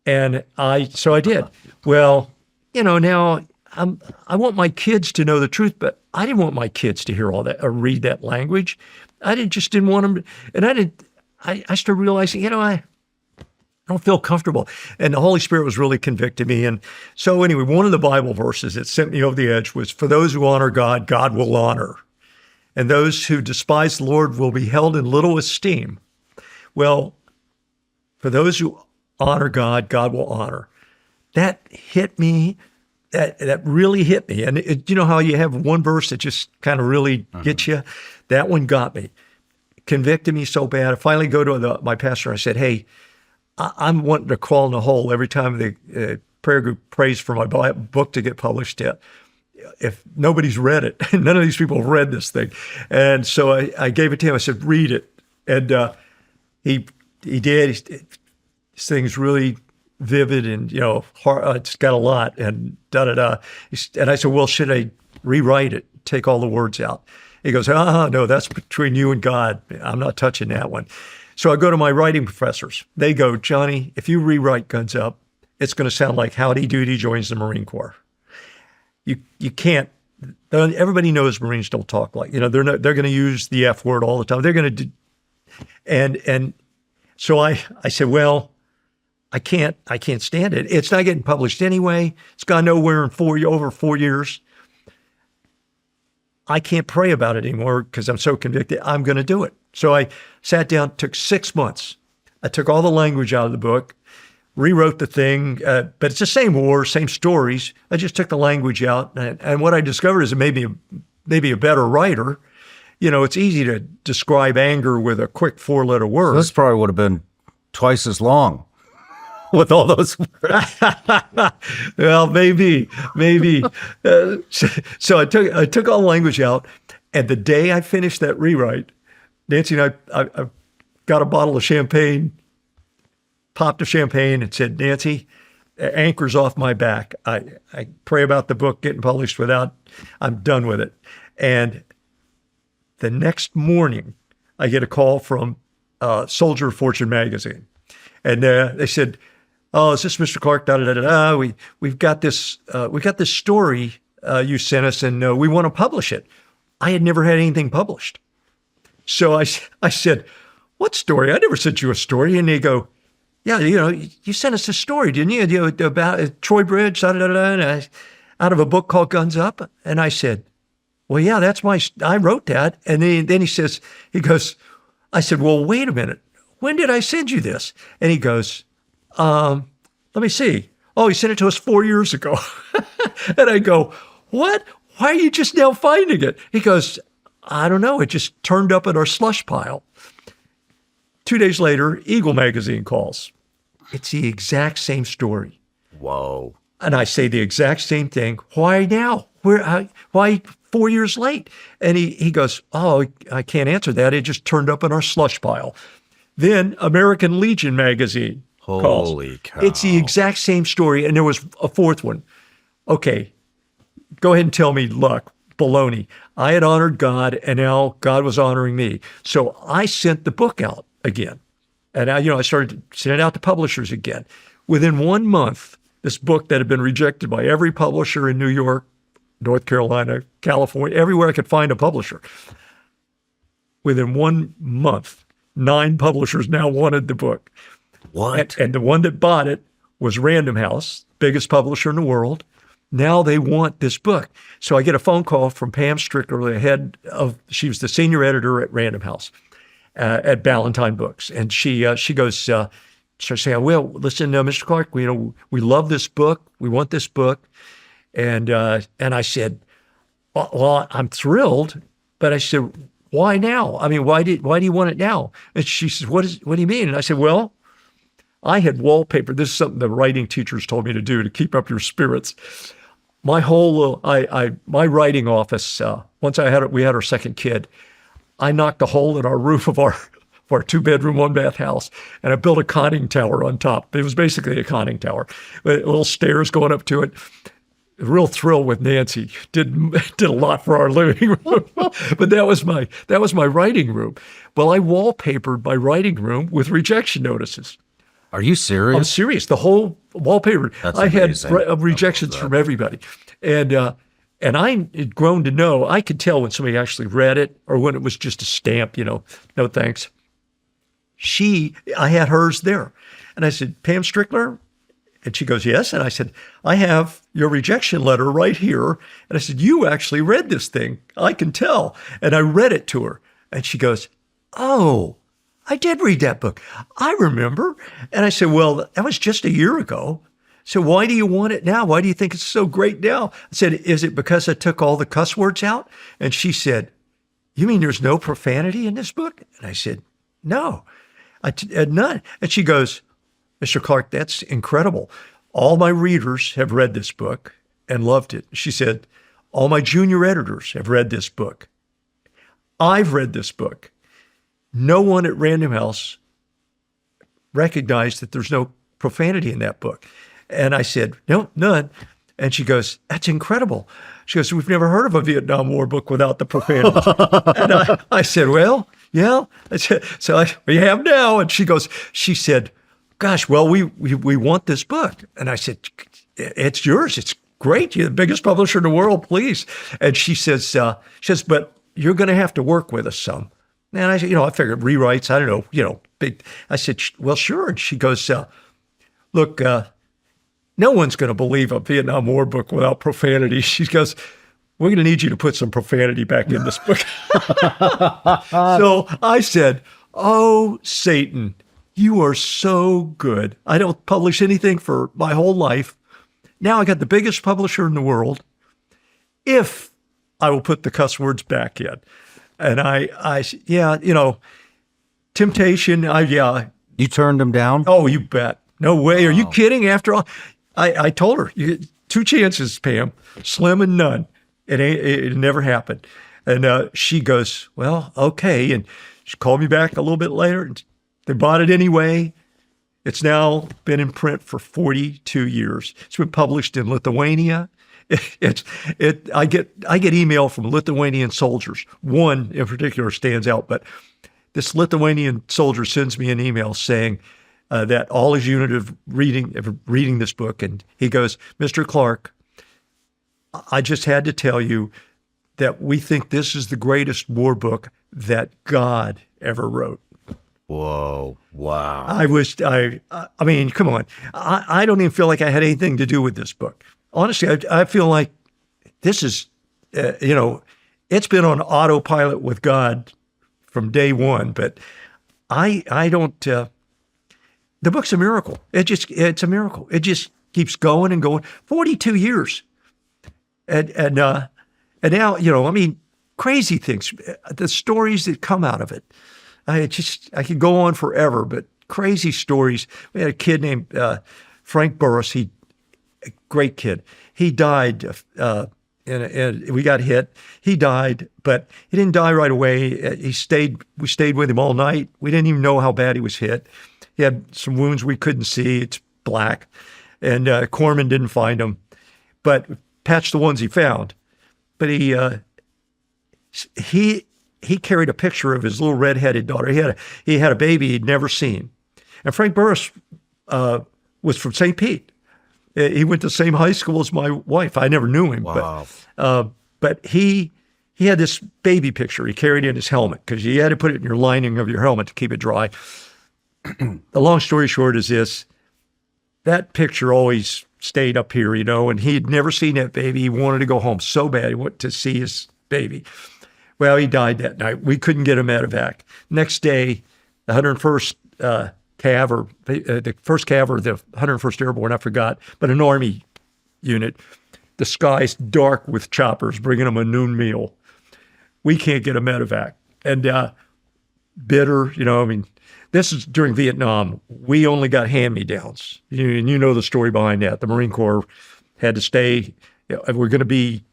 And so I did. Well, now I want my kids to know the truth, but I didn't want my kids to hear all that or read that language. Just didn't want them to, and I started realizing, I don't feel comfortable. And the Holy Spirit was really convicting me. And so anyway, one of the Bible verses that sent me over the edge was, for those who honor God, God will honor. And those who despise the Lord will be held in little esteem. Well, for those who honor God, God will honor. That hit me. That really hit me. And you know how you have one verse that just kind of really gets you? That one got me. Convicted me so bad. I finally go to my pastor and I said, hey, I'm wanting to crawl in a hole every time the prayer group prays for my book to get published yet. If nobody's read it, none of these people have read this thing. And so I gave it to him. I said, read it. And he did. This thing's really vivid and, hard, it's got a lot and da-da-da. And I said, well, should I rewrite it, take all the words out? He goes, no, that's between you and God. I'm not touching that one. So I go to my writing professors. They go, Johnny, if you rewrite Guns Up, it's going to sound like Howdy Doody joins the Marine Corps. You can't. Everybody knows Marines don't talk like, they're going to use the F word all the time. They're going to do, and so I said, well, I can't stand it. It's not getting published anyway. It's gone nowhere in over 4 years. I can't pray about it anymore because I'm so convicted. I'm going to do it. So I sat down, took 6 months. I took all the language out of the book, rewrote the thing, but it's the same war, same stories. I just took the language out. And what I discovered is it made me maybe a better writer. It's easy to describe anger with a quick 4-letter word. This probably would have been twice as long with all those words. Well, maybe. So I took all the language out, and the day I finished that rewrite, Nancy and I got a bottle of champagne, popped a champagne, and said, Nancy, anchor's off my back. I pray about the book getting published I'm done with it. And the next morning, I get a call from Soldier of Fortune magazine, and they said, "Oh, is this Mr. Clark? Da da da da. We've got this story you sent us, and we want to publish it." I had never had anything published, so I said, "What story? I never sent you a story." And they go, "Yeah, you sent us a story, didn't you? About Troy Bridge, da da da da, and out of a book called Guns Up." And I said, "Well, yeah, I wrote that." And then he goes, I said, "Well, wait a minute. When did I send you this?" And he goes, let me see. Oh, he sent it to us 4 years ago. And I go, what? Why are you just now finding it? He goes, I don't know. It just turned up in our slush pile. 2 days later, Eagle magazine calls. It's the exact same story. Whoa. And I say the exact same thing. Why now? Why 4 years late? And he goes, oh, I can't answer that. It just turned up in our slush pile. Then American Legion magazine calls. Holy cow. It's the exact same story. And there was a fourth one. Okay, go ahead and tell me, luck, baloney. I had honored God, and now God was honoring me. So I sent the book out again. And I started to send it out to publishers again. Within 1 month, this book that had been rejected by every publisher in New York, North Carolina, California, everywhere I could find a publisher. Within 1 month, 9 publishers now wanted the book. What? And the one that bought it was Random House, biggest publisher in the world. Now they want this book. So I get a phone call from Pam Strickler, she was the senior editor at Random House at Ballantine Books. And she goes, so I say, well, listen, Mr. Clark, we love this book. We want this book. And I said, well, I'm thrilled, but I said, why now? I mean, why do you want it now? And she says, what do you mean? And I said, well, I had wallpaper. This is something the writing teachers told me to do to keep up your spirits. My whole, my writing office, once we had our second kid, I knocked a hole in our roof of our 2-bedroom, 1-bath house, and I built a conning tower on top. It was basically a conning tower, with little stairs going up to it. A real thrill with Nancy. Did a lot for our living room, but that was my writing room. Well, I wallpapered my writing room with rejection notices. Are you serious? I'm serious. The whole wallpaper. That's I had amazing. rejections from everybody, and I had grown to know. I could tell when somebody actually read it or when it was just a stamp. No thanks. I had hers there, and I said, Pam Strickler. And she goes, yes. And I said, I have your rejection letter right here. And I said, you actually read this thing. I can tell. And I read it to her. And she goes, oh, I did read that book. I remember. And I said, well, that was just a year ago. So why do you want it now? Why do you think it's so great now? I said, is it because I took all the cuss words out? And she said, you mean there's no profanity in this book? And I said, no, none. And she goes, Mr. Clark, that's incredible. All my readers have read this book and loved it. She said, all my junior editors have read this book. I've read this book. No one at Random House recognized that there's no profanity in that book. And I said, no, none. And she goes, that's incredible. She goes, we've never heard of a Vietnam War book without the profanity. And I said, well, yeah. I said, we have now. And she said, gosh, well, we want this book. And I said, it's yours. It's great. You're the biggest publisher in the world, please. And she says, but you're going to have to work with us some. And I said, I figured rewrites, I don't know, big. I said, well, sure. And she goes, look, no one's going to believe a Vietnam War book without profanity. She goes, we're going to need you to put some profanity back in this book. So I said, oh, Satan, you are so good. I don't publish anything for my whole life. Now I got the biggest publisher in the world. If I will put the cuss words back in. And temptation, You turned him down? Oh, you bet. No way. Are you kidding? After all, I told her, two chances, Pam, slim and none. It never happened. And she goes, well, okay. And she called me back a little bit later, and they bought it anyway. It's now been in print for 42 years. It's been published in Lithuania. I get email from Lithuanian soldiers. One in particular stands out, but this Lithuanian soldier sends me an email saying that all his unit of reading this book, and he goes, Mr. Clark, I just had to tell you that we think this is the greatest war book that God ever wrote. Whoa! Wow! I mean, come on. I don't even feel like I had anything to do with this book. Honestly, I feel like this is, it's been on autopilot with God from day one. But I don't. The book's a miracle. It's a miracle. It just keeps going and going. 42 years, and now crazy things. The stories that come out of it. I could go on forever, but crazy stories. We had a kid named Frank Burris. A great kid. He died, and we got hit. He died, but he didn't die right away. We stayed with him all night. We didn't even know how bad he was hit. He had some wounds we couldn't see. It's black, and Corpsman didn't find him, but patched the ones he found. But he carried a picture of his little redheaded daughter. He had a baby he'd never seen. And Frank Burris was from St. Pete. He went to the same high school as my wife. I never knew him. Wow. But he had this baby picture he carried in his helmet because you had to put it in your lining of your helmet to keep it dry. The long story short is this. That picture always stayed up here, and he had never seen that baby. He wanted to go home so bad. He wanted to see his baby. Well, he died that night. We couldn't get him medevac. Next day, the 101st Cav, the 1st Cav or the 101st Airborne, I forgot, but an Army unit, the sky's dark with choppers bringing them a noon meal. We can't get a medevac. And bitter, this is during Vietnam. We only got hand-me-downs. And you know the story behind that. The Marine Corps had to stay. We're going to be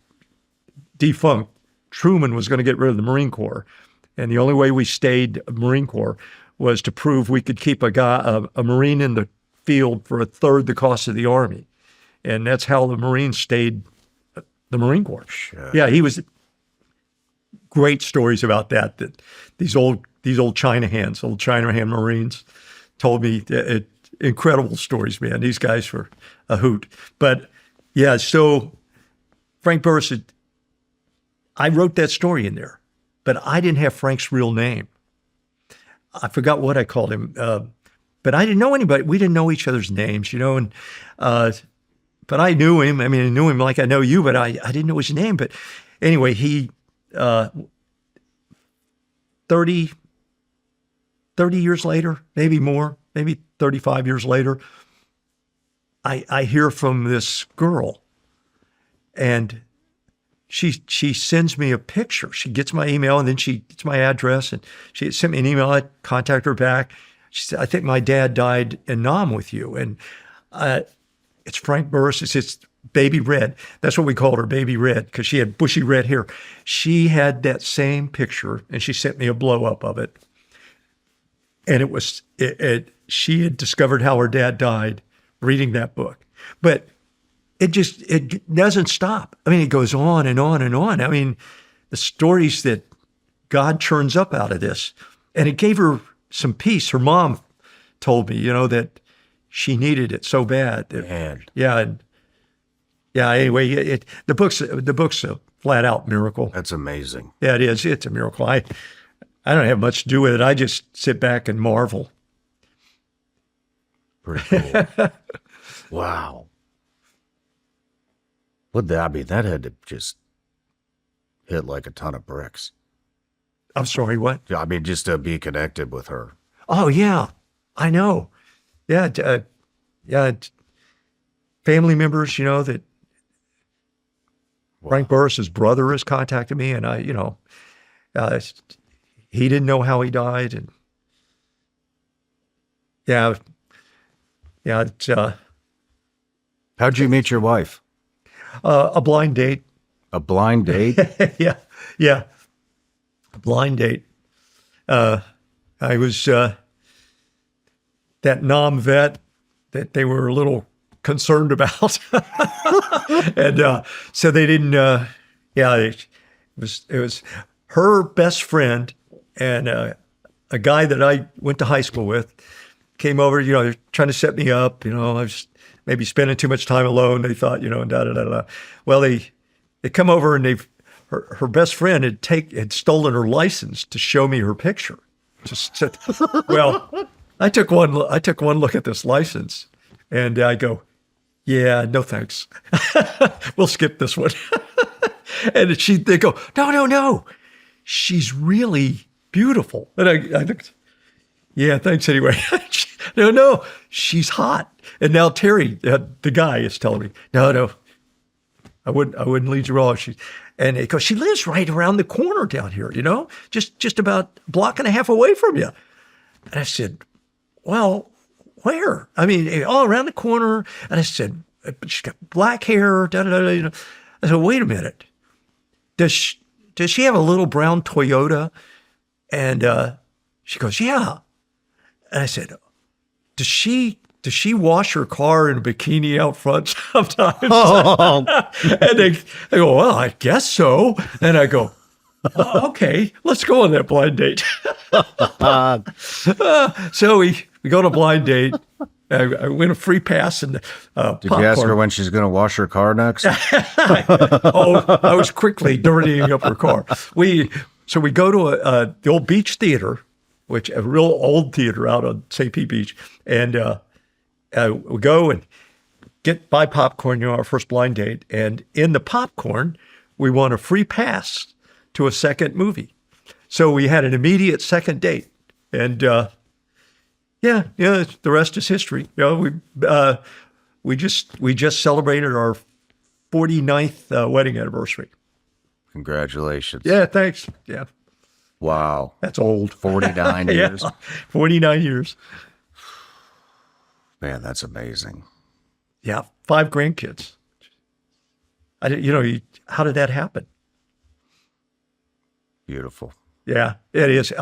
defunct. Truman was going to get rid of the Marine Corps. And the only way we stayed Marine Corps was to prove we could keep a Marine in the field for a third the cost of the Army. And that's how the Marines stayed the Marine Corps. Sure. Yeah, he was great stories about that these old China hands, old China hand Marines told me incredible stories, man. These guys were a hoot. But yeah, so Frank Burris I wrote that story in there, but I didn't have Frank's real name. I forgot what I called him, but I didn't know anybody. We didn't know each other's names, and but I knew him. I mean, I knew him like I know you, but I didn't know his name. But anyway, he 30 years later, maybe more, maybe 35 years later, I hear from this girl, and she sends me a picture. She gets my email, and then she gets my address, and she sent me an email. I contact her back. She said, I think my dad died in Nam with you. And it's Frank Burris. It's Baby Red. That's what we called her, Baby Red, because she had bushy red hair. She had that same picture, and she sent me a blow-up of it. And it was, she had discovered how her dad died reading that book. But it doesn't stop. I mean, it goes on and on and on. I mean, the stories that God turns up out of this. And it gave her some peace. Her mom told me, that she needed it so bad. Man. Yeah. Anyway, the book's a flat out miracle. That's amazing. Yeah, it is. It's a miracle. I don't have much to do with it. I just sit back and marvel. Pretty cool. Wow. That had to just hit like a ton of bricks. I'm sorry, what? I mean, just to be connected with her. Oh, yeah, I know. Yeah, family members, that Frank Burris's brother has contacted me, and he didn't know how he died, and it's How'd you meet your wife? a blind date. A blind date? Yeah, a blind date. I was that Nam vet that they were a little concerned about, and so they didn't. It was her best friend and a guy that I went to high school with came over. They're trying to set me up. I was maybe spending too much time alone. They thought, and da da da da. Well, they come over and her best friend had stolen her license to show me her picture. Well, I took one look at this license, and I go, yeah, no thanks. We'll skip this one. And they go, no, she's really beautiful. And I looked, yeah, thanks anyway. No, she's hot. And now Terry, the guy, is telling me, no, I wouldn't lead you wrong. And it goes, she lives right around the corner down here, just about a block and a half away from you. And I said, well, where? I mean, all around the corner. And I said, she's got black hair. Da, da, da, da. I said, wait a minute. Does she have a little brown Toyota? And she goes, yeah. And I said, does she wash her car in a bikini out front sometimes? Oh. And they go, well, I guess so. And I go, oh, okay, let's go on that blind date. So we go on a blind date. I win a free pass and Did you ask her when she's going to wash her car next? I was quickly dirtying up her car. So we go to the old Beach Theater, which a real old theater out on St. Pete Beach, and we go and buy popcorn. Our first blind date, and in the popcorn, we won a free pass to a second movie. So we had an immediate second date, and the rest is history. We just celebrated our 49th wedding anniversary. Congratulations. Yeah, thanks. Yeah. Wow. That's old. 49 years. 49 years. Man, that's amazing. Yeah, 5 grandkids. How did that happen? Beautiful. Yeah, it is.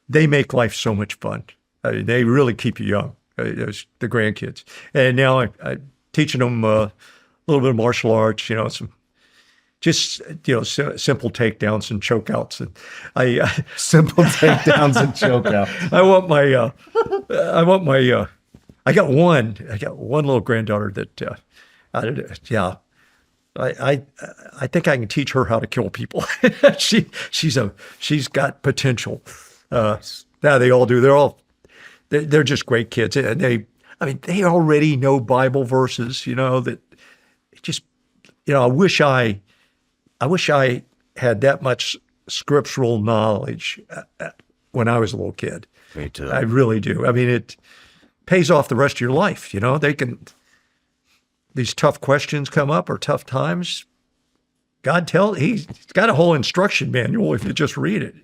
They make life so much fun. They really keep you young, the grandkids. And now I'm teaching them a little bit of martial arts, some simple takedowns and chokeouts. And Simple takedowns and chokeouts. I got one little granddaughter that, I think I can teach her how to kill people. She's got potential. They all do. They're just great kids. And they already know Bible verses, that just, I wish I had that much scriptural knowledge when I was a little kid. Me too. I really do. I mean, it pays off the rest of your life. These tough questions come up or tough times. He's got a whole instruction manual if you just read it.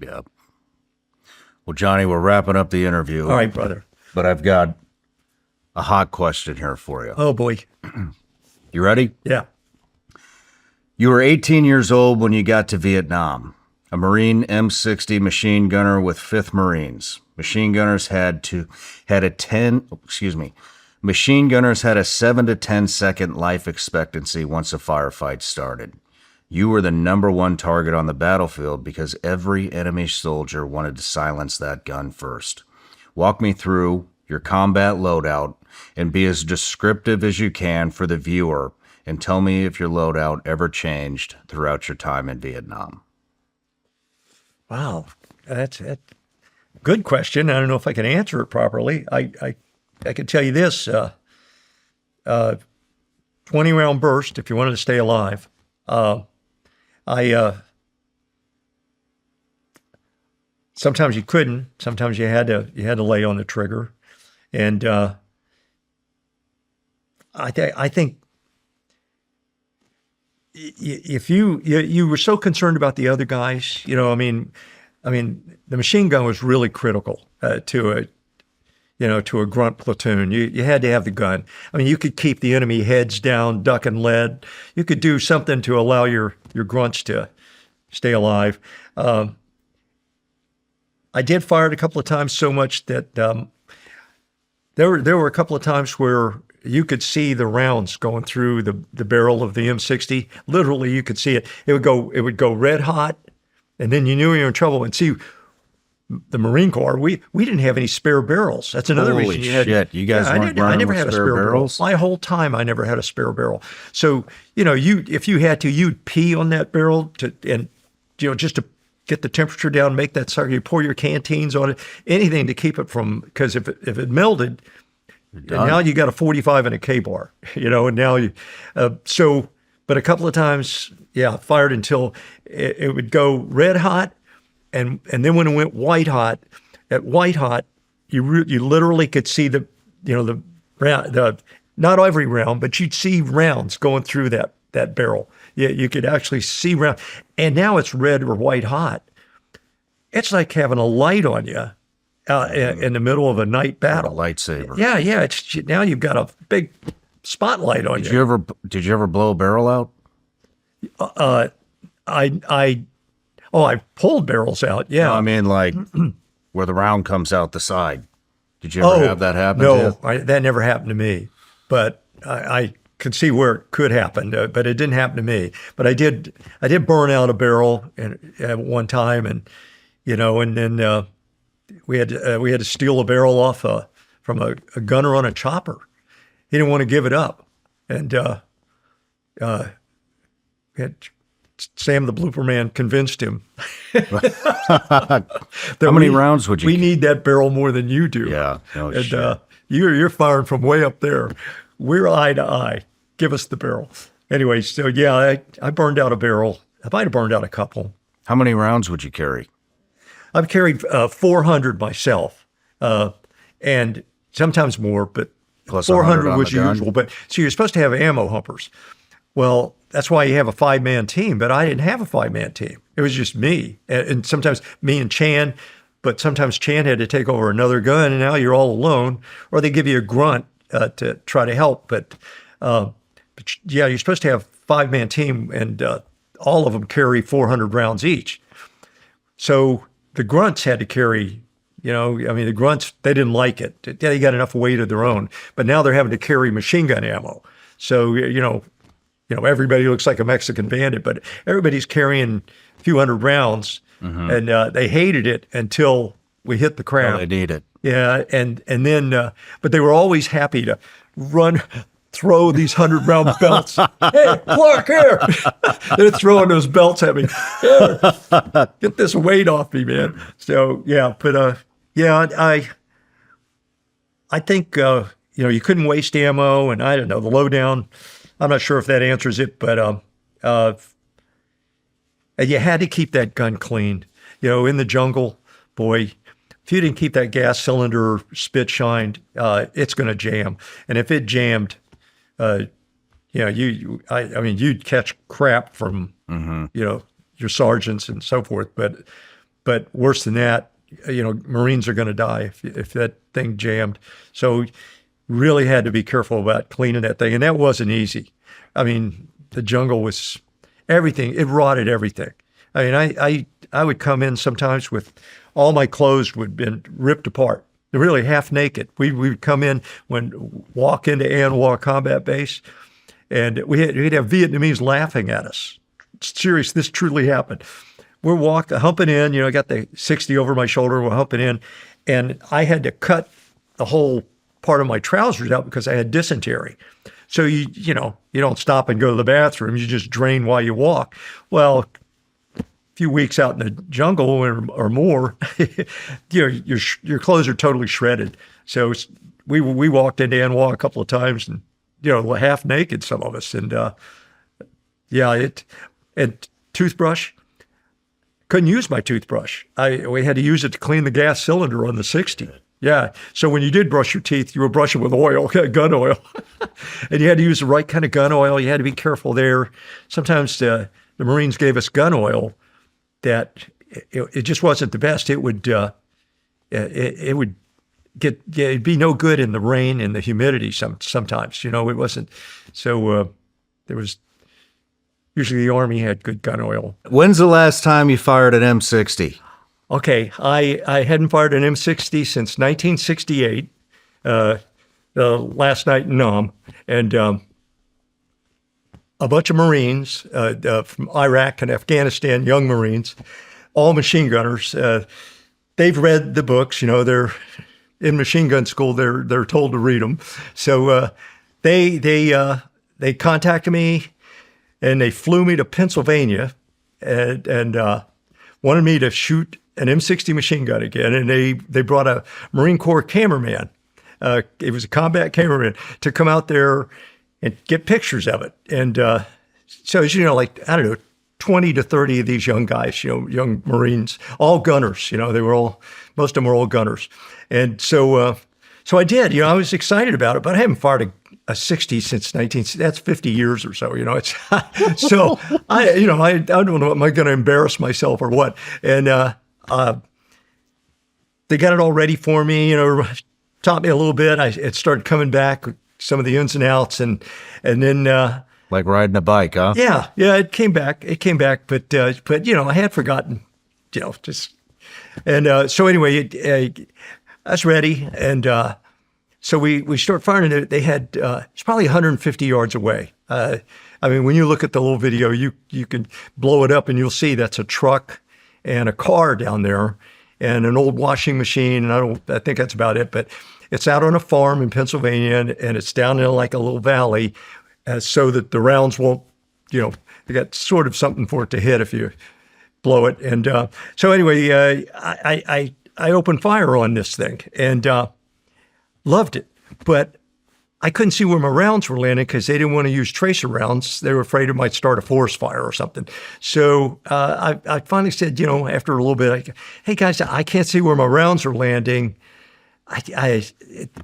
Yeah. Well, Johnny, we're wrapping up the interview. All right, brother. But I've got a hot question here for you. Oh, boy. You ready? Yeah. You were 18 years old when you got to Vietnam. A Marine M60 machine gunner with 5th Marines. Machine gunners had a 7 to 10 second life expectancy once a firefight started. You were the number one target on the battlefield because every enemy soldier wanted to silence that gun first. Walk me through your combat loadout and be as descriptive as you can for the viewer, and tell me if your loadout ever changed throughout your time in Vietnam. Wow, that's a good question. I don't know if I can answer it properly. I can tell you this: 20-round burst if you wanted to stay alive. Sometimes you couldn't. Sometimes you had to lay on the trigger, and I think if you were so concerned about the other guys, I mean, the machine gun was really critical to a grunt platoon. You had to have the gun. I mean, you could keep the enemy heads down, ducking lead. You could do something to allow your grunts to stay alive. I did fire it a couple of times so much that there were a couple of times where you could see the rounds going through the barrel of the M60. Literally, you could see it. It would go red hot, and then you knew you were in trouble. And see, the Marine Corps, we didn't have any spare barrels. That's another reason you had. Holy shit! You guys weren't running with spare barrels? My whole time, I never had a spare barrel. So if you had to, you'd pee on that barrel just to get the temperature down, make that sucker. You pour your canteens on it, anything to keep it from, because if it melted, and now you got a 45 and a K-bar, and now you, but a couple of times, fired until it would go red hot, and then when it went white hot, you literally could see the round, not every round, but you'd see rounds going through that barrel. You could actually see round, and now it's red or white hot. It's like having a light on you in the middle of a night battle. A lightsaber. Yeah. It's now you've got a big spotlight on you. Did you ever blow a barrel out? I pulled barrels out. Yeah. No, I mean, like where the round comes out the side. Did you ever have that happen? No, that never happened to me. But I could see where it could happen, but it didn't happen to me. But I did burn out a barrel at one time, and then we had to steal a barrel off from a gunner on a chopper. He didn't want to give it up, and Sam the blooper man convinced him. How many rounds would you? We need that barrel more than you do. Yeah, no and shit. You're firing from way up there. We're eye to eye. Give us the barrel. Anyway, so I burned out a barrel. I might have burned out a couple. How many rounds would you carry? I've carried 400 myself, and sometimes more, but Plus 400 100 was on the gun? usual. But so you're supposed to have ammo humpers. Well, that's why you have a 5-man team, but I didn't have a 5-man team. It was just me, and sometimes me and Chan, but sometimes Chan had to take over another gun, and now you're all alone, or they give you a grunt to try to help. But you're supposed to have a 5-man team, and all of them carry 400 rounds each. So the grunts had to carry, the grunts, they didn't like it. They got enough weight of their own, but now they're having to carry machine gun ammo. So, everybody looks like a Mexican bandit, but everybody's carrying a few hundred rounds, and they hated it until we hit the crowd. Oh, they need it. Yeah, and then, but they were always happy to throw these 100-round belts. Hey, Clark, here! They're throwing those belts at me. Here, get this weight off me, man. So, I think, you couldn't waste ammo, and I don't know, the lowdown, I'm not sure if that answers it, but you had to keep that gun clean. In the jungle, boy, if you didn't keep that gas cylinder spit shined, it's going to jam. And if it jammed, you'd catch crap from, your sergeants and so forth. But worse than that, Marines are going to die if that thing jammed. So really had to be careful about cleaning that thing. And that wasn't easy. I mean, the jungle was everything. It rotted everything. I mean, I would come in sometimes with all my clothes would have been ripped apart. They're really half naked. We would come in walk into An Hoa Combat Base, and we'd have Vietnamese laughing at us, serious. This truly happened. We're humping in, I got the 60 over my shoulder. We're humping in, and I had to cut the whole part of my trousers out because I had dysentery. So you don't stop and go to the bathroom. You just drain while you walk. Well, a few weeks out in the jungle or more, your clothes are totally shredded. So we walked into Anwa a couple of times, and half naked, some of us, and and toothbrush. Couldn't use my toothbrush. We had to use it to clean the gas cylinder on the 60. Yeah. So when you did brush your teeth, you were brushing with oil, gun oil. And you had to use the right kind of gun oil. You had to be careful there. Sometimes the Marines gave us gun oil that it just wasn't the best. It would it'd be no good in the rain and the humidity sometimes. It wasn't. So there was. Usually the Army had good gun oil. When's the last time you fired an M60? Okay, I hadn't fired an M60 since 1968, the last night in Nam, and a bunch of Marines from Iraq and Afghanistan, young Marines, all machine gunners. They've read the books, they're in machine gun school. They're told to read them. So they contacted me. And they flew me to Pennsylvania and wanted me to shoot an M60 machine gun again. And they brought a Marine Corps cameraman. It was a combat cameraman to come out there and get pictures of it. And so, as 20 to 30 of these young guys, young Marines, all gunners. Most of them were all gunners. And so I did. I was excited about it, but I haven't fired a 60 since that's 50 years or so, it's so I don't know, am I going to embarrass myself or what? And they got it all ready for me, taught me a little bit. It started coming back, some of the ins and outs, and then like riding a bike, huh? Yeah, it came back, but I had forgotten, and so anyway, I was ready, and so we start firing it. They had it's probably 150 yards away. When you look at the little video, you can blow it up and you'll see that's a truck and a car down there and an old washing machine. And I think that's about it. But it's out on a farm in Pennsylvania, and it's down in like a little valley, so that the rounds won't, they got sort of something for it to hit if you blow it. And so anyway, I opened fire on this thing and. Loved it, but I couldn't see where my rounds were landing because they didn't want to use tracer rounds. They were afraid it might start a forest fire or something. So I finally said, after a little bit, hey guys, I can't see where my rounds are landing. I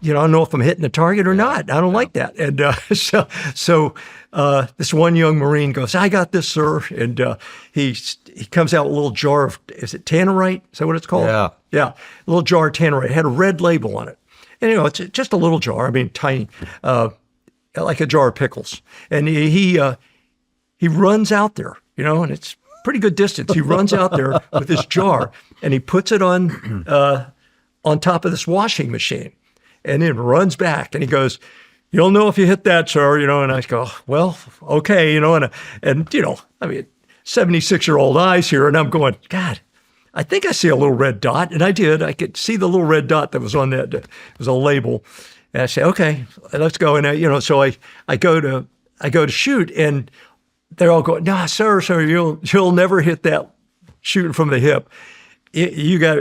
don't know if I'm hitting the target or not. I don't like that. And so this one young Marine goes, I got this, sir. And he comes out with a little jar of, is it tannerite? Is that what it's called? Yeah, a little jar of tannerite. It had a red label on it. And, it's just a little jar. Tiny, like a jar of pickles. And he runs out there, and it's pretty good distance. He runs out there with this jar, and he puts it on top of this washing machine, and then runs back, and he goes, "You'll know if you hit that, sir." And I go, "Well, okay," and 76-year-old eyes here, and I'm going, God. I think I see a little red dot, and I did. I could see the little red dot that was on that. It was a label, and I say, "Okay, let's go." And so I go to shoot, and they're all going, "Nah, sir, you'll never hit that shooting from the hip. You got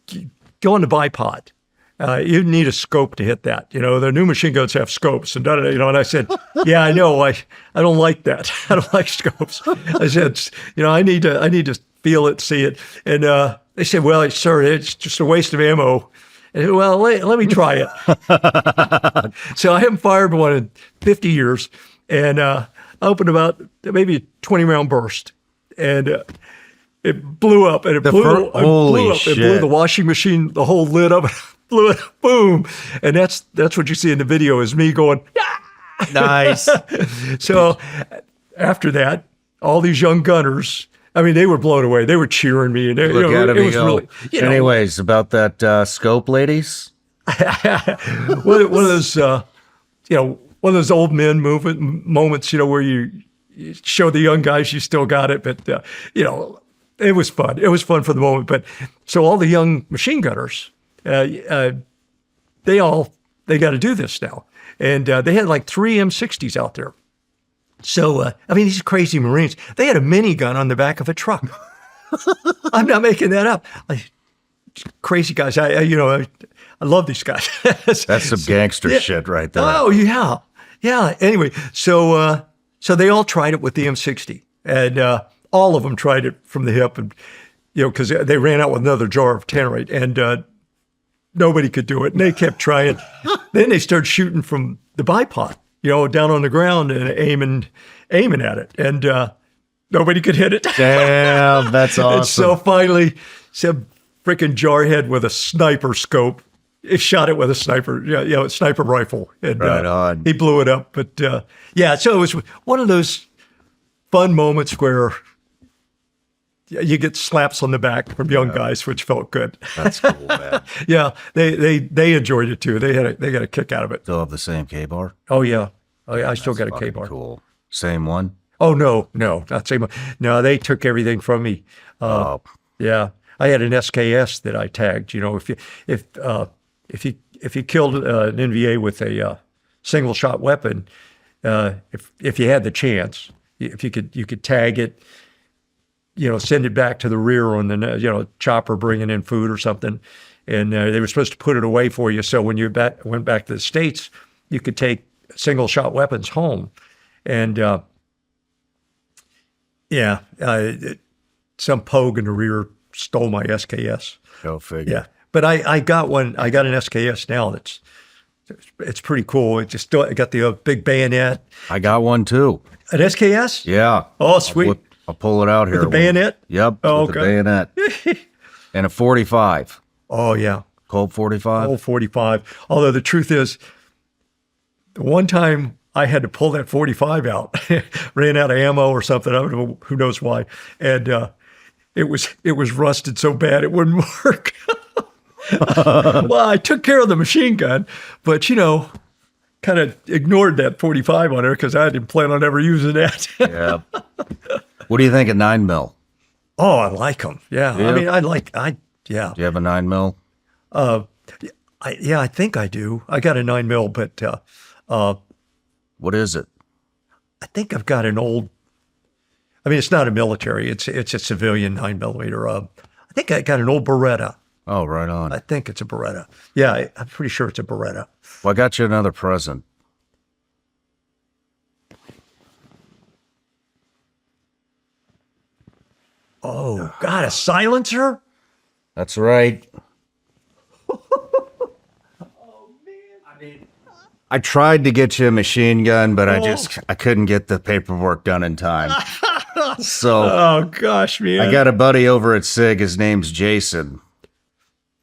to go on the bipod. You need a scope to hit that. The new machine guns have scopes, and And I said, "Yeah, I know. I don't like that. I don't like scopes." I said, I need to feel it, see it. And they said, "Well, sir, it's just a waste of ammo." And I said, "Well, let me try it." So I haven't fired one in 50 years. And I opened about maybe a 20-round burst. And it blew up. And it blew up. It blew the washing machine, the whole lid of it. Blew it, boom. And that's what you see in the video is me going, ah! Nice. So after that, all these young gunners, they were blown away. They were cheering me. And Look at it was really, Anyways, about that scope, ladies. one of those old men moments, where show the young guys you still got it. But, it was fun. It was fun for the moment. But so all the young machine gunners, they got to do this now. And they had like 3 M60s out there. So, these crazy Marines, they had a minigun on the back of a truck. I'm not making that up. Crazy guys. I love these guys. That's some gangster shit right there. Oh, yeah. Yeah. Anyway, so they all tried it with the M60. And all of them tried it from the hip. And, because they ran out with another jar of tannerite. And nobody could do it. And they kept trying. Then they started shooting from the bipod, down on the ground and aiming at it. And nobody could hit it. Damn, that's awesome. And so finally, some freaking jarhead with a sniper scope, he shot it with a sniper rifle. And right on. He blew it up. But so it was one of those fun moments where you get slaps on the back from young guys, which felt good. That's cool, man. Yeah, they enjoyed it too. They got a kick out of it. Still have the same K-bar? Oh yeah, I still got a K-bar. Cool. Same one? Oh no, not same one. No, they took everything from me. Yeah, I had an SKS that I tagged. If you killed an NVA with a single shot weapon, if you had the chance, if you could tag it. Send it back to the rear on the, chopper bringing in food or something. And they were supposed to put it away for you. So when you went back to the States, you could take single shot weapons home. And some pogue in the rear stole my SKS. Go figure. Yeah. But I got one. I got an SKS now it's pretty cool. It got the big bayonet. I got one too. An SKS? Yeah. Oh, sweet. I'll pull it out here. With the bayonet? Yep. Oh, with okay. the bayonet. And a 45. Oh, yeah. Colt 45? Colt 45. Although the truth is, the one time I had to pull that 45 out, ran out of ammo or something. I don't know, who knows why. And it was rusted so bad it wouldn't work. Well, I took care of the machine gun, but, kind of ignored that 45 on her because I didn't plan on ever using that. Yeah. What do you think of 9mm? Oh, I like them. Yeah. Yeah. Yeah. Do you have a 9mm? I think I do. I got a 9mm, but What is it? I think I've got an old. It's not a military. It's a civilian 9mm. I think I got an old Beretta. Oh, right on. I think it's a Beretta. Yeah, I'm pretty sure it's a Beretta. Well, I got you another present. Oh, God, a silencer? That's right. I tried to get you a machine gun, but I couldn't get the paperwork done in time. So, Oh, gosh, man. I got a buddy over at SIG. His name's Jason.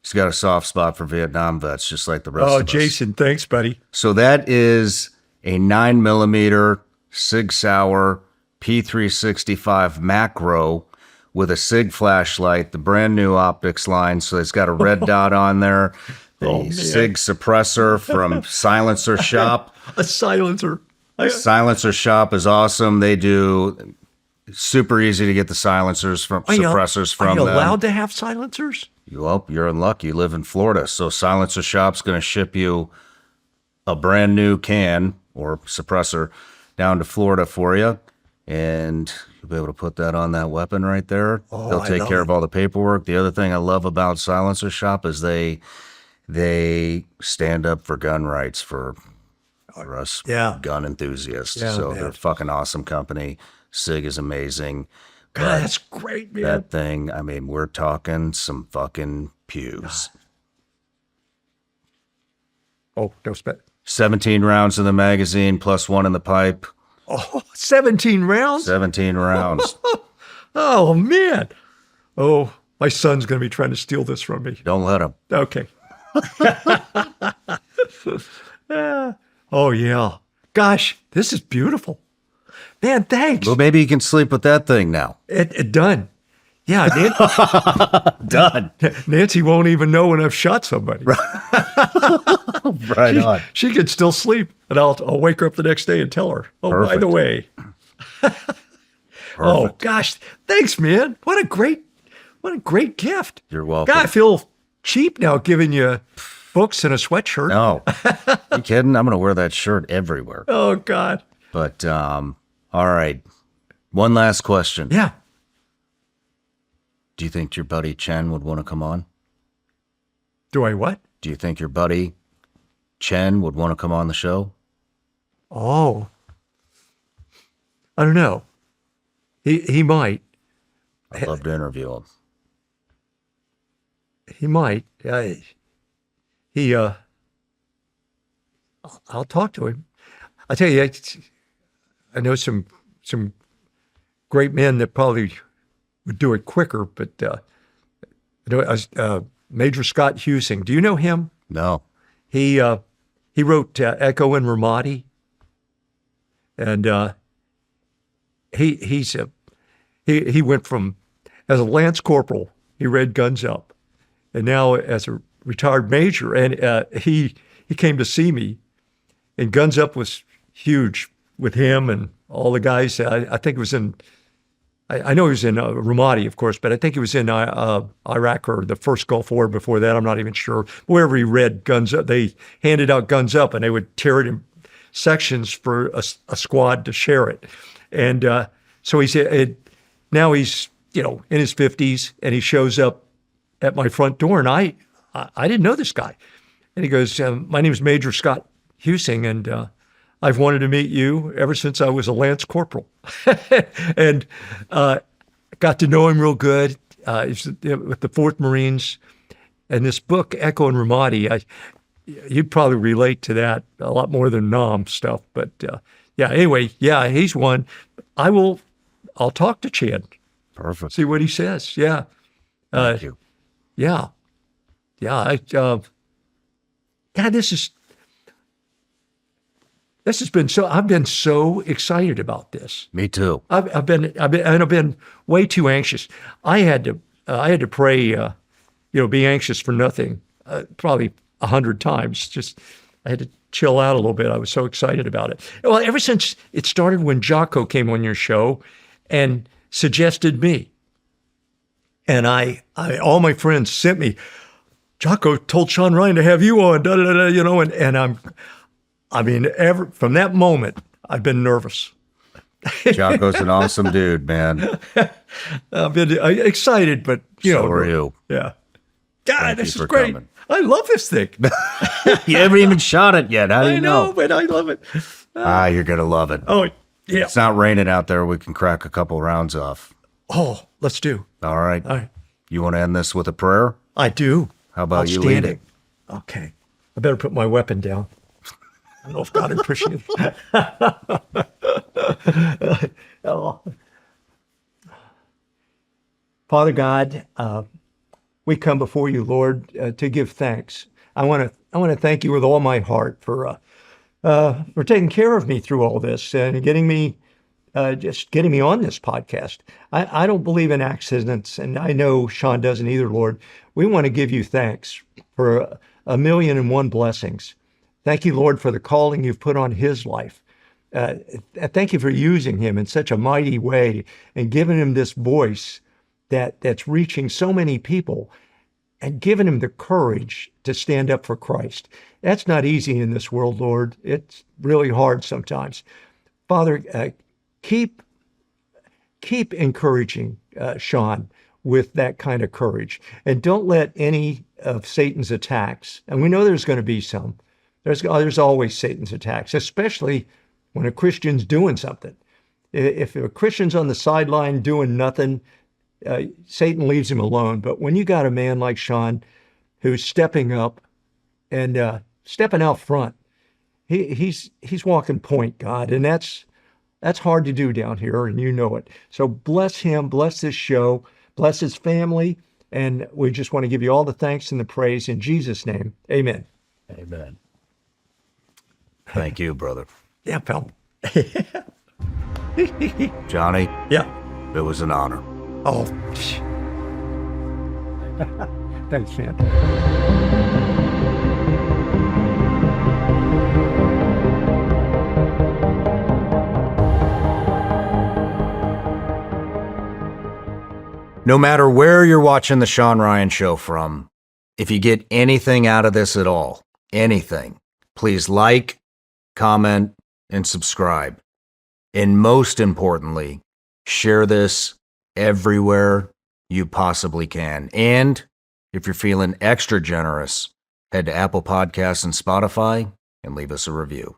He's got a soft spot for Vietnam vets, just like the rest of us. Oh, Jason, thanks, buddy. So that is a 9mm Sig Sauer P365 macro with a SIG flashlight, the brand new optics line. So it's got a red dot on there. The SIG suppressor from Silencer Shop. A silencer. Silencer Shop is awesome. They do super easy to get the silencers from suppressors from them. Are you allowed to have silencers? Well, you're in luck. You live in Florida. So Silencer Shop's going to ship you a brand new can or suppressor down to Florida for you. And you'll be able to put that on that weapon right there. Oh, They'll take care of all the paperwork. The other thing I love about Silencer Shop is they stand up for gun rights for us gun enthusiasts. Yeah, so man. they're a fucking awesome company. SIG is amazing. God, that's great, man. That thing, we're talking some fucking pews. Oh, no spit. 17 rounds in the magazine, plus one in the pipe. Oh, 17 rounds? 17 rounds. Oh, man. Oh, my son's going to be trying to steal this from me. Don't let him. Okay. Oh, yeah. Gosh, this is beautiful. Man, thanks. Well, maybe you can sleep with that thing now. It done. Yeah, Done. Nancy won't even know when I've shot somebody. Right on. She could still sleep, and I'll wake her up the next day and tell her, oh, by the way, Oh Perfect. gosh, thanks, man. What a great gift. You're welcome. God, I feel cheap now giving you books and a sweatshirt. No, you kidding? I'm gonna wear that shirt everywhere. Oh God. But all right. One last question. Yeah. Do you think your buddy Chen would want to come on? Do I what? Do you think your buddy Chen would want to come on the show? Oh. I don't know. He might. I'd love to interview him. He might. I'll talk to him. I tell you, I know some great men that probably would do it quicker, but Major Scott Husing. Do you know him? No. He wrote Echo and Ramadi, and he went from as a lance corporal, he read Guns Up, and now as a retired major, and he came to see me, and Guns Up was huge with him and all the guys. I think it was in. I know he was in Ramadi, of course, but I think he was in Iraq or the first Gulf War before that. I'm not even sure. Wherever he read Guns Up, they handed out Guns Up, and they would tear it in sections for a squad to share it. And so he said, now he's in his 50s, and he shows up at my front door, and I didn't know this guy. And he goes, my name is Major Scott Husing, and I've wanted to meet you ever since I was a lance corporal. And got to know him real good. He's with the 4th Marines. And this book, Echo and Ramadi, you'd probably relate to that a lot more than Nam stuff. But anyway, he's one. I'll talk to Chad. Perfect. See what he says. Yeah. Thank you. Yeah. God, this has been so. I've been so excited about this. Me too. I've been way too anxious. I had to pray. Be anxious for nothing. Probably 100 times. Just I had to chill out a little bit. I was so excited about it. Well, ever since it started when Jocko came on your show and suggested me, and I all my friends sent me. Jocko told Shawn Ryan to have you on. And from that moment, I've been nervous. Jocko's an awesome dude, man. I've been excited, but So are you. Yeah. God, Thank this you is for great. coming. I love this thing. You haven't even shot it yet. How do you I know, but I love it. You're going to love it. Oh, yeah. It's not raining out there. We can crack a couple rounds off. Oh, let's do. All right. All right. You want to end this with a prayer? I do. How about you lead it? Okay. I better put my weapon down. I don't know if God appreciates it. Oh. Father God, we come before you, Lord, to give thanks. I want to thank you with all my heart for taking care of me through all this and getting me on this podcast. I don't believe in accidents, and I know Shawn doesn't either, Lord. We want to give you thanks for 1,000,001 blessings. Thank you, Lord, for the calling you've put on his life. Thank you for using him in such a mighty way and giving him this voice that's reaching so many people and giving him the courage to stand up for Christ. That's not easy in this world, Lord. It's really hard sometimes. Father, keep encouraging Shawn with that kind of courage. And don't let any of Satan's attacks, and we know there's going to be some, there's always Satan's attacks, especially when a Christian's doing something. If a Christian's on the sideline doing nothing, Satan leaves him alone. But when you got a man like Shawn who's stepping up and stepping out front, he's walking point, God, and that's hard to do down here, and you know it. So bless him, bless this show, bless his family, and we just want to give you all the thanks and the praise in Jesus' name. Amen. Amen. Thank you, brother. Yeah, pal. Johnny, Yeah. it was an honor. Oh. Thanks, man. No matter where you're watching the Shawn Ryan Show from, if you get anything out of this at all, anything, please like, comment, and subscribe. And most importantly, share this everywhere you possibly can. And if you're feeling extra generous, head to Apple Podcasts and Spotify and leave us a review.